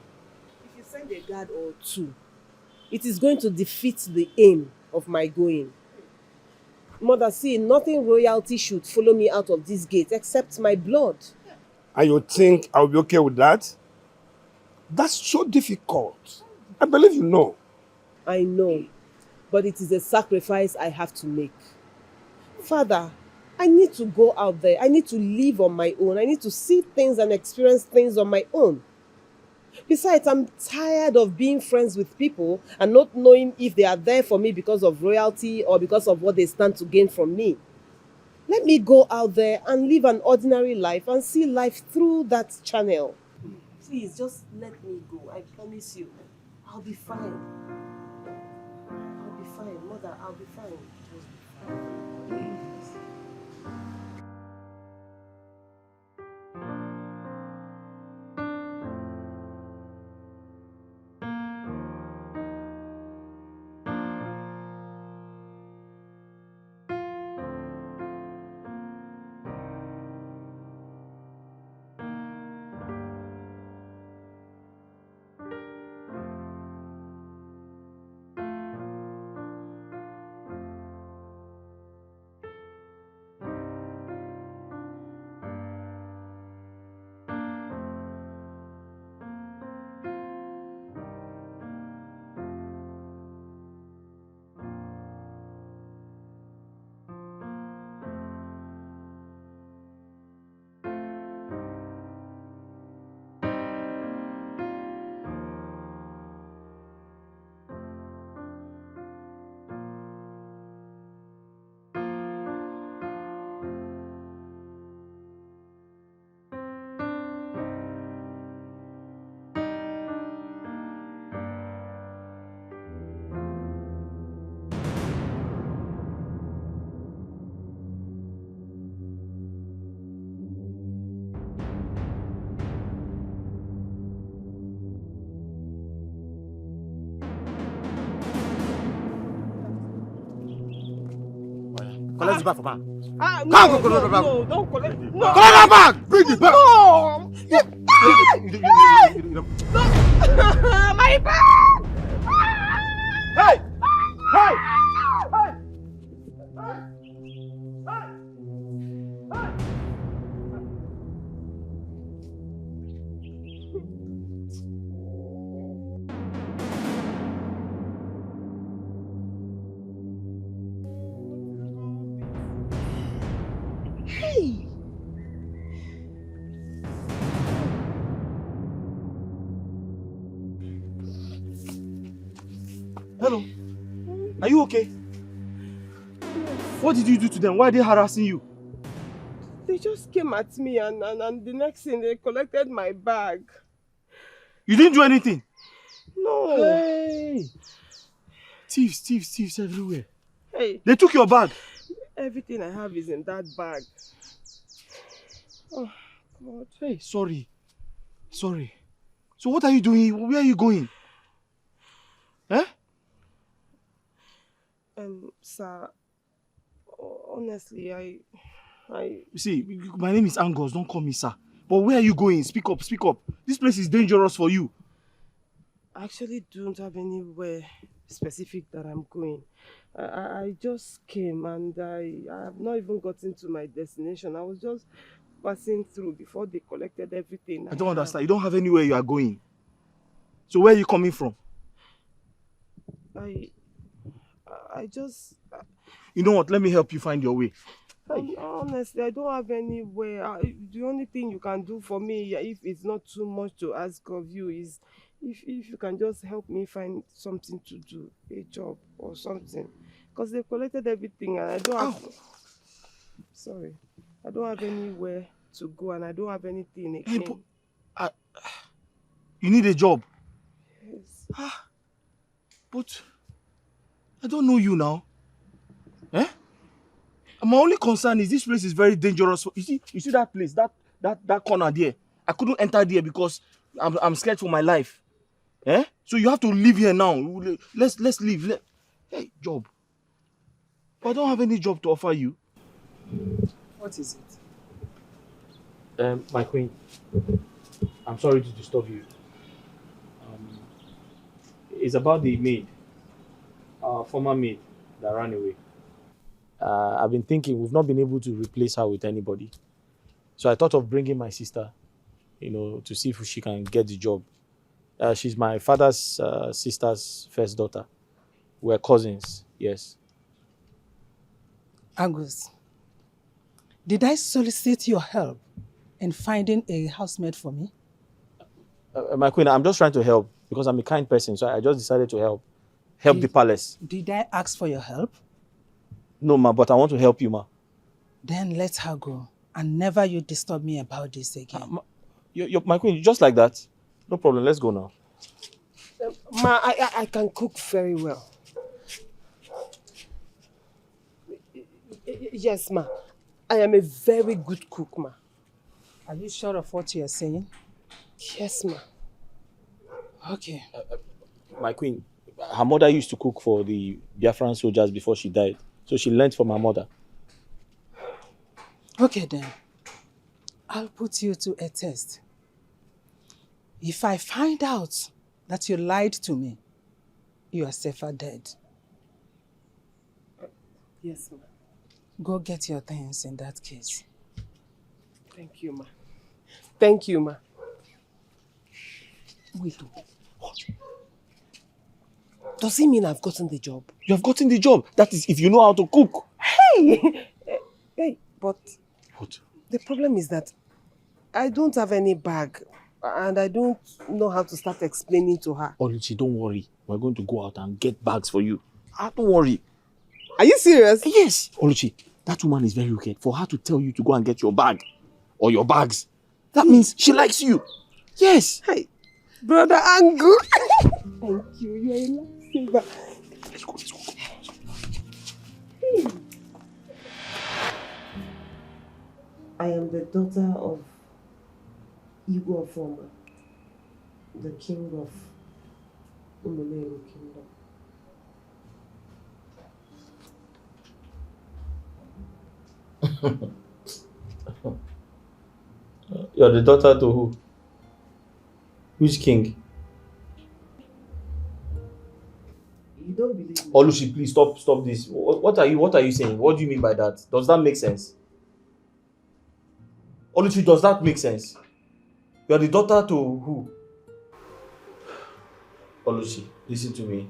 Speaker 21: If you send a guard or two, it is going to defeat the aim of my going. Mother, see, nothing royalty should follow me out of this gate except my blood.
Speaker 16: And you think I'll be okay with that? That's so difficult. I believe you know.
Speaker 21: I know, but it is a sacrifice I have to make. Father, I need to go out there. I need to live on my own. I need to see things and experience things on my own. Besides, I'm tired of being friends with people and not knowing if they are there for me because of royalty or because of what they stand to gain from me. Let me go out there and live an ordinary life and see life through that channel. Please, just let me go. I promise you. I'll be fine. I'll be fine. Mother, I'll be fine.
Speaker 4: Collect the bag from her.
Speaker 21: No, don't collect. No.
Speaker 4: Collect that bag! Bring it back!
Speaker 21: No! My bag!
Speaker 20: Hey! Hey!
Speaker 21: Hey!
Speaker 1: Hello. Are you okay? What did you do to them? Why are they harassing you?
Speaker 21: They just came at me and the next thing they collected my bag.
Speaker 1: You didn't do anything?
Speaker 21: No.
Speaker 1: Hey! Thieves everywhere.
Speaker 21: Hey.
Speaker 1: They took your bag.
Speaker 21: Everything I have is in that bag. Oh, God.
Speaker 1: Hey, sorry. So what are you doing? Where are you going? Eh?
Speaker 21: Sir, honestly, I...
Speaker 1: You see, my name is Angus, don't call me sir. But where are you going? Speak up. This place is dangerous for you.
Speaker 21: I actually don't have anywhere specific that I'm going. I just came and I have not even gotten to my destination. I was just passing through before they collected everything.
Speaker 1: I don't understand. You don't have anywhere you are going. So where are you coming from?
Speaker 21: I just...
Speaker 1: You know what? Let me help you find your way.
Speaker 21: Honestly, I don't have anywhere. The only thing you can do for me, if it's not too much to ask of you, is if you can just help me find something to do, a job or something. Because they collected everything and I don't have... Sorry. I don't have anywhere to go and I don't have anything again.
Speaker 1: Hey, you need a job?
Speaker 21: Yes.
Speaker 1: But I don't know you now. Eh? My only concern is this place is very dangerous. You see that place, that corner there. I couldn't enter there because I'm scared for my life. Eh? So you have to leave here now. Let's leave. Hey, job. But I don't have any job to offer you.
Speaker 13: What is it?
Speaker 1: My queen, I'm sorry to disturb you. It's about the maid, our former maid that ran away. I've been thinking we've not been able to replace her with anybody. So I thought of bringing my sister, to see if she can get the job. She's my father's sister's first daughter. We're cousins, yes.
Speaker 3: Angus, did I solicit your help in finding a housemaid for me?
Speaker 1: My queen, I'm just trying to help because I'm a kind person, so I just decided to help the palace.
Speaker 3: Did I ask for your help?
Speaker 1: No, ma, but I want to help you, ma.
Speaker 3: Then let her go, and never you disturb me about this again.
Speaker 1: My queen, just like that. No problem, let's go now.
Speaker 21: Ma, I can cook very well. Yes, ma. I am a very good cook, ma.
Speaker 3: Are you sure of what you are saying?
Speaker 21: Yes, ma.
Speaker 3: Okay.
Speaker 1: My queen, her mother used to cook for the Biafran soldiers before she died. So she learned from her mother.
Speaker 3: Okay then. I'll put you to a test. If I find out that you lied to me, you are safer dead.
Speaker 21: Yes, ma.
Speaker 3: Go get your things in that case.
Speaker 21: Thank you, ma. Thank you, ma.
Speaker 3: Wait.
Speaker 21: Does it mean I've gotten the job?
Speaker 1: You have gotten the job. That is, if you know how to cook.
Speaker 21: Hey! But...
Speaker 1: What?
Speaker 21: The problem is that I don't have any bag and I don't know how to start explaining to her.
Speaker 1: Oluchi, don't worry. We're going to go out and get bags for you. Don't worry.
Speaker 21: Are you serious?
Speaker 1: Yes. Oluchi, that woman is very wicked. For her to tell you to go and get your bag or your bags, that means she likes you. Yes.
Speaker 21: Hey, Brother Angu. Thank you. You're a lifesaver.
Speaker 1: Let's go.
Speaker 21: I am the daughter of Igwe Ofoma, the king of Umuleru Kingdom.
Speaker 1: You're the daughter to who? Which king?
Speaker 21: You don't believe me?
Speaker 1: Oluchi, please stop this. What are you saying? What do you mean by that? Does that make sense? Oluchi, does that make sense? You're the daughter to who? Oluchi, listen to me.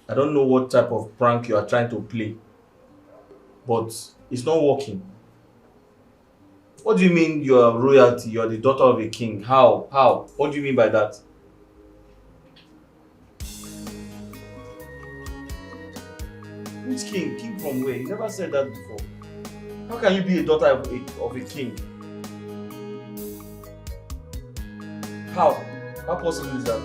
Speaker 1: I don't know what type of prank you are trying to play, but it's not working. What do you mean you are royalty? You are the daughter of a king. How? How? What do you mean by that? Which king? King from where? You never said that before.
Speaker 20: How can you be a daughter of a king? How? How possible is that?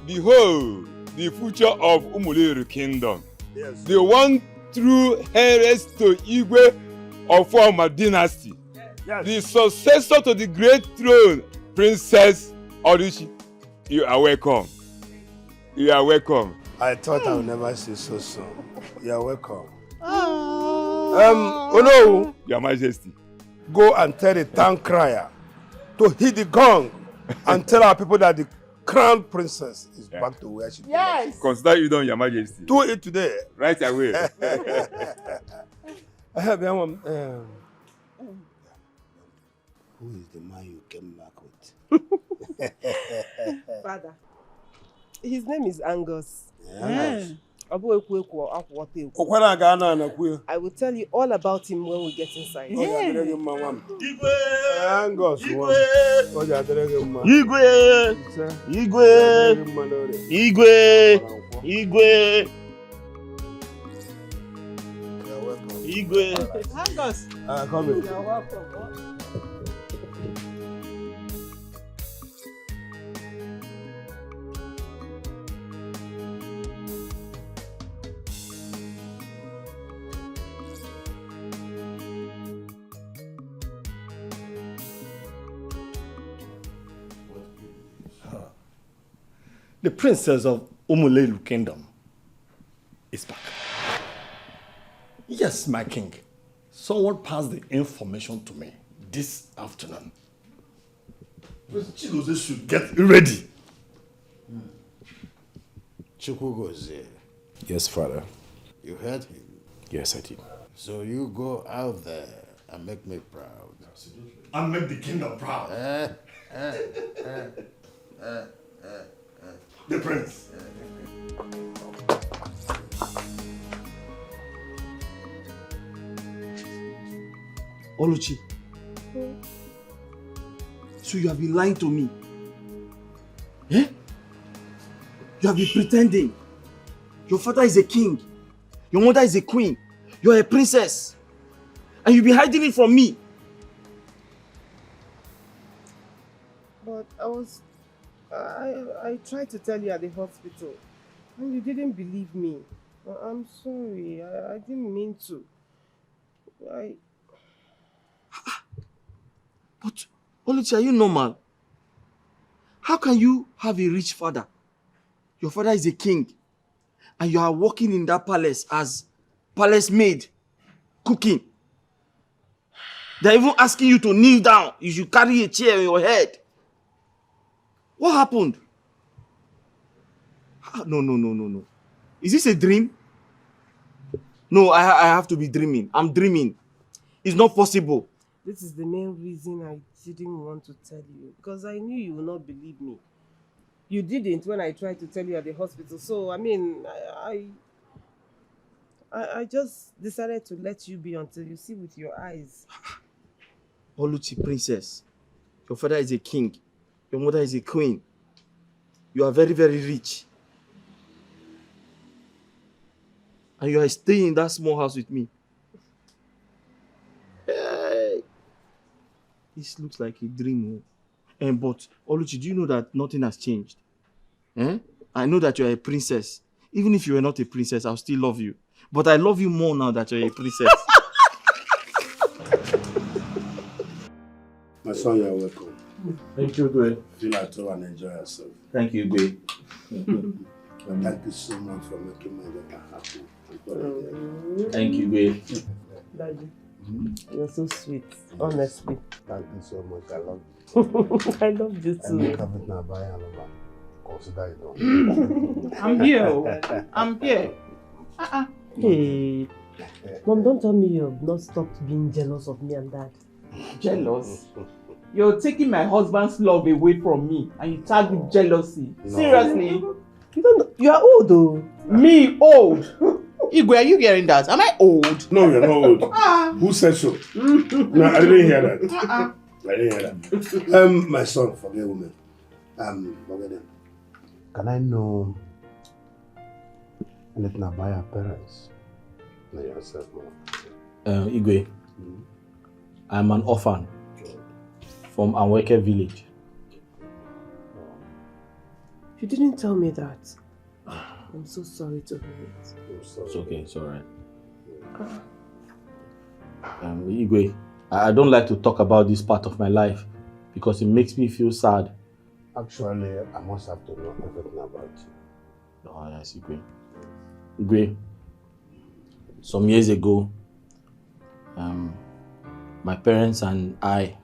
Speaker 15: Behold, the future of Umuleru Kingdom.
Speaker 16: Yes.
Speaker 15: The one true heiress to Igwe of Former Dynasty.
Speaker 16: Yes.
Speaker 15: The successor to the great throne, Princess Oluchi. You are welcome. You are welcome.
Speaker 16: I thought I would never see so soon. You are welcome. Ono,
Speaker 15: Your Majesty.
Speaker 16: go and tell the town crier to hit the gong and tell our people that the crown princess is back to where she belongs.
Speaker 15: Consider you done, Your Majesty.
Speaker 16: Do it today.
Speaker 15: Right away.
Speaker 16: Who is the man you came back with?
Speaker 21: Father, his name is Angus.
Speaker 16: Yes.
Speaker 21: I will tell you all about him when we get inside.
Speaker 16: Angus.
Speaker 21: Igwe. Angus.
Speaker 16: Come in.
Speaker 21: You're welcome.
Speaker 20: The princess of Umulelu Kingdom is back. Yes, my king. Someone passed the information to me this afternoon. Chigozie should get ready.
Speaker 10: Chukwugozie.
Speaker 6: Yes, father.
Speaker 10: You heard him?
Speaker 6: Yes, I did.
Speaker 10: So you go out there and make me proud.
Speaker 20: Absolutely. And make the kingdom proud. The prince. Oluchi. So you have been lying to me? Eh? You have been pretending. Your father is a king. Your mother is a queen. You are a princess. And you've been hiding it from me.
Speaker 21: But I tried to tell you at the hospital, and you didn't believe me. I'm sorry. I didn't mean to.
Speaker 20: But, Oluchi, are you normal? How can you have a rich father? Your father is a king, and you are working in that palace as palace maid, cooking. They're even asking you to kneel down. You should carry a chair on your head. What happened? No. Is this a dream? No, I have to be dreaming. I'm dreaming. It's not possible.
Speaker 21: This is the main reason I didn't want to tell you, because I knew you would not believe me. You didn't when I tried to tell you at the hospital. So, I mean, I just decided to let you be until you see with your eyes.
Speaker 20: Oluchi, princess, your father is a king. Your mother is a queen. You are very, very rich. And you are staying in that small house with me. Hey. This looks like a dream. But, Oluchi, do you know that nothing has changed? I know that you are a princess. Even if you were not a princess, I'll still love you. But I love you more now that you're a princess.
Speaker 16: My son, you are welcome.
Speaker 20: Thank you, Gwe.
Speaker 16: Feel at home and enjoy yourself.
Speaker 20: Thank you, Gwe.
Speaker 16: Thank you so much for making my daughter happy.
Speaker 20: Thank you, Gwe.
Speaker 21: Daddy, you're so sweet, honestly.
Speaker 16: Thank you so much. I love
Speaker 21: you. I love you too.
Speaker 16: I make everything I buy and love.
Speaker 10: consider it done.
Speaker 13: I'm here. Oh. I'm here.
Speaker 21: Hey, Mom, don't tell me you've not stopped being jealous of me and Dad.
Speaker 13: Jealous? You're taking my husband's love away from me and you tag with jealousy.
Speaker 10: No.
Speaker 13: Seriously?
Speaker 21: You don't know, you are old though.
Speaker 13: Me old? Igwe, are you hearing that? Am I old?
Speaker 16: No, you're not old. Who said so? No, I didn't hear that. I didn't hear that. My son, forget women. Forget them. Can I know anything about your parents? No, yourself, Mom.
Speaker 1: Igwe, I'm an orphan from Anweke village.
Speaker 21: You didn't tell me that. I'm so sorry to hear it.
Speaker 1: It's okay, it's alright. Igwe, I don't like to talk about this part of my life because it makes me feel sad.
Speaker 16: Actually, I must have to know everything about you.
Speaker 1: Oh, yes, Igwe. Igwe, some years ago, my parents and I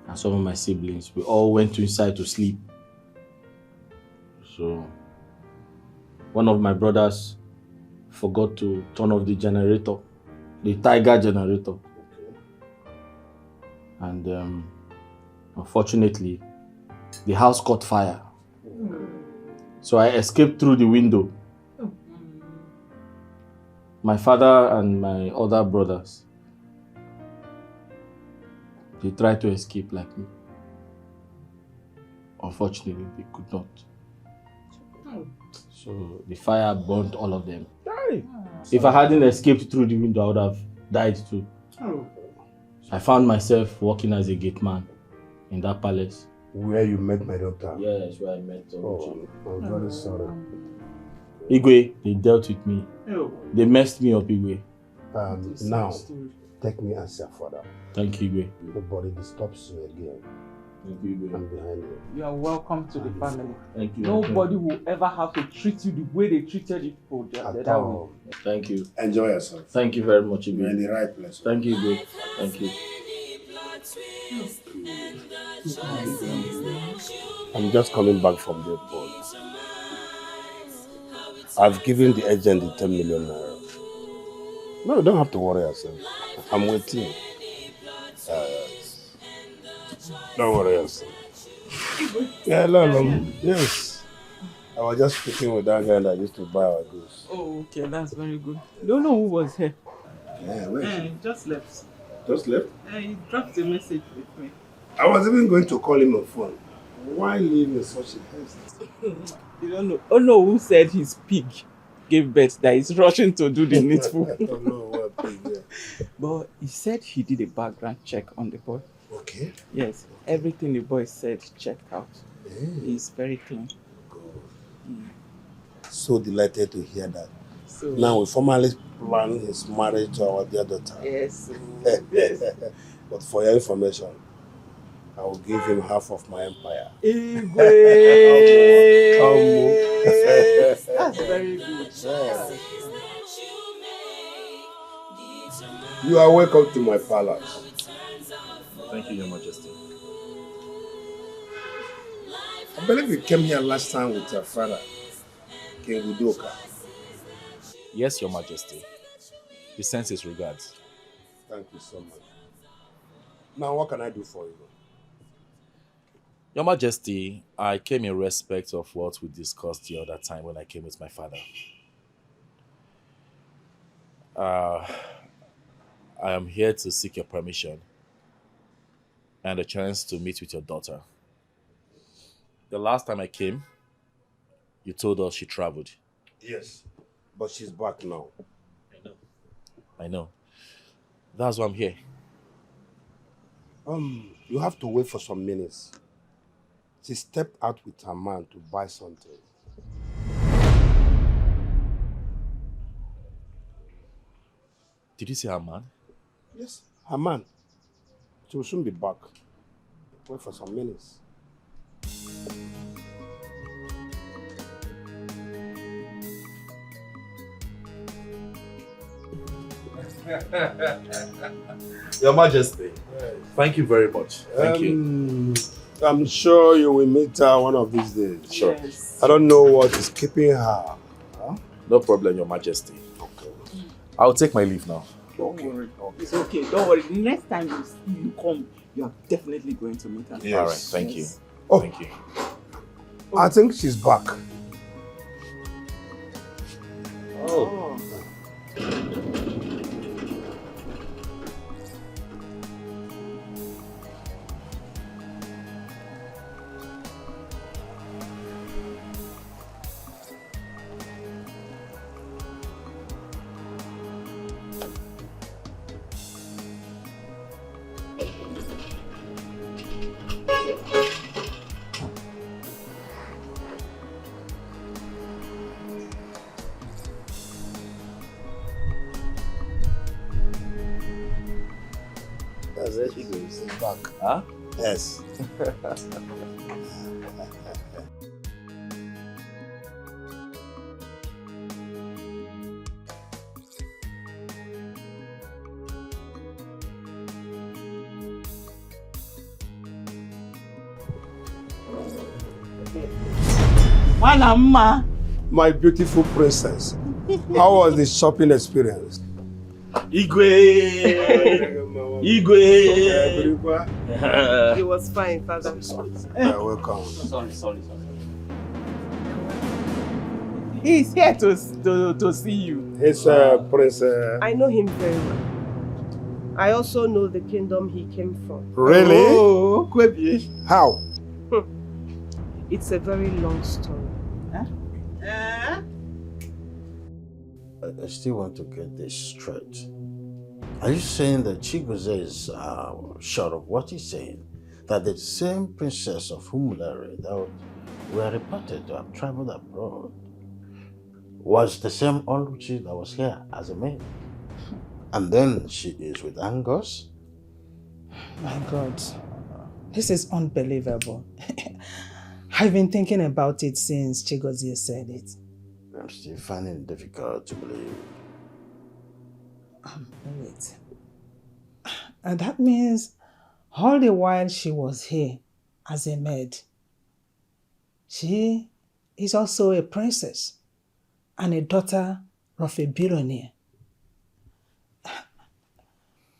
Speaker 1: and some of my siblings, we all went inside to sleep. So, one of my brothers forgot to turn off the generator, the Tiger generator. And unfortunately, the house caught fire. So I escaped through the window. My father and my other brothers, they tried to escape like me. Unfortunately, they could not. So the fire burnt all of them. If I hadn't escaped through the window, I would have died too. I found myself working as a gate man in that palace.
Speaker 16: Where you met my daughter?
Speaker 1: Yes, where I met her.
Speaker 16: Oh, I'm very sorry.
Speaker 1: Igwe, they dealt with me. They messed me up, Igwe.
Speaker 16: Now, take me as your father.
Speaker 1: Thank you, Igwe.
Speaker 16: Nobody disturbs you again.
Speaker 1: Thank you, Igwe.
Speaker 16: I'm behind you.
Speaker 13: You are welcome to the family.
Speaker 1: Thank you.
Speaker 13: Nobody will ever have to treat you the way they treated you for the other way.
Speaker 1: Thank you.
Speaker 16: Enjoy yourself.
Speaker 1: Thank you very much, Igwe.
Speaker 16: You're in the right place.
Speaker 1: Thank you, Igwe. Thank you.
Speaker 16: I'm just coming back from the airport. I've given the agent the 10 million naira. No, you don't have to worry yourself. I'm waiting. Don't worry yourself. Yeah, no. Yes. I was just speaking with that guy that used to buy our goods.
Speaker 13: Oh, okay, that's very good. Don't know who was here.
Speaker 16: Yeah, where is he?
Speaker 13: Just left.
Speaker 16: Just left?
Speaker 13: He dropped a message with me.
Speaker 16: I was even going to call him on phone. Why leave in such a haste?
Speaker 13: You don't know. Oh no, who said his pig gave birth that he's rushing to do the needful?
Speaker 16: I don't know what pig, yeah.
Speaker 13: But he said he did a background check on the boy.
Speaker 16: Okay.
Speaker 13: Yes, everything the boy said checked out. He's very clean.
Speaker 16: So delighted to hear that.
Speaker 13: So,
Speaker 16: now we formally plan his marriage to our dear daughter.
Speaker 13: Yes.
Speaker 16: But for your information, I will give him half of my empire.
Speaker 13: That's very good.
Speaker 16: You are welcome to my palace.
Speaker 6: Thank you, Your Majesty.
Speaker 16: I believe you came here last time with your father, King Udoka.
Speaker 6: Yes, Your Majesty. He sends his regards.
Speaker 16: Thank you so much. Now, what can I do for you?
Speaker 6: Your Majesty, I came in respect of what we discussed the other time when I came with my father. I am here to seek your permission and a chance to meet with your daughter. The last time I came, you told us she traveled.
Speaker 16: Yes, but she's back now.
Speaker 6: I know. That's why I'm here.
Speaker 16: You have to wait for some minutes. She stepped out with her man to buy something.
Speaker 6: Did you say her man?
Speaker 16: Yes, her man. She will soon be back. Wait for some minutes.
Speaker 6: Your Majesty, thank you very much. Thank you.
Speaker 16: I'm sure you will meet her one of these days.
Speaker 6: Sure.
Speaker 13: Yes.
Speaker 16: I don't know what is keeping her. Huh?
Speaker 6: No problem, Your Majesty.
Speaker 16: Okay.
Speaker 6: I'll take my leave now.
Speaker 13: Don't worry. It's okay. Don't worry. The next time you come, you are definitely going to meet her.
Speaker 16: Yes.
Speaker 6: All right, thank you.
Speaker 16: Oh.
Speaker 6: Thank you.
Speaker 16: I think she's back.
Speaker 6: Oh.
Speaker 16: That's it. She's back.
Speaker 6: Huh?
Speaker 16: Yes.
Speaker 13: Mama.
Speaker 16: My beautiful princess, how was the shopping experience?
Speaker 1: Igwe! Igwe!
Speaker 21: It was fine, Father.
Speaker 16: You're welcome.
Speaker 1: Sorry.
Speaker 13: He's here to see you.
Speaker 16: It's Prince.
Speaker 21: I know him very well. I also know the kingdom he came from.
Speaker 16: Really?
Speaker 13: Oh, Kwebi.
Speaker 16: How?
Speaker 21: It's a very long story.
Speaker 4: I still want to get this straight. Are you saying that Chigoze is short of what he's saying? That the same princess of Humulare that were reported to have traveled abroad was the same Oluchi that was here as a maid? And then she is with Angus?
Speaker 3: My God, this is unbelievable. I've been thinking about it since Chigozie said it.
Speaker 4: I'm still finding it difficult to believe.
Speaker 3: Wait. And that means all the while she was here as a maid, she is also a princess and a daughter of a billionaire.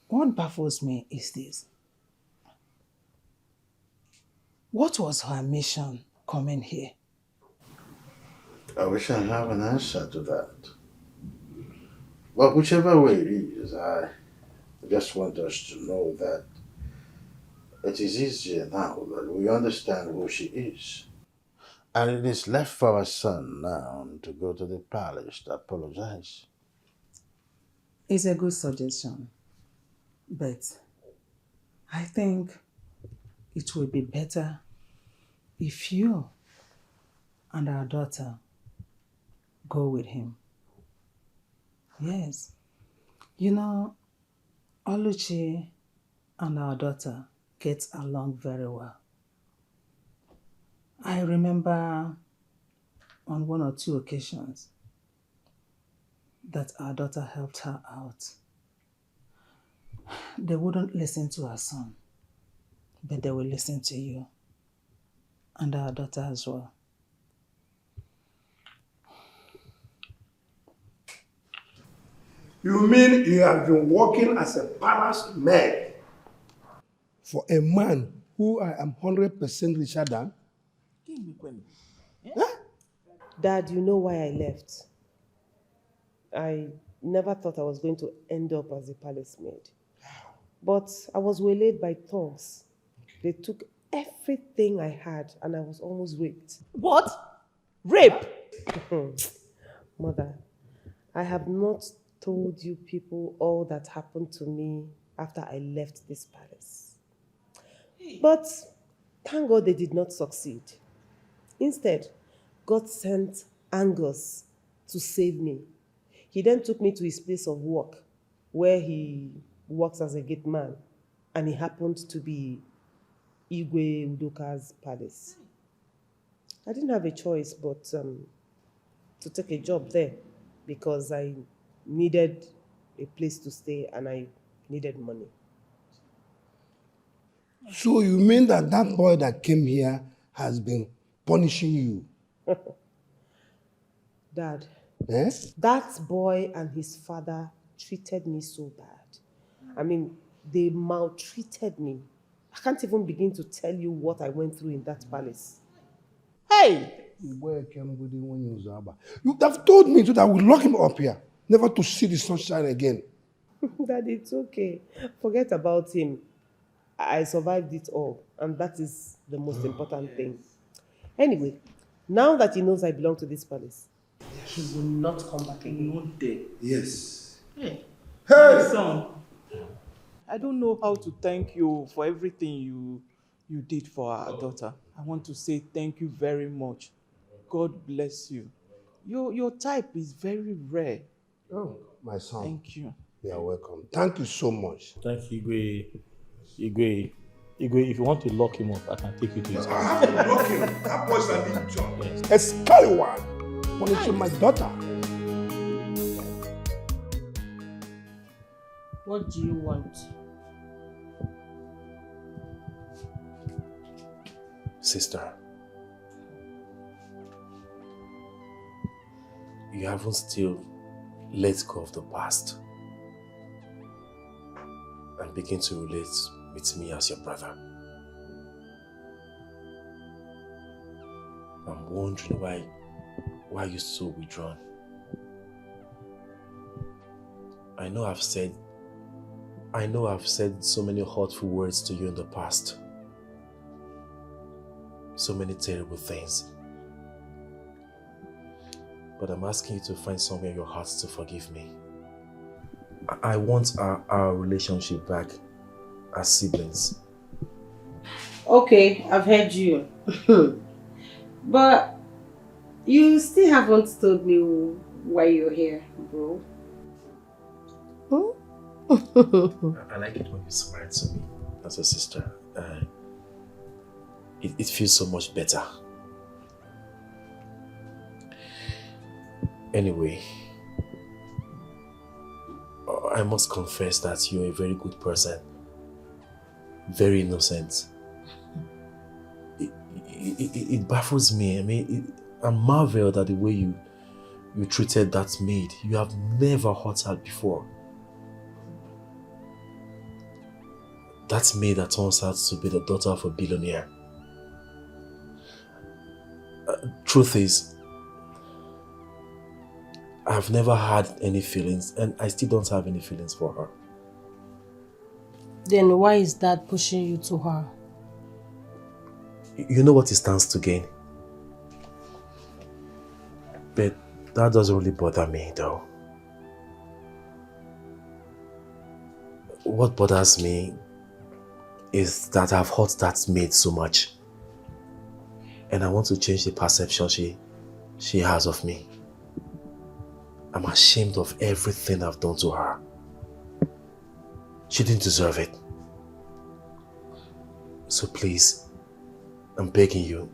Speaker 3: What baffles me is this. What was her mission coming here?
Speaker 4: I wish I have an answer to that. But whichever way it is, I just want us to know that it is easier now that we understand who she is. And it is left for our son now to go to the palace to apologize.
Speaker 3: It's a good suggestion, but I think it would be better if you and our daughter go with him. Yes. You know, Oluchi and our daughter get along very well. I remember on one or two occasions that our daughter helped her out. They wouldn't listen to her son, but they will listen to you and our daughter as well.
Speaker 16: You mean you have been working as a palace maid for a man who I am 100% richer than?
Speaker 21: Dad, you know why I left. I never thought I was going to end up as a palace maid. But I was waylaid by thugs. They took everything I had and I was almost raped.
Speaker 18: What? Rape?
Speaker 21: Mother, I have not told you people all that happened to me after I left this palace. But thank God they did not succeed. Instead, God sent Angus to save me. He then took me to his place of work, where he works as a gate man, and he happened to be Igwe Udoka's palace. I didn't have a choice but to take a job there because I needed a place to stay and I needed money.
Speaker 16: So you mean that that boy that came here has been punishing you?
Speaker 2: Dad,
Speaker 16: Eh?
Speaker 2: that boy and his father treated me so bad. I mean, they maltreated me. I can't even begin to tell you what I went through in that palace.
Speaker 16: Hey! You'd have told me so that I would lock him up here, never to see the sunshine again.
Speaker 2: Dad, it's okay. Forget about him. I survived it all, and that is the most important thing. Anyway, now that he knows I belong to this palace, he will not come back again.
Speaker 20: Not there.
Speaker 16: Yes.
Speaker 20: Hey.
Speaker 16: Hey!
Speaker 13: Son, I don't know how to thank you for everything you did for our daughter. I want to say thank you very much. God bless you. Your type is very rare.
Speaker 16: Oh, my son.
Speaker 13: Thank you.
Speaker 16: You are welcome. Thank you so much.
Speaker 1: Thank you, Igwe. Igwe, if you want to lock him up, I can take you to his house.
Speaker 16: Lock him. That boy's an idiot. A scallywag punishing my daughter.
Speaker 5: What do you want?
Speaker 6: Sister, you haven't still let go of the past and begin to relate with me as your brother. I'm wondering why you're so withdrawn. I know I've said so many hurtful words to you in the past. So many terrible things. But I'm asking you to find somewhere in your heart to forgive me. I want our relationship back as siblings.
Speaker 5: Okay, I've heard you. But you still haven't told me why you're here, bro.
Speaker 6: I like it when you smile to me as a sister. It feels so much better. Anyway, I must confess that you're a very good person. Very innocent. It baffles me. I mean, I'm marveled at the way you treated that maid. You have never hurt her before. That maid that turns out to be the daughter of a billionaire. Truth is, I've never had any feelings, and I still don't have any feelings for her.
Speaker 5: Then why is that pushing you to her?
Speaker 6: You know what it stands to gain? But that doesn't really bother me, though. What bothers me is that I've hurt that maid so much. And I want to change the perception she has of me. I'm ashamed of everything I've done to her. She didn't deserve it. So please, I'm begging you,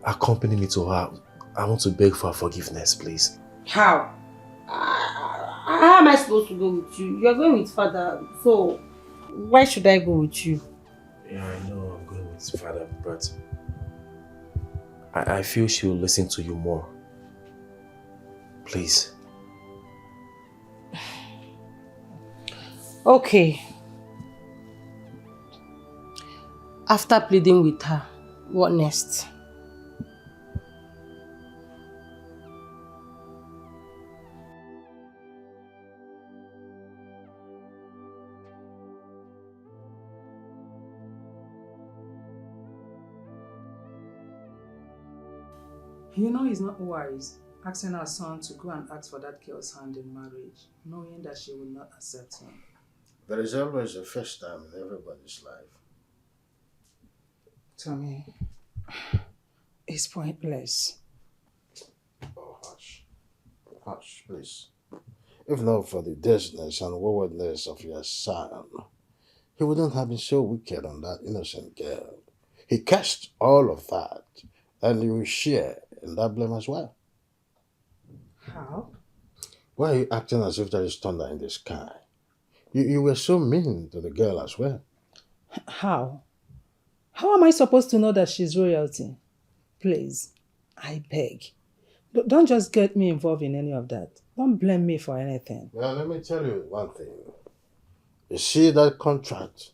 Speaker 6: accompany me to her. I want to beg for her forgiveness, please.
Speaker 5: How? How am I supposed to go with you? You're going with father, so why should I go with you?
Speaker 6: Yeah, I know I'm going with father, but I feel she will listen to you more. Please.
Speaker 5: Okay. After pleading with her, what next?
Speaker 3: You know it's not wise asking our son to go and ask for that girl's hand in marriage, knowing that she will not accept him.
Speaker 4: There is always a first time in everybody's life.
Speaker 3: To me, it's pointless.
Speaker 4: Oh, hush. Hush, please. If not for the deadness and waywardness of your son, he wouldn't have been so wicked on that innocent girl. He cast all of that, and you will share in that blame as well.
Speaker 3: How?
Speaker 4: Why are you acting as if there is thunder in the sky? You were so mean to the girl as well.
Speaker 3: How? How am I supposed to know that she's royalty? Please, I beg. Don't just get me involved in any of that. Don't blame me for anything.
Speaker 4: Well, let me tell you one thing. You see that contract?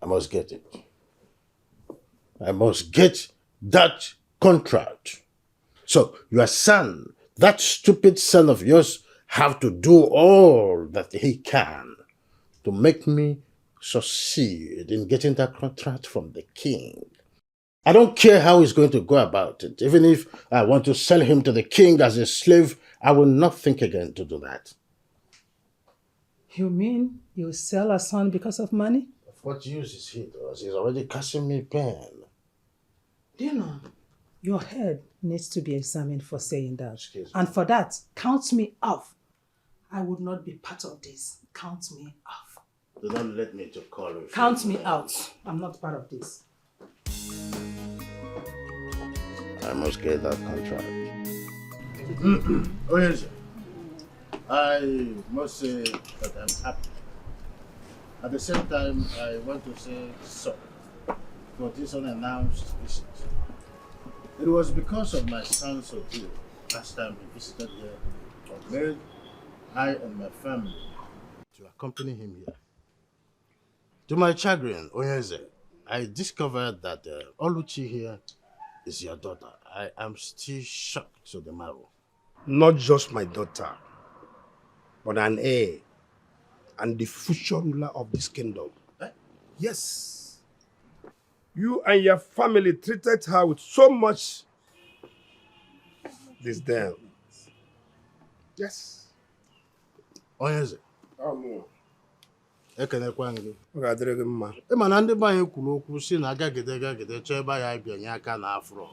Speaker 4: I must get it. I must get that contract. So your son, that stupid son of yours, have to do all that he can to make me succeed in getting that contract from the king. I don't care how he's going to go about it. Even if I want to sell him to the king as a slave, I will not think again to do that.
Speaker 3: You mean you sell a son because of money?
Speaker 4: Of what use is he to us? He's already causing me pain.
Speaker 3: Do you know, your head needs to be examined for saying that. And for that, count me off. I would not be part of this. Count me off.
Speaker 4: Do not let me to call you.
Speaker 3: Count me out. I'm not part of this.
Speaker 4: I must get that contract. Oh yes, I must say that I'm happy. At the same time, I want to say sorry for this unannounced visit. It was because of my son's ordeal last time he visited here, but made I and my family to accompany him here. To my chagrin, Onyeze, I discovered that Oluchi here is your daughter. I am still shocked to the marrow.
Speaker 16: Not just my daughter, but an heir and the future ruler of this kingdom. Yes. You and your family treated her with so much disdain. Yes.
Speaker 4: Onyeze. Ekenekwa gị.
Speaker 16: Ọ ga-adịrị gị mma.
Speaker 4: Ịma na ndị be anyị kwuru okwu si na agagide chọọ ebe ya bịanye aka na afro.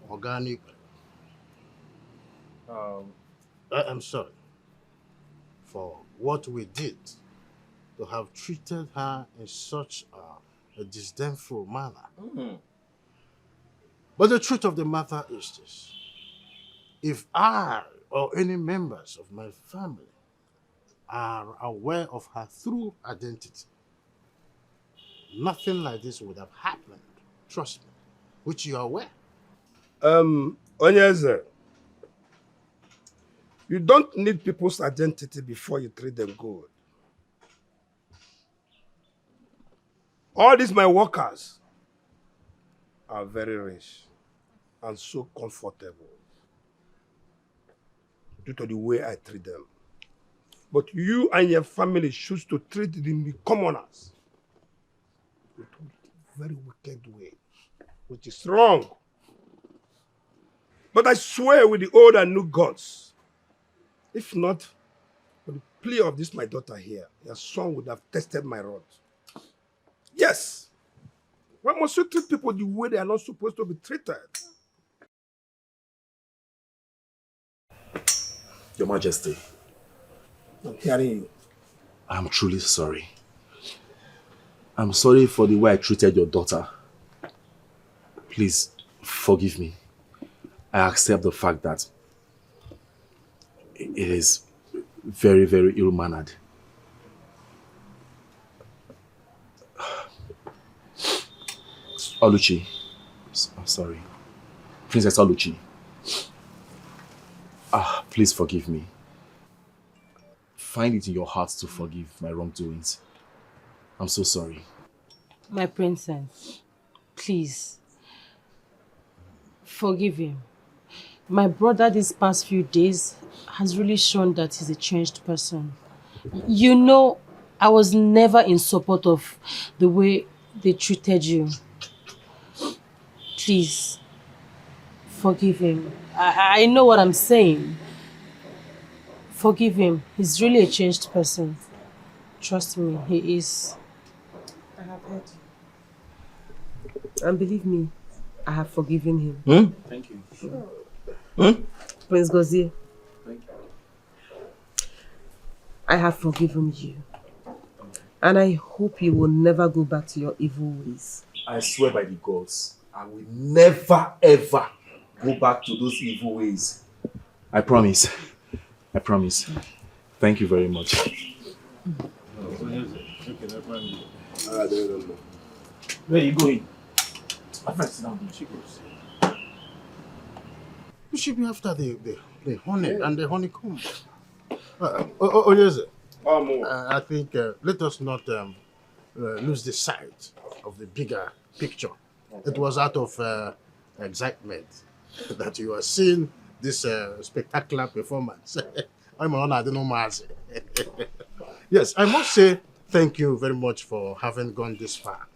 Speaker 4: Organic. I'm sorry for what we did to have treated her in such a disdainful manner. But the truth of the matter is this. If I or any members of my family are aware of her true identity, nothing like this would have happened. Trust me, which you are aware.
Speaker 16: Onyeze, you don't need people's identity before you treat them good. All these my workers are very rich and so comfortable due to the way I treat them. But you and your family choose to treat them commoners with very wicked way, which is wrong. But I swear with the old and new gods, if not for the plea of this my daughter here, your son would have tested my rod. Yes. Why must you treat people the way they are not supposed to be treated?
Speaker 6: Your Majesty.
Speaker 16: I'm hearing you.
Speaker 6: I'm truly sorry. I'm sorry for the way I treated your daughter. Please, forgive me. I accept the fact that it is very, very ill-mannered. Oluchi. I'm sorry. Princess Oluchi. Please forgive me. Find it in your heart to forgive my wrongdoings. I'm so sorry.
Speaker 5: My princess, please, forgive him. My brother these past few days has really shown that he's a changed person. You know, I was never in support of the way they treated you. Please, forgive him. I know what I'm saying. Forgive him. He's really a changed person. Trust me, he is.
Speaker 2: I have heard you. And believe me, I have forgiven him.
Speaker 6: Thank you.
Speaker 2: Prince Gozie.
Speaker 6: Thank you.
Speaker 2: I have forgiven you. And I hope you will never go back to your evil ways.
Speaker 6: I swear by the gods, I will never ever go back to those evil ways. I promise. I promise. Thank you very much.
Speaker 16: I don't know.
Speaker 1: Where are you going? My friend, sit down. She goes.
Speaker 4: You should be after the honey and the honeycomb. Yes. I think let us not lose the sight of the bigger picture. It was out of excitement that you are seeing this spectacular performance. I'm honored, Yes, I must say thank you very much for having gone this far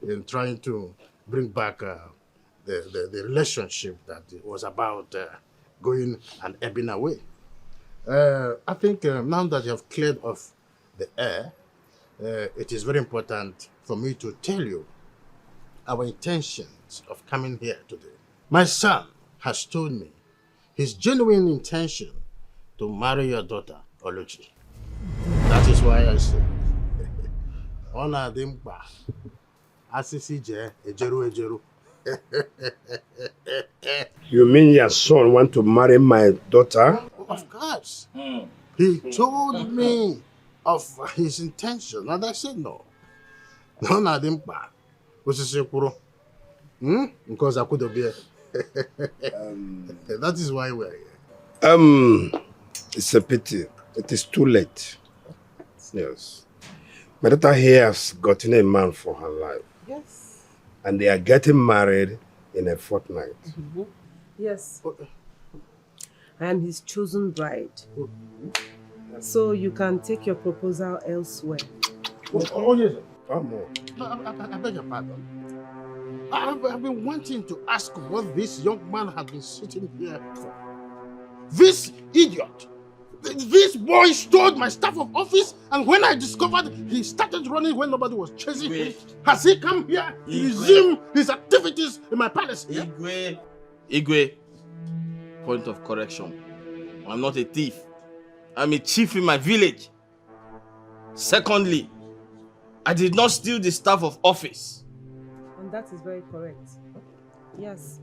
Speaker 4: in trying to bring back the relationship that was about going and ebbing away. I think now that you have cleared off the air, it is very important for me to tell you our intentions of coming here today. My son has told me his genuine intention to marry your daughter, Oluchi. That is why I say, Ona Dimpa, Asisi Je, Ejeru.
Speaker 16: You mean your son want to marry my daughter?
Speaker 4: Of course. He told me of his intention, and I said no. No, na dimpa. Because I could be. That is why we're here.
Speaker 16: It's a pity. It is too late. Yes. My daughter here has gotten a man for her life.
Speaker 21: Yes.
Speaker 16: And they are getting married in a fortnight.
Speaker 21: Mm-hmm. Yes. I am his chosen bride. So you can take your proposal elsewhere.
Speaker 4: Oh, yes. I beg your pardon. I've been wanting to ask what this young man has been sitting here for. This idiot! This boy stole my staff of office, and when I discovered he started running when nobody was chasing him, has he come here to resume his activities in my palace?
Speaker 20: Igwe, point of correction. I'm not a thief. I'm a chief in my village. Secondly, I did not steal the staff of office.
Speaker 21: And that is very correct. Yes,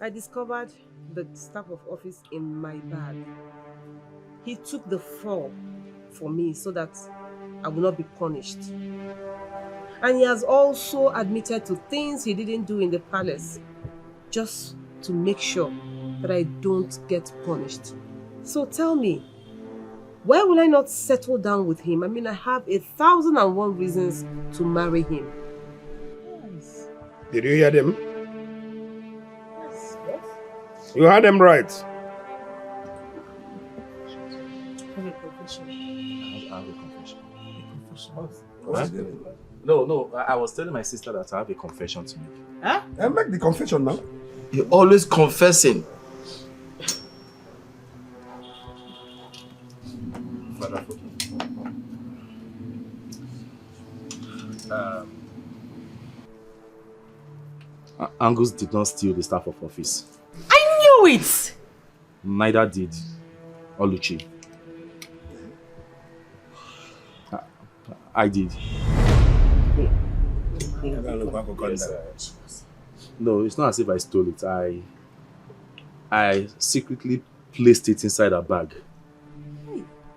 Speaker 21: I discovered the staff of office in my bag. He took the fall for me so that I will not be punished. And he has also admitted to things he didn't do in the palace, just to make sure that I don't get punished. So tell me, why will I not settle down with him? I mean, I have 1,001 reasons to marry him. Yes.
Speaker 16: Did you hear them?
Speaker 21: Yes.
Speaker 16: You heard them right.
Speaker 6: I have a confession. What? No, I was telling my sister that I have a confession to make.
Speaker 16: Huh? I make the confession now.
Speaker 20: You're always confessing.
Speaker 6: Father, forgive me. Angus did not steal the staff of office.
Speaker 18: I knew it!
Speaker 6: Neither did Oluchi. I did. No, it's not as if I stole it. I secretly placed it inside a bag.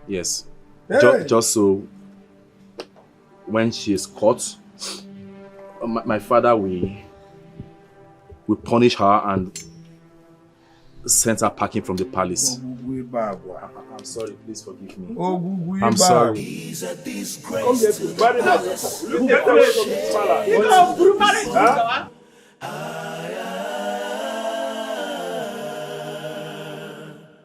Speaker 6: Yes.
Speaker 16: Hey.
Speaker 6: Just so when she is caught, my father will punish her and send her packing from the palace. I'm sorry, please forgive me. I'm sorry.
Speaker 7: He's a disgrace to the palace. Look at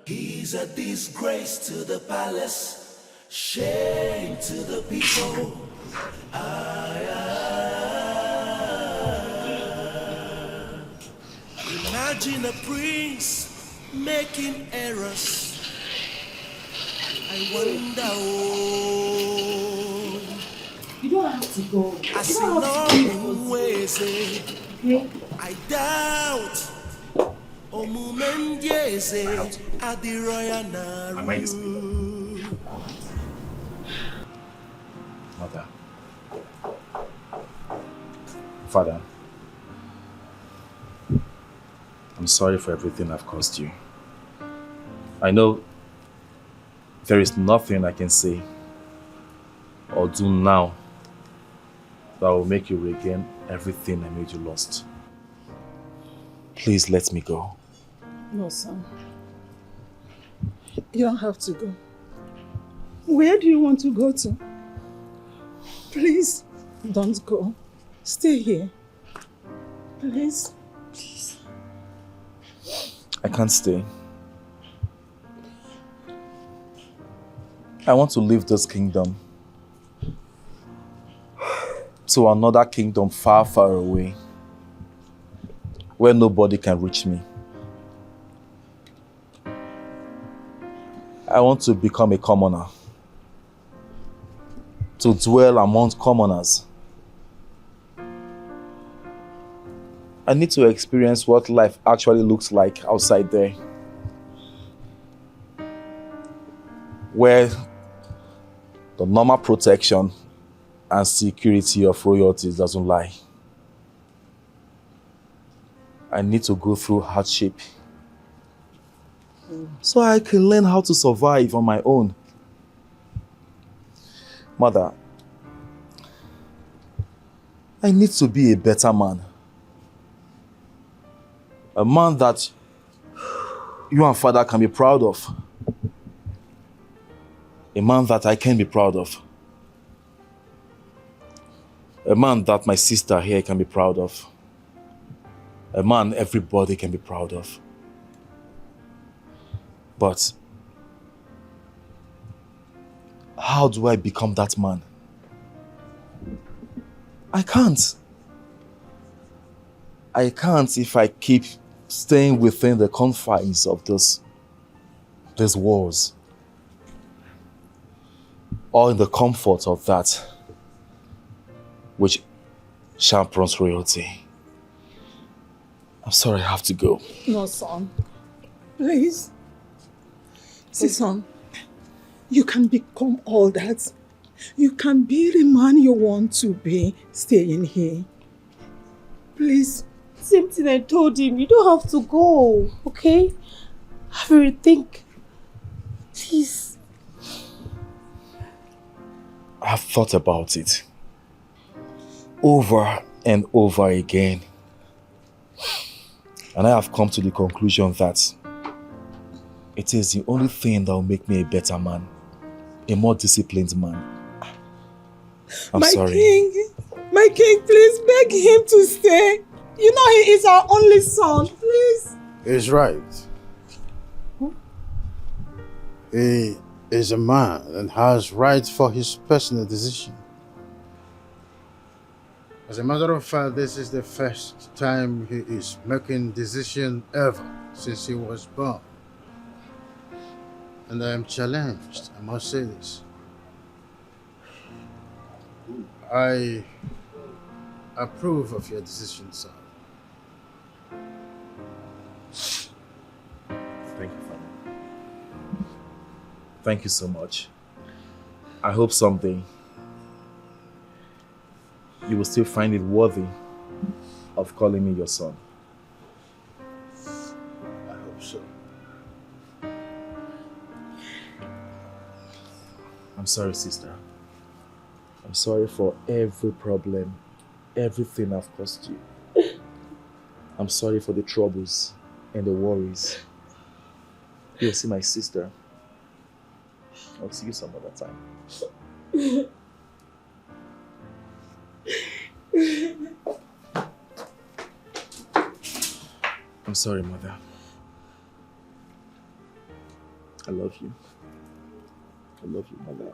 Speaker 7: He's a disgrace to the palace, shame to the people. Imagine a prince making errors. I wonder,
Speaker 8: You don't have to go.
Speaker 7: I see no ways. I doubt. Omumendeze adiroya naru.
Speaker 6: Mother. Father. I'm sorry for everything I've caused you. I know there is nothing I can say or do now that will make you regain everything I made you lost. Please let me go.
Speaker 3: No, son. You don't have to go. Where do you want to go to? Please, don't go. Stay here. Please. Please.
Speaker 6: I can't stay. I want to leave this kingdom to another kingdom far, far away, where nobody can reach me. I want to become a commoner, to dwell among commoners. I need to experience what life actually looks like outside there, where the normal protection and security of royalties doesn't lie. I need to go through hardship so I can learn how to survive on my own. Mother, I need to be a better man. A man that you and Father can be proud of. A man that I can be proud of. A man that my sister here can be proud of. A man everybody can be proud of. But how do I become that man? I can't. I can't if I keep staying within the confines of these walls, or in the comfort of that which champions royalty. I'm sorry, I have to go.
Speaker 3: No, son. Please. See, son, you can become all that. You can be the man you want to be staying here. Please.
Speaker 5: Same thing I told him. You don't have to go, okay? Have a rethink. Please.
Speaker 6: I've thought about it over and over again. And I have come to the conclusion that it is the only thing that will make me a better man, a more disciplined man. I'm sorry.
Speaker 3: My king, please beg him to stay. You know he is our only son, please.
Speaker 10: He's right. He is a man and has rights for his personal decision. As a matter of fact, this is the first time he is making decision ever since he was born. And I am challenged, I must say this. I approve of your decision, sir.
Speaker 6: Thank you, Father. Thank you so much. I hope someday you will still find it worthy of calling me your son.
Speaker 10: I hope so.
Speaker 6: I'm sorry, sister. I'm sorry for every problem, everything I've caused you. I'm sorry for the troubles and the worries. You'll see my sister. I'll see you some other time. I'm sorry, Mother. I love you. I love you, Mother.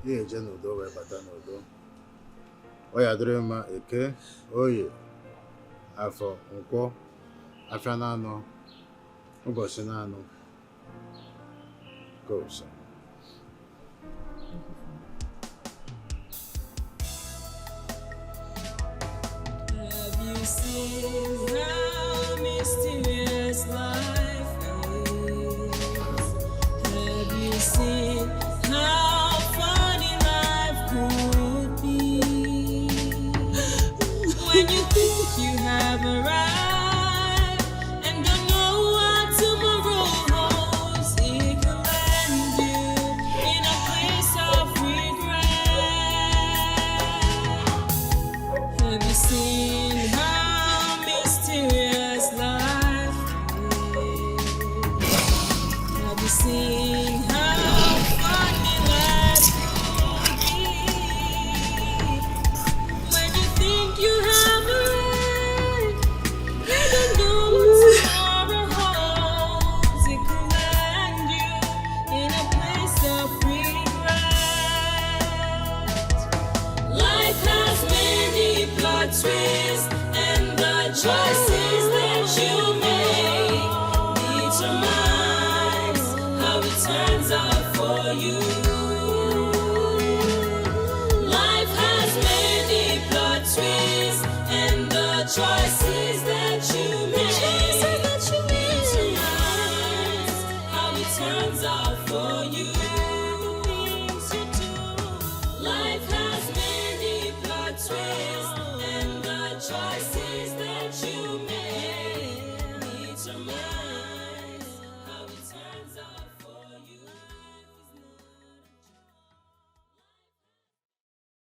Speaker 10: Ihe je n'udo wee bata n'udo. Ọ ya dịrị mma Eke, Oye, Afọ, Nkwọ, Afịa n'anọ, ụbọchị n'anọ. Go, son.
Speaker 14: Have you seen how many mysterious life is. Have you seen how funny life could be? When you think you have arrived and don't know what tomorrow holds, it can land you in a place of regret. Have you seen how mysterious life is? Have you seen how funny life could be? When you think you have arrived, you don't know what tomorrow holds. It could land you in a place of regret. Life has many plot twists, and the choices that you make determines how it turns out for you. Life has many plot twists, and the choices that you make determines how it turns out for you.